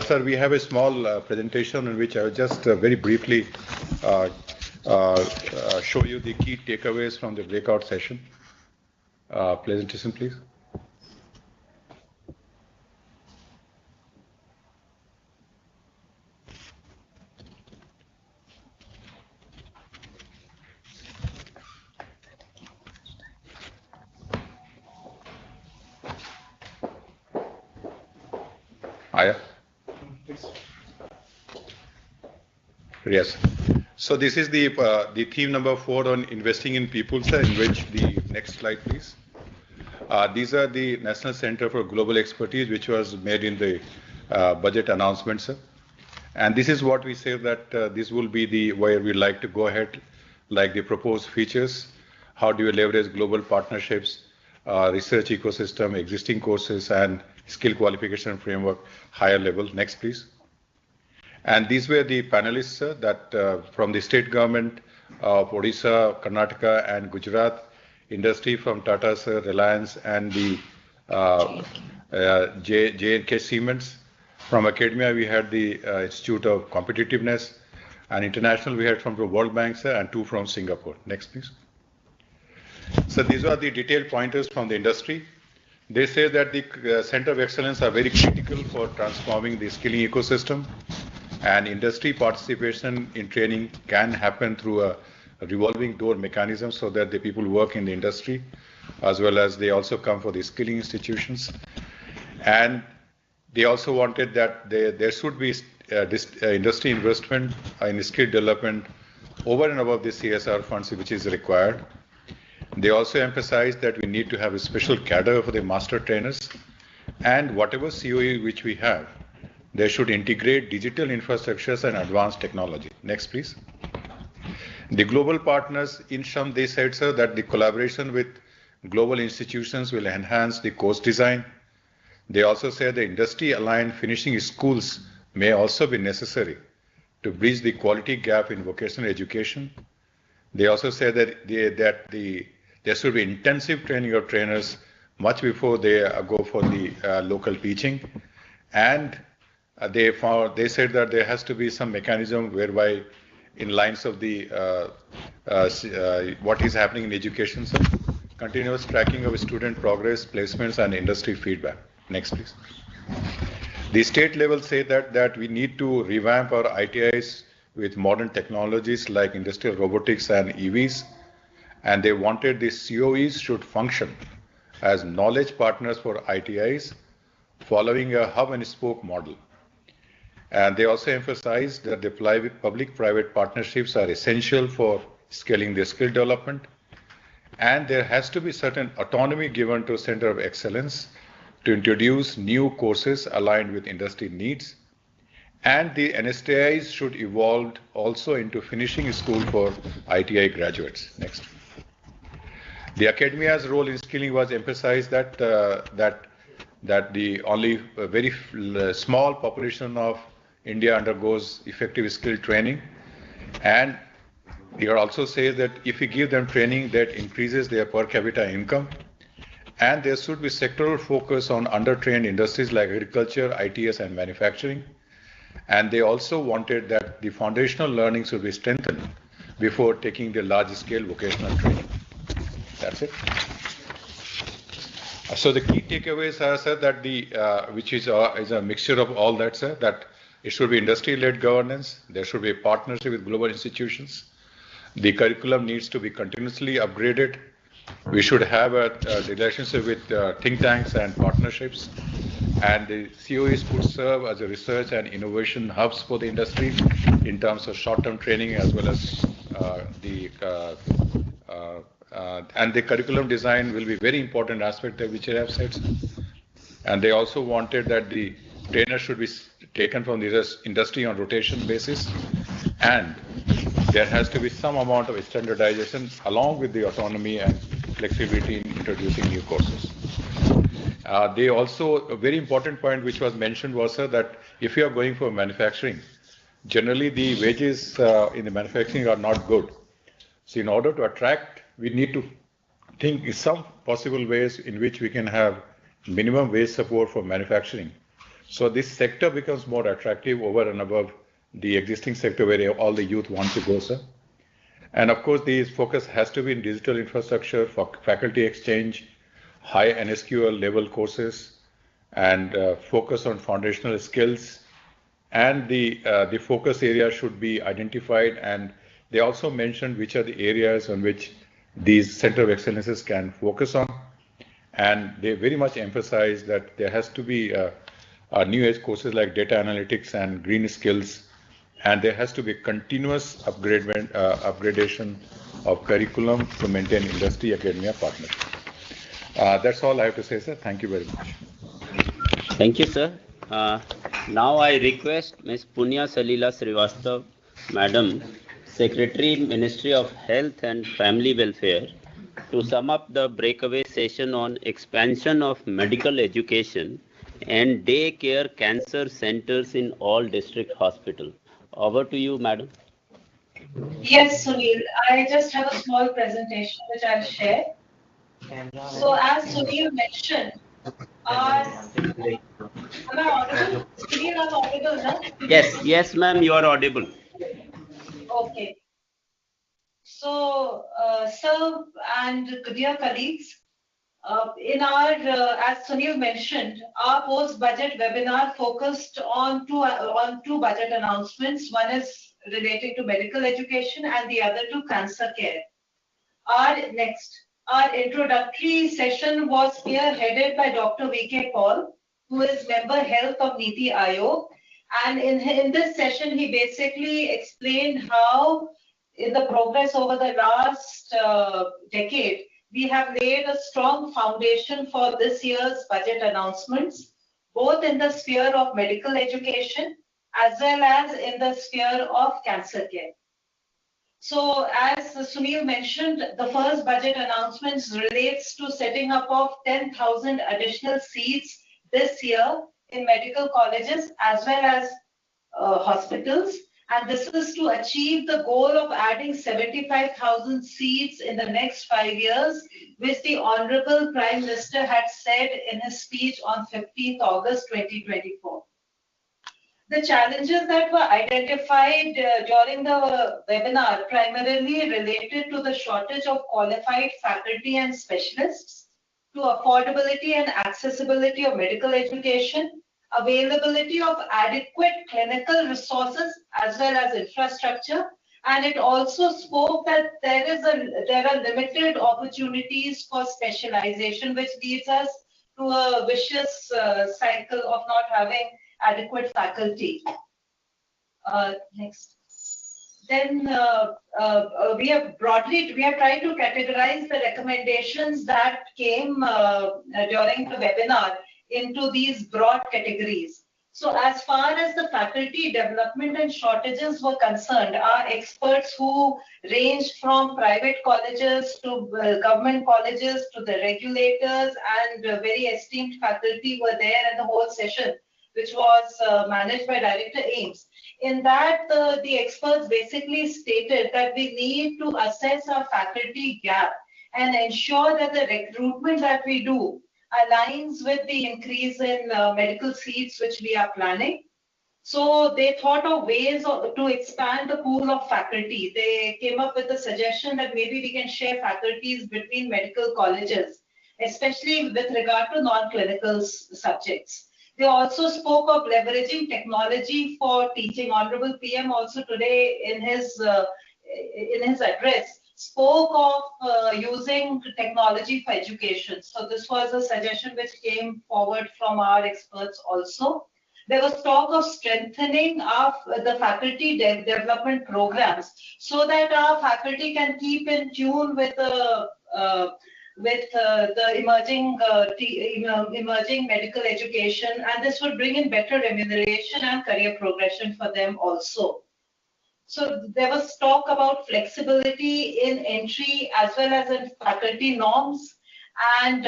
Sir, we have a small presentation in which I will just very briefly show you the key takeaways from the breakout session. Presentation, please. Aya? Yes. So this is the theme number 4 on investing in people, sir, in which the next slide, please. These are the National Center for Global Expertise, which was made in the budget announcement, sir. And this is what we say that this will be the where we like to go ahead, like the proposed features. How do you leverage global partnerships, research ecosystem, existing courses, and skill qualification framework, higher level. Next, please. And these were the panelists that from the state government of Odisha, Karnataka, and Gujarat, industry from Tata, sir, Reliance, and the J&K Siemens. From academia, we had the Institute of Competitiveness, and international, we had from the World Bank, sir, and 2 from Singapore. Next, please. So these are the detailed pointers from the industry. They say that the Center of Excellence are very critical for transforming the skilling ecosystem, and industry participation in training can happen through a revolving door mechanism so that the people work in the industry as well as they also come for the skilling institutions. And they also wanted that there should be industry investment in skill development over and above the CSR funds which is required. They also emphasized that we need to have a special cadre for the master trainers, and whatever COE which we have, they should integrate digital infrastructures and advanced technology. Next, please. The global partners, in some, they said, sir, that the collaboration with global institutions will enhance the course design. They also said the industry-aligned finishing schools may also be necessary to bridge the quality gap in vocational education. They also said that there should be intensive training of trainers much before they go for the local teaching. And they said that there has to be some mechanism whereby in lines of the what is happening in education, so continuous tracking of student progress, placements, and industry feedback. Next, please. The state level say that we need to revamp our ITIs with modern technologies like industrial robotics and EVs, and they wanted the COEs should function as knowledge partners for ITIs following a hub and spoke model. And they also emphasized that the public-private partnerships are essential for scaling the skill development, and there has to be certain autonomy given to Center of Excellence to introduce new courses aligned with industry needs, and the NSTIs should evolve also into finishing school for ITI graduates. Next. The academia's role in skilling was emphasized that the only very small population of India undergoes effective skill training, and they also say that if we give them training, that increases their per capita income, and there should be sectoral focus on undertrained industries like agriculture, ITS, and manufacturing. And they also wanted that the foundational learning should be strengthened before taking the large-scale vocational training. That's it. So the key takeaways are, sir, that which is a mixture of all that, sir, that it should be industry-led governance. There should be a partnership with global institutions. The curriculum needs to be continuously upgraded We should have a relationship with think tanks and partnerships. And the COEs could serve as a research and innovation hubs for the industry in terms of short-term training as well as and the curriculum design will be very important aspect of which I have said. And they also wanted that the trainer should be taken from the industry on rotation basis, and there has to be some amount of standardization along with the autonomy and flexibility in introducing new courses. They also, a very important point which was mentioned was, sir, that if you are going for manufacturing, generally the wages in the manufacturing are not good. So in order to attract, we need to think some possible ways in which we can have minimum wage support for manufacturing. So this sector becomes more attractive over and above the existing sector where all the youth want to go, sir. And of course, the focus has to be in digital infrastructure, for faculty exchange, high NSQL level courses, and focus on foundational skills. And the focus area should be identified. And they also mentioned which are the areas on which these center of excellences can focus on. And they very much emphasize that there has to be new age courses like data analytics and green skills. And there has to be continuous upgradation of curriculum to maintain industry-academia partnership. That's all I have to say, sir. Thank you very much. Thank you, sir. Now I request Ms. Punya Salila Srivastav, Madam, Secretary, Ministry of Health and Family Welfare, to sum up the breakaway session on expansion of medical education and daycare cancer centers in all district hospitals. Over to you, Madam. Yes, Sunil. I just have a small presentation which I'll share. So as Sunil mentioned, am I audible? Sunil, I'm audible, no? Yes, ma'am, you are audible. Okay. So, sir and dear colleagues, in our, as Sunil mentioned, our post-budget webinar focused on two budget announcements. One is relating to medical education and the other to cancer care. Our introductory session was spearheaded by Dr. V.K. Paul, who is member health of Niti Aayog. And in this session, he basically explained how in the progress over the last decade, we have laid a strong foundation for this year's budget announcements, both in the sphere of medical education as well as in the sphere of cancer care. So as Sunil mentioned, the first budget announcements relates to setting up of 10,000 additional seats this year in medical colleges as well as hospitals. And this is to achieve the goal of adding 75,000 seats in the next 5 years, which the Honorable Prime Minister had said in his speech on 15th August 2024. The challenges that were identified during the webinar primarily related to the shortage of qualified faculty and specialists, to affordability and accessibility of medical education, availability of adequate clinical resources as well as infrastructure, and it also spoke that there are limited opportunities for specialization, which leads us to a vicious cycle of not having adequate faculty. Next. Then we have tried to categorize the recommendations that came during the webinar into these broad categories. So as far as the faculty development and shortages were concerned, our experts who ranged from private colleges to government colleges to the regulators and very esteemed faculty were there in the whole session, which was managed by Director Ames. In that, the experts basically stated that we need to assess our faculty gap and ensure that the recruitment that we do aligns with the increase in medical seats which we are planning. So they thought of ways to expand the pool of faculty. They came up with a suggestion that maybe we can share faculties between medical colleges, especially with regard to non-clinical subjects. They also spoke of leveraging technology for teaching. Honorable PM also today in his address spoke of using technology for education. So this was a suggestion which came forward from our experts also. There was talk of strengthening of the faculty development programs so that our faculty can keep in tune with the emerging medical education, and this would bring in better remuneration and career progression for them also. So there was talk about flexibility in entry as well as in faculty norms. And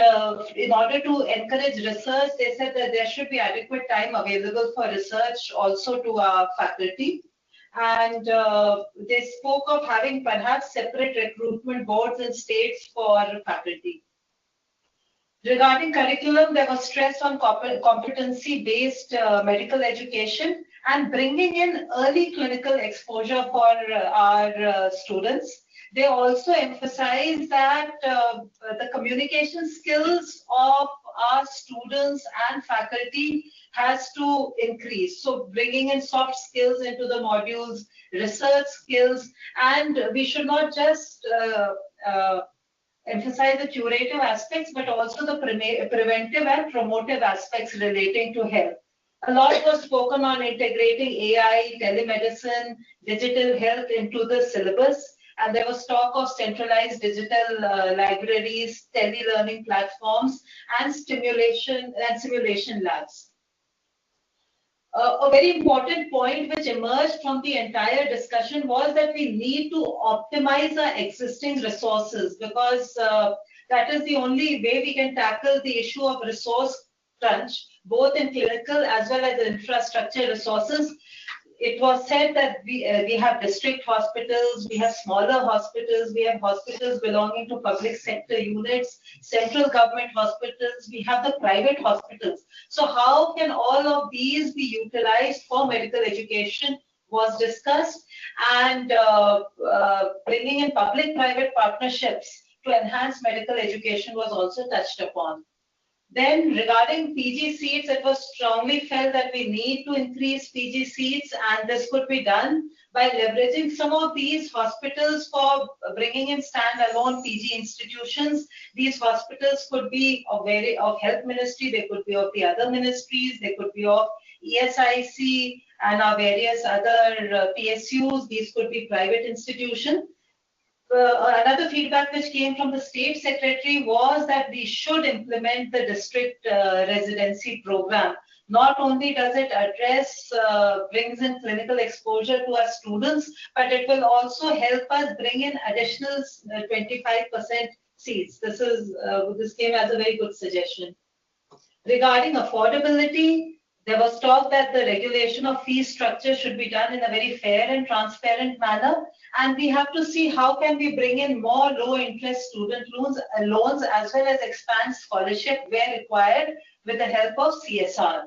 in order to encourage research, they said that there should be adequate time available for research also to our faculty. And they spoke of having perhaps separate recruitment boards in states for faculty. Regarding curriculum, there was stress on competency-based medical education and bringing in early clinical exposure for our students. They also emphasized that the communication skills of our students and faculty has to increase. So bringing in soft skills into the modules, research skills, and we should not just emphasize the curative aspects, but also the preventive and promotive aspects relating to health. A lot was spoken on integrating AI, telemedicine, digital health into the syllabus. And there was talk of centralized digital libraries, tele-learning platforms, and simulation labs. A very important point which emerged from the entire discussion was that we need to optimize our existing resources, because that is the only way we can tackle the issue of resource crunch, both in clinical as well as infrastructure resources. It was said that we have district hospitals, we have smaller hospitals, we have hospitals belonging to public sector units, central government hospitals, we have the private hospitals. So how can all of these be utilized for medical education was discussed, and bringing in public-private partnerships to enhance medical education was also touched upon. Then regarding PG seats, it was strongly felt that we need to increase PG seats, and this could be done by leveraging some of these hospitals for bringing in standalone PG institutions. These hospitals could be of health ministry, they could be of the other ministries, they could be of ESIC and our various other PSUs. These could be private institutions. Another feedback which came from the state secretary was that we should implement the district residency program. Not only does it address, brings in clinical exposure to our students, but it will also help us bring in additional 25% seats. This came as a very good suggestion. Regarding affordability, there was talk that the regulation of fee structure should be done in a very fair and transparent manner, and we have to see how can we bring in more low-interest student loans as well as expand scholarship where required with the help of CSR.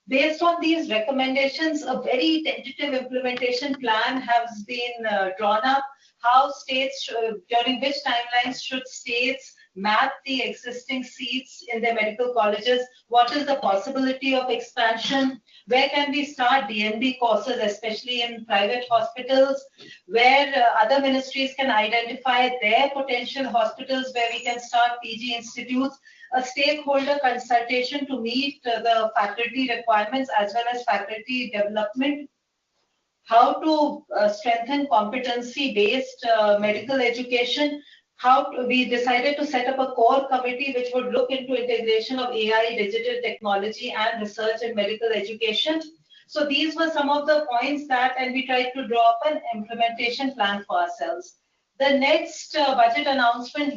Based on these recommendations, a very tentative implementation plan has been drawn up. How states, during which timelines should states map the existing seats in their medical colleges? What is the possibility of expansion? Where can we start DMD courses, especially in private hospitals, where other ministries can identify their potential hospitals where we can start PG institutes, a stakeholder consultation to meet the faculty requirements as well as faculty development, how to strengthen competency-based medical education. We decided to set up a core committee which would look into integration of AI, digital technology, and research in medical education. So these were some of the points and we tried to draw up an implementation plan for ourselves. The next budget announcement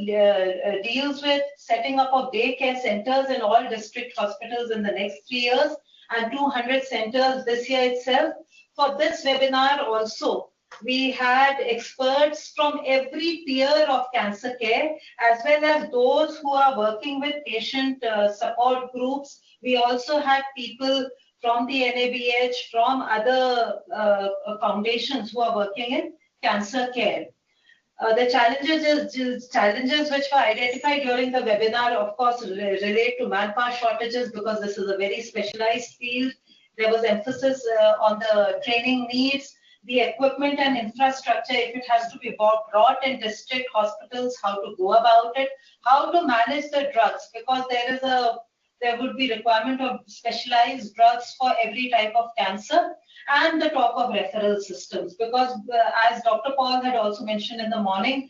deals with setting up of daycare centers in all district hospitals in the next 3 years and 200 centers this year itself. For this webinar also, we had experts from every tier of cancer care, as well as those who are working with patient support groups. We also had people from the NABH, from other foundations who are working in cancer care. The challenges which were identified during the webinar, of course, relate to manpower shortages because this is a very specialized field. There was emphasis on the training needs. the equipment and infrastructure, if it has to be brought in district hospitals, how to go about it, how to manage the drugs, because there would be requirement of specialized drugs for every type of cancer, and the talk of referral systems, because as Dr. Paul had also mentioned in the morning,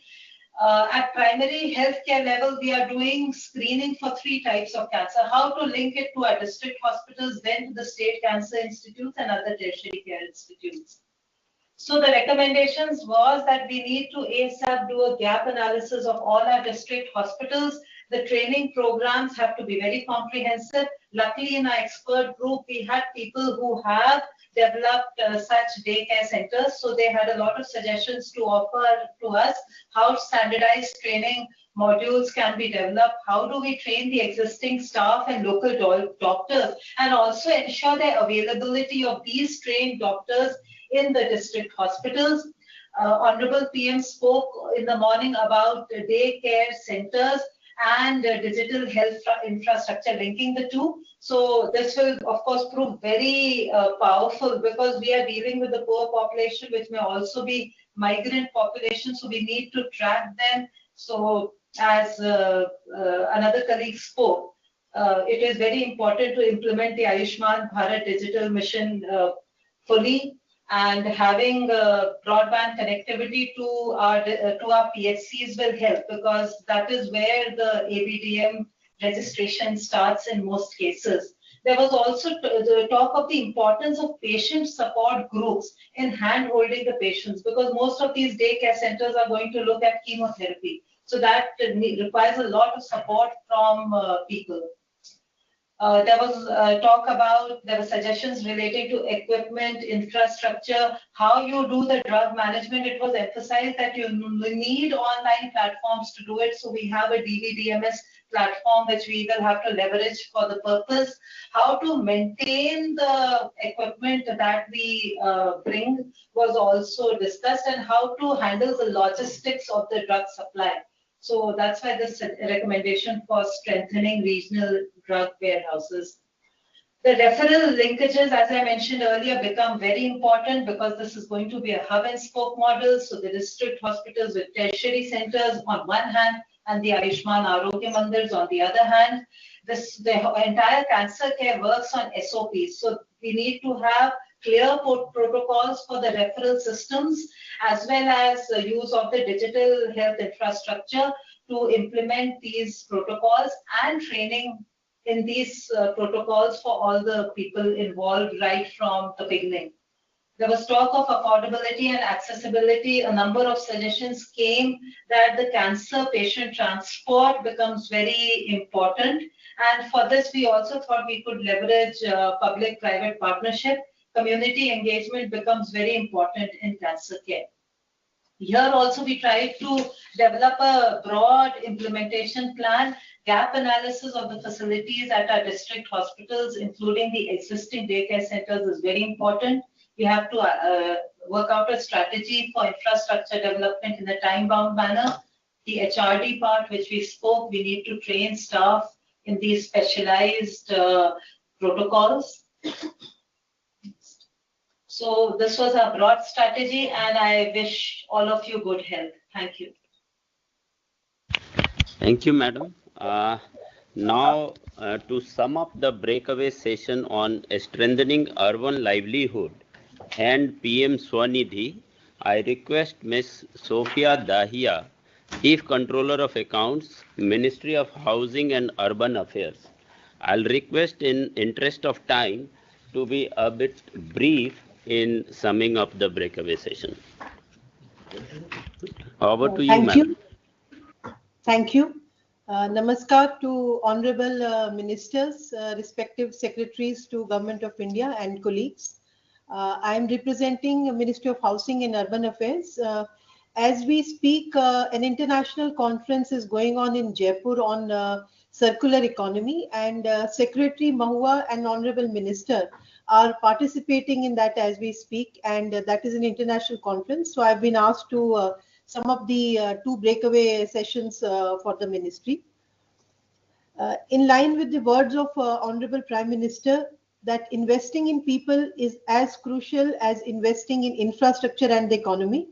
at primary healthcare level, we are doing screening for 3 types of cancer. How to link it to our district hospitals, then to the state cancer institutes and other tertiary care institutes. So the recommendations was that we need to ASAP do a gap analysis of all our district hospitals. The training programs have to be very comprehensive. Luckily, in our expert group, we had people who have developed such daycare centers. So they had a lot of suggestions to offer to us how standardized training modules can be developed, how do we train the existing staff and local doctors, and also ensure the availability of these trained doctors in the district hospitals. Honorable PM spoke in the morning about daycare centers and digital health infrastructure, linking the two. So this will of course prove very powerful, because we are dealing with the poor population, which may also be migrant population, so we need to track them. So as another colleague spoke, it is very important to implement the Ayushman Bharat digital mission fully, and having broadband connectivity to our PHCs will help, because that is where the ABDM registration starts in most cases. There was also the talk of the importance of patient support groups in hand-holding the patients, because most of these daycare centers are going to look at chemotherapy. So that requires a lot of support from people. There was talk about, there were suggestions relating to equipment, infrastructure, how you do the drug management. It was emphasized that you need online platforms to do it. So we have a DVDMS platform which we will have to leverage for the purpose. How to maintain the equipment that we bring was also discussed, and how to handle the logistics of the drug supply. So that's why this recommendation for strengthening regional drug warehouses. The referral linkages, as I mentioned earlier, become very important, because this is going to be a hub and spoke model. So the district hospitals with tertiary centers on one hand, and the Ayushman Arogya Mandirs on the other hand. The entire cancer care works on SOPs. So we need to have clear protocols for the referral systems, as well as the use of the digital health infrastructure to implement these protocols, and training in these protocols for all the people involved right from the beginning. There was talk of affordability and accessibility. A number of suggestions came that the cancer patient transport becomes very important. And for this, we also thought we could leverage public-private partnership. Community engagement becomes very important in cancer care. Here also we tried to develop a broad implementation plan. Gap analysis of the facilities at our district hospitals, including the existing daycare centers, is very important. We have to work out a strategy for infrastructure development in a time-bound manner. The HRD part, which we spoke, we need to train staff in these specialized protocols. So this was our broad strategy, and I wish all of you good health. Thank you. Thank you, madam. Now, to sum up the breakaway session on strengthening urban livelihood and PM Swanidhi, I request Ms. Sophia Dahia, Chief Controller of Accounts, Ministry of Housing and Urban Affairs. I'll request, in interest of time, to be a bit brief in summing up the breakaway session. Over to you, ma'am. Thank you. Namaskar to honorable ministers, respective secretaries to Government of India and colleagues. I am representing Ministry of Housing and Urban Affairs. As we speak, an international conference is going on in Jaipur on circular economy, and Secretary Mahua and Honorable Minister are participating in that as we speak, and that is an international conference. So I've been asked to sum up the 2 breakaway sessions for the ministry. In line with the words of Honorable Prime Minister, that investing in people is as crucial as investing in infrastructure and the economy.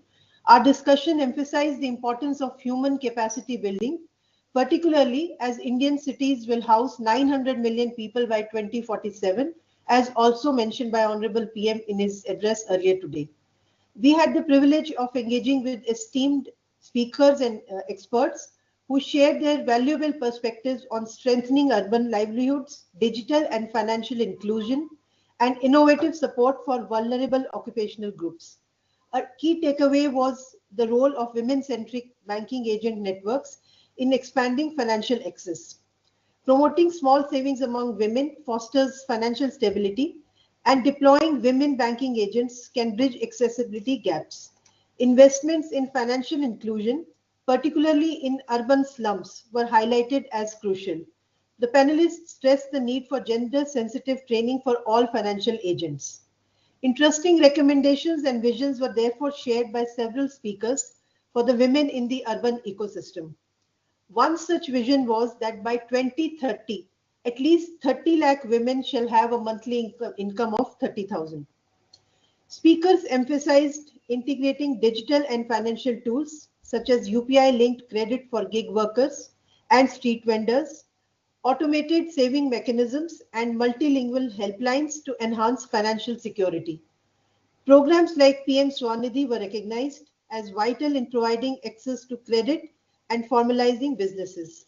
Our discussion emphasized the importance of human capacity building, particularly as Indian cities will house 900 million people by 2047, as also mentioned by Honorable PM in his address earlier today. We had the privilege of engaging with esteemed speakers and experts who shared their valuable perspectives on strengthening urban livelihoods, digital and financial inclusion, and innovative support for vulnerable occupational groups. A key takeaway was the role of women-centric banking agent networks in expanding financial access. Promoting small savings among women fosters financial stability, and deploying women banking agents can bridge accessibility gaps. Investments in financial inclusion, particularly in urban slums, were highlighted as crucial. The panelists stressed the need for gender-sensitive training for all financial agents. Interesting recommendations and visions were therefore shared by several speakers for the women in the urban ecosystem. One such vision was that by 2030, at least 30 lakh women shall have a monthly income of 30,000. Speakers emphasized integrating digital and financial tools such as UPI-linked credit for gig workers and street vendors, automated saving mechanisms, and multilingual helplines to enhance financial security. Programs like PM Swanidhi were recognized as vital in providing access to credit and formalizing businesses.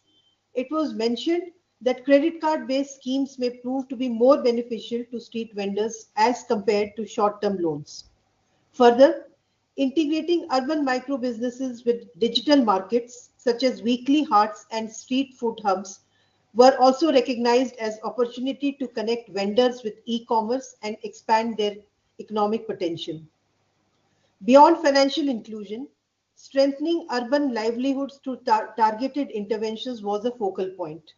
It was mentioned that credit card-based schemes may prove to be more beneficial to street vendors as compared to short-term loans. Further, integrating urban micro businesses with digital markets such as weekly hearts and street food hubs were also recognized as opportunity to connect vendors with e-commerce and expand their economic potential. Beyond financial inclusion, strengthening urban livelihoods through targeted interventions was a focal point.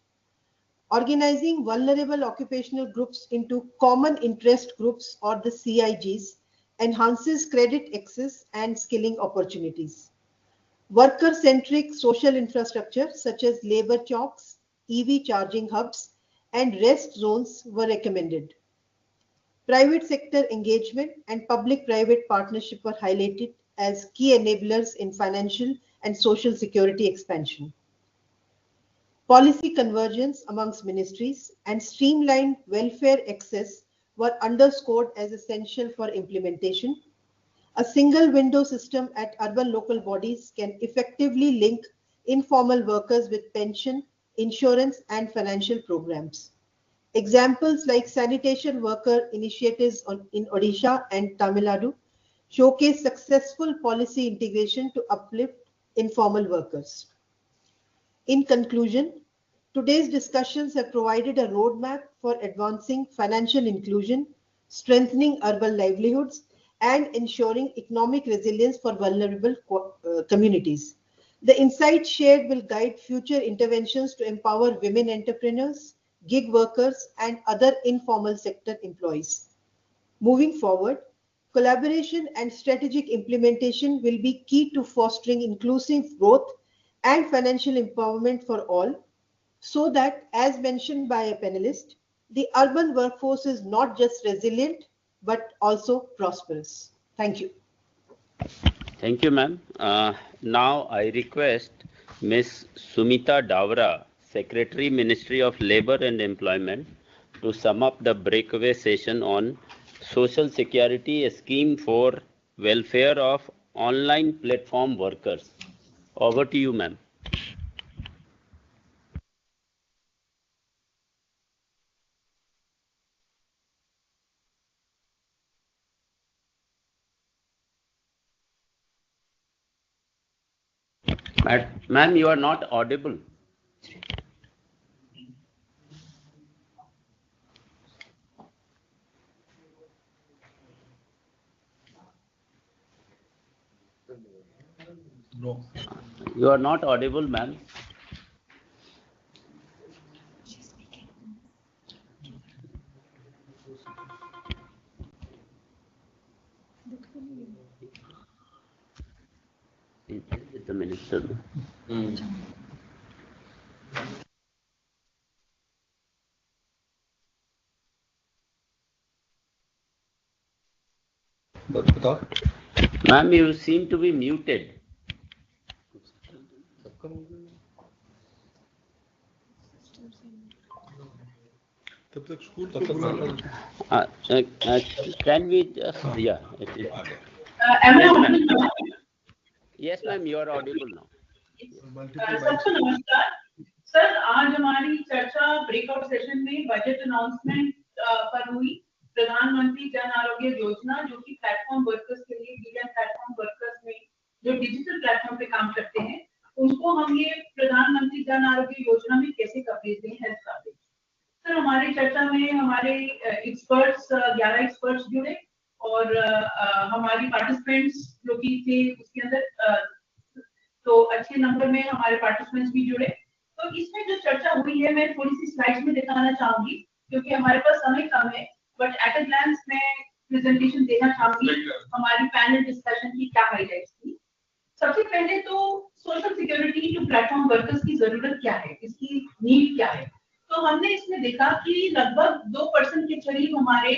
Organizing vulnerable occupational groups into common interest groups or the CIGs enhances credit access and skilling opportunities. Worker-centric social infrastructure such as labor chalks, EV charging hubs, and rest zones were recommended. Private sector engagement and public-private partnership were highlighted as key enablers in financial and social security expansion. Policy convergence amongst ministries and streamlined welfare access were underscored as essential for implementation. A single window system at urban local bodies can effectively link informal workers with pension, insurance, and financial programs. Examples like sanitation worker initiatives in Odisha and Tamil Nadu showcase successful policy integration to uplift informal workers. In conclusion, today's discussions have provided a roadmap for advancing financial inclusion, strengthening urban livelihoods, and ensuring economic resilience for vulnerable communities. The insights shared will guide future interventions to empower women entrepreneurs, gig workers, and other informal sector employees. Moving forward, collaboration and strategic implementation will be key to fostering inclusive growth and financial empowerment for all, so that, as mentioned by a panelist, the urban workforce is not just resilient, but also prosperous. Thank you. Thank you, ma'am. Now I request Ms. Sumita Davra, Secretary, Ministry of Labour and Employment, to sum up the breakaway session on Social Security Scheme for Welfare of Online Platform Workers. Over to you, ma'am. Ma'am, you are not audible. No. You are not audible, ma'am. The minister. Ma'am, you seem to be muted. Can we just, yeah. Am I audible now? Yes, ma'am, you are audible now. सबको नमस्कार sir, आज हमारी चर्चा breakout session में budget announcement पर हुई। प्रधानमंत्री जन आरोग्य योजना जो कि प्लेटफॉर्म वर्कर्स के लिए मीडिया प्लेटफॉर्म वर्कर्स में जो डिजिटल प्लेटफॉर्म पे काम करते हैं उनको हम ये प्रधानमंत्री जन आरोग्य योजना में कैसे कवरेज दें, हेल्थ कवरेज। सर, हमारी चर्चा में हमारे एक्सपर्ट्स 11 एक्सपर्ट्स जुड़े और हमारी पार्टिसिपेंट्स जो कि थे उसके अंदर तो अच्छे नंबर में हमारे पार्टिसिपेंट्स भी जुड़े। तो इसमें जो चर्चा हुई है मैं थोड़ी सी स्लाइड्स में दिखाना चाहूंगी क्योंकि हमारे पास समय कम है, बट एट अ ग्लांस मैं प्रेजेंटेशन देना चाहूंगी हमारी पैनल डिस्कशन की क्या हाइलाइट्स थी। सबसे पहले तो social security to platform workers की जरूरत क्या है, इसकी नीड क्या है। तो हमने इसमें देखा कि लगभग 2% के करीब हमारे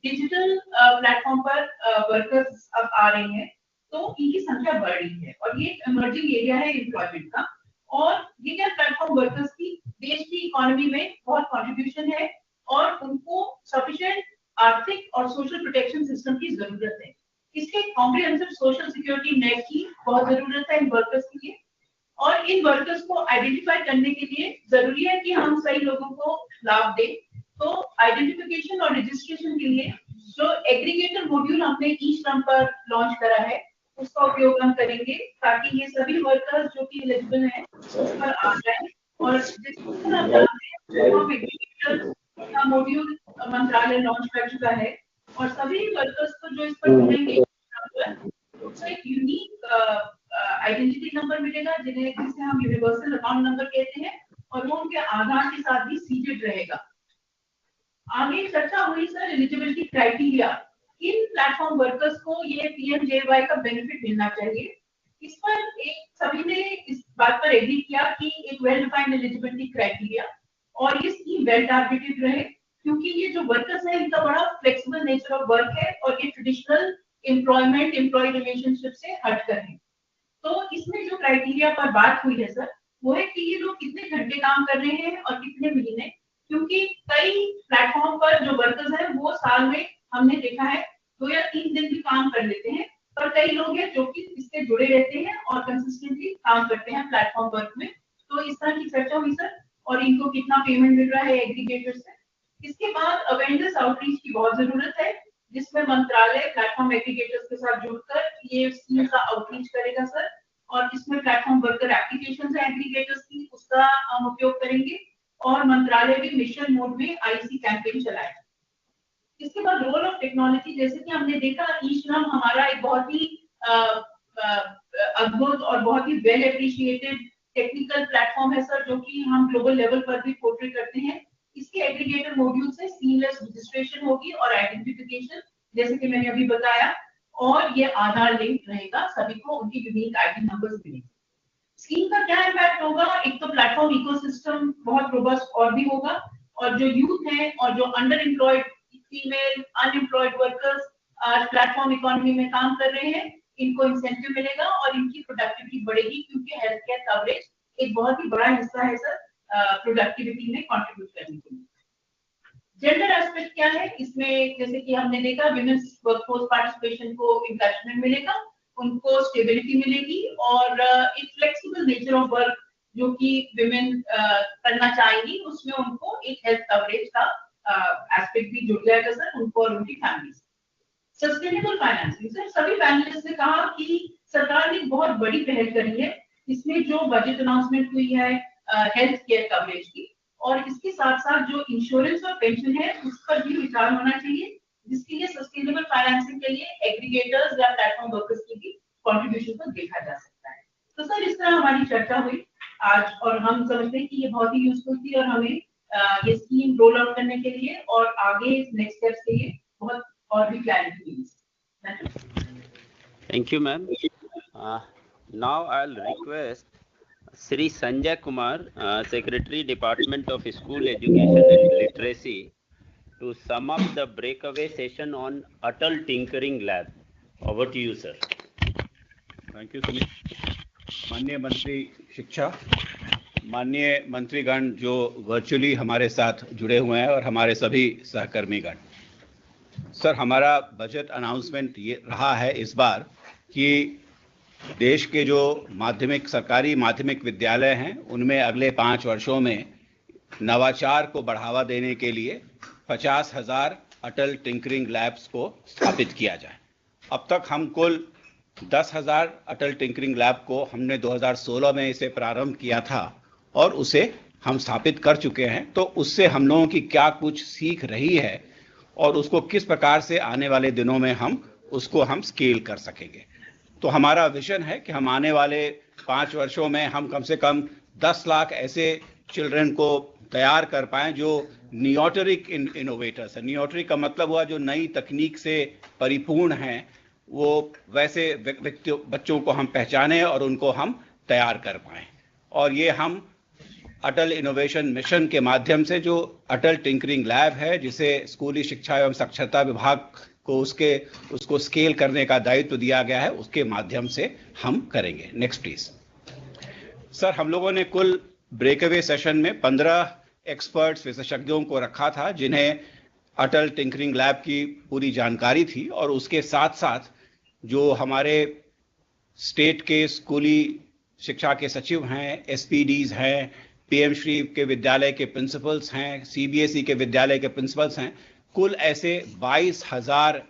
डिजिटल प्लेटफॉर्म पर वर्कर्स अब आ रहे हैं, तो इनकी संख्या बढ़ रही है और ये इमर्जिंग एरिया है एम्प्लॉयमेंट का। और ये क्या प्लेटफॉर्म वर्कर्स की देश की इकोनॉमी में बहुत कंट्रीब्यूशन है और उनको सफिशिएंट आर्थिक और सोशल प्रोटेक्शन सिस्टम की जरूरत है। इसके कॉम्प्रिहेंसिव सोशल सिक्योरिटी नेट की बहुत जरूरत है इन वर्कर्स के लिए और इन वर्कर्स को आइडेंटिफाई करने के लिए जरूरी है कि हम सही लोगों को लाभ दें। तो आइडेंटिफिकेशन और रजिस्ट्रेशन के लिए जो एग्रीगेटर मॉड्यूल हमने ई श्रम पर लॉन्च करा है उसका उपयोग हम करेंगे ताकि ये सभी वर्कर्स जो कि एलिजिबल हैं उस पर आ जाएं। और जिस तरह आप जानते हैं हम एग्रीगेटर का मॉड्यूल मंत्रालय लॉन्च कर चुका है और सभी वर्कर्स को जो इस पर जुड़ेंगे उसका एक यूनिक आइडेंटिटी नंबर मिलेगा जिसे हम यूनिवर्सल अकाउंट नंबर कहते हैं और वो उनके आधार के साथ भी सीटेड रहेगा। आगे चर्चा हुई सर एलिजिबिलिटी क्राइटेरिया, किन प्लेटफॉर्म वर्कर्स को ये पीएमजेवाई का बेनिफिट मिलना चाहिए। इस पर एक सभी ने इस बात पर एग्री किया कि एक वेल डिफाइंड एलिजिबिलिटी क्राइटेरिया और ये स्कीम वेल टारगेटेड रहे क्योंकि ये जो वर्कर्स है इनका बड़ा फ्लेक्सिबल नेचर ऑफ वर्क है और ये ट्रेडिशनल एम्प्लॉयमेंट एम्प्लॉय रिलेशनशिप से हटकर है। तो इसमें जो क्राइटेरिया पर बात हुई है सर वो है कि ये लोग कितने घंटे काम कर रहे हैं और कितने महीने, क्योंकि कई प्लेटफॉर्म पर जो वर्कर्स हैं वो साल में हमने देखा है 2 या 3 दिन भी काम कर लेते हैं, पर कई लोग हैं जो कि इससे जुड़े रहते हैं और कंसिस्टेंटली काम करते हैं प्लेटफॉर्म वर्क में। तो इस तरह की चर्चा हुई सर और इनको कितना पेमेंट मिल रहा है एग्रीगेटर से। इसके बाद अवेयरनेस आउटरीच की बहुत जरूरत है जिसमें मंत्रालय प्लेटफॉर्म एग्रीगेटर्स के साथ जुड़कर ये स्कीम का आउटरीच करेगा सर और इसमें प्लेटफॉर्म वर्कर एप्लीकेशन है एग्रीगेटर्स की उसका हम उपयोग करेंगे और मंत्रालय भी मिशन मोड में आईसी कैंपेन चलाएगा। इसके बाद रोल ऑफ टेक्नोलॉजी, जैसे कि हमने देखा ई श्रम हमारा एक बहुत ही अद्भुत और बहुत ही वेल एप्रिशिएटेड टेक्निकल प्लेटफॉर्म है सर जो कि हम ग्लोबल लेवल पर भी पोर्ट्रे करते हैं। इसके एग्रीगेटर मॉड्यूल से सीमलेस रजिस्ट्रेशन होगी और आइडेंटिफिकेशन जैसे कि मैंने अभी बताया और ये आधार लिंक रहेगा, सभी को उनकी यूनिक आईडी नंबर्स मिलेंगे। स्कीम का क्या इम्पैक्ट होगा, एक तो प्लेटफॉर्म इकोसिस्टम बहुत रोबस्ट और भी होगा और जो यूथ है और जो under employed female unemployed workers platform economy में काम कर रहे हैं इनको इंसेंटिव मिलेगा और इनकी प्रोडक्टिविटी बढ़ेगी क्योंकि हेल्थ केयर कवरेज एक बहुत ही बड़ा हिस्सा है सर प्रोडक्टिविटी में कंट्रीब्यूट करने के लिए। जेंडर एस्पेक्ट क्या है इसमें, जैसे कि हमने देखा विमेन्स वर्कफोर्स पार्टिसिपेशन को इंकरेजमेंट मिलेगा, उनको स्टेबिलिटी मिलेगी और एक फ्लेक्सिबल नेचर ऑफ वर्क जो कि विमेन करना चाहेंगी उसमें उनको एक हेल्थ कवरेज का एस्पेक्ट भी जुड़ जाएगा सर उनको और उनकी फैमिली। सस्टेनेबल फाइनेंसिंग, सर सभी पैनलिस्ट ने कहा कि सरकार ने बहुत बड़ी पहल करी है इसमें जो बजट अनाउंसमेंट हुई है हेल्थ केयर कवरेज की और इसके साथ साथ जो इंश्योरेंस और पेंशन है उस पर भी विचार होना चाहिए जिसके लिए सस्टेनेबल फाइनेंसिंग के लिए एग्रीगेटर्स या प्लेटफॉर्म वर्कर्स की भी कंट्रीब्यूशन को देखा जा सकता है। तो सर इस तरह हमारी चर्चा हुई आज और हम समझते हैं कि ये बहुत ही यूजफुल थी और हमें ये स्कीम रोल आउट करने के लिए और आगे नेक्स्ट स्टेप्स के लिए बहुत और भी क्लैरिटी मिली। Thank you ma'am. Now I will request Sri Sanjay Kumar, Secretary Department of School Education and Literacy, to sum up the breakaway session on Atal Tinkering Lab. Over to you, sir. Thank you Sunil. माननीय मंत्री शिक्षा, माननीय मंत्रीगण जो virtually हमारे साथ जुड़े हुए हैं और हमारे सभी सहकर्मीगण, सर हमारा बजट अनाउंसमेंट ये रहा है इस बार कि देश के जो सरकारी माध्यमिक विद्यालय हैं उनमें अगले 5 वर्षों में नवाचार को बढ़ावा देने के लिए 50,000 अटल टिंकरिंग लैब्स को स्थापित किया जाए। अब तक हम कुल 10,000 अटल टिंकरिंग लैब को हमने 2016 में इसे प्रारंभ किया था और उसे हम स्थापित कर चुके हैं। तो उससे हम लोगों की क्या कुछ सीख रही है और उसको किस प्रकार से आने वाले दिनों में हम स्केल कर सकेंगे। तो हमारा विजन है कि हम आने वाले 5 वर्षों में हम कम से कम 10 लाख ऐसे चिल्ड्रन को तैयार कर पाएं जो नियोटरिक इनोवेटर्स है। नियोटरिक का मतलब हुआ जो नई तकनीक से परिपूर्ण हैं, वो वैसे बच्चों को हम पहचाने और उनको हम तैयार कर पाएं। और ये हम अटल इनोवेशन मिशन के माध्यम से जो अटल टिंकरिंग लैब है, जिसे स्कूली शिक्षा एवं साक्षरता विभाग को उसको स्केल करने का दायित्व दिया गया है, उसके माध्यम से हम करेंगे। Next please. सर हम लोगों ने कुल ब्रेकअवे सेशन में 15 एक्सपर्ट्स विशेषज्ञों को रखा था जिन्हें अटल टिंकरिंग लैब की पूरी जानकारी थी और उसके साथ साथ जो हमारे स्टेट के स्कूली शिक्षा के सचिव हैं, एसपीडीज हैं, पीएम श्री के विद्यालय के प्रिंसिपल्स हैं, सीबीएसई के विद्यालय के प्रिंसिपल्स हैं, कुल ऐसे 22,000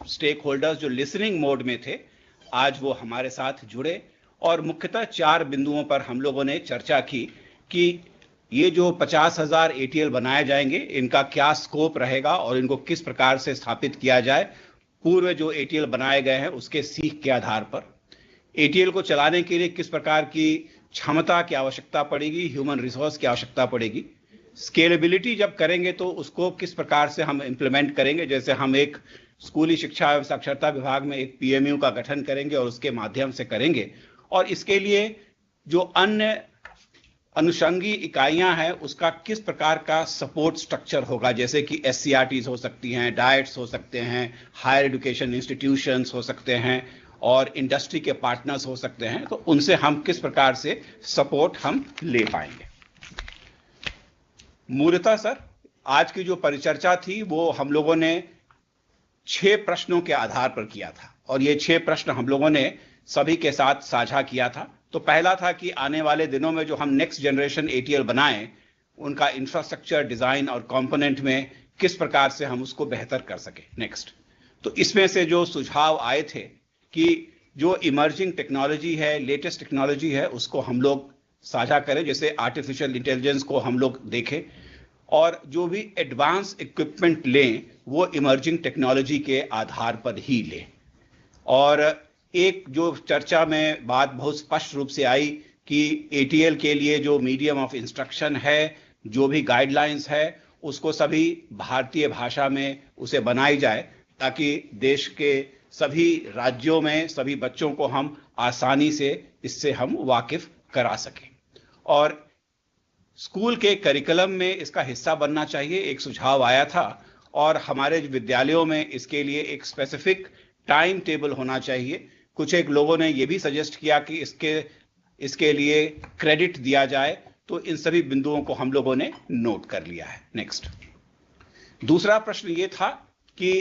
स्टेक होल्डर्स जो लिसनिंग मोड में थे, आज वो हमारे साथ जुड़े और मुख्यतः 4 बिंदुओं पर हम लोगों ने चर्चा की कि ये जो 50,000 एटीएल बनाए जाएंगे, इनका क्या स्कोप रहेगा और इनको किस प्रकार से स्थापित किया जाए। पूर्व जो एटीएल बनाए गए हैं उसके सीख के आधार पर एटीएल को चलाने के लिए किस प्रकार की क्षमता की आवश्यकता पड़ेगी, ह्यूमन रिसोर्स की आवश्यकता पड़ेगी। स्केलेबिलिटी जब करेंगे तो उसको किस प्रकार से हम इंप्लीमेंट करेंगे। जैसे हम एक स्कूली शिक्षा एवं साक्षरता विभाग में एक पीएमयू का गठन करेंगे और उसके माध्यम से करेंगे, और इसके लिए जो अन्य अनुषंगी इकाइयां हैं उसका किस प्रकार का सपोर्ट स्ट्रक्चर होगा। जैसे कि एससीआरटीज हो सकती हैं, डाइट्स हो सकते हैं, हायर एजुकेशन इंस्टीट्यूशंस हो सकते हैं और इंडस्ट्री के पार्टनर्स हो सकते हैं। तो उनसे हम किस प्रकार से सपोर्ट हम ले पाएंगे। मूलतः सर आज की जो परिचर्चा थी वो हम लोगों ने 6 प्रश्नों के आधार पर किया था और ये 6 प्रश्न हम लोगों ने सभी के साथ साझा किया था। तो पहला था कि आने वाले दिनों में जो हम नेक्स्ट जनरेशन एटीएल बनाएं, उनका इंफ्रास्ट्रक्चर डिजाइन और कंपोनेंट में किस प्रकार से हम उसको बेहतर कर सके। नेक्स्ट, तो इसमें से जो सुझाव आए थे कि जो इमर्जिंग टेक्नोलॉजी है, लेटेस्ट टेक्नोलॉजी है, उसको हम लोग साझा करें। जैसे आर्टिफिशियल इंटेलिजेंस को हम लोग देखें और जो भी एडवांस इक्विपमेंट लें वो इमर्जिंग टेक्नोलॉजी के आधार पर ही लें। और एक जो चर्चा में बात बहुत स्पष्ट रूप से आई कि एटीएल के लिए जो मीडियम ऑफ इंस्ट्रक्शन है, जो भी गाइडलाइंस है, उसको सभी भारतीय भाषा में उसे बनाई जाए ताकि देश के सभी राज्यों में सभी बच्चों को हम आसानी से इससे हम वाकिफ करा सकें। और स्कूल के करिकुलम में इसका हिस्सा बनना चाहिए, एक सुझाव आया था। और हमारे विद्यालयों में इसके लिए एक स्पेसिफिक टाइम टेबल होना चाहिए। कुछ एक लोगों ने ये भी सजेस्ट किया कि इसके लिए क्रेडिट दिया जाए। तो इन सभी बिंदुओं को हम लोगों ने नोट कर लिया है। नेक्स्ट, दूसरा प्रश्न ये था कि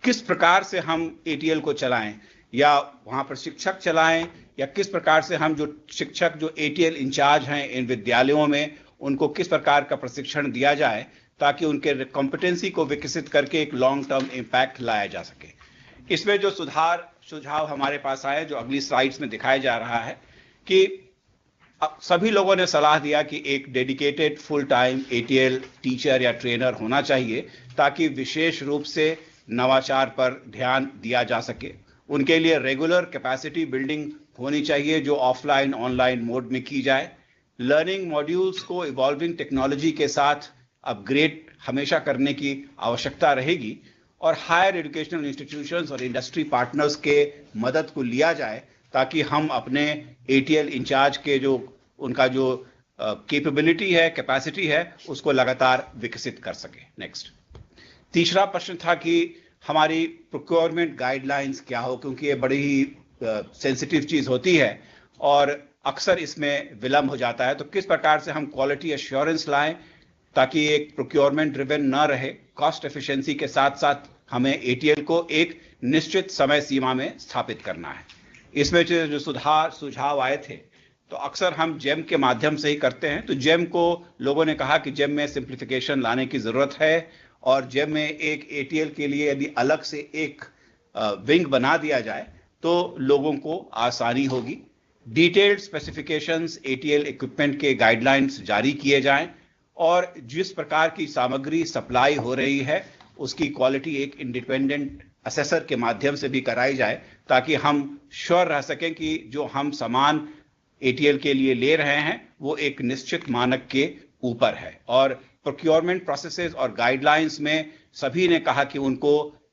किस प्रकार से हम एटीएल को चलाएं, या वहां पर शिक्षक चलाएं, या किस प्रकार से हम जो शिक्षक जो एटीएल इंचार्ज हैं इन विद्यालयों में, उनको किस प्रकार का प्रशिक्षण दिया जाए ताकि उनके कॉम्पिटेंसी को विकसित करके एक लॉन्ग टर्म इंपैक्ट लाया जा सके। इसमें जो सुझाव हमारे पास आए, जो अगली स्लाइड्स में दिखाया जा रहा है, कि सभी लोगों ने सलाह दिया कि एक dedicated full time ATL teacher या ट्रेनर होना चाहिए ताकि विशेष रूप से नवाचार पर ध्यान दिया जा सके। उनके लिए रेगुलर कैपेसिटी बिल्डिंग होनी चाहिए जो ऑफलाइन ऑनलाइन मोड में की जाए। लर्निंग मॉड्यूल्स को इवॉल्विंग टेक्नोलॉजी के साथ अपग्रेड हमेशा करने की आवश्यकता रहेगी और हायर एजुकेशनल इंस्टीट्यूशंस और इंडस्ट्री पार्टनर्स के मदद को लिया जाए ताकि हम अपने एटीएल इंचार्ज के जो उनका जो कैपेबिलिटी है, कैपेसिटी है, उसको लगातार विकसित कर सके। नेक्स्ट, तीसरा प्रश्न था कि हमारी प्रोक्योरमेंट गाइडलाइंस क्या हो, क्योंकि ये बड़ी ही सेंसिटिव चीज होती है और अक्सर इसमें विलंब हो जाता है। तो किस प्रकार से हम क्वालिटी एश्योरेंस लाएं ताकि एक प्रोक्योरमेंट ड्रिवन न रहे, कॉस्ट एफिशिएंसी के साथ साथ हमें एटीएल को एक निश्चित समय सीमा में स्थापित करना है। इसमें जो सुझाव आए थे तो अक्सर हम जेम के माध्यम से ही करते हैं। तो जेम को लोगों ने कहा कि जेम में सिंप्लीफिकेशन लाने की जरूरत है और जेम में एक एटीएल के लिए यदि अलग से एक विंग बना दिया जाए तो लोगों को आसानी होगी। डिटेल्ड स्पेसिफिकेशंस एटीएल इक्विपमेंट के गाइडलाइंस जारी किए जाएं और जिस प्रकार की सामग्री सप्लाई हो रही है उसकी क्वालिटी एक इंडिपेंडेंट असेसर के माध्यम से भी कराई जाए ताकि हम श्योर रह सकें कि जो हम सामान एटीएल के लिए ले रहे हैं वो एक निश्चित मानक के ऊपर है। और प्रोक्योरमेंट प्रोसेसेस और गाइडलाइंस में सभी ने कहा कि उनको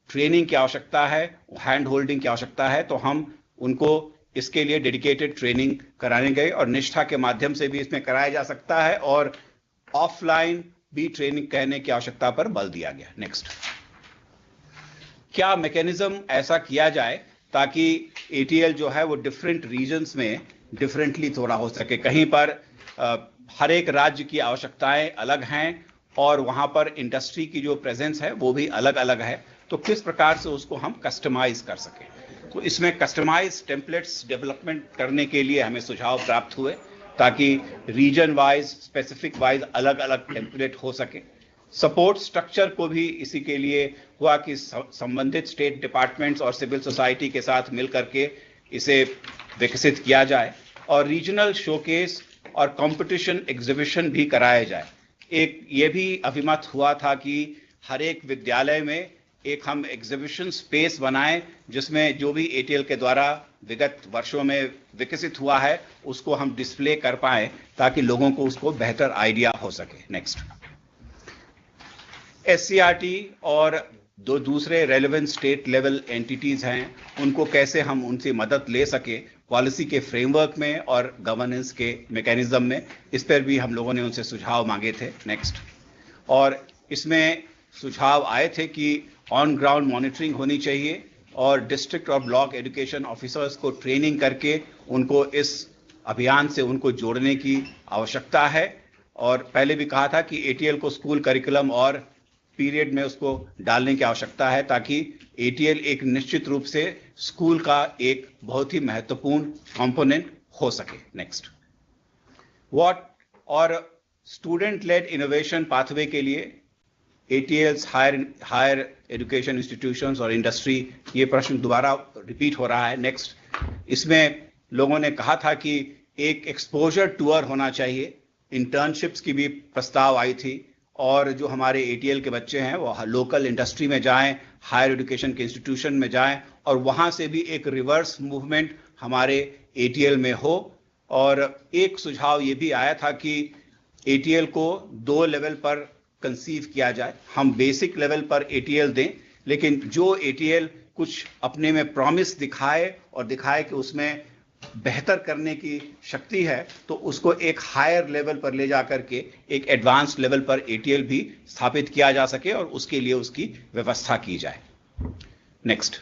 ट्रेनिंग की आवश्यकता है, हैंड होल्डिंग की आवश्यकता है, तो हम उनको इसके लिए डेडिकेटेड ट्रेनिंग कराने गए और निष्ठा के माध्यम से भी इसमें कराया जा सकता है और ऑफलाइन भी ट्रेनिंग कहने की आवश्यकता पर बल दिया गया। नेक्स्ट, क्या मैकेनिज्म ऐसा किया जाए ताकि एटीएल जो है वो डिफरेंट रीजन्स में डिफरेंटली थोड़ा हो सके। कहीं पर हर एक राज्य की आवश्यकताएं अलग हैं और वहां पर इंडस्ट्री की जो प्रेजेंस है वो भी अलग अलग है, तो किस प्रकार से उसको हम कस्टमाइज कर सकें। तो इसमें कस्टमाइज टेम्पलेट्स डेवलपमेंट करने के लिए हमें सुझाव प्राप्त हुए ताकि रीजन वाइज स्पेसिफिक वाइज अलग अलग टेम्पलेट हो सके। सपोर्ट स्ट्रक्चर को भी इसी के लिए हुआ कि संबंधित स्टेट डिपार्टमेंट्स और सिविल सोसाइटी के साथ मिलकर के इसे विकसित किया जाए और रीजनल शोकेस और कंपटीशन एग्जीबिशन भी कराया जाए। एक ये भी अभिमत हुआ था कि हर एक विद्यालय में एक हम एग्जीबिशन स्पेस बनाएं जिसमें जो भी एटीएल के द्वारा विगत वर्षों में विकसित हुआ है उसको हम डिस्प्ले कर पाएं ताकि लोगों को उसको बेहतर आइडिया हो सके। नेक्स्ट, एससीईआरटी और दो दूसरे रेलेवेंट स्टेट लेवल एंटिटीज हैं उनको कैसे हम उनसे मदद ले सके पॉलिसी के फ्रेमवर्क में और गवर्नेंस के मैकेनिज्म में, इस पर भी हम लोगों ने उनसे सुझाव मांगे थे। नेक्स्ट, और इसमें सुझाव आए थे कि ऑन ग्राउंड मॉनिटरिंग होनी चाहिए और डिस्ट्रिक्ट और ब्लॉक एजुकेशन ऑफिसर्स को ट्रेनिंग करके उनको इस अभियान से उनको जोड़ने की आवश्यकता है। और पहले भी कहा था कि एटीएल को स्कूल करिकुलम और पीरियड में उसको डालने की आवश्यकता है ताकि एटीएल एक निश्चित रूप से स्कूल का एक बहुत ही महत्वपूर्ण कंपोनेंट हो सके। नेक्स्ट, और स्टूडेंट लेड इनोवेशन पाथवे के लिए एटीएल्स हायर एजुकेशन इंस्टीट्यूशंस और इंडस्ट्री, ये प्रश्न दोबारा रिपीट हो रहा है। नेक्स्ट, इसमें लोगों ने कहा था कि एक एक्सपोजर टूर होना चाहिए, इंटर्नशिप्स की भी प्रस्ताव आई थी और जो हमारे एटीएल के बच्चे हैं वो लोकल इंडस्ट्री में जाएं, हायर एजुकेशन के इंस्टीट्यूशन में जाएं और वहां से भी एक रिवर्स मूवमेंट हमारे एटीएल में हो। और एक सुझाव ये भी आया था कि एटीएल को 2 लेवल पर कंसीव किया जाए, हम बेसिक लेवल पर एटीएल दें लेकिन जो एटीएल कुछ अपने में प्रॉमिस दिखाए और दिखाए कि उसमें बेहतर करने की शक्ति है तो उसको एक हायर लेवल पर ले जाकर के एक एडवांस लेवल पर एटीएल भी स्थापित किया जा सके और उसके लिए उसकी व्यवस्था की जाए। नेक्स्ट,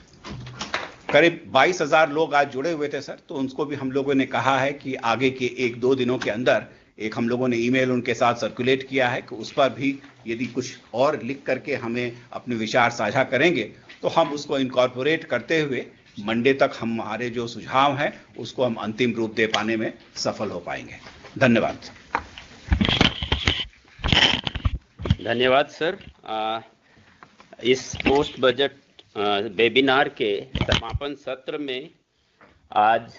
करीब 22,000 लोग आज जुड़े हुए थे सर, तो उनको भी हम लोगों ने कहा है कि आगे के 1-2 दिनों के अंदर एक हम लोगों ने ईमेल उनके साथ सर्कुलेट किया है कि उस पर भी यदि कुछ और लिख करके हमें अपने विचार साझा करेंगे तो हम उसको इनकॉर्पोरेट करते हुए मंडे तक हमारे जो सुझाव हैं उसको हम अंतिम रूप दे पाने में सफल हो पाएंगे। धन्यवाद। धन्यवाद सर। इस पोस्ट बजट वेबिनार के समापन सत्र में आज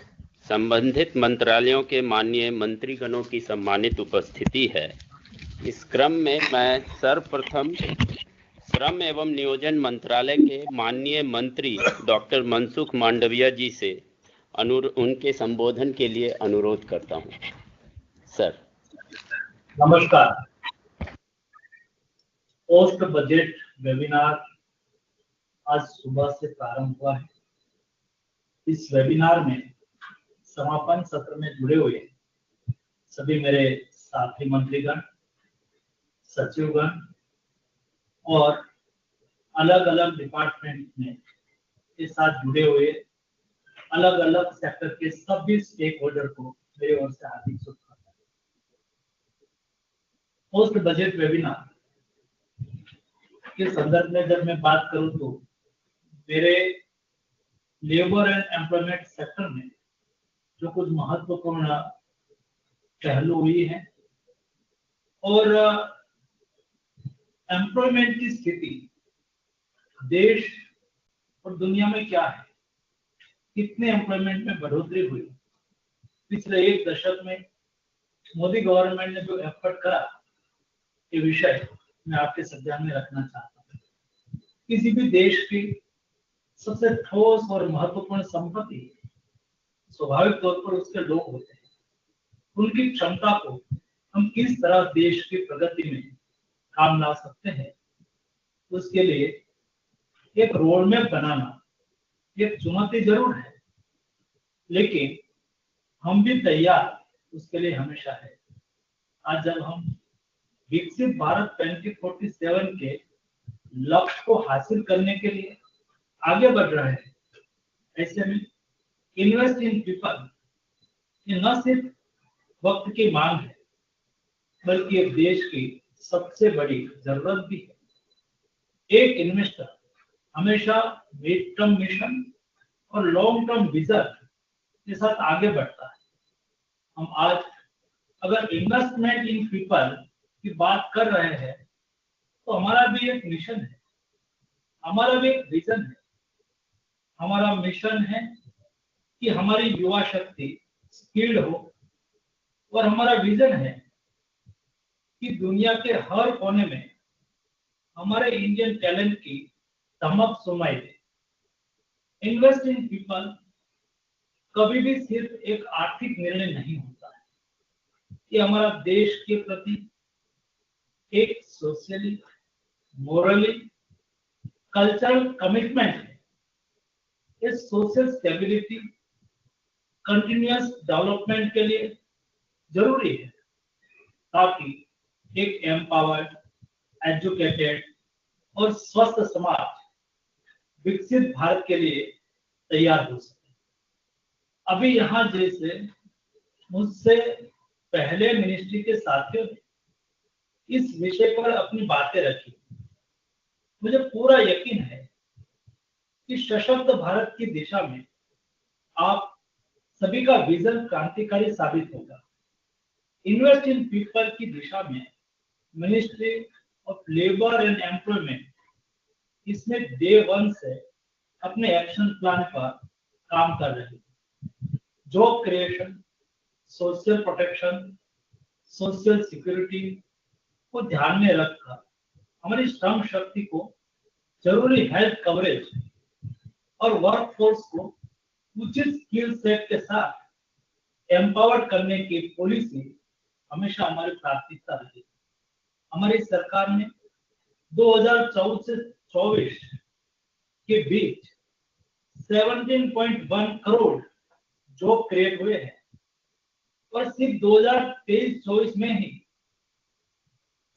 संबंधित मंत्रालयों के माननीय मंत्रीगणों की सम्मानित उपस्थिति है। इस क्रम में मैं सर्वप्रथम श्रम एवं नियोजन मंत्रालय के माननीय मंत्री डॉक्टर मनसुख मांडविया जी से उनके संबोधन के लिए अनुरोध करता हूं। सर। नमस्कार। पोस्ट बजट वेबिनार आज सुबह से प्रारंभ हुआ है। इस वेबिनार में समापन सत्र में जुड़े हुए सभी मेरे साथी मंत्रीगण, सचिवगण और अलग अलग डिपार्टमेंट में के साथ जुड़े हुए अलग अलग सेक्टर के सभी स्टेक होल्डर को मेरी ओर से हार्दिक शुभकामनाएं। पोस्ट बजट वेबिनार के संदर्भ में जब मैं बात करूं तो मेरे लेबर एंड एम्प्लॉयमेंट सेक्टर में जो कुछ महत्वपूर्ण पहलू हुई है और एम्प्लॉयमेंट की स्थिति देश और दुनिया में क्या है, कितने एम्प्लॉयमेंट में बढ़ोतरी हुई, पिछले एक दशक में मोदी गवर्नमेंट ने जो एफर्ट करा, ये विषय मैं आपके सम्मान में रखना चाहता हूँ। किसी भी देश की सबसे ठोस और महत्वपूर्ण संपत्ति स्वाभाविक तौर पर उसके लोग होते हैं। उनकी क्षमता को हम किस तरह देश की प्रगति में काम ला सकते हैं, उसके लिए एक रोड मैप बनाना एक चुनौती जरूर है, लेकिन हम भी तैयार उसके लिए हमेशा है। आज जब हम विकसित भारत 2047 के लक्ष्य को हासिल करने के लिए आगे बढ़ रहे हैं, ऐसे में इन्वेस्ट इन पीपल ये न सिर्फ वक्त की मांग है, बल्कि एक देश की सबसे बड़ी जरूरत भी है। एक इन्वेस्टर हमेशा मिड टर्म मिशन और लॉन्ग टर्म विजन के साथ आगे बढ़ता है। हम आज अगर इन्वेस्टमेंट इन पीपल की बात कर रहे हैं, तो हमारा भी एक मिशन है, हमारा भी एक विजन है। हमारा मिशन है कि हमारी युवा शक्ति स्किल्ड हो, और हमारा विजन है कि दुनिया के हर कोने में हमारे इंडियन टैलेंट की धमक सुनाई दे। इन्वेस्ट इन पीपल कभी भी सिर्फ एक आर्थिक निर्णय नहीं होता है, ये हमारा देश के प्रति एक सोशली, मोरली, कल्चरल कमिटमेंट है। ये सोशल स्टेबिलिटी, कंटिन्यूअस डेवलपमेंट के लिए जरूरी है, ताकि एक एम्पावर्ड, एजुकेटेड और स्वस्थ समाज विकसित भारत के लिए तैयार हो सके। अभी यहाँ जैसे मुझसे पहले मिनिस्ट्री के साथियों ने इस विषय पर अपनी बातें रखी, मुझे पूरा यकीन है कि सशक्त भारत की दिशा में आप सभी का विजन क्रांतिकारी साबित होगा। इन्वेस्ट इन पीपल की दिशा में ministry of labour and employment इसमें डे वन से अपने एक्शन प्लान पर काम कर रही है। Job creation, social protection, social security को ध्यान में रखकर हमारी श्रम शक्ति को जरूरी हेल्थ कवरेज और वर्कफोर्स को उचित स्किल सेट के साथ एम्पावर्ड करने की पॉलिसी हमेशा हमारी प्राथमिकता रही। हमारी सरकार ने 2014 से 24 के बीच 17.1 करोड़ जॉब क्रिएट हुए हैं, और सिर्फ 2023-24 में ही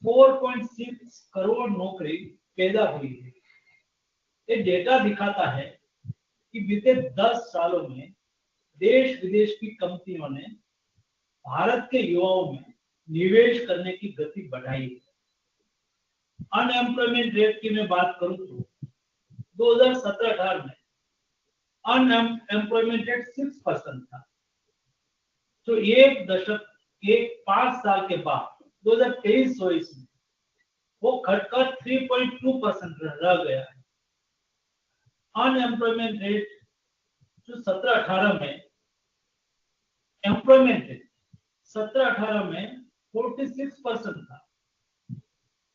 4.6 करोड़ नौकरी पैदा हुई है। ये डेटा दिखाता है कि बीते 10 सालों में देश विदेश की कंपनियों ने भारत के युवाओं में निवेश करने की गति बढ़ाई है। अनएम्प्लॉयमेंट रेट की मैं बात करूं तो 2017-18 में अनएम्प्लॉयमेंट रेट 6% था, तो एक दशक के 5 साल के बाद 2023-24 में वो घटकर 3.2% रह गया है। अनएम्प्लॉयमेंट रेट जो 17-18 में एम्प्लॉयमेंट रेट 17-18 में 46% था,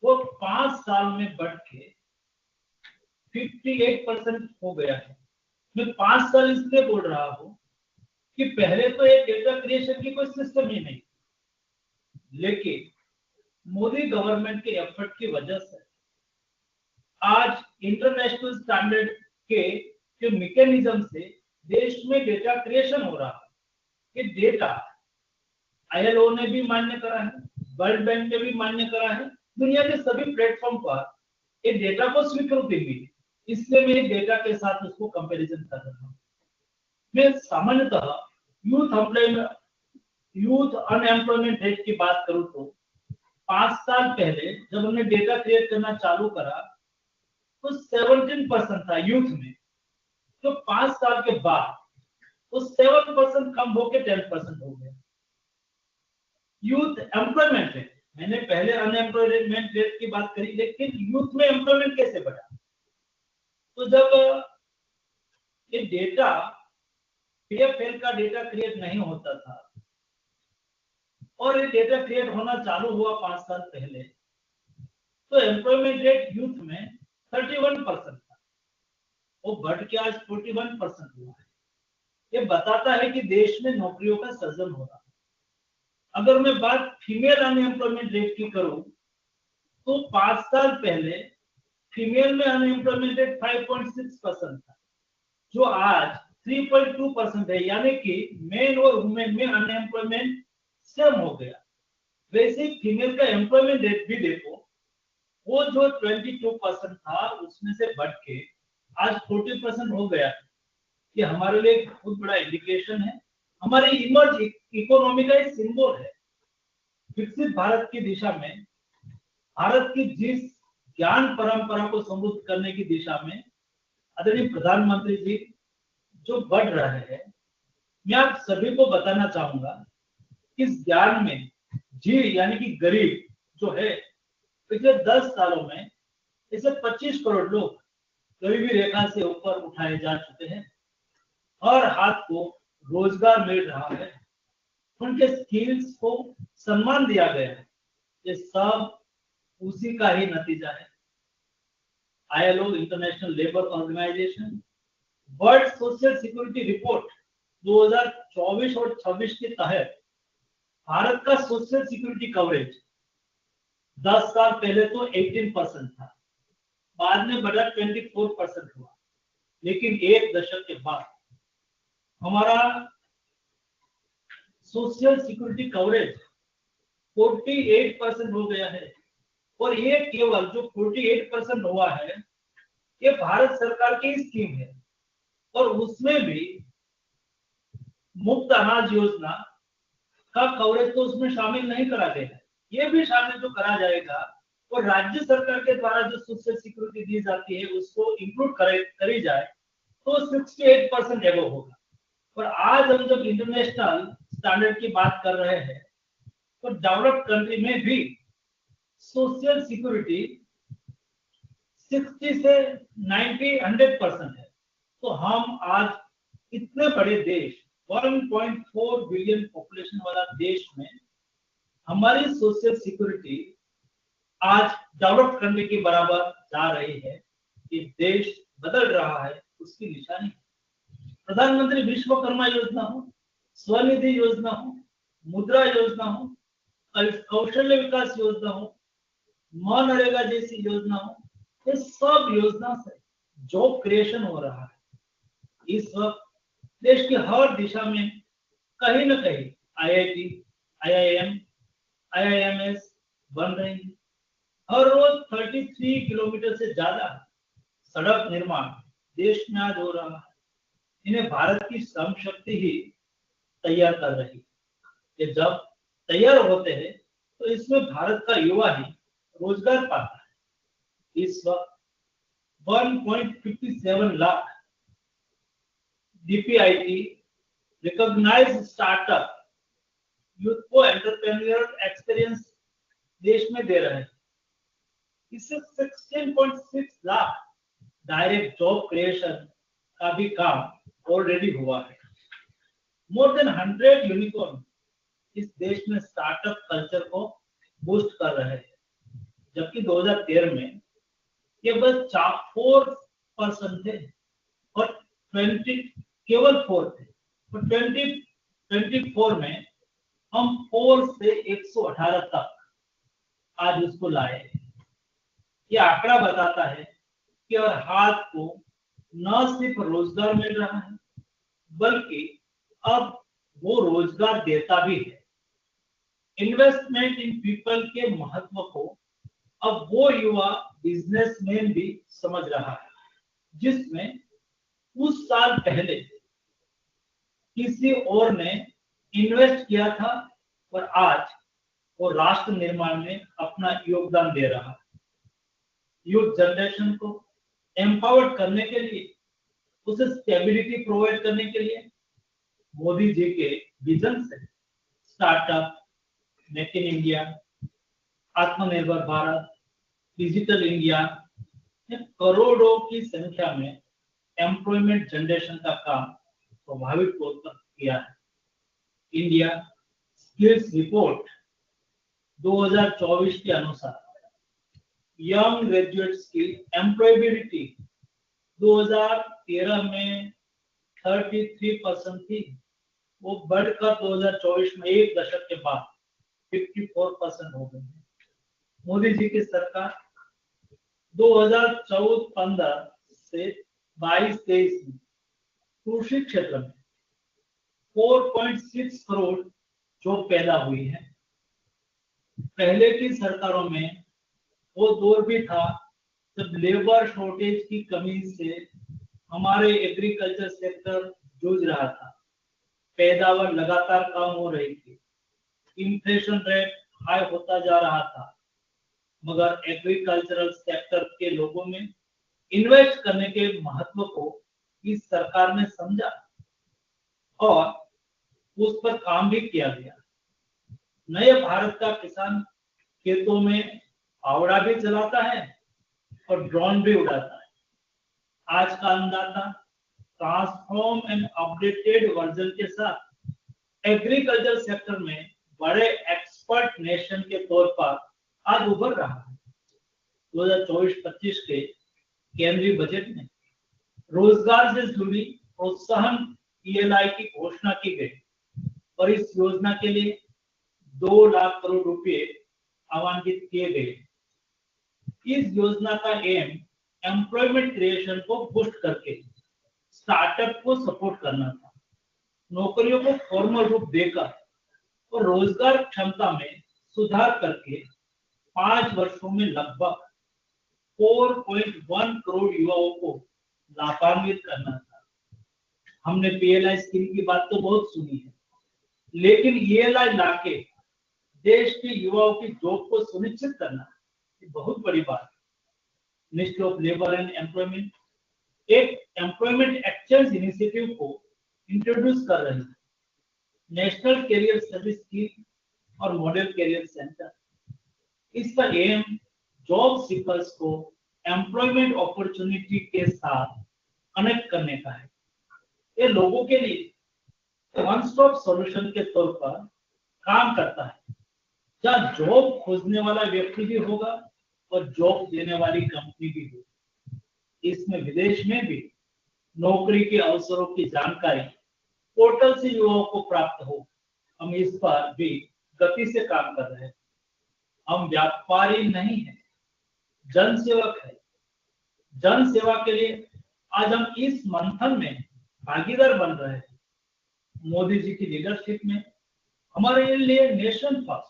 वो 5 साल में बढ़ के 58% हो गया है। मैं 5 साल इसलिए बोल रहा हूं कि पहले तो एक डेटा क्रिएशन की कोई सिस्टम ही नहीं, लेकिन मोदी गवर्नमेंट के एफर्ट की वजह से आज इंटरनेशनल स्टैंडर्ड के मैकेनिज्म से देश में डेटा क्रिएशन हो रहा है। ये डेटा ILO ने भी मान्य करा है, वर्ल्ड बैंक ने भी मान्य करा है, दुनिया के सभी प्लेटफॉर्म पर ये डेटा को स्वीकृति मिली, इसलिए मैं डेटा के साथ उसको कंपैरिजन कर रहा हूँ। मैं सामान्यतः यूथ अनएम्प्लॉयमेंट रेट की बात करूं तो 5 साल पहले जब हमने डेटा क्रिएट करना चालू करा तो 17% था यूथ में, तो 5 साल के बाद वो 7% कम होकर 10% हो गया। यूथ एम्प्लॉयमेंट रेट, मैंने पहले अनएम्प्लॉयमेंट रेट की बात करी, लेकिन यूथ में एम्प्लॉयमेंट कैसे बढ़ा? तो जब ये डेटा पीएफएल का डेटा क्रिएट नहीं होता था और ये डेटा क्रिएट होना चालू हुआ 5 साल पहले, तो एम्प्लॉयमेंट रेट यूथ में 31% था, वो बढ़ के आज 41% हुआ है। ये बताता है कि देश में नौकरियों का सृजन हो रहा है। अगर मैं बात फीमेल अनएम्प्लॉयमेंट रेट की करूं तो 5 साल पहले फीमेल में अनएम्प्लॉयमेंट रेट 5.6% था, जो आज 3.2% है, यानी कि मेन और वुमेन में अनएम्प्लॉयमेंट सेम हो गया। वैसे फीमेल का एम्प्लॉयमेंट रेट भी देखो, वो जो 22% था उसमें से बढ़ के आज 40% हो गया। ये हमारे लिए बहुत बड़ा इंडिकेशन है, हमारी इमर्ज इकोनॉमी का एक सिंबल है। विकसित भारत की दिशा में, भारत की जिस ज्ञान परंपरा को समृद्ध करने की दिशा में आदरणीय प्रधानमंत्री जी जो बढ़ रहे हैं, मैं आप सभी को बताना चाहूंगा इस ज्ञान में जी यानी कि गरीब जो है, पिछले 10 सालों में इसे 25 करोड़ लोग गरीबी रेखा से ऊपर उठाए जा चुके हैं और हाथ को रोजगार मिल रहा है, उनके स्किल्स को सम्मान दिया गया है। ये सब उसी का ही नतीजा है। ILO international labour organisation world social security report 2024 और 26 के तहत भारत का सोशल सिक्योरिटी कवरेज 10 साल पहले तो 18% था, बाद में बढ़ा 24% हुआ, लेकिन एक दशक के बाद हमारा सोशल सिक्योरिटी कवरेज 48% हो गया है। और ये केवल जो 48% हुआ है, ये भारत सरकार की स्कीम है और उसमें भी मुफ्त अनाज योजना का कवरेज तो उसमें शामिल नहीं करा गया है। ये भी शामिल जो करा जाएगा और राज्य सरकार के द्वारा जो सोशल सिक्योरिटी दी जाती है उसको इंक्लूड करी जाए तो 68% एबव होगा। और आज हम जब इंटरनेशनल स्टैंडर्ड की बात कर रहे हैं तो डेवलप्ड कंट्री में भी सोशल सिक्योरिटी 60 से 90 100% है। तो हम आज इतने बड़े देश 1.4 बिलियन पॉपुलेशन वाला देश में हमारी सोशल सिक्योरिटी आज डेवलप्ड कंट्री के बराबर जा रही है। ये देश बदल रहा है, उसकी निशानी है। प्रधानमंत्री विश्वकर्मा योजना हो, स्वनिधि योजना हो, मुद्रा योजना हो, कौशल्य विकास योजना हो, मनरेगा जैसी योजना हो, ये सब योजना से जॉब क्रिएशन हो रहा है। इस वक्त देश की हर दिशा में कहीं न कहीं आईआईटी, आईआईएम, आईआईएमएस बन रही है। हर रोज 33 किलोमीटर से ज्यादा सड़क निर्माण देश में आज हो रहा है। इन्हें भारत की श्रम शक्ति ही तैयार कर रही है। ये जब तैयार होते हैं तो इसमें भारत का युवा ही रोजगार पाता है। इस वक्त 1.57 लाख डीपीआईटी रिकॉग्नाइज्ड स्टार्टअप यूथ को एंटरप्रेन्योर एक्सपीरियंस देश में दे रहे हैं। इससे 16.6 लाख डायरेक्ट जॉब क्रिएशन का भी काम ऑलरेडी हुआ है। मोर देन 100 यूनिकॉर्न इस देश में स्टार्टअप कल्चर को बूस्ट कर रहे हैं, जबकि 2013 में ये बस 4% थे और केवल 4 थे और 2024 में हम 4 से 118 तक आज उसको लाए। ये आंकड़ा बताता है कि और हाथ को न सिर्फ रोजगार मिल रहा है बल्कि अब वो रोजगार देता भी है। इन्वेस्टमेंट इन पीपल के महत्व को अब वो युवा बिजनेसमैन भी समझ रहा है, जिसमें उस साल पहले किसी और ने इन्वेस्ट किया था और आज वो राष्ट्र निर्माण में अपना योगदान दे रहा है। यूथ जनरेशन को एम्पावर्ड करने के लिए, उसे स्टेबिलिटी प्रोवाइड करने के लिए मोदी जी के विजन से स्टार्टअप, मेक इन इंडिया, आत्मनिर्भर भारत, डिजिटल इंडिया ने करोड़ों की संख्या में एम्प्लॉयमेंट जनरेशन का काम प्रभावित तौर पर किया है। इंडिया स्किल्स रिपोर्ट 2024 के अनुसार यंग ग्रेजुएट स्किल एम्प्लॉयबिलिटी 2013 में 33% थी, वो बढ़कर 2024 में एक दशक के बाद 54% हो गई है। मोदी जी की सरकार 2014-15 से 22-23 में कृषि क्षेत्र में 4.6 करोड़ जॉब पैदा हुई है। पहले की सरकारों में वो दौर भी था जब लेबर शॉर्टेज की कमी से हमारे एग्रीकल्चर सेक्टर जूझ रहा था, पैदावार लगातार कम हो रही थी, इन्फ्लेशन रेट हाई होता जा रहा था, मगर एग्रीकल्चरल सेक्टर के लोगों में इन्वेस्ट करने के महत्व को इस सरकार ने समझा और उस पर काम भी किया गया। नए भारत का किसान खेतों में फावड़ा भी चलाता है और ड्रोन भी उड़ाता है। आज का अन्नदाता ट्रांसफॉर्म एंड अपडेटेड वर्जन के साथ एग्रीकल्चर सेक्टर में बड़े एक्सपर्ट नेशन के तौर पर आज उभर रहा है। 2024-25 के केंद्रीय बजट में रोजगार से जुड़ी प्रोत्साहन ELI की घोषणा की गई और इस योजना के लिए 2 लाख करोड़ रुपए आवंटित किए गए। इस योजना का एम एम्प्लॉयमेंट क्रिएशन को बूस्ट करके स्टार्टअप को सपोर्ट करना था, नौकरियों को फॉर्मल रूप देकर और रोजगार क्षमता में सुधार करके 5 वर्षों में लगभग 4.1 करोड़ युवाओं को लाभान्वित करना था। हमने PLI स्कीम की बात तो बहुत सुनी है, लेकिन ELI लाके देश के युवाओं की जॉब को सुनिश्चित करना ये बहुत बड़ी बात है। Ministry of labour and employment एक एम्प्लॉयमेंट एक्सचेंज इनिशिएटिव को इंट्रोड्यूस कर रही है, नेशनल कैरियर सर्विस स्कीम और मॉडल कैरियर सेंटर। इसका एम जॉब सीकर्स को एम्प्लॉयमेंट अपॉर्चुनिटी के साथ कनेक्ट करने का है। ये लोगों के लिए वन स्टॉप सॉल्यूशन के तौर पर काम करता है, जहाँ जॉब खोजने वाला व्यक्ति भी होगा और जॉब देने वाली कंपनी भी होगी। इसमें विदेश में भी नौकरी के अवसरों की जानकारी पोर्टल से युवाओं को प्राप्त हो, हम इस पर भी गति से काम कर रहे हैं। हम व्यापारी नहीं है, जनसेवक है। जन सेवा के लिए आज हम इस मंथन में भागीदार बन रहे हैं। मोदी जी की लीडरशिप में हमारे लिए नेशन फर्स्ट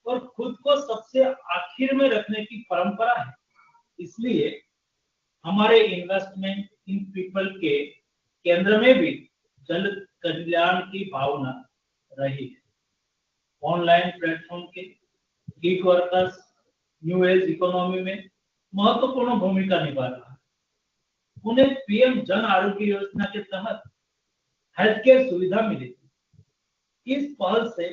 और खुद को सबसे आखिर में रखने की परंपरा है। इसलिए हमारे इन्वेस्टमेंट इन पीपल के केंद्र में भी जन कल्याण की भावना रही है। ऑनलाइन प्लेटफॉर्म के gig workers new age economy में महत्वपूर्ण भूमिका निभा रहा है। उन्हें PM जन आरोग्य योजना के तहत हेल्थ केयर सुविधा मिली थी। इस पहल से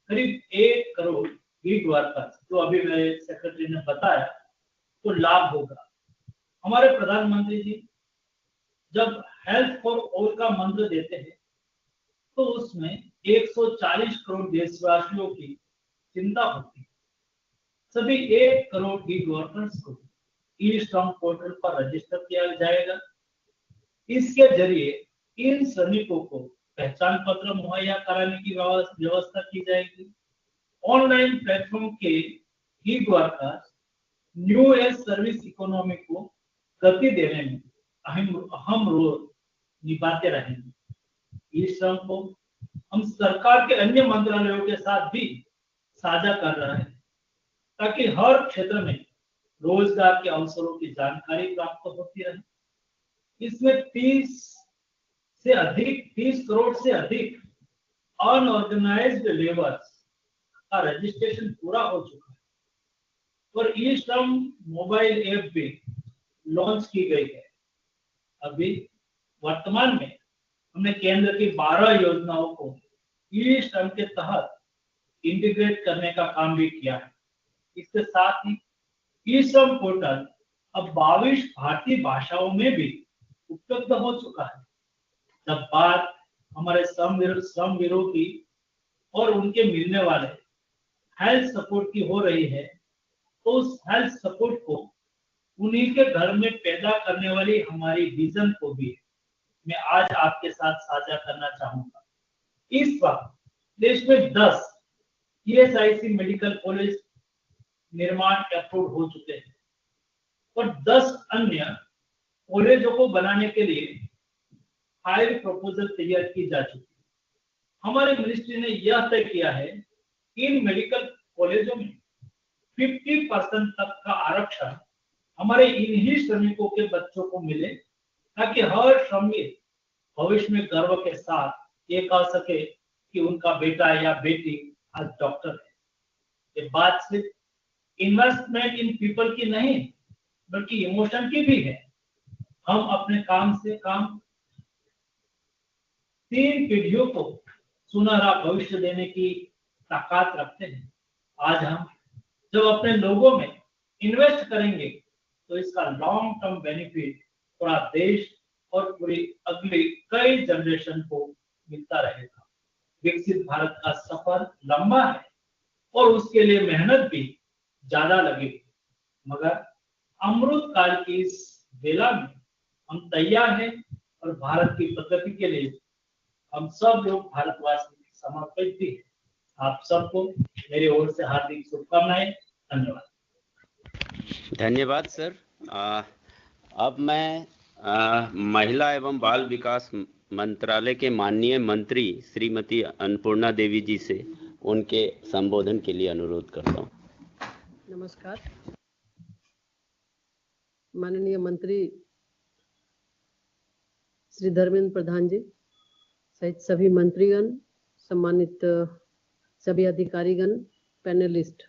करीब 1 करोड़ गिग वर्कर्स, जो अभी मेरे सेक्रेटरी ने बताया, तो लाभ होगा। हमारे प्रधानमंत्री जी जब हेल्थ फॉर ऑल का मंत्र देते हैं तो उसमें 140 करोड़ देशवासियों की चिंता होती है। सभी 1 करोड़ गिग वर्कर्स को ई-श्रम पोर्टल पर रजिस्टर किया जाएगा। इसके जरिए इन श्रमिकों को पहचान पत्र मुहैया कराने की व्यवस्था की जाएगी। ऑनलाइन प्लेटफॉर्म के gig workers new age service economy को गति देने में अहम रोल निभाते रहेंगे। इस श्रम को हम सरकार के अन्य मंत्रालयों के साथ भी साझा कर रहे हैं, ताकि हर क्षेत्र में रोजगार के अवसरों की जानकारी प्राप्त होती रहे। इसमें 30 करोड़ से अधिक अनऑर्गेनाइज्ड लेबर्स का रजिस्ट्रेशन पूरा हो चुका है और ई श्रम मोबाइल ऐप भी लॉन्च की गई है। अभी वर्तमान में हमने केंद्र की 12 योजनाओं को ई श्रम के तहत इंटीग्रेट करने का काम भी किया है। इसके साथ ही ई श्रम पोर्टल अब 22 भारतीय भाषाओं में भी उपलब्ध हो चुका है। जब बात हमारे श्रमवीरों की और उनके मिलने वाले हेल्थ सपोर्ट की हो रही है, तो उस हेल्थ सपोर्ट को उन्हीं के घर में पैदा करने वाली हमारी विजन को भी मैं आज आपके साथ साझा करना चाहूंगा। इस वक्त देश में 10 ESIC मेडिकल कॉलेज निर्माण अप्रूव हो चुके हैं और 10 अन्य कॉलेजों को बनाने के लिए फाइल प्रपोजल तैयार की जा चुकी है। हमारे मिनिस्ट्री ने यह तय किया है कि इन मेडिकल कॉलेजों में 50% तक का आरक्षण हमारे इन्हीं श्रमिकों के बच्चों को मिले, ताकि हर श्रमिक भविष्य में गर्व के साथ ये कह सके कि उनका बेटा या बेटी आज डॉक्टर है। ये बात सिर्फ इन्वेस्टमेंट इन पीपल की नहीं, बल्कि इमोशन की भी है। हम अपने काम से 3 पीढ़ियों को सुनहरा भविष्य देने की ताकत रखते हैं। आज हम जब अपने लोगों में इन्वेस्ट करेंगे तो इसका लॉन्ग टर्म बेनिफिट पूरा देश और पूरी अगली कई जनरेशन को मिलता रहेगा। विकसित भारत का सफर लंबा है और उसके लिए मेहनत भी ज्यादा लगेगी, मगर अमृत काल की इस बेला में हम तैयार हैं और भारत की प्रगति के लिए हम सब लोग भारतवासी समर्पित भी हैं। आप सबको मेरी ओर से हार्दिक शुभकामनाएं। धन्यवाद। धन्यवाद सर। अब मैं महिला एवं बाल विकास मंत्रालय के माननीय मंत्री श्रीमती अन्नपूर्णा देवी जी से उनके संबोधन के लिए अनुरोध करता हूँ। नमस्कार। माननीय मंत्री श्री धर्मेंद्र प्रधान जी सहित सभी मंत्रीगण, सम्मानित सभी अधिकारीगण, पैनलिस्ट,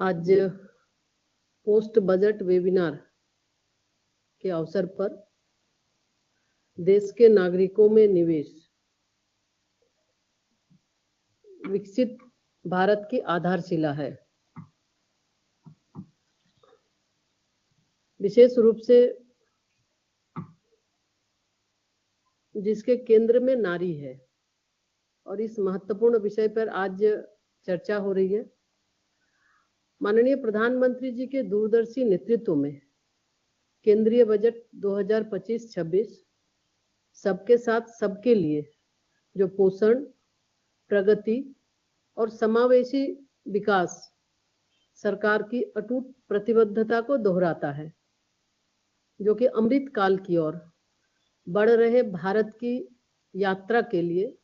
आज पोस्ट बजट वेबिनार के अवसर पर देश के नागरिकों में निवेश, विकसित भारत की आधारशिला है। विशेष रूप से जिसके केंद्र में नारी है, और इस महत्वपूर्ण विषय पर आज चर्चा हो रही है। माननीय प्रधानमंत्री जी के दूरदर्शी नेतृत्व में केंद्रीय बजट 2025-26 सबके साथ सबके लिए, जो पोषण, प्रगति और समावेशी विकास सरकार की अटूट प्रतिबद्धता को दोहराता है, जो कि अमृत काल की ओर बढ़ रहे भारत की यात्रा के लिए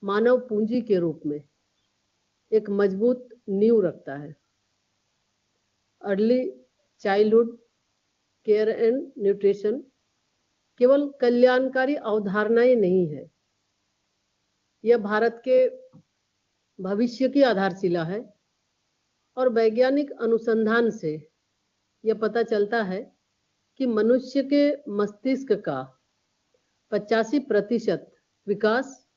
मानव पूंजी के रूप में एक मजबूत नींव रखता है। Early childhood care and nutrition केवल कल्याणकारी अवधारणाएं नहीं है, यह भारत के भविष्य की आधारशिला है। और वैज्ञानिक अनुसंधान से यह पता चलता है कि मनुष्य के मस्तिष्क का 85% विकास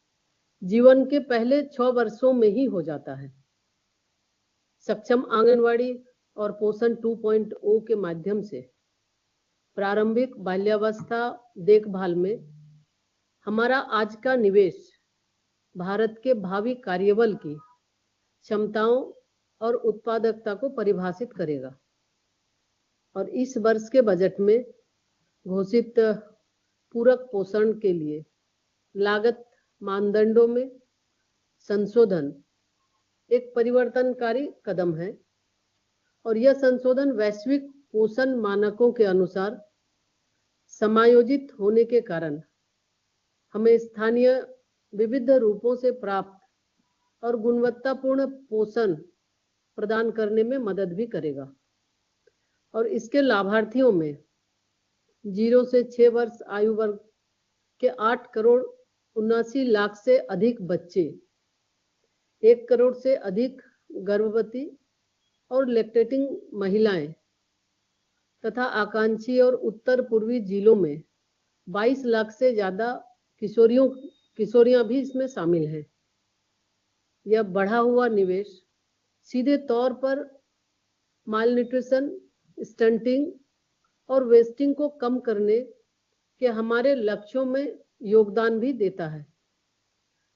जीवन के पहले 6 वर्षों में ही हो जाता है। सक्षम आंगनवाड़ी और पोषण 2.0 के माध्यम से प्रारंभिक बाल्यावस्था देखभाल में हमारा आज का निवेश भारत के भावी कार्यबल की क्षमताओं और उत्पादकता को परिभाषित करेगा। और इस वर्ष के बजट में घोषित पूरक पोषण के लिए लागत मानदंडों में संशोधन एक परिवर्तनकारी कदम है, और यह संशोधन वैश्विक पोषण मानकों के अनुसार समायोजित होने के कारण हमें स्थानीय विविध रूपों से प्राप्त और गुणवत्तापूर्ण पोषण प्रदान करने में मदद भी करेगा और इसके लाभार्थियों में 0 से 6 वर्ष आयु वर्ग के 8,79,00,000 से अधिक बच्चे, 1 करोड़ से अधिक गर्भवती और लैक्टेटिंग महिलाएं तथा आकांक्षी और उत्तर पूर्वी जिलों में 22 लाख से ज्यादा किशोरियां भी इसमें शामिल हैं। यह बढ़ा हुआ निवेश सीधे तौर पर माल न्यूट्रिशन, स्टंटिंग और वेस्टिंग को कम करने के हमारे लक्ष्यों में योगदान भी देता है,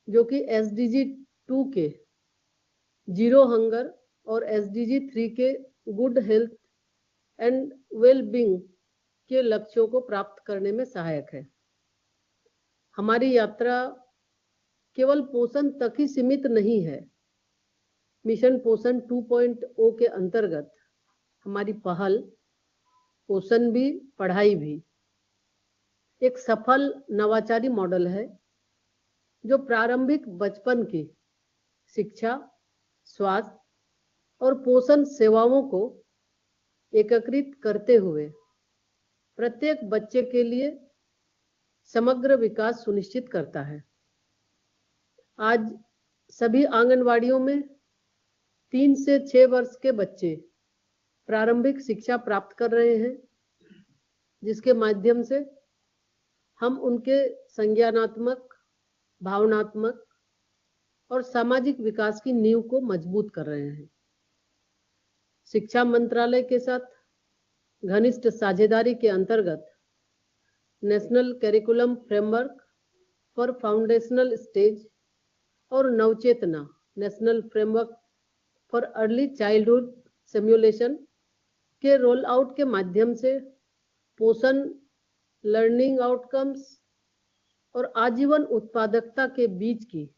जो कि SDG 2 के जीरो हंगर और SDG 3 के good health and well being के लक्ष्यों को प्राप्त करने में सहायक है। हमारी यात्रा केवल पोषण तक ही सीमित नहीं है। मिशन पोषण 2.0 के अंतर्गत हमारी पहल पोषण भी पढ़ाई भी एक सफल नवाचारी मॉडल है, जो प्रारंभिक बचपन की शिक्षा, स्वास्थ्य और पोषण सेवाओं को एकीकृत करते हुए प्रत्येक बच्चे के लिए समग्र विकास सुनिश्चित करता है। आज सभी आंगनवाड़ियों में 3 से 6 वर्ष के बच्चे प्रारंभिक शिक्षा प्राप्त कर रहे हैं, जिसके माध्यम से हम उनके संज्ञानात्मक, भावनात्मक और सामाजिक विकास की नींव को मजबूत कर रहे हैं। शिक्षा मंत्रालय के साथ घनिष्ठ साझेदारी के अंतर्गत national curriculum framework for foundational stage और नवचेतना national framework for early childhood simulation के रोल आउट के माध्यम से पोषण, लर्निंग आउटकम्स और आजीवन उत्पादकता के बीच की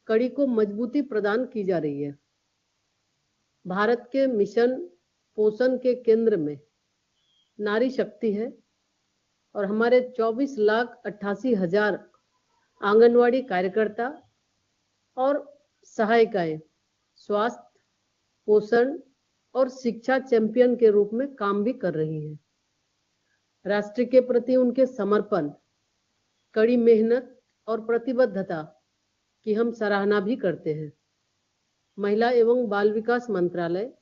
कड़ी को मजबूती प्रदान की जा रही है। भारत के मिशन पोषण के केंद्र में नारी शक्ति है और हमारे 24,88,000 आंगनवाड़ी कार्यकर्ता और सहायिकाएं स्वास्थ्य, पोषण और शिक्षा चैंपियन के रूप में काम भी कर रही हैं। राष्ट्र के प्रति उनके समर्पण, कड़ी मेहनत और प्रतिबद्धता की हम सराहना भी करते हैं। महिला एवं बाल विकास मंत्रालय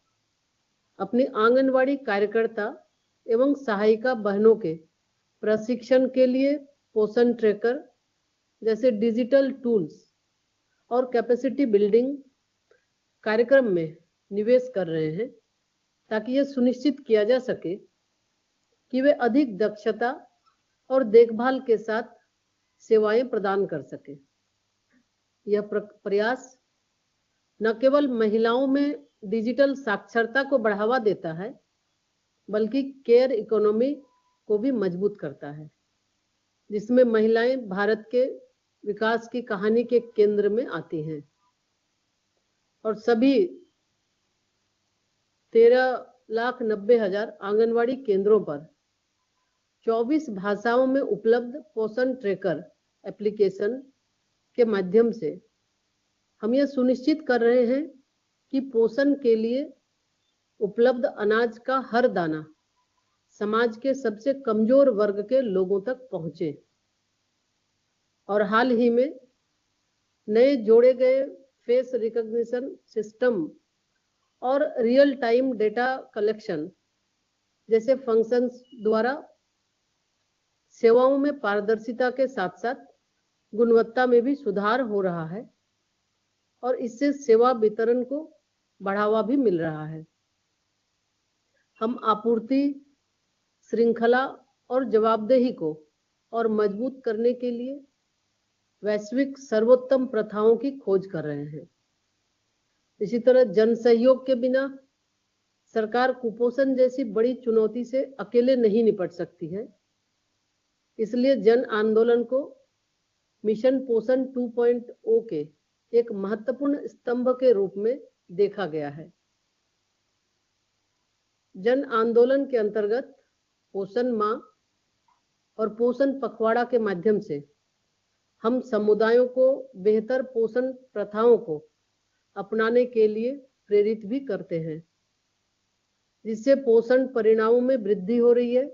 अपनी आंगनवाड़ी कार्यकर्ता एवं सहायिका बहनों के प्रशिक्षण के लिए पोषण ट्रैकर जैसे डिजिटल टूल्स और कैपेसिटी बिल्डिंग कार्यक्रम में निवेश कर रहे हैं, ताकि यह सुनिश्चित किया जा सके कि वे अधिक दक्षता और देखभाल के साथ सेवाएं प्रदान कर सके। यह प्रयास न केवल महिलाओं में डिजिटल साक्षरता को बढ़ावा देता है, बल्कि केयर इकोनॉमी को भी मजबूत करता है, जिसमें महिलाएं भारत के विकास की कहानी के केंद्र में आती हैं और सभी 13,90,000 आंगनवाड़ी केंद्रों पर 24 भाषाओं में उपलब्ध पोषण ट्रैकर एप्लीकेशन के माध्यम से हम यह सुनिश्चित कर रहे हैं कि पोषण के लिए उपलब्ध अनाज का हर दाना समाज के सबसे कमजोर वर्ग के लोगों तक पहुंचे। और हाल ही में नए जोड़े गए फेस रिकॉग्निशन सिस्टम और रियल टाइम डेटा कलेक्शन जैसे फंक्शंस द्वारा सेवाओं में पारदर्शिता के साथ साथ गुणवत्ता में भी सुधार हो रहा है और इससे सेवा वितरण को बढ़ावा भी मिल रहा है। हम आपूर्ति श्रृंखला और जवाबदेही को और मजबूत करने के लिए वैश्विक सर्वोत्तम प्रथाओं की खोज कर रहे हैं। इसी तरह जन सहयोग के बिना सरकार कुपोषण जैसी बड़ी चुनौती से अकेले नहीं निपट सकती है। इसलिए जन आंदोलन को मिशन पोषण 2.0 के एक महत्वपूर्ण स्तंभ के रूप में देखा गया है। जन आंदोलन के अंतर्गत पोषण माह और पोषण पखवाड़ा के माध्यम से हम समुदायों को बेहतर पोषण प्रथाओं को अपनाने के लिए प्रेरित भी करते हैं, जिससे पोषण परिणामों में वृद्धि हो रही है।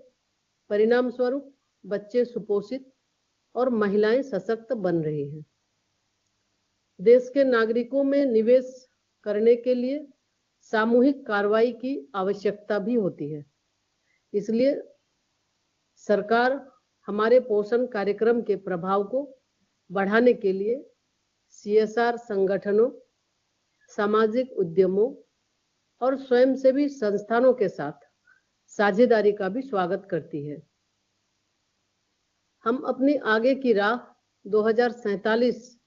परिणाम स्वरूप बच्चे सुपोषित और महिलाएं सशक्त बन रही हैं। देश के नागरिकों में निवेश करने के लिए सामूहिक कार्रवाई की आवश्यकता भी होती है। इसलिए सरकार हमारे पोषण कार्यक्रम के प्रभाव को बढ़ाने के लिए CSR संगठनों, सामाजिक उद्यमों और स्वयंसेवी संस्थानों के साथ साझेदारी का भी स्वागत करती है। हम अपनी आगे की राह 2047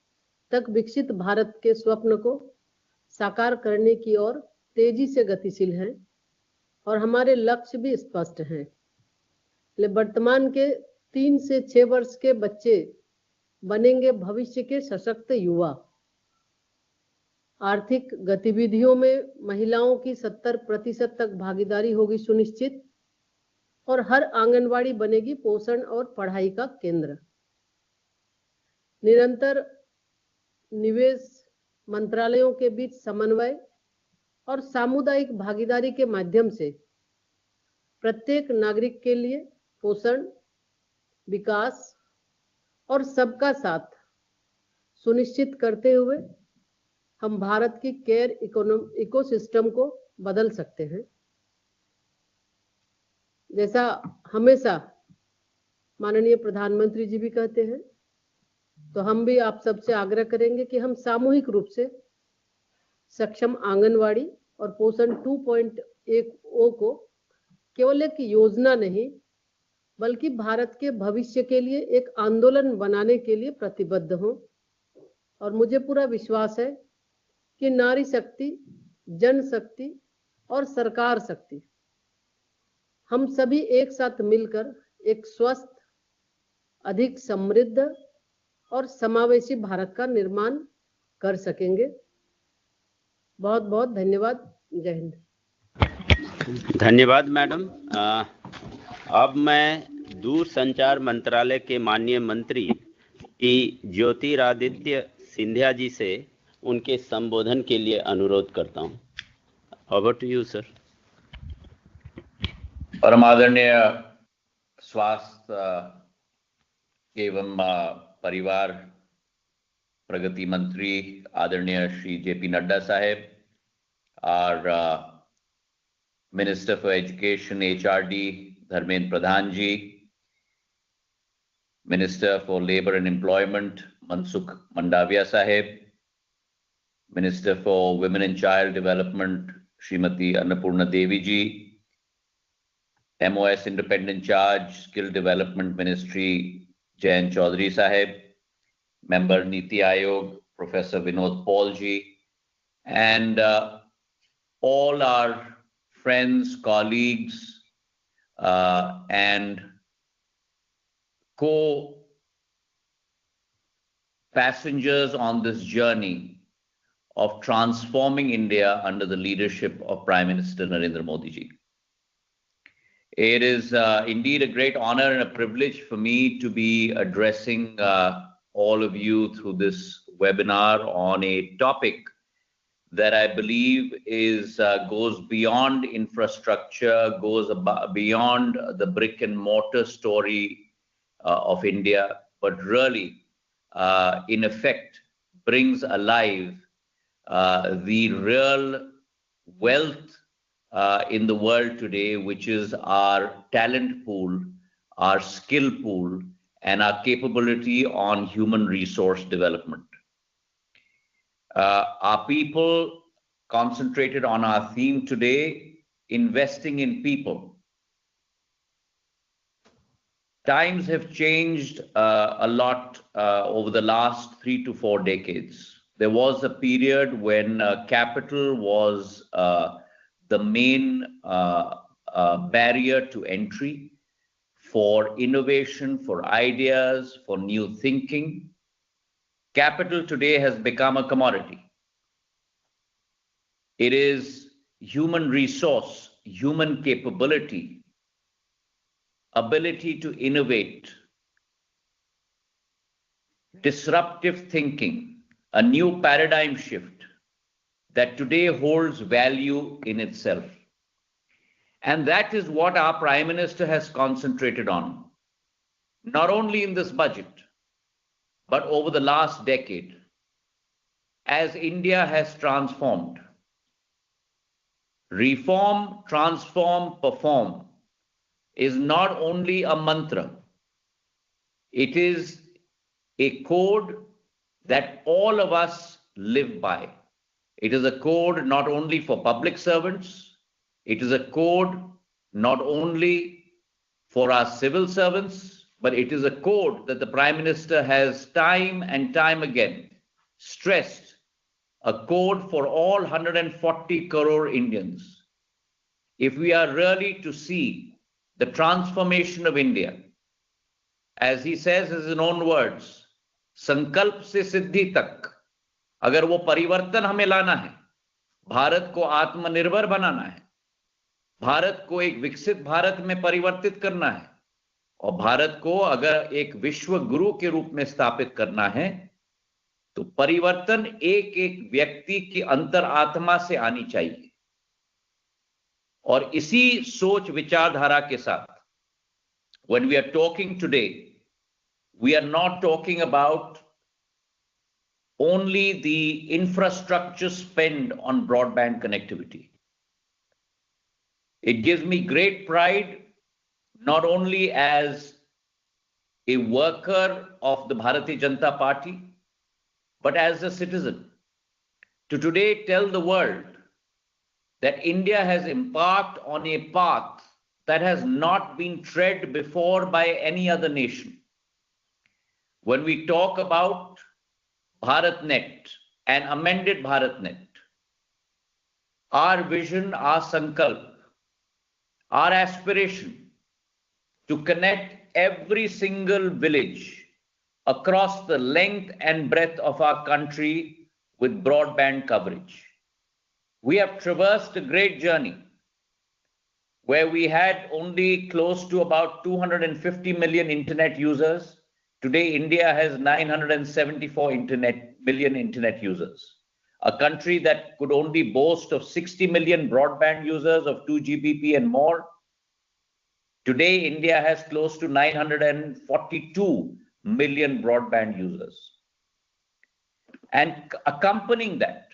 तक विकसित भारत के स्वप्न को साकार करने की ओर तेजी से गतिशील हैं और हमारे लक्ष्य भी स्पष्ट हैं। वर्तमान के 3 से 6 वर्ष के बच्चे बनेंगे भविष्य के सशक्त युवा। आर्थिक गतिविधियों में महिलाओं की 70% तक भागीदारी होगी सुनिश्चित और हर आंगनवाड़ी बनेगी पोषण और पढ़ाई का केंद्र। निरंतर निवेश, मंत्रालयों के बीच समन्वय और सामुदायिक भागीदारी के माध्यम से प्रत्येक नागरिक के लिए पोषण, विकास और सबका साथ सुनिश्चित करते हुए हम भारत की केयर इकोसिस्टम को बदल सकते हैं। जैसा हमेशा माननीय प्रधानमंत्री जी भी कहते हैं, तो हम भी आप सबसे आग्रह करेंगे कि हम सामूहिक रूप से सक्षम आंगनवाड़ी और पोषण 2.0 को केवल एक योजना नहीं बल्कि भारत के भविष्य के लिए एक आंदोलन बनाने के लिए प्रतिबद्ध हों। और मुझे पूरा विश्वास है कि नारी शक्ति, जन शक्ति और सरकार शक्ति, हम सभी एक साथ मिलकर एक स्वस्थ, अधिक समृद्ध और समावेशी भारत का निर्माण कर सकेंगे। बहुत बहुत धन्यवाद। जय हिंद। धन्यवाद मैडम। अब मैं दूरसंचार मंत्रालय के माननीय मंत्री की ज्योतिरादित्य सिंधिया जी से उनके संबोधन के लिए अनुरोध करता हूं। Over to you sir. परम आदरणीय स्वास्थ्य एवं परिवार प्रगति मंत्री आदरणीय श्री JP नड्डा साहेब, और minister for education HRD Dharmendra Pradhan ji, minister for labour and employment Mansukh Mandaviya साहेब, minister for women and child development Shrimati Annapurna Devi ji, MOS independent charge skill development ministry Jayant Chaudhary साहेब, member Niti Aayog Professor Vinod Paul ji, and all our friends, colleagues, and co-passengers on this journey of transforming India under the leadership of Prime Minister Narendra Modi ji. It is indeed a great honor and a privilege for me to be addressing all of you through this webinar on a topic that I believe is goes beyond infrastructure, goes beyond the brick and mortar story of India, but really, in effect, brings alive the real wealth in the world today, which is our talent pool, our skill pool, and our capability on human resource development. Our people concentrated on our theme today, investing in people. Times have changed a lot over the last 3 to 4 decades. There was a period when capital was the main barrier to entry for innovation, for ideas, for new thinking. Capital today has become a commodity. It is human resource, human capability, ability to innovate, disruptive thinking, a new paradigm shift that today holds value in itself. And that is what our Prime Minister has concentrated on, not only in this budget, but over the last decade, as India has transformed. Reform, transform, perform is not only a mantra, it is a code that all of us live by. It is a code not only for public servants, it is a code not only for our civil servants, but it is a code that the Prime Minister has time and time again stressed, a code for all 140 crore Indians. If we are really to see the transformation of India, as he says in his own words, संकल्प से सिद्धि तक, अगर वो परिवर्तन हमें लाना है, भारत को आत्मनिर्भर बनाना है, भारत को एक विकसित भारत में परिवर्तित करना है, और भारत को अगर एक विश्व गुरु के रूप में स्थापित करना है, तो परिवर्तन एक एक व्यक्ति की अंतर आत्मा से आनी चाहिए। और इसी सोच विचारधारा के साथ, when we are talking today, we are not talking about only the infrastructure spend on broadband connectivity. It gives me great pride, not only as a worker of the Bharatiya Janata Party, but as a citizen, to today tell the world that India has embarked on a path that has not been tread before by any other nation. When we talk about BharatNet and amended BharatNet, our vision, our sankalp, our aspiration to connect every single village across the length and breadth of our country with broadband coverage. We have traversed a great journey where we had only close to about 250 million internet users. Today, India has 974 million internet users. A country that could only boast of 60 million broadband users of 2 Gbp and more. Today, India has close to 942 million broadband users. And accompanying that,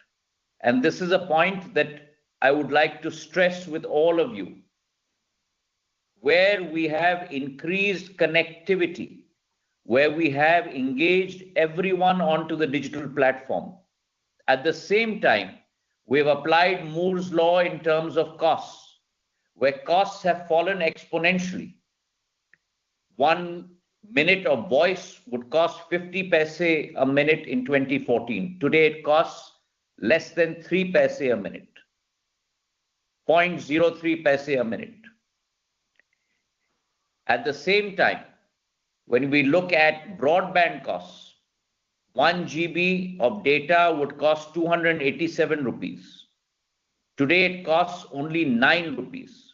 and this is a point that I would like to stress with all of you, where we have increased connectivity, where we have engaged everyone onto the digital platform. At the same time, we have applied Moore's law in terms of costs, where costs have fallen exponentially. 1 minute of voice would cost 50 paise a minute in 2014. Today it costs less than 3 paise a minute, 0.03 paise a minute. At the same time, when we look at broadband costs, 1 GB of data would cost 287 rupees. Today it costs only 9 rupees.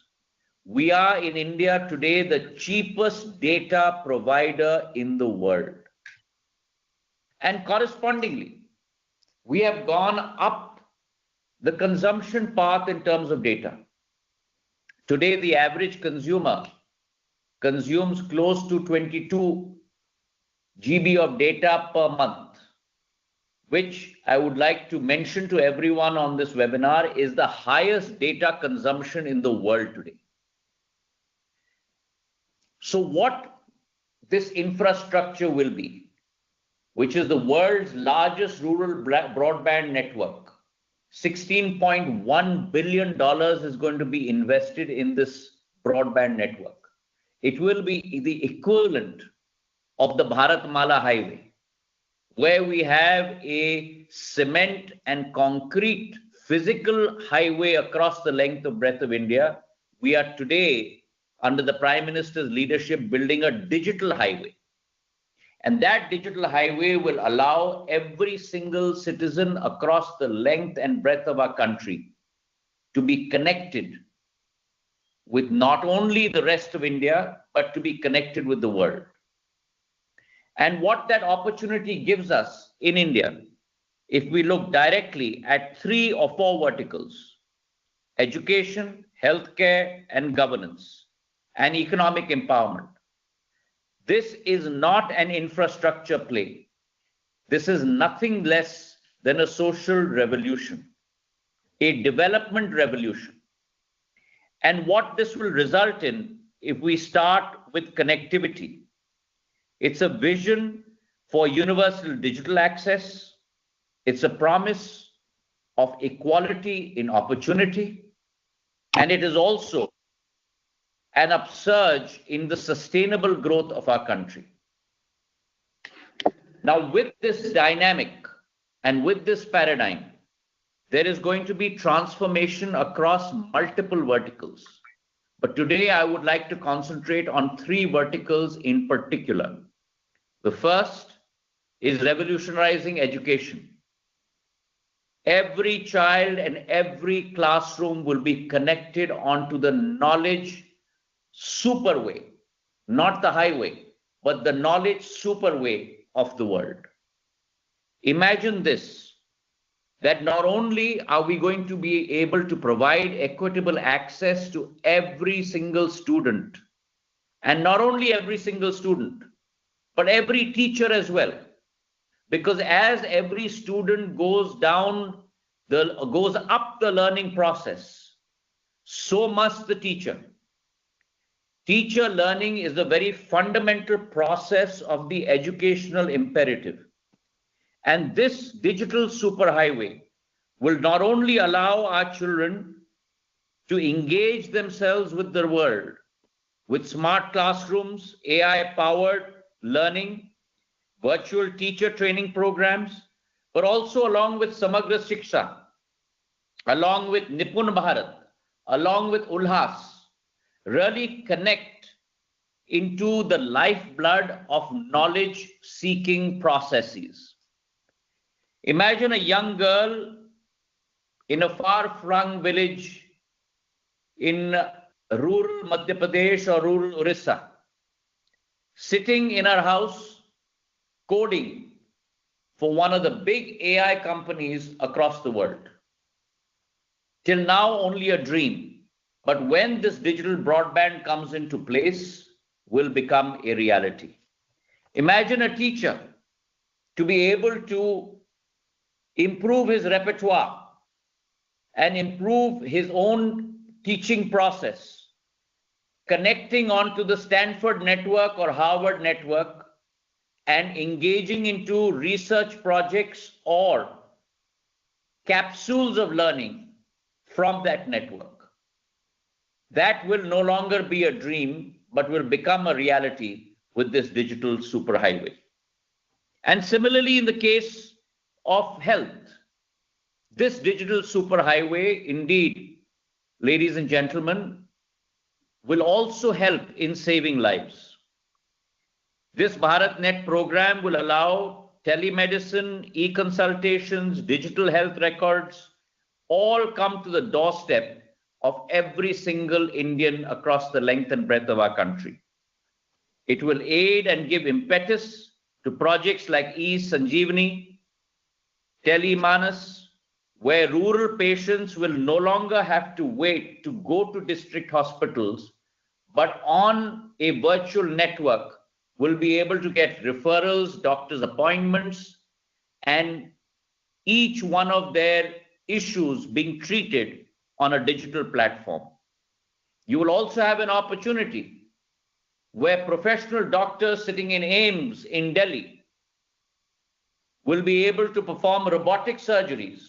We are in India today the cheapest data provider in the world. And correspondingly, we have gone up the consumption path in terms of data. Today, the average consumer consumes close to 22 GB of data per month, which I would like to mention to everyone on this webinar is the highest data consumption in the world today. So what this infrastructure will be, which is the world's largest rural broadband network, $16.1 billion is going to be invested in this broadband network. It will be the equivalent of the Bharatmala highway, where we have a cement and concrete physical highway across the length and breadth of India. We are today, under the Prime Minister's leadership, building a digital highway. And that digital highway will allow every single citizen across the length and breadth of our country to be connected with not only the rest of India, but to be connected with the world. And what that opportunity gives us in India if we look directly at 3 or 4 verticals: education, healthcare, and governance, and economic empowerment. This is not an infrastructure play. This is nothing less than a social revolution, a development revolution. And what this will result in, if we start with connectivity, it's a vision for universal digital access. It's a promise of equality in opportunity. And it is also an upsurge in the sustainable growth of our country. Now, with this dynamic and with this paradigm, there is going to be transformation across multiple verticals. But today I would like to concentrate on 3 verticals in particular. The first is revolutionizing education. Every child and every classroom will be connected onto the knowledge superway, not the highway, but the knowledge superway of the world. Imagine this, that not only are we going to be able to provide equitable access to every single student, and not only every single student, but every teacher as well. Because as every student goes up the learning process, so must the teacher. Teacher learning is the very fundamental process of the educational imperative. And this digital superhighway will not only allow our children to engage themselves with the world, with smart classrooms, AI-powered learning, virtual teacher training programs, but also along with Samagra Shiksha, along with Nipun Bharat, along with Ulhas, really connect into the lifeblood of knowledge-seeking processes. Imagine a young girl in a far-flung village in rural Madhya Pradesh or rural Orissa, sitting in her house coding for one of the big AI companies across the world. Till now, only a dream, but when this digital broadband comes into place, will become a reality. Imagine a teacher to be able to improve his repertoire and improve his own teaching process, connecting onto the Stanford network or Harvard network and engaging into research projects or capsules of learning from that network. That will no longer be a dream, but will become a reality with this digital superhighway. And similarly, in the case of health, this digital superhighway, indeed, ladies and gentlemen, will also help in saving lives. This BharatNet program will allow telemedicine, e-consultations, digital health records, all come to the doorstep of every single Indian across the length and breadth of our country. It will aid and give impetus to projects like e-Sanjeevani, Telemanas, where rural patients will no longer have to wait to go to district hospitals, but on a virtual network will be able to get referrals, doctor's appointments, and each one of their issues being treated on a digital platform. You will also have an opportunity where professional doctors sitting in AIIMS in Delhi will be able to perform robotic surgeries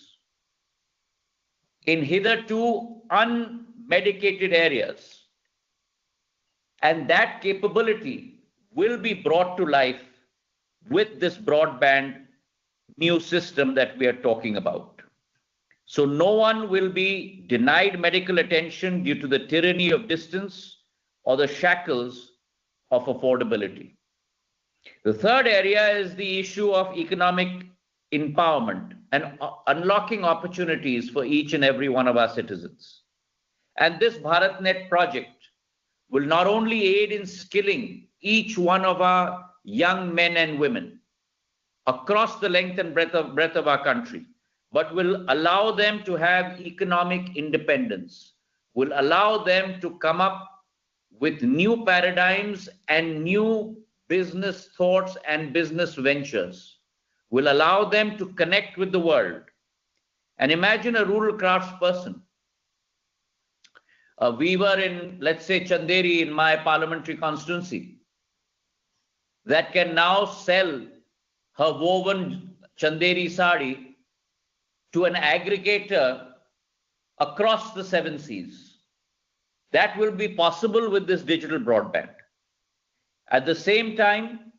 in hitherto unmedicated areas. And that capability will be brought to life with this broadband new system that we are talking about. So no one will be denied medical attention due to the tyranny of distance or the shackles of affordability. The third area is the issue of economic empowerment and unlocking opportunities for each and every one of our citizens. And this BharatNet project will not only aid in skilling each one of our young men and women across the length and breadth of our country, but will allow them to have economic independence, will allow them to come up with new paradigms and new business thoughts and business ventures, will allow them to connect with the world. And imagine a rural craftsperson, a weaver in, let's say, Chanderi in my parliamentary constituency, that can now sell her woven Chanderi sari to an aggregator across the 7 seas. That will be possible with this digital broadband. At the same time,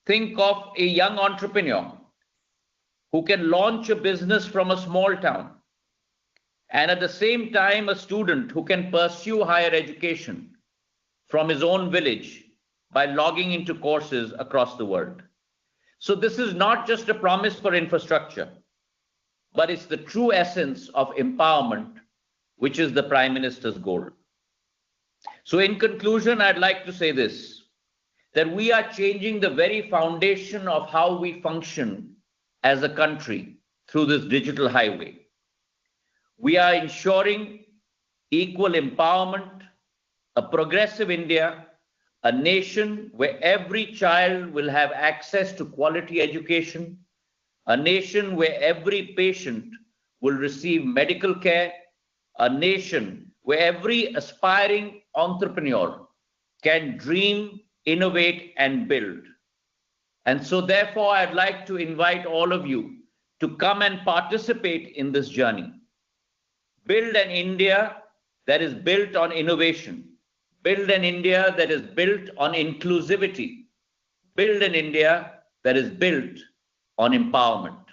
think of a young entrepreneur who can launch a business from a small town, and at the same time, a student who can pursue higher education from his own village by logging into courses across the world. So this is not just a promise for infrastructure, but it's the true essence of empowerment, which is the Prime Minister's goal. So in conclusion, I'd like to say this, that we are changing the very foundation of how we function as a country through this digital highway. We are ensuring equal empowerment, a progressive India, a nation where every child will have access to quality education, a nation where every patient will receive medical care, a nation where every aspiring entrepreneur can dream, innovate, and build. And so therefore, I'd like to invite all of you to come and participate in this journey. Build an India that is built on innovation. Build an India that is built on inclusivity. Build an India that is built on empowerment.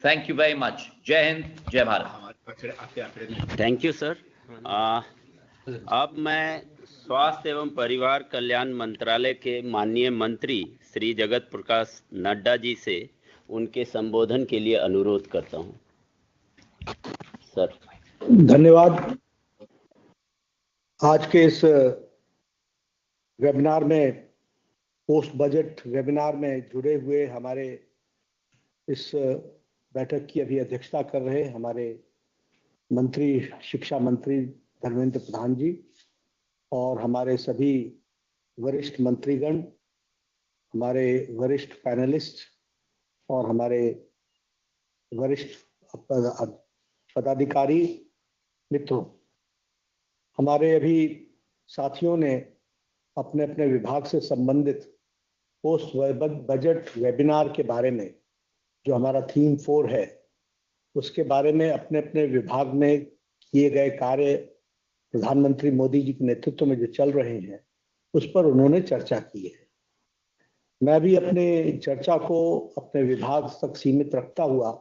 Thank you very much. Jai Hind, Jai Bharat. Thank you, sir. अब मैं स्वास्थ्य एवं परिवार कल्याण मंत्रालय के माननीय मंत्री श्री जगत प्रकाश नड्डा जी से उनके संबोधन के लिए अनुरोध करता हूं। सर। धन्यवाद। आज के इस वेबिनार में, पोस्ट बजट वेबिनार में जुड़े हुए हमारे इस बैठक की अभी अध्यक्षता कर रहे हमारे मंत्री, शिक्षा मंत्री धर्मेंद्र प्रधान जी, और हमारे सभी वरिष्ठ मंत्रीगण, हमारे वरिष्ठ पैनलिस्ट और हमारे वरिष्ठ पदाधिकारी मित्रों, हमारे अभी साथियों ने अपने अपने विभाग से संबंधित पोस्ट बजट वेबिनार के बारे में, जो हमारा थीम 4 है, उसके बारे में अपने अपने विभाग में किए गए कार्य, प्रधानमंत्री मोदी जी के नेतृत्व में जो चल रहे हैं, उस पर उन्होंने चर्चा की है। मैं भी अपने चर्चा को अपने विभाग तक सीमित रखता हुआ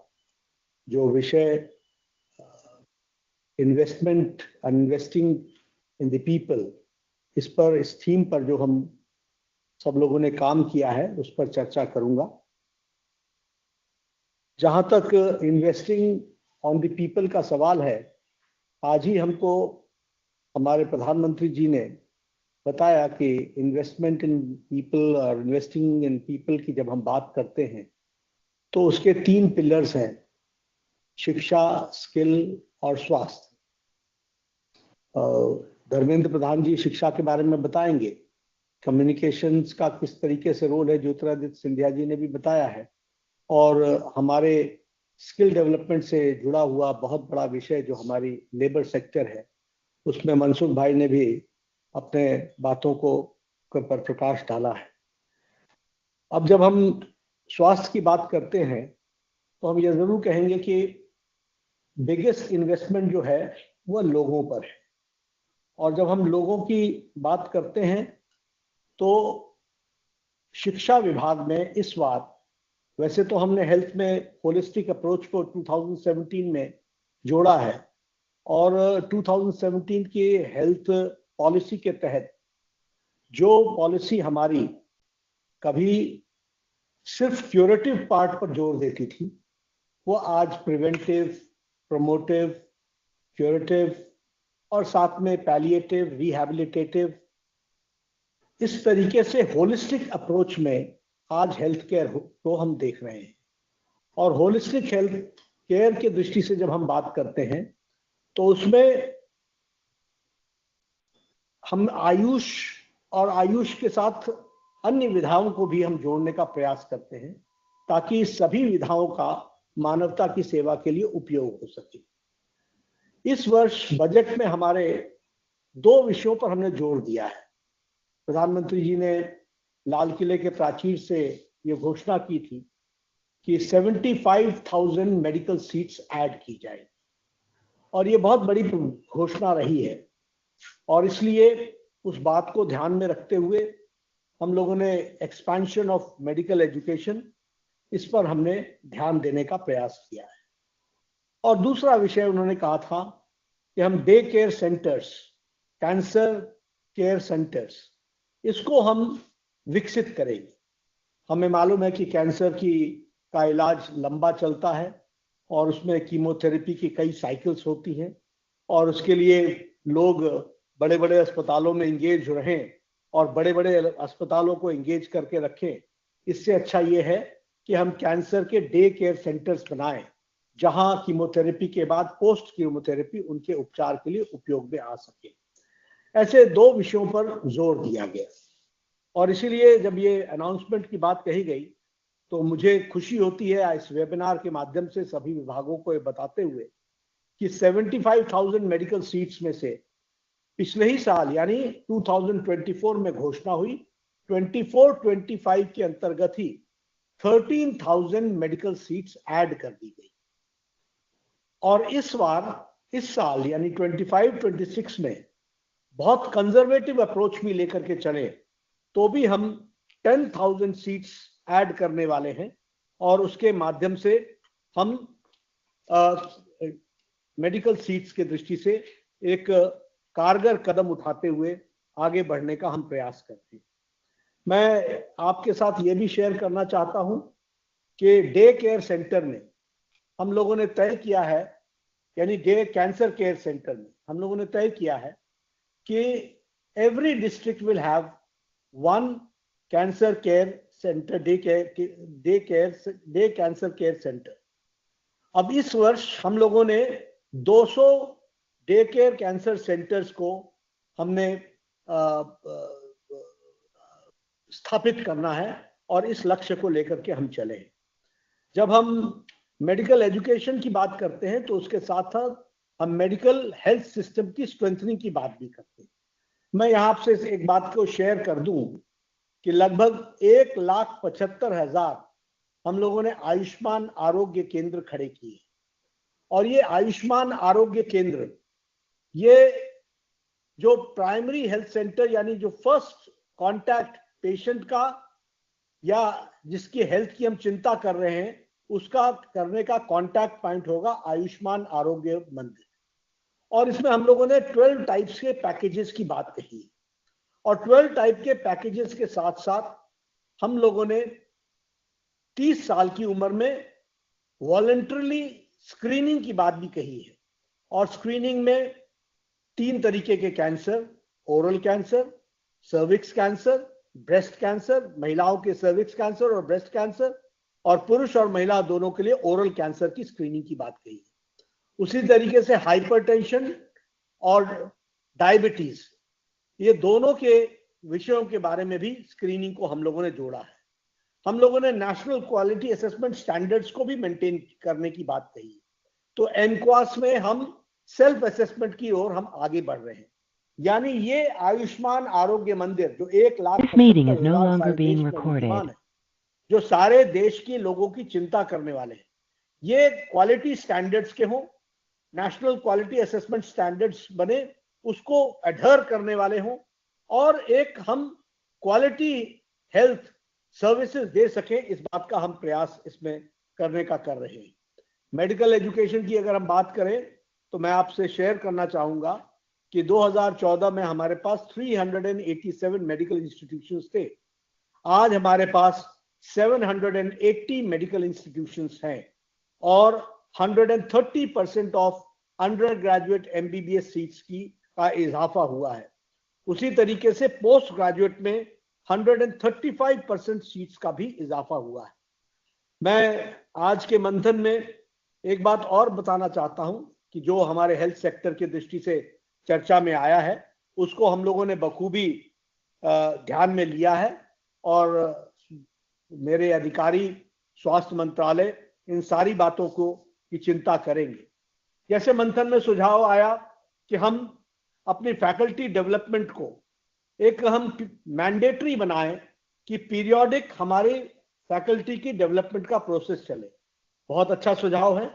जो विषय investment, investing in the people, इस पर, इस थीम पर जो हम सब लोगों ने काम किया है, उस पर चर्चा करूंगा। जहां तक इन्वेस्टिंग ऑन द पीपल का सवाल है, आज ही हमको हमारे प्रधानमंत्री जी ने बताया कि इन्वेस्टमेंट इन पीपल और इन्वेस्टिंग इन पीपल की जब हम बात करते हैं तो उसके 3 पिलर्स हैं, शिक्षा, स्किल और स्वास्थ्य। धर्मेंद्र प्रधान जी शिक्षा के बारे में बताएंगे, कम्युनिकेशंस का किस तरीके से रोल है ज्योतिरादित्य सिंधिया जी ने भी बताया है, और हमारे स्किल डेवलपमेंट से जुड़ा हुआ बहुत बड़ा विषय जो हमारी लेबर सेक्टर है, उसमें मनसुख भाई ने भी अपने बातों को पर प्रकाश डाला है। अब जब हम स्वास्थ्य की बात करते हैं तो हम ये जरूर कहेंगे कि बिगेस्ट इन्वेस्टमेंट जो है वो लोगों पर है, और जब हम लोगों की बात करते हैं तो शिक्षा विभाग में इस बार, वैसे तो हमने हेल्थ में होलिस्टिक अप्रोच को 2017 में जोड़ा है, और 2017 की हेल्थ पॉलिसी के तहत जो पॉलिसी हमारी कभी सिर्फ क्यूरेटिव पार्ट पर जोर देती थी, वो आज प्रिवेंटिव, प्रोमोटिव, क्यूरेटिव और साथ में पैलिएटिव, रिहैबिलिटेटिव, इस तरीके से होलिस्टिक अप्रोच में आज हेल्थ केयर को हम देख रहे हैं। और होलिस्टिक हेल्थ केयर की दृष्टि से जब हम बात करते हैं तो उसमें हम आयुष और आयुष के साथ अन्य विधाओं को भी हम जोड़ने का प्रयास करते हैं ताकि सभी विधाओं का मानवता की सेवा के लिए उपयोग हो सके। इस वर्ष बजट में हमारे 2 विषयों पर हमने जोर दिया है। प्रधानमंत्री जी ने लाल किले के प्राचीर से ये घोषणा की थी कि 75,000 मेडिकल सीट्स ऐड की जाएगी और ये बहुत बड़ी घोषणा रही है और इसलिए उस बात को ध्यान में रखते हुए हम लोगों ने एक्सपेंशन ऑफ मेडिकल एजुकेशन, इस पर हमने ध्यान देने का प्रयास किया है। और दूसरा विषय उन्होंने कहा था कि हम day care centres, cancer care centres, इसको हम विकसित करेंगे। हमें मालूम है कि कैंसर का इलाज लंबा चलता है और उसमें कीमोथेरेपी की कई साइकिल्स होती हैं और उसके लिए लोग बड़े बड़े अस्पतालों में इंगेज रहें और बड़े बड़े अस्पतालों को इंगेज करके रखें। इससे अच्छा ये है कि हम कैंसर के डे केयर सेंटर्स बनाएं जहां कीमोथेरेपी के बाद पोस्ट कीमोथेरेपी उनके उपचार के लिए उपयोग में आ सके। ऐसे 2 विषयों पर जोर दिया गया और इसीलिए जब ये अनाउंसमेंट की बात कही गई तो मुझे खुशी होती है इस वेबिनार के माध्यम से सभी विभागों को ये बताते हुए कि 75,000 मेडिकल सीट्स में से पिछले ही साल यानी 2024 में घोषणा हुई, 24-25 के अंतर्गत ही 13,000 मेडिकल सीट्स ऐड कर दी गई। और इस साल यानी 25-26 में बहुत कंजर्वेटिव अप्रोच भी लेकर के चले तो भी हम 10,000 सीट्स ऐड करने वाले हैं और उसके माध्यम से हम मेडिकल सीट्स के दृष्टि से एक कारगर कदम उठाते हुए आगे बढ़ने का हम प्रयास करते हैं। मैं आपके साथ ये भी शेयर करना चाहता हूं कि डे केयर सेंटर में हम लोगों ने तय किया है, यानी डे कैंसर केयर सेंटर में हम लोगों ने तय किया है कि every district will have 1 cancer care centre, day cancer care centre. अब इस वर्ष हम लोगों ने 200 डे केयर कैंसर सेंटर्स को हमने स्थापित करना है और इस लक्ष्य को लेकर के हम चले हैं। जब हम मेडिकल एजुकेशन की बात करते हैं तो उसके साथ साथ हम मेडिकल हेल्थ सिस्टम की स्ट्रेंथनिंग की बात भी करते हैं। मैं यहाँ आपसे एक बात को शेयर कर दूं कि लगभग 1,75,000 हम लोगों ने आयुष्मान आरोग्य केंद्र खड़े किए और ये आयुष्मान आरोग्य केंद्र, ये जो प्राइमरी हेल्थ सेंटर यानी जो फर्स्ट कांटेक्ट पेशेंट का या जिसकी हेल्थ की हम चिंता कर रहे हैं उसका करने का कांटेक्ट पॉइंट होगा आयुष्मान आरोग्य मंदिर। और इसमें हम लोगों ने 12 टाइप्स के पैकेजेस की बात कही है और 12 टाइप के पैकेजेस के साथ साथ हम लोगों ने 30 साल की उम्र में वॉलंटरली स्क्रीनिंग की बात भी कही है। और स्क्रीनिंग में 3 तरीके के cancer, oral cancer, cervix cancer, breast cancer, महिलाओं के सर्विक्स कैंसर और ब्रेस्ट कैंसर, और पुरुष और महिला दोनों के लिए ओरल कैंसर की स्क्रीनिंग की बात कही है। उसी तरीके से हाइपरटेंशन और डायबिटीज, ये दोनों के विषयों के बारे में भी स्क्रीनिंग को हम लोगों ने जोड़ा है। हम लोगों ने नेशनल क्वालिटी असेसमेंट स्टैंडर्ड्स को भी मेंटेन करने की बात कही। तो एनक्वास में हम सेल्फ असेसमेंट की ओर हम आगे बढ़ रहे हैं। यानी ये आयुष्मान आरोग्य मंदिर जो 1,75,000 है, जो सारे देश के लोगों की चिंता करने वाले हैं, ये क्वालिटी स्टैंडर्ड्स के हों, नेशनल क्वालिटी असेसमेंट स्टैंडर्ड्स बने, उसको अडहर करने वाले हों और एक हम क्वालिटी हेल्थ सर्विसेज दे सकें, इस बात का हम प्रयास इसमें करने का कर रहे हैं। मेडिकल एजुकेशन की अगर हम बात करें तो मैं आपसे शेयर करना चाहूंगा कि 2014 में हमारे पास 387 मेडिकल इंस्टीट्यूशंस थे। आज हमारे पास 780 मेडिकल इंस्टीट्यूशंस हैं और 130% of under graduate MBBS seats का इजाफा हुआ है। उसी तरीके से पोस्ट ग्रेजुएट में 135% सीट्स का भी इजाफा हुआ है। मैं आज के मंथन में एक बात और बताना चाहता हूं कि जो हमारे हेल्थ सेक्टर की दृष्टि से चर्चा में आया है उसको हम लोगों ने बखूबी ध्यान में लिया है और मेरे अधिकारी स्वास्थ्य मंत्रालय इन सारी बातों को की चिंता करेंगे। जैसे मंथन में सुझाव आया कि हम अपनी फैकल्टी डेवलपमेंट को एक हम मैंडेटरी बनाएं कि पीरियोडिक हमारे फैकल्टी की डेवलपमेंट का प्रोसेस चले। बहुत अच्छा सुझाव है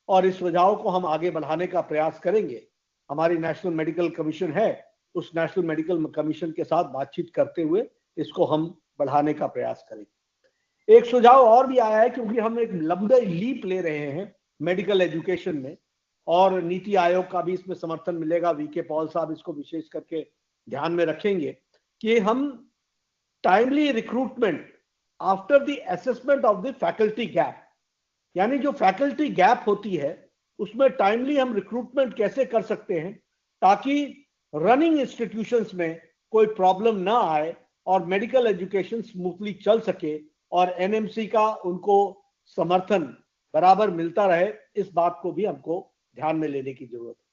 और इस सुझाव को हम आगे बढ़ाने का प्रयास करेंगे। हमारी नेशनल मेडिकल कमीशन है, उस नेशनल मेडिकल कमीशन के साथ बातचीत करते हुए इसको हम बढ़ाने का प्रयास करेंगे। एक सुझाव और भी आया है क्योंकि हम एक लंबे लीप ले रहे हैं मेडिकल एजुकेशन में और नीति आयोग का भी इसमें समर्थन मिलेगा। वीके पॉल साहब इसको विशेष करके ध्यान में रखेंगे कि हम timely recruitment after the assessment of the faculty gap, यानी जो फैकल्टी गैप होती है उसमें टाइमली हम रिक्रूटमेंट कैसे कर सकते हैं ताकि रनिंग इंस्टीट्यूशंस में कोई प्रॉब्लम ना आए और मेडिकल एजुकेशन स्मूथली चल सके और एनएमसी का उनको समर्थन बराबर मिलता रहे। इस बात को भी हमको ध्यान में लेने की जरूरत है।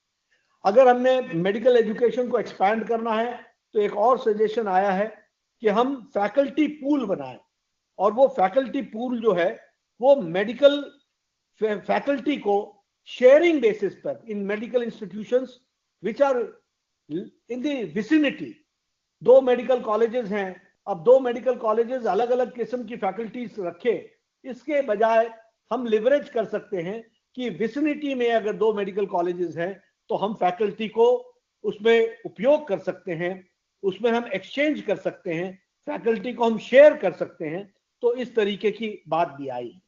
अगर हमने मेडिकल एजुकेशन को एक्सपैंड करना है तो एक और सजेशन आया है कि हम फैकल्टी पूल बनाएं और वो फैकल्टी पूल जो है वो मेडिकल फैकल्टी को शेयरिंग बेसिस पर in medical institutions which are in the vicinity. 2 medical colleges हैं, अब 2 मेडिकल कॉलेजेस अलग अलग किस्म की फैकल्टीज रखे, इसके बजाय हम लिवरेज कर सकते हैं कि विसिनिटी में अगर 2 मेडिकल कॉलेजेस हैं तो हम फैकल्टी को उसमें उपयोग कर सकते हैं, उसमें हम एक्सचेंज कर सकते हैं, फैकल्टी को हम शेयर कर सकते हैं। तो इस तरीके की बात भी आई है।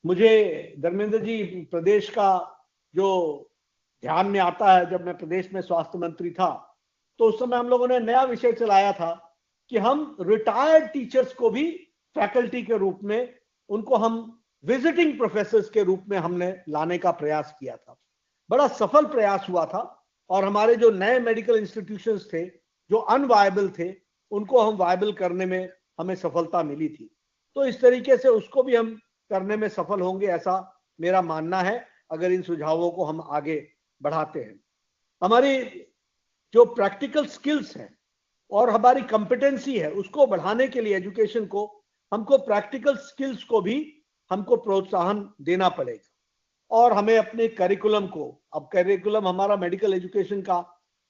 मुझे धर्मेंद्र जी प्रदेश का जो ध्यान में आता है, जब मैं प्रदेश में स्वास्थ्य मंत्री था तो उस समय हम लोगों ने नया विषय चलाया था कि हम रिटायर्ड टीचर्स को भी फैकल्टी के रूप में उनको हम विजिटिंग प्रोफेसर्स के रूप में हमने लाने का प्रयास किया था। बड़ा सफल प्रयास हुआ था और हमारे जो नए मेडिकल इंस्टीट्यूशंस थे जो अनवायबल थे उनको हम वायबल करने में हमें सफलता मिली थी। तो इस तरीके से उसको भी हम करने में सफल होंगे ऐसा मेरा मानना है अगर इन सुझावों को हम आगे बढ़ाते हैं। हमारी जो प्रैक्टिकल स्किल्स हैं और हमारी कॉम्पिटेंसी है उसको बढ़ाने के लिए एजुकेशन को हमको प्रैक्टिकल स्किल्स को भी हमको प्रोत्साहन देना पड़ेगा और हमें अपने करिकुलम को, अब करिकुलम हमारा मेडिकल एजुकेशन का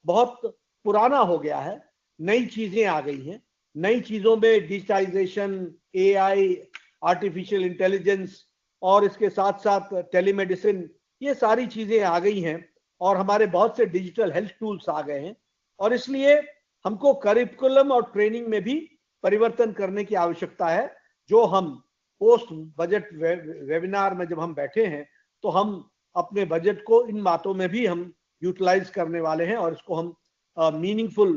बहुत पुराना हो गया है, नई चीजें आ गई हैं, नई चीजों में डिजिटाइजेशन, एआई, आर्टिफिशियल इंटेलिजेंस और इसके साथ साथ टेलीमेडिसिन, ये सारी चीजें आ गई हैं और हमारे बहुत से डिजिटल हेल्थ टूल्स आ गए हैं और इसलिए हमको करिकुलम और ट्रेनिंग में भी परिवर्तन करने की आवश्यकता है। जो हम पोस्ट बजट वेबिनार में जब हम बैठे हैं तो हम अपने बजट को इन बातों में भी हम यूटिलाइज करने वाले हैं और इसको हम मीनिंगफुल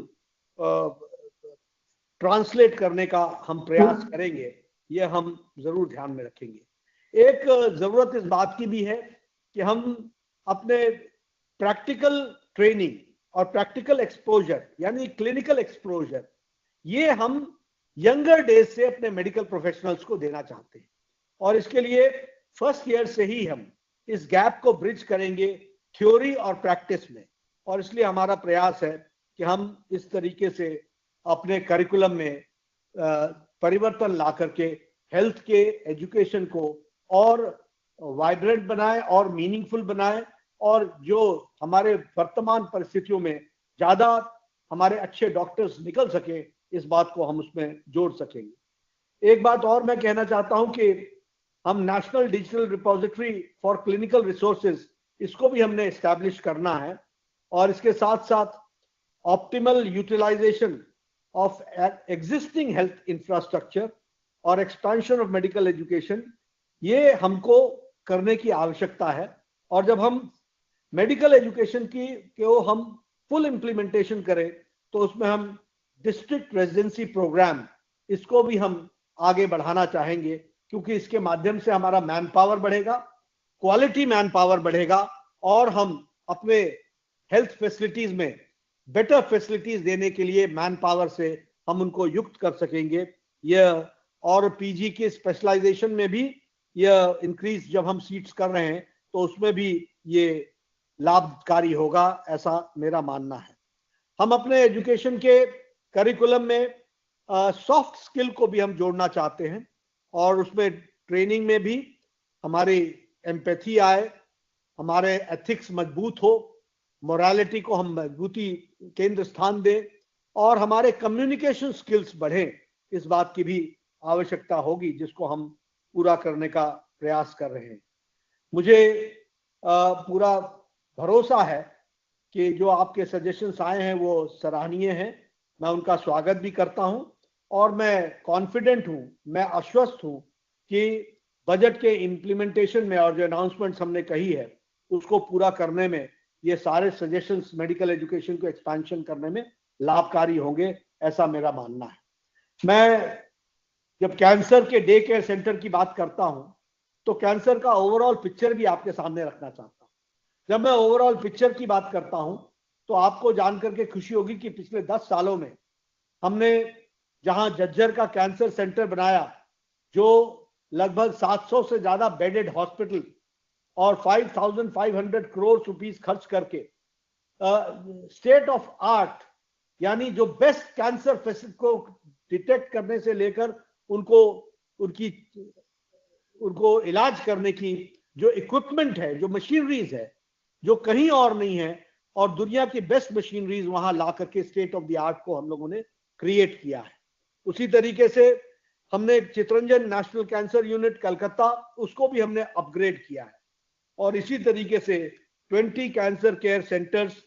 ट्रांसलेट करने का हम प्रयास करेंगे, ये हम जरूर ध्यान में रखेंगे। एक जरूरत इस बात की भी है कि हम अपने प्रैक्टिकल ट्रेनिंग और प्रैक्टिकल एक्सपोजर यानी क्लिनिकल एक्सपोजर ये हम यंगर डेज से अपने मेडिकल प्रोफेशनल्स को देना चाहते हैं और इसके लिए फर्स्ट ईयर से ही हम इस गैप को ब्रिज करेंगे थ्योरी और प्रैक्टिस में और इसलिए हमारा प्रयास है कि हम इस तरीके से अपने करिकुलम में परिवर्तन ला करके हेल्थ के एजुकेशन को और वाइब्रेंट बनाए और मीनिंगफुल बनाए और जो हमारे वर्तमान परिस्थितियों में ज्यादा हमारे अच्छे डॉक्टर्स निकल सके इस बात को हम उसमें जोड़ सकेंगे। एक बात और मैं कहना चाहता हूं कि हम national digital repository for clinical resources इसको भी हमने एस्टैब्लिश करना है और इसके साथ साथ optimal utilisation of existing health infrastructure और एक्सपेंशन ऑफ मेडिकल एजुकेशन ये हमको करने की आवश्यकता है और जब हम मेडिकल एजुकेशन की को हम फुल इम्प्लीमेंटेशन करें तो उसमें हम डिस्ट्रिक्ट रेजिडेंसी प्रोग्राम इसको भी हम आगे बढ़ाना चाहेंगे क्योंकि इसके माध्यम से हमारा मैन पावर बढ़ेगा, क्वालिटी मैन पावर बढ़ेगा और हम अपने हेल्थ फैसिलिटीज में बेटर फैसिलिटीज देने के लिए मैन पावर से हम उनको युक्त कर सकेंगे। यह और पीजी के स्पेशलाइजेशन में भी यह इंक्रीज जब हम सीट्स कर रहे हैं तो उसमें भी ये लाभकारी होगा, ऐसा मेरा मानना है। हम अपने एजुकेशन के करिकुलम में सॉफ्ट स्किल को भी हम जोड़ना चाहते हैं और उसमें ट्रेनिंग में भी हमारी एम्पैथी आए, हमारे एथिक्स मजबूत हो, मोरालिटी को हम मजबूती केंद्र स्थान दें और हमारे कम्युनिकेशन स्किल्स बढ़ें, इस बात की भी आवश्यकता होगी जिसको हम पूरा करने का प्रयास कर रहे हैं। मुझे पूरा भरोसा है कि जो आपके सजेशंस आए हैं वो सराहनीय हैं, मैं उनका स्वागत भी करता हूं और मैं कॉन्फिडेंट हूं, मैं आश्वस्त हूं कि बजट के इम्प्लीमेंटेशन में और जो अनाउंसमेंट्स हमने कही है उसको पूरा करने में ये सारे सजेशंस मेडिकल एजुकेशन को एक्सपेंशन करने में लाभकारी होंगे, ऐसा मेरा मानना है। मैं जब कैंसर के डे केयर सेंटर की बात करता हूं तो कैंसर का ओवरऑल पिक्चर भी आपके सामने रखना चाहता हूं। जब मैं ओवरऑल पिक्चर की बात करता हूं तो आपको जानकर के खुशी होगी कि पिछले 10 सालों में हमने जहां झज्जर का कैंसर सेंटर बनाया, जो लगभग 700 से ज्यादा बेडेड हॉस्पिटल और 5,500 करोड़ रुपीस खर्च करके स्टेट ऑफ आर्ट यानी जो बेस्ट कैंसर पेशेंट को डिटेक्ट करने से लेकर उनको इलाज करने की जो इक्विपमेंट है, जो मशीनरीज है, जो कहीं और नहीं है, और दुनिया की बेस्ट मशीनरीज वहां ला करके स्टेट ऑफ द आर्ट को हम लोगों ने क्रिएट किया है। उसी तरीके से हमने Chittaranjan national cancer unit Calcutta, उसको भी हमने अपग्रेड किया है और इसी तरीके से 20 कैंसर केयर सेंटर्स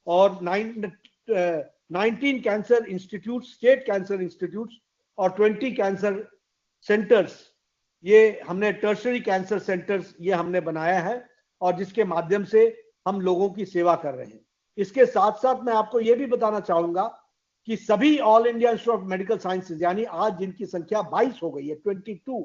और 19 cancer institute, state cancer institute और 20 कैंसर सेंटर्स, ये हमने टर्शरी कैंसर सेंटर्स ये हमने बनाया है और जिसके माध्यम से हम लोगों की सेवा कर रहे हैं। इसके साथ साथ मैं आपको ये भी बताना चाहूंगा कि सभी all India institute of medical sciences यानी आज जिनकी संख्या 22 हो गई है, 22,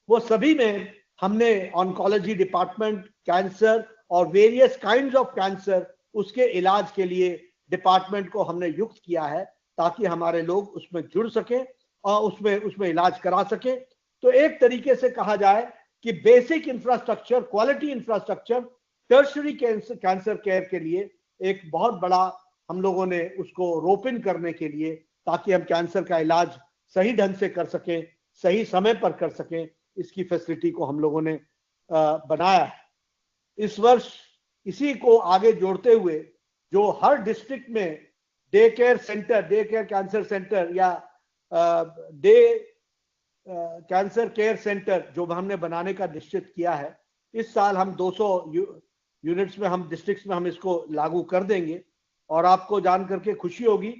वो सभी में हमने ऑन्कोलॉजी डिपार्टमेंट, कैंसर और वेरियस काइंड्स ऑफ कैंसर, उसके इलाज के लिए डिपार्टमेंट को हमने युक्त किया है ताकि हमारे लोग उसमें जुड़ सके और उसमें इलाज करा सके। तो एक तरीके से कहा जाए कि basic infrastructure, quality infrastructure tertiary cancer care के लिए एक बहुत बड़ा हम लोगों ने उसको रोप इन करने के लिए, ताकि हम कैंसर का इलाज सही ढंग से कर सकें, सही समय पर कर सकें, इसकी फैसिलिटी को हम लोगों ने बनाया है। इस वर्ष इसी को आगे जोड़ते हुए जो हर डिस्ट्रिक्ट में day care centre, day care cancer centre या डे कैंसर केयर सेंटर जो हमने बनाने का निश्चित किया है, इस साल हम 200 यूनिट्स में, हम डिस्ट्रिक्ट्स में हम इसको लागू कर देंगे। और आपको जान करके खुशी होगी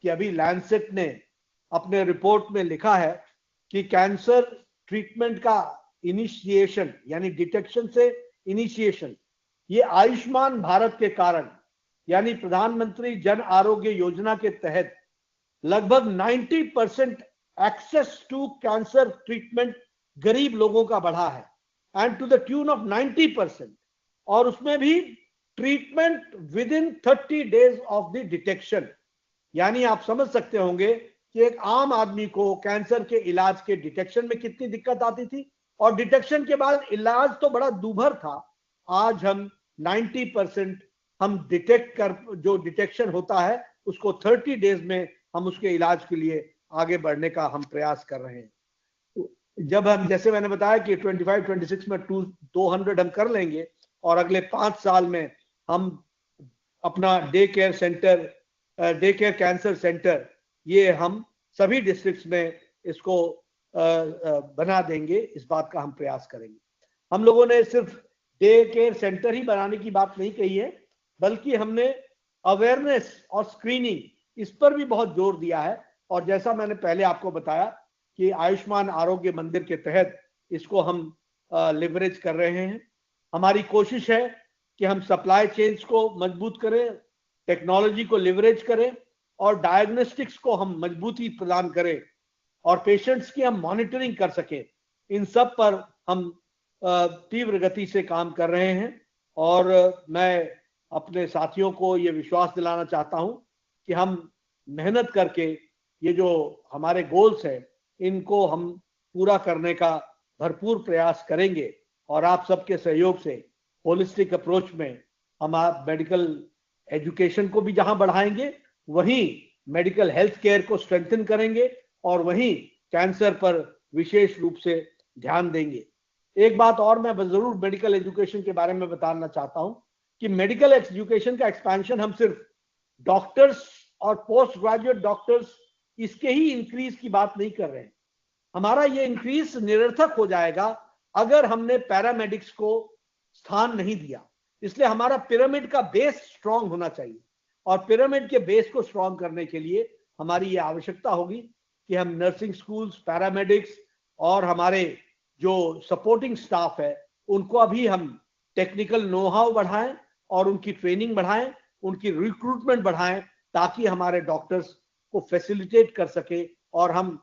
कि अभी लैंसेट ने अपने रिपोर्ट में लिखा है कि कैंसर ट्रीटमेंट का इनिशिएशन यानी डिटेक्शन से इनिशिएशन, ये आयुष्मान भारत के कारण यानी प्रधानमंत्री जन आरोग्य योजना के तहत लगभग 90% एक्सेस टू कैंसर ट्रीटमेंट गरीब लोगों का बढ़ा है, and to the tune of 90%, और उसमें भी treatment within 30 days of the detection. यानी आप समझ सकते होंगे कि एक आम आदमी को कैंसर के इलाज के डिटेक्शन में कितनी दिक्कत आती थी और डिटेक्शन के बाद इलाज तो बड़ा दूभर था। आज हम 90% हम डिटेक्ट कर, जो डिटेक्शन होता है उसको 30 डेज में हम उसके इलाज के लिए आगे बढ़ने का हम प्रयास कर रहे हैं। जब हम, जैसे मैंने बताया कि 25-26 में 200 हम कर लेंगे और अगले 5 साल में हम अपना day care centre, day care cancer centre, ये हम सभी डिस्ट्रिक्ट्स में इसको बना देंगे, इस बात का हम प्रयास करेंगे। हम लोगों ने सिर्फ डे केयर सेंटर ही बनाने की बात नहीं कही है, बल्कि हमने अवेयरनेस और स्क्रीनिंग, इस पर भी बहुत जोर दिया है। और जैसा मैंने पहले आपको बताया कि आयुष्मान आरोग्य मंदिर के तहत इसको हम लिवरेज कर रहे हैं। हमारी कोशिश है कि हम सप्लाई चेन्स को मजबूत करें, टेक्नोलॉजी को लिवरेज करें और डायग्नोस्टिक्स को हम मजबूती प्रदान करें और पेशेंट्स की हम मॉनिटरिंग कर सकें। इन सब पर हम तीव्र गति से काम कर रहे हैं और मैं अपने साथियों को ये विश्वास दिलाना चाहता हूं कि हम मेहनत करके ये जो हमारे गोल्स हैं इनको हम पूरा करने का भरपूर प्रयास करेंगे और आप सबके सहयोग से होलिस्टिक अप्रोच में हम आप मेडिकल एजुकेशन को भी जहां बढ़ाएंगे वहीं मेडिकल हेल्थ केयर को स्ट्रेंथन करेंगे और वहीं कैंसर पर विशेष रूप से ध्यान देंगे। एक बात और मैं जरूर मेडिकल एजुकेशन के बारे में बताना चाहता हूं कि मेडिकल एजुकेशन का एक्सपेंशन हम सिर्फ डॉक्टर्स और पोस्ट ग्रेजुएट डॉक्टर्स इसके ही इंक्रीज की बात नहीं कर रहे हैं। हमारा ये इंक्रीज निरर्थक हो जाएगा अगर हमने पैरामेडिक्स को स्थान नहीं दिया। इसलिए हमारा पिरामिड का बेस स्ट्रांग होना चाहिए और पिरामिड के बेस को स्ट्रांग करने के लिए हमारी ये आवश्यकता होगी कि हम नर्सिंग स्कूल्स, पैरामेडिक्स और हमारे जो सपोर्टिंग स्टाफ है उनको अभी हम टेक्निकल नो हाउ बढ़ाएं और उनकी ट्रेनिंग बढ़ाएं, उनकी रिक्रूटमेंट बढ़ाएं ताकि हमारे डॉक्टर्स को फैसिलिटेट कर सके और हम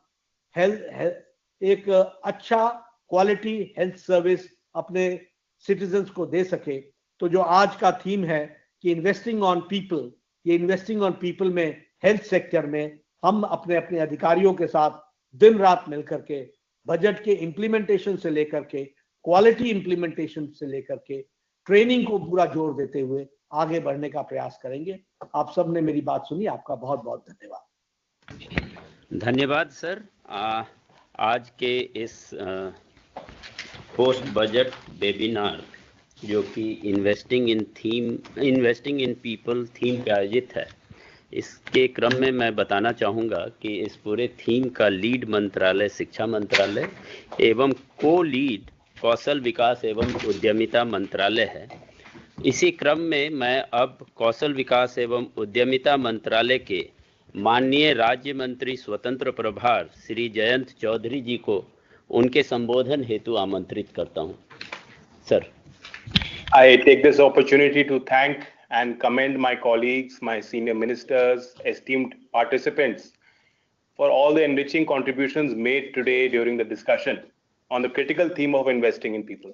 एक अच्छा क्वालिटी हेल्थ सर्विस अपने सिटीजन्स को दे सके। तो जो आज का थीम है कि इन्वेस्टिंग ऑन पीपल, ये इन्वेस्टिंग ऑन पीपल में हेल्थ सेक्टर में हम अपने अपने अधिकारियों के साथ दिन रात मिलकर के बजट के इम्प्लीमेंटेशन से लेकर के क्वालिटी इम्प्लीमेंटेशन से लेकर के ट्रेनिंग को पूरा जोर देते हुए आगे बढ़ने का प्रयास करेंगे। आप सब ने मेरी बात सुनी, आपका बहुत बहुत धन्यवाद। धन्यवाद सर। आज के इस पोस्ट बजट वेबिनार जो कि इन्वेस्टिंग इन पीपल थीम पे आयोजित है, इसके क्रम में मैं बताना चाहूँगा कि इस पूरे थीम का लीड मंत्रालय शिक्षा मंत्रालय एवं को लीड कौशल विकास एवं उद्यमिता मंत्रालय है। इसी क्रम में मैं अब कौशल विकास एवं उद्यमिता मंत्रालय के माननीय राज्य मंत्री स्वतंत्र प्रभार श्री जयंत चौधरी जी को उनके संबोधन हेतु आमंत्रित करता हूं। Sir. I take this opportunity to thank and commend my colleagues, my senior ministers, esteemed participants for all the enriching contributions made today during the discussion on the critical theme of investing in people.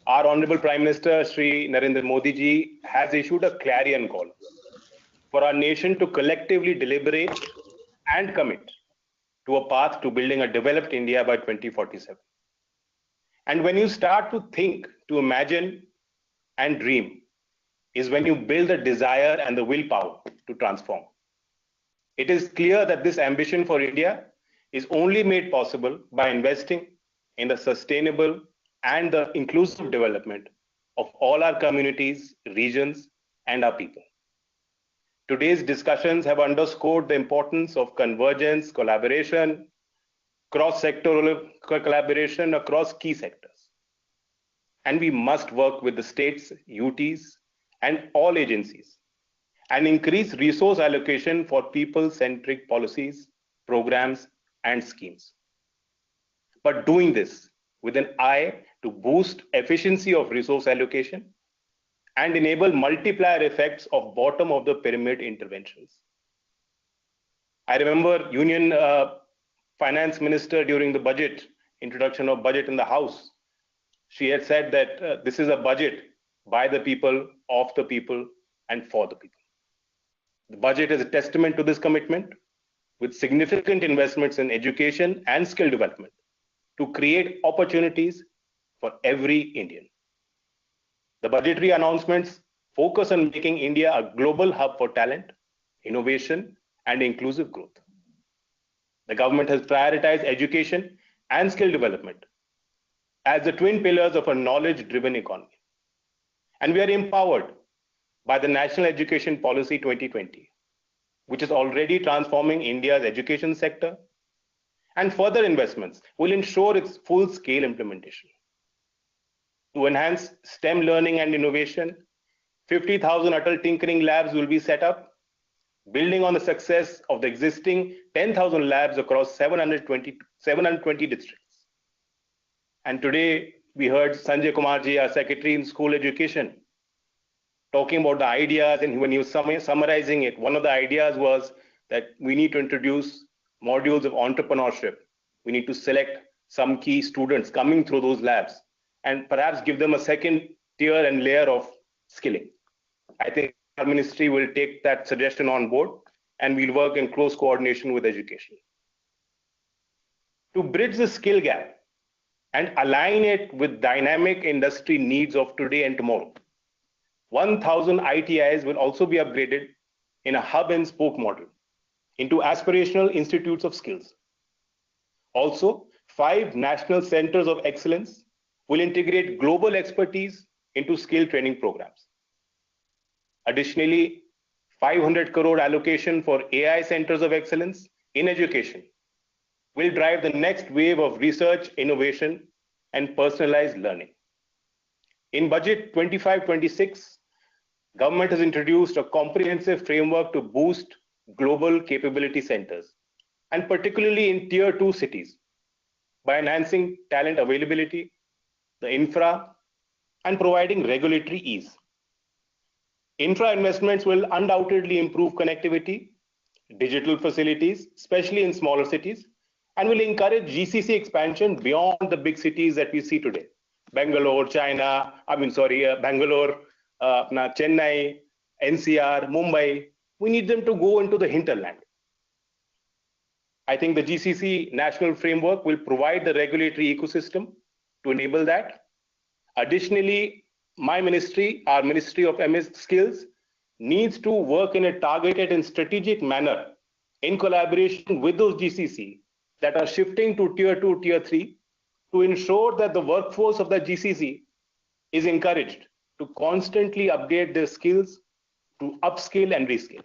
Our Honorable Prime Minister Shri Narendra Modi ji has issued a clarion call for our nation to collectively deliberate and commit to a path to building a developed India by 2047. And when you start to think, to imagine and dream, is when you build the desire and the willpower to transform. It is clear that this ambition for India is only made possible by investing in the sustainable and the inclusive development of all our communities, regions, and our people. Today's discussions have underscored the importance of convergence, collaboration, cross-sectoral collaboration across key sectors. And we must work with the states, UTs, and all agencies and increase resource allocation for people-centric policies, programs, and schemes. But doing this with an eye to boost efficiency of resource allocation and enable multiplier effects of bottom of the pyramid interventions. I remember Union Finance Minister during the budget, introduction of budget in the House, she had said that this is a budget by the people, of the people, and for the people. The budget is a testament to this commitment with significant investments in education and skill development to create opportunities for every Indian. The budgetary announcements focus on making India a global hub for talent, innovation, and inclusive growth. The government has prioritized education and skill development as the twin pillars of a knowledge-driven economy. And we are empowered by the National Education Policy 2020, which is already transforming India's education sector, and further investments will ensure its full-scale implementation. To enhance STEM learning and innovation, 50,000 Atal Tinkering Labs will be set up, building on the success of the existing 10,000 labs across 720 districts. And today, we heard Sanjay Kumarji, our Secretary in School Education, talking about the ideas, and when he was summarizing it, one of the ideas was that we need to introduce modules of entrepreneurship. We need to select some key students coming through those labs and perhaps give them a second tier and layer of skilling. I think our ministry will take that suggestion on board and we'll work in close coordination with education. To bridge the skill gap and align it with dynamic industry needs of today and tomorrow, 1,000 ITIs will also be upgraded in a hub and spoke model into aspirational institutes of skills. Also, 5 national centers of excellence will integrate global expertise into skill training programs. Additionally, 500 crore allocation for AI centers of excellence in education will drive the next wave of research, innovation, and personalized learning. In budget 25-26, government has introduced a comprehensive framework to boost global capability centers, and particularly in tier 2 cities, by enhancing talent availability, the infra, and providing regulatory ease. Infra investments will undoubtedly improve connectivity, digital facilities, especially in smaller cities, and will encourage GCC expansion beyond the big cities that we see today. Bangalore, Bangalore, Chennai, NCR, Mumbai. We need them to go into the hinterland. I think the GCC national framework will provide the regulatory ecosystem to enable that. Additionally, my ministry, our Ministry of MS Skills, needs to work in a targeted and strategic manner in collaboration with those GCC that are shifting to tier 2, tier 3 to ensure that the workforce of the GCC is encouraged to constantly update their skills, to upskill and reskill.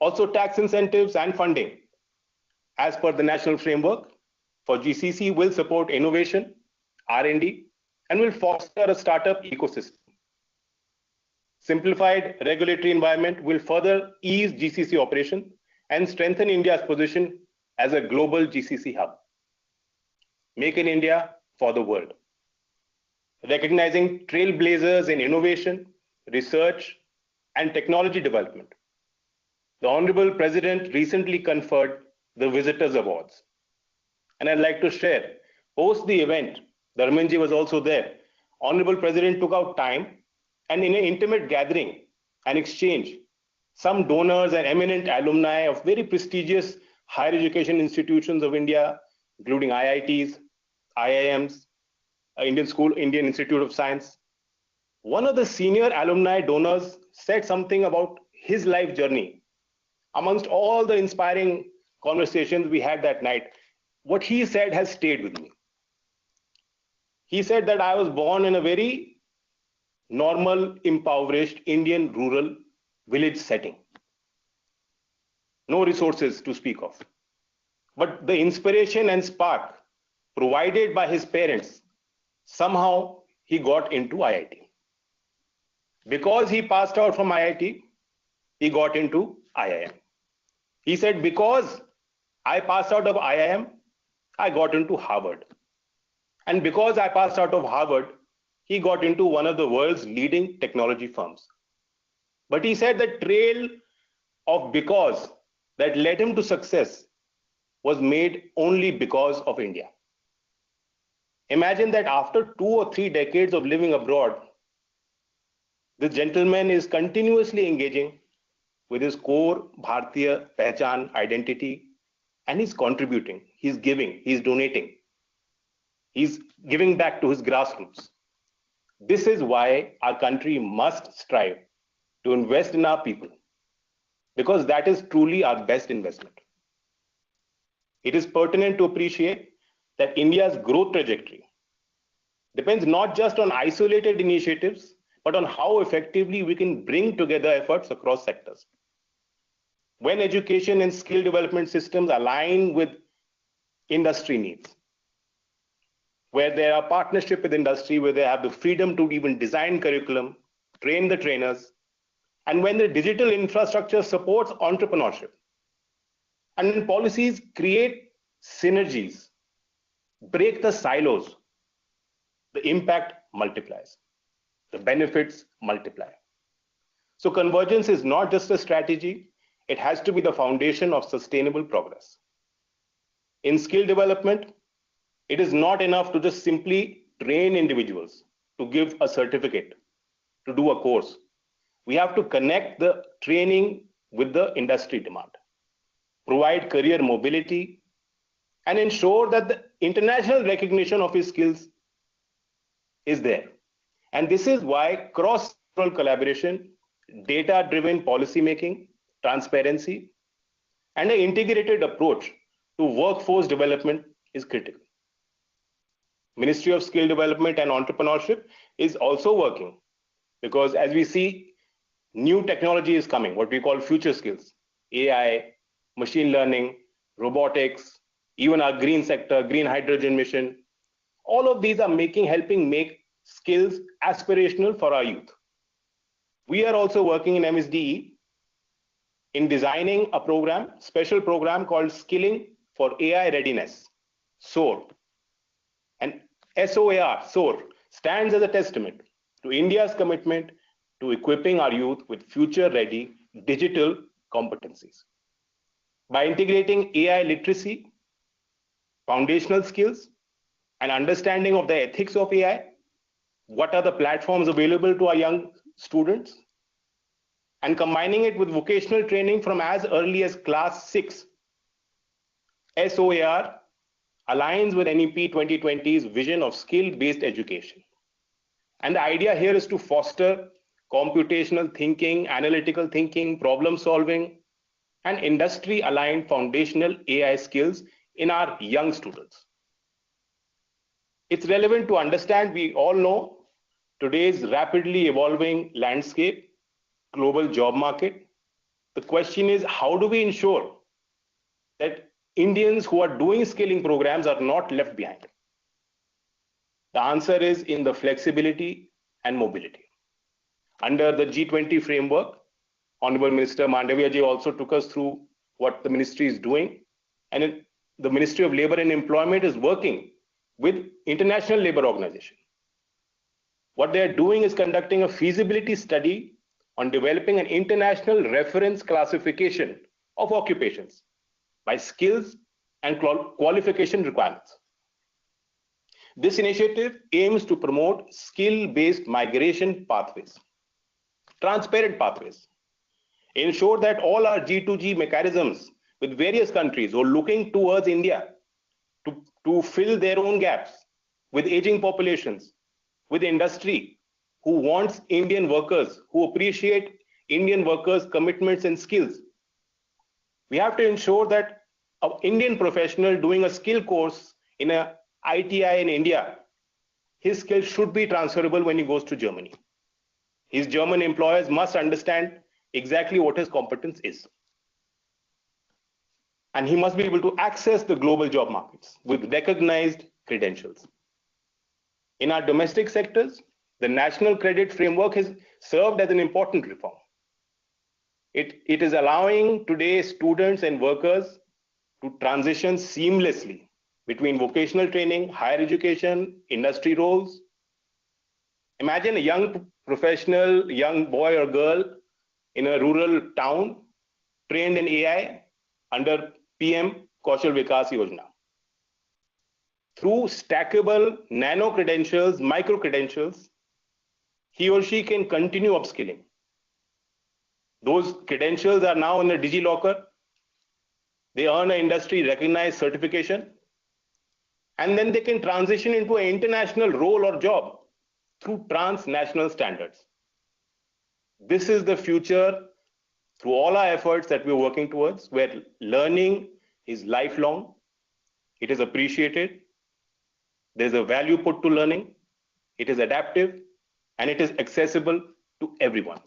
Also, tax incentives and funding, as per the national framework for GCC, will support innovation, R&D, and will foster a startup ecosystem. Simplified regulatory environment will further ease GCC operation and strengthen India's position as a global GCC hub. Make in India for the world. Recognizing trailblazers in innovation, research, and technology development. The Honorable President recently conferred the Visitors Awards. And I'd like to share, post the event, Dharmenji was also there. Honorable President took out time and in an intimate gathering and exchange, some donors and eminent alumni of very prestigious higher education institutions of India, including IITs, IIMs, Indian Institute of Science. One of the senior alumni donors said something about his life journey. Amongst all the inspiring conversations we had that night, what he said has stayed with me. He said that I was born in a very normal, impoverished Indian rural village setting. No resources to speak of. But the inspiration and spark provided by his parents, somehow he got into IIT. Because he passed out from IIT, he got into IIM. He said, because I passed out of IIM, I got into Harvard. And because I passed out of Harvard, he got into one of the world's leading technology firms. But he said the trail of because that led him to success was made only because of India. Imagine that after 2 or 3 decades of living abroad, this gentleman is continuously engaging with his core Bharatiya Pehchan identity, and he's contributing, he's giving, he's donating, he's giving back to his grassroots. This is why our country must strive to invest in our people, because that is truly our best investment. It is pertinent to appreciate that India's growth trajectory depends not just on isolated initiatives, but on how effectively we can bring together efforts across sectors. When education and skill development systems align with industry needs, where there are partnership with industry, where they have the freedom to even design curriculum, train the trainers, and when the digital infrastructure supports entrepreneurship, and when policies create synergies, break the silos, the impact multiplies, the benefits multiply. So convergence is not just a strategy, it has to be the foundation of sustainable progress. In skill development, it is not enough to just simply train individuals to give a certificate, to do a course. We have to connect the training with the industry demand, provide career mobility, and ensure that the international recognition of his skills is there. And this is why cross-sectoral collaboration, data-driven policy making, transparency, and an integrated approach to workforce development is critical. Ministry of Skill Development and Entrepreneurship is also working because as we see, new technology is coming, what we call future skills, AI, machine learning, robotics, even our green sector, green hydrogen mission. All of these are helping make skills aspirational for our youth. We are also working in MSDE in designing a program, special program called Skilling for AI Readiness, SOAR. And SOAR, SOAR, stands as a testament to India's commitment to equipping our youth with future-ready digital competencies. By integrating AI literacy, foundational skills, and understanding of the ethics of AI, what are the platforms available to our young students, and combining it with vocational training from as early as class 6, SOAR aligns with NEP 2020's vision of skill-based education. And the idea here is to foster computational thinking, analytical thinking, problem solving, and industry-aligned foundational AI skills in our young students. It's relevant to understand, we all know today's rapidly evolving landscape, global job market. The question is, how do we ensure that Indians who are doing skilling programs are not left behind? The answer is in the flexibility and mobility. Under the G20 framework, Honorable Minister Mandavia ji also took us through what the ministry is doing. And the Ministry of Labour and Employment is working with International Labour Organization. What they are doing is conducting a feasibility study on developing an international reference classification of occupations by skills and qualification requirements. This initiative aims to promote skill-based migration pathways, transparent pathways, ensure that all our G2G mechanisms with various countries who are looking towards India to fill their own gaps with aging populations, with industry who wants Indian workers, who appreciate Indian workers' commitments and skills. We have to ensure that an Indian professional doing a skill course in a ITI in India, his skills should be transferable when he goes to Germany. His German employers must understand exactly what his competence is. And he must be able to access the global job markets with recognized credentials. In our domestic sectors, the national credit framework has served as an important reform. It is allowing today students and workers to transition seamlessly between vocational training, higher education, industry roles. Imagine a young professional, young boy or girl in a rural town trained in AI under PM Kaushal Vikas Yojana. Through stackable nano credentials, micro credentials, he or she can continue upskilling. Those credentials are now in the DigiLocker. They earn an industry recognized certification, and then they can transition into an international role or job through transnational standards. This is the future through all our efforts that we're working towards, where learning is lifelong, it is appreciated, there's a value put to learning, it is adaptive, and it is accessible to everyone.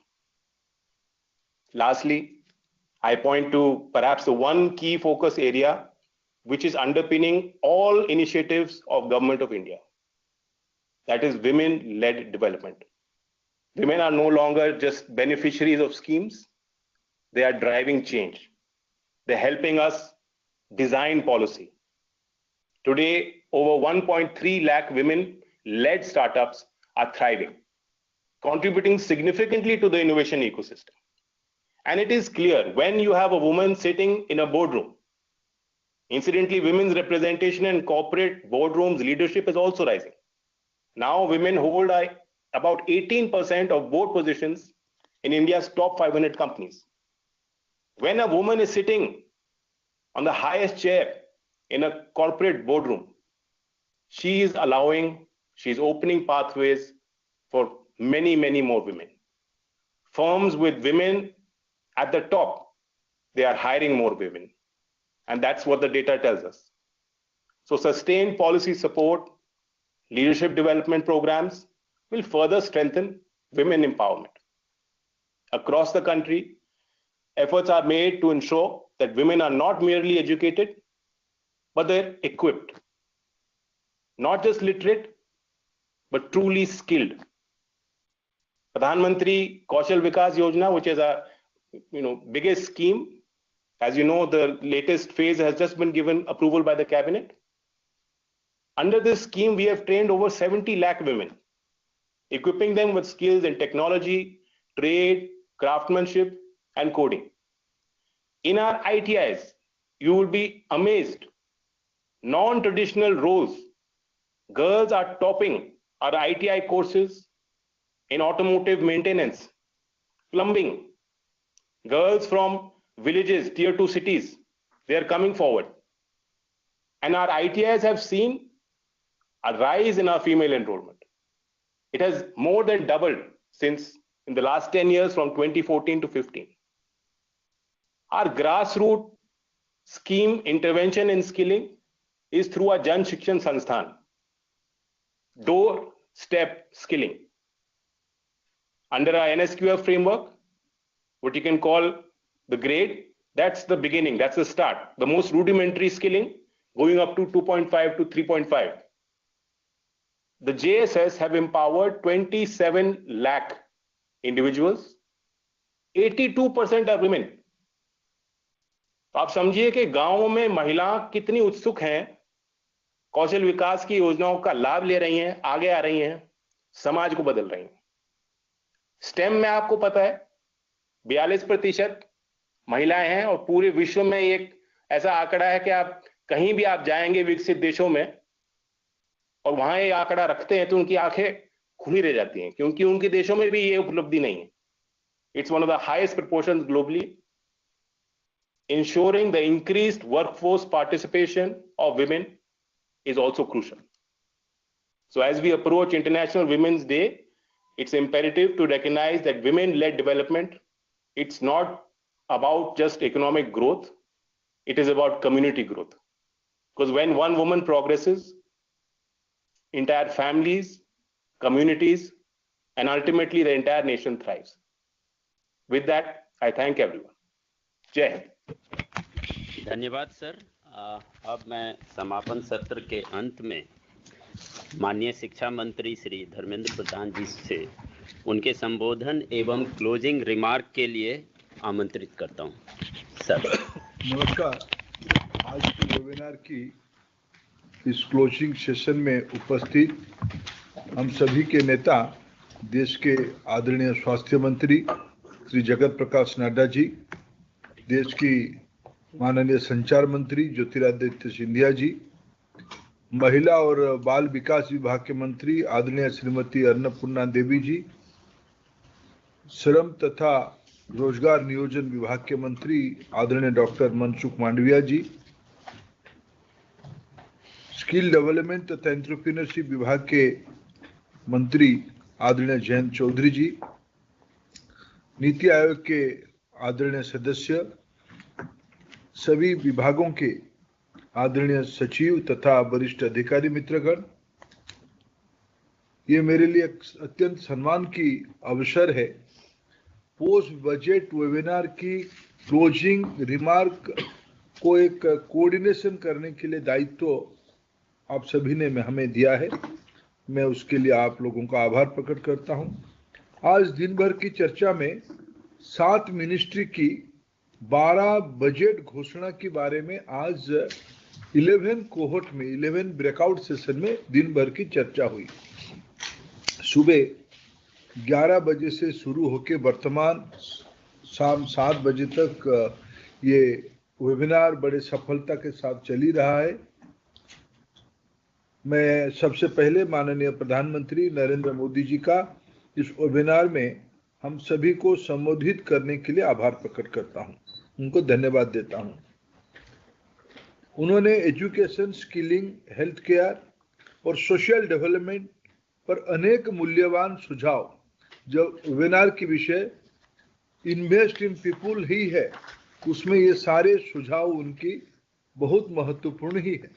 Lastly, I point to perhaps the one key focus area which is underpinning all initiatives of Government of India. That is women-led development. Women are no longer just beneficiaries of schemes, they are driving change. They're helping us design policy. Today, over 1.3 lakh women-led startups are thriving, contributing significantly to the innovation ecosystem. And it is clear when you have a woman sitting in a boardroom. Incidentally, women's representation in corporate boardrooms leadership is also rising. Now women hold about 18% of board positions in India's top 500 companies. When a woman is sitting on the highest chair in a corporate boardroom, she's opening pathways for many, many more women. Firms with women at the top, they are hiring more women. And that's what the data tells us. So sustained policy support, leadership development programs will further strengthen women empowerment. Across the country, efforts are made to ensure that women are not merely educated, but they're equipped. Not just literate, but truly skilled. Pradhan Mantri Kaushal Vikas Yojana, which is our biggest scheme. As you know, the latest phase has just been given approval by the cabinet. Under this scheme, we have trained over 70 lakh women, equipping them with skills in technology, trade, craftsmanship, and coding. In our ITIs, you will be amazed. Non-traditional roles, girls are topping our ITI courses in automotive maintenance, plumbing. Girls from villages, tier 2 cities, they are coming forward. And our ITIs have seen a rise in our female enrollment. It has more than doubled since in the last 10 years from 2014 to 15. Our grassroots scheme intervention in skilling is through our Jan Shikshan Sansthan, doorstep skilling. Under our NSQF framework, what you can call the grade, that's the beginning, that's the start. The most rudimentary skilling going up to 2.5 to 3.5. The JSS have empowered 27 lakh individuals. 82% are women. तो आप समझिए कि गांवों में महिला कितनी उत्सुक हैं, कौशल विकास की योजनाओं का लाभ ले रही हैं, आगे आ रही हैं, समाज को बदल रही हैं। स्टेम में आपको पता है 42% महिलाएं हैं और पूरे विश्व में एक ऐसा आंकड़ा है कि आप कहीं भी आप जाएंगे विकसित देशों में और वहां ये आंकड़ा रखते हैं तो उनकी आंखें खुली रह जाती हैं, क्योंकि उनके देशों में भी ये उपलब्धि नहीं है। It's one of the highest proportions globally. Ensuring the increased workforce participation of women is also crucial. So as we approach International Women's Day, it's imperative to recognize that women-led development, it's not about just economic growth, it is about community growth. Because when one woman progresses, entire families, communities, and ultimately the entire nation thrives. With that, I thank everyone. Jai Hind. धन्यवाद sir. अब मैं समापन सत्र के अंत में माननीय शिक्षा मंत्री श्री धर्मेंद्र प्रधान जी से उनके संबोधन एवं क्लोजिंग रिमार्क के लिए आमंत्रित करता हूं। सर नमस्कार। आज के वेबिनार की इस क्लोजिंग सेशन में उपस्थित हम सभी के नेता, देश के आदरणीय स्वास्थ्य मंत्री श्री जगत प्रकाश नड्डा जी, देश की माननीय संचार मंत्री ज्योतिरादित्य सिंधिया जी, महिला और बाल विकास विभाग के मंत्री आदरणीय श्रीमती अन्नपूर्णा देवी जी, श्रम तथा रोजगार नियोजन विभाग के मंत्री आदरणीय डॉक्टर मनसुख मांडविया जी, स्किल डेवलपमेंट तथा एंटरप्रेन्योरशिप विभाग के मंत्री आदरणीय जयंत चौधरी जी, नीति आयोग के आदरणीय सदस्य, सभी विभागों के आदरणीय सचिव तथा वरिष्ठ अधिकारी मित्रगण, ये मेरे लिए अत्यंत सम्मान की अवसर है। पोस्ट बजट वेबिनार की क्लोजिंग रिमार्क को एक कोऑर्डिनेशन करने के लिए दायित्व आप सभी ने हमें दिया है। मैं उसके लिए आप लोगों का आभार प्रकट करता हूं। आज दिन भर की चर्चा में 7 मिनिस्ट्री की 12 बजट घोषणा के बारे में आज 11 कोहोर्ट में 11 ब्रेकआउट सेशन में दिन भर की चर्चा हुई। सुबह 11 बजे से शुरू होकर वर्तमान शाम 7 बजे तक ये वेबिनार बड़े सफलता के साथ चली रहा है। मैं सबसे पहले माननीय प्रधानमंत्री नरेंद्र मोदी जी का इस वेबिनार में हम सभी को संबोधित करने के लिए आभार प्रकट करता हूं। उनको धन्यवाद देता हूं। उन्होंने एजुकेशन, स्किलिंग, हेल्थ केयर और सोशल डेवलपमेंट पर अनेक मूल्यवान सुझाव, जो वेबिनार की विषय इन्वेस्ट इन पीपुल ही है, उसमें ये सारे सुझाव उनकी बहुत महत्वपूर्ण ही है।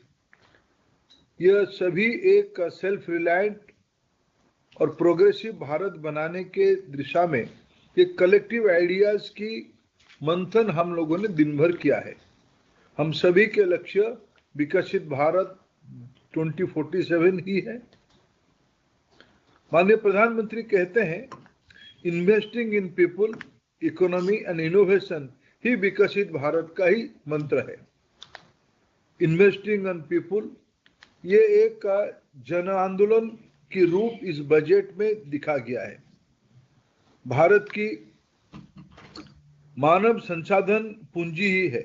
यह सभी एक सेल्फ रिलायंट और प्रोग्रेसिव भारत बनाने के दिशा में एक कलेक्टिव आइडियाज की मंथन हम लोगों ने दिन भर किया है। हम सभी के लक्ष्य विकसित भारत 2047 ही है। माननीय प्रधानमंत्री कहते हैं, investing in people, economy and innovation ही विकसित भारत का ही मंत्र है। इन्वेस्टिंग इन पीपुल, ये एक जन आंदोलन की रूप इस बजट में दिखा गया है। भारत की मानव संसाधन पूंजी ही है।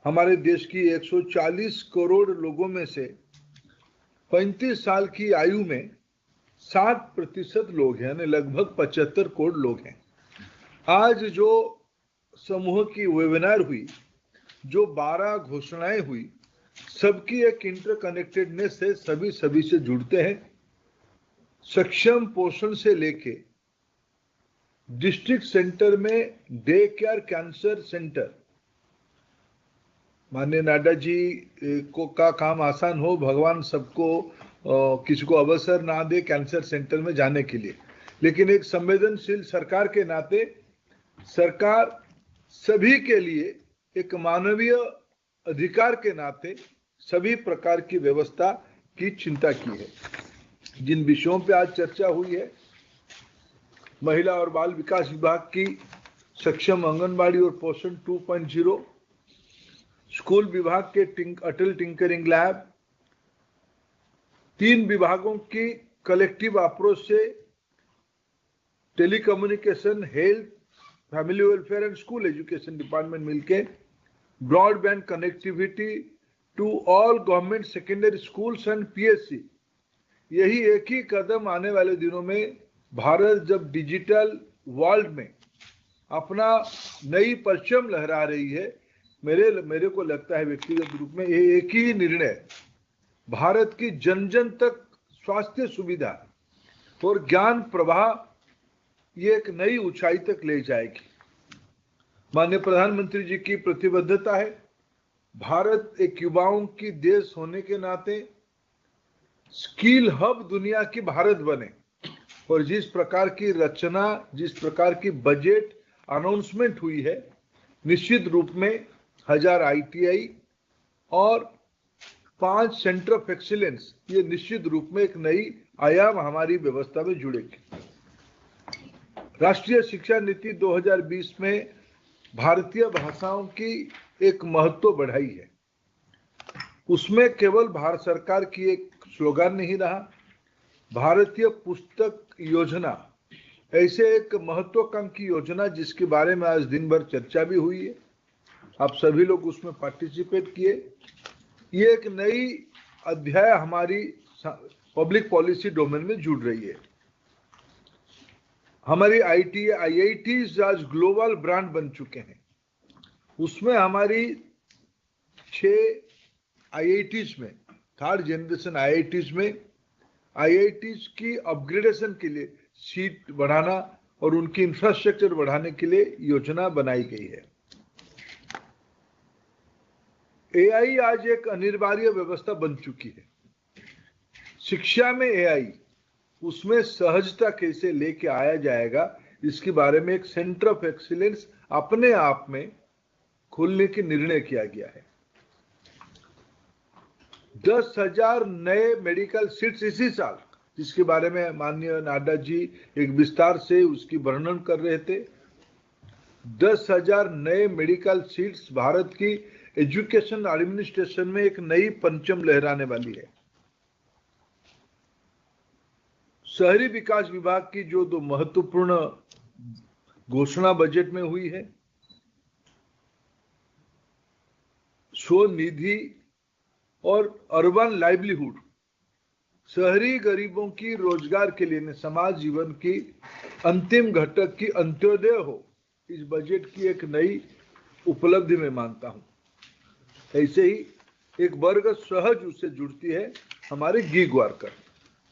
हमारे देश की 140 करोड़ लोगों में से 35 साल की आयु में 60% लोग हैं, यानी लगभग 75 करोड़ लोग हैं। आज जो समूह की वेबिनार हुई, जो 12 घोषणाएं हुई, सबकी एक इंटरकनेक्टेडनेस है, सभी से जुड़ते हैं। सक्षम पोषण से लेके डिस्ट्रिक्ट सेंटर में डे केयर, कैंसर सेंटर, माननीय नाडा जी को का काम आसान हो, भगवान सबको किसी को अवसर ना दे कैंसर सेंटर में जाने के लिए, लेकिन एक संवेदनशील सरकार के नाते सरकार सभी के लिए एक मानवीय अधिकार के नाते सभी प्रकार की व्यवस्था की चिंता की है। जिन विषयों पे आज चर्चा हुई है, महिला और बाल विकास विभाग की सक्षम आंगनबाड़ी और पोषण 2.0, स्कूल विभाग के अटल टिंकरिंग लैब, 3 विभागों की कलेक्टिव अप्रोच से telecommunication, health, family welfare and school education department मिलके broadband connectivity to all government secondary schools and PSC. यही एक ही कदम आने वाले दिनों में भारत जब डिजिटल वर्ल्ड में अपना नई परचम लहरा रही है, मेरे को लगता है व्यक्तिगत रूप में ये एक ही निर्णय भारत की जन जन तक स्वास्थ्य सुविधा और ज्ञान प्रवाह ये एक नई ऊंचाई तक ले जाएगी। माननीय प्रधानमंत्री जी की प्रतिबद्धता है, भारत एक युवाओं की देश होने के नाते स्किल हब दुनिया की भारत बने, और जिस प्रकार की रचना, जिस प्रकार की बजट अनाउंसमेंट हुई है, निश्चित रूप में 1000 ITI और 5 सेंटर ऑफ एक्सीलेंस, ये निश्चित रूप में एक नई आयाम हमारी व्यवस्था में जुड़ेगी। राष्ट्रीय शिक्षा नीति 2020 में भारतीय भाषाओं की एक महत्व बढ़ाई है। उसमें केवल भारत सरकार की एक स्लोगन नहीं रहा, भारतीय पुस्तक योजना ऐसे एक महत्वाकांक्षी योजना जिसके बारे में आज दिन भर चर्चा भी हुई है, आप सभी लोग उसमें पार्टिसिपेट किए। ये एक नई अध्याय हमारी पब्लिक पॉलिसी डोमेन में जुड़ रही है। हमारी IITs आज ग्लोबल ब्रांड बन चुके हैं। उसमें हमारी 6 IITs में, 3rd जनरेशन IITs में, IITs की अपग्रेडेशन के लिए सीट बढ़ाना और उनकी इंफ्रास्ट्रक्चर बढ़ाने के लिए योजना बनाई गई है। AI आज एक अनिवार्य व्यवस्था बन चुकी है। शिक्षा में AI, उसमें सहजता कैसे लेके आया जाएगा, इसके बारे में एक सेंटर ऑफ एक्सीलेंस अपने आप में खोलने की निर्णय किया गया है। 10,000 नए मेडिकल सीट्स इसी साल, जिसके बारे में माननीय नाडा जी एक विस्तार से उसकी वर्णन कर रहे थे। 10,000 नए मेडिकल सीट्स भारत की एजुकेशन एडमिनिस्ट्रेशन में एक नई परचम लहराने वाली है। शहरी विकास विभाग की जो 2 महत्वपूर्ण घोषणा बजट में हुई है, स्वनिधि और अर्बन लाइवलीहुड, शहरी गरीबों की रोजगार के लिए समाज जीवन की अंतिम घटक की अंत्योदय हो, इस बजट की एक नई उपलब्धि में मानता हूं। ऐसे ही एक वर्ग सहज उससे जुड़ती है, हमारे गीग वर्कर।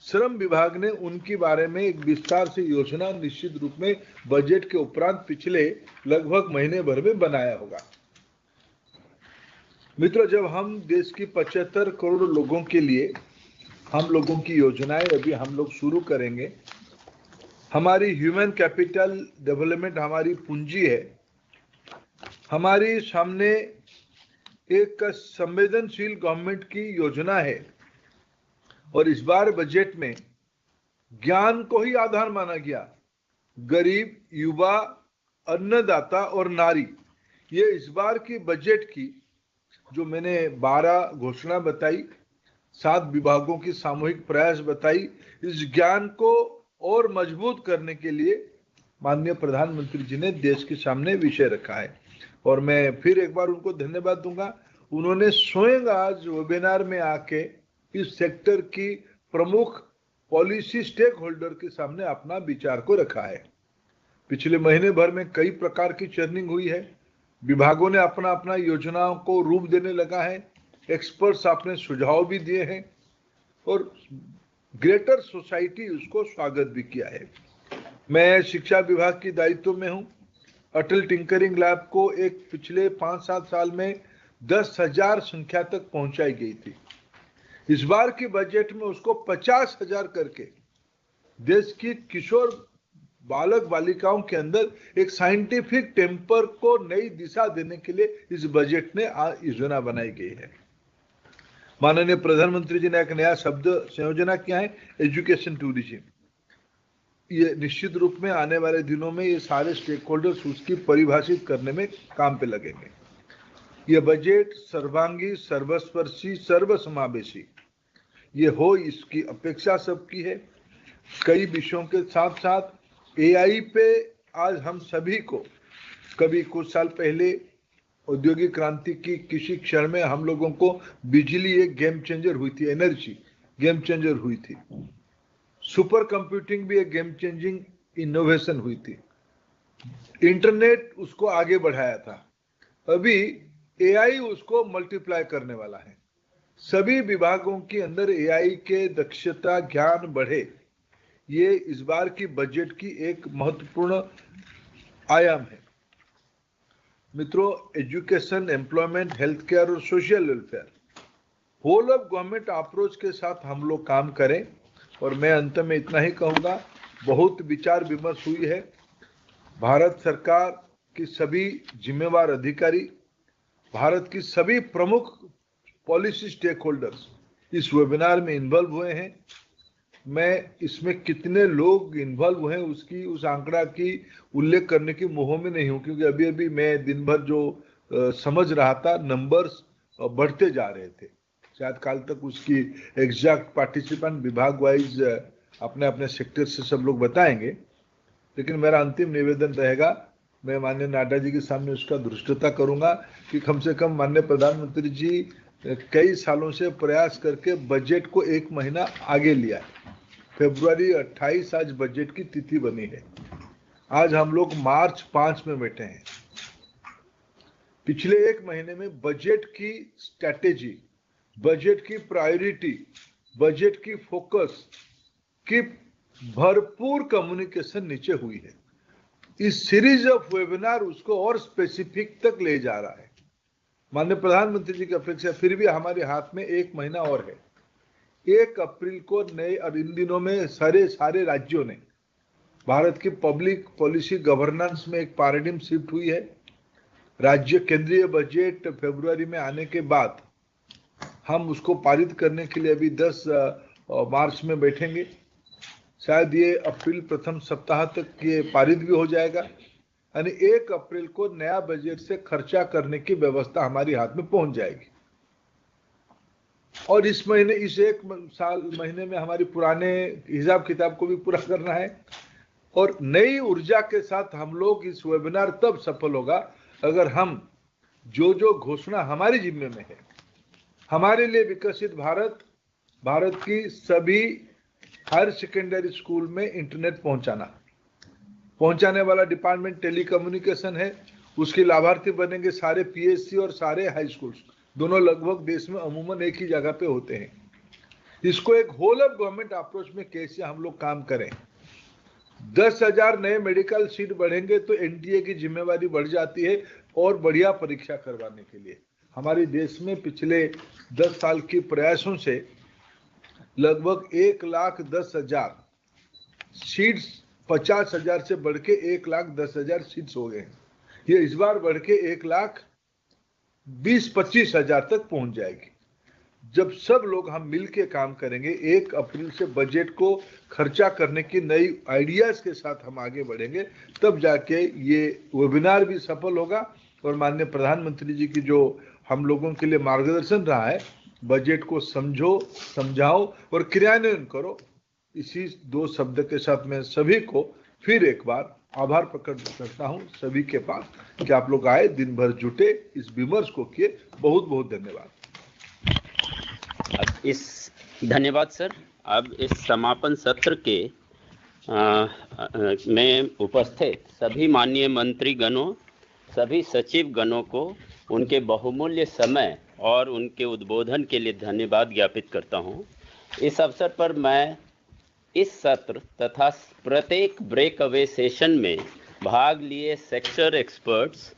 श्रम विभाग ने उनके बारे में एक विस्तार से योजना निश्चित रूप में बजट के उपरांत पिछले लगभग महीने भर में बनाया होगा। मित्रों, जब हम देश की 75 करोड़ लोगों के लिए हम लोगों की योजनाएं अभी हम लोग शुरू करेंगे, हमारी ह्यूमन कैपिटल डेवलपमेंट हमारी पूंजी है, हमारी सामने एक संवेदनशील गवर्नमेंट की योजना है और इस बार बजट में ज्ञान को ही आधार माना गया। गरीब, युवा, अन्नदाता और नारी, ये इस बार की बजट की जो मैंने 12 घोषणा बताई, 7 विभागों की सामूहिक प्रयास बताई, इस ज्ञान को और मजबूत करने के लिए माननीय प्रधानमंत्री जी ने देश के सामने विषय रखा है और मैं फिर एक बार उनको धन्यवाद दूंगा। उन्होंने स्वयं आज वेबिनार में आके इस सेक्टर की प्रमुख पॉलिसी स्टेक होल्डर के सामने अपना विचार को रखा है। पिछले महीने भर में कई प्रकार की चर्निंग हुई है, विभागों ने अपना अपना योजनाओं को रूप देने लगा है, एक्सपर्ट्स अपने सुझाव भी दिए हैं और ग्रेटर सोसाइटी उसको स्वागत भी किया है। मैं शिक्षा विभाग की दायित्व में हूं। अटल टिंकरिंग लैब को एक पिछले 5-7 साल में 10,000 संख्या तक पहुंचाई गई थी। इस बार की बजट में उसको 50,000 करके देश की किशोर बालक बालिकाओं के अंदर एक साइंटिफिक टेम्पर को नई दिशा देने के लिए इस बजट ने योजना बनाई गई है। माननीय प्रधानमंत्री जी ने एक नया शब्द संयोजना किया है, एजुकेशन टूरिज्म। ये निश्चित रूप में आने वाले दिनों में ये सारे स्टेक होल्डर्स उसकी परिभाषित करने में काम पे लगेंगे। ये बजट सर्वांगी, सर्वस्पर्शी, सर्वसमावेशी ये हो, इसकी अपेक्षा सबकी है। कई विषयों के साथ साथ एआई पे आज हम सभी को, कभी कुछ साल पहले औद्योगिक क्रांति की किसी क्षण में हम लोगों को बिजली एक गेम चेंजर हुई थी, एनर्जी गेम चेंजर हुई थी, सुपर कंप्यूटिंग भी एक गेम चेंजिंग इनोवेशन हुई थी, इंटरनेट उसको आगे बढ़ाया था, अभी एआई उसको मल्टीप्लाई करने वाला है। सभी विभागों के अंदर एआई के दक्षता ज्ञान बढ़े, ये इस बार की बजट की एक महत्वपूर्ण आयाम है। मित्रों, एजुकेशन, एम्प्लॉयमेंट, हेल्थ केयर और social welfare, whole of government approach के साथ हम लोग काम करें। और मैं अंत में इतना ही कहूंगा, बहुत विचार विमर्श हुई है। भारत सरकार की सभी जिम्मेवार अधिकारी, भारत की सभी प्रमुख पॉलिसी स्टेक होल्डर्स इस वेबिनार में इन्वॉल्व हुए हैं। मैं इसमें कितने लोग इन्वॉल्व हुए उसकी उस आंकड़ा की उल्लेख करने की मोह में नहीं हूं, क्योंकि अभी अभी मैं दिन भर जो समझ रहा था, नंबर्स बढ़ते जा रहे थे। शायद कल तक उसकी एग्जैक्ट पार्टिसिपेंट विभाग वाइज अपने अपने सेक्टर से सब लोग बताएंगे, लेकिन मेरा अंतिम निवेदन रहेगा, मैं माननीय नाडा जी के सामने उसका धृष्टता करूंगा कि कम से कम माननीय प्रधानमंत्री जी कई सालों से प्रयास करके बजट को 1 महीना आगे लिया है। फरवरी 28 आज बजट की तिथि बनी है, आज हम लोग मार्च 5 में बैठे हैं। पिछले 1 महीने में बजट की स्ट्रैटेजी, बजट की प्रायोरिटी, बजट की फोकस की भरपूर कम्युनिकेशन नीचे हुई है। इस सीरीज ऑफ वेबिनार उसको और स्पेसिफिक तक ले जा रहा है। माननीय प्रधानमंत्री जी की अपेक्षा फिर भी हमारे हाथ में 1 महीना और है। 1 अप्रैल को नए, और इन दिनों में सारे राज्यों ने भारत की पब्लिक पॉलिसी गवर्नेंस में एक पैराडिम शिफ्ट हुई है। राज्य केंद्रीय बजट फरवरी में आने के बाद हम उसको पारित करने के लिए अभी 10 मार्च में बैठेंगे। शायद ये अप्रैल प्रथम सप्ताह तक ये पारित भी हो जाएगा, यानी 1 अप्रैल को नया बजट से खर्चा करने की व्यवस्था हमारी हाथ में पहुंच जाएगी। और इस महीने, इस 1 महीने में हमारी पुराने हिसाब किताब को भी पूरा करना है और नई ऊर्जा के साथ हम लोग इस वेबिनार तब सफल होगा अगर हम जो घोषणा हमारी जिम्मे में है, हमारे लिए विकसित भारत, भारत की सभी हायर सेकेंडरी स्कूल में इंटरनेट पहुंचाने वाला डिपार्टमेंट टेलीकम्युनिकेशन है, उसके लाभार्थी बनेंगे सारे पीएचसी और सारे हाई स्कूल्स, दोनों लगभग देश में अमूमन एक ही जगह पे होते हैं। इसको एक होल ऑफ गवर्नमेंट अप्रोच में कैसे हम लोग काम करें। 10,000 नए मेडिकल सीट बढ़ेंगे तो एनटीए की जिम्मेवारी बढ़ जाती है और बढ़िया परीक्षा करवाने के लिए। हमारे देश में पिछले 10 साल के प्रयासों से लगभग 1,10,000 सीट्स 50,000 से बढ़ के 1,10,000 सीट्स हो गए हैं। ये इस बार बढ़ के 1,20,25,000 तक पहुंच जाएगी। जब सब लोग हम मिलके काम करेंगे, 1 अप्रैल से बजट को खर्चा करने की नई आइडियाज के साथ हम आगे बढ़ेंगे, तब जाके ये वेबिनार भी सफल होगा। और माननीय प्रधानमंत्री जी की जो हम लोगों के लिए मार्गदर्शन रहा है, बजट को समझो, समझाओ और क्रियान्वयन करो, इसी 2 शब्द के साथ मैं सभी को फिर एक बार आभार प्रकट करता हूं सभी के पास कि आप लोग आए, दिन भर जुटे, इस विमर्श को किए। बहुत बहुत धन्यवाद। धन्यवाद सर। अब इस समापन सत्र के में उपस्थित सभी माननीय मंत्रीगणों, सभी सचिव गणों को उनके बहुमूल्य समय और उनके उद्बोधन के लिए धन्यवाद ज्ञापित करता हूं। इस अवसर पर मैं इस सत्र तथा प्रत्येक ब्रेक अवे सेशन में भाग लिए सेक्टर एक्सपर्ट्स,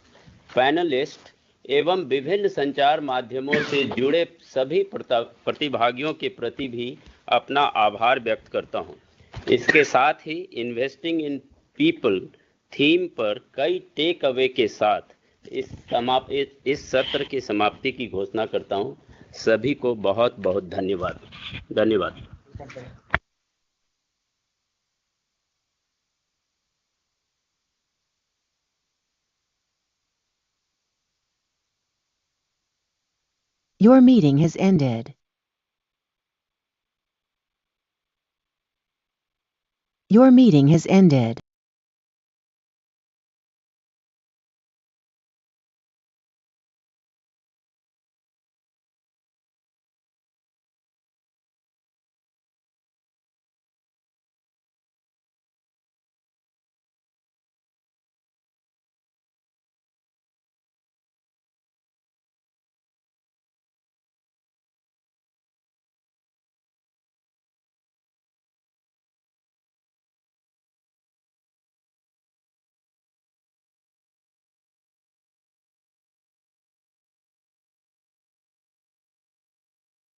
पैनलिस्ट एवं विभिन्न संचार माध्यमों से जुड़े सभी प्रतिभागियों के प्रति भी अपना आभार व्यक्त करता हूं। इसके साथ ही इन्वेस्टिंग इन पीपल थीम पर कई टेक अवे के साथ इस सत्र की समाप्ति की घोषणा करता हूं। सभी को बहुत बहुत धन्यवाद। धन्यवाद। Your meeting has ended. Your meeting has ended.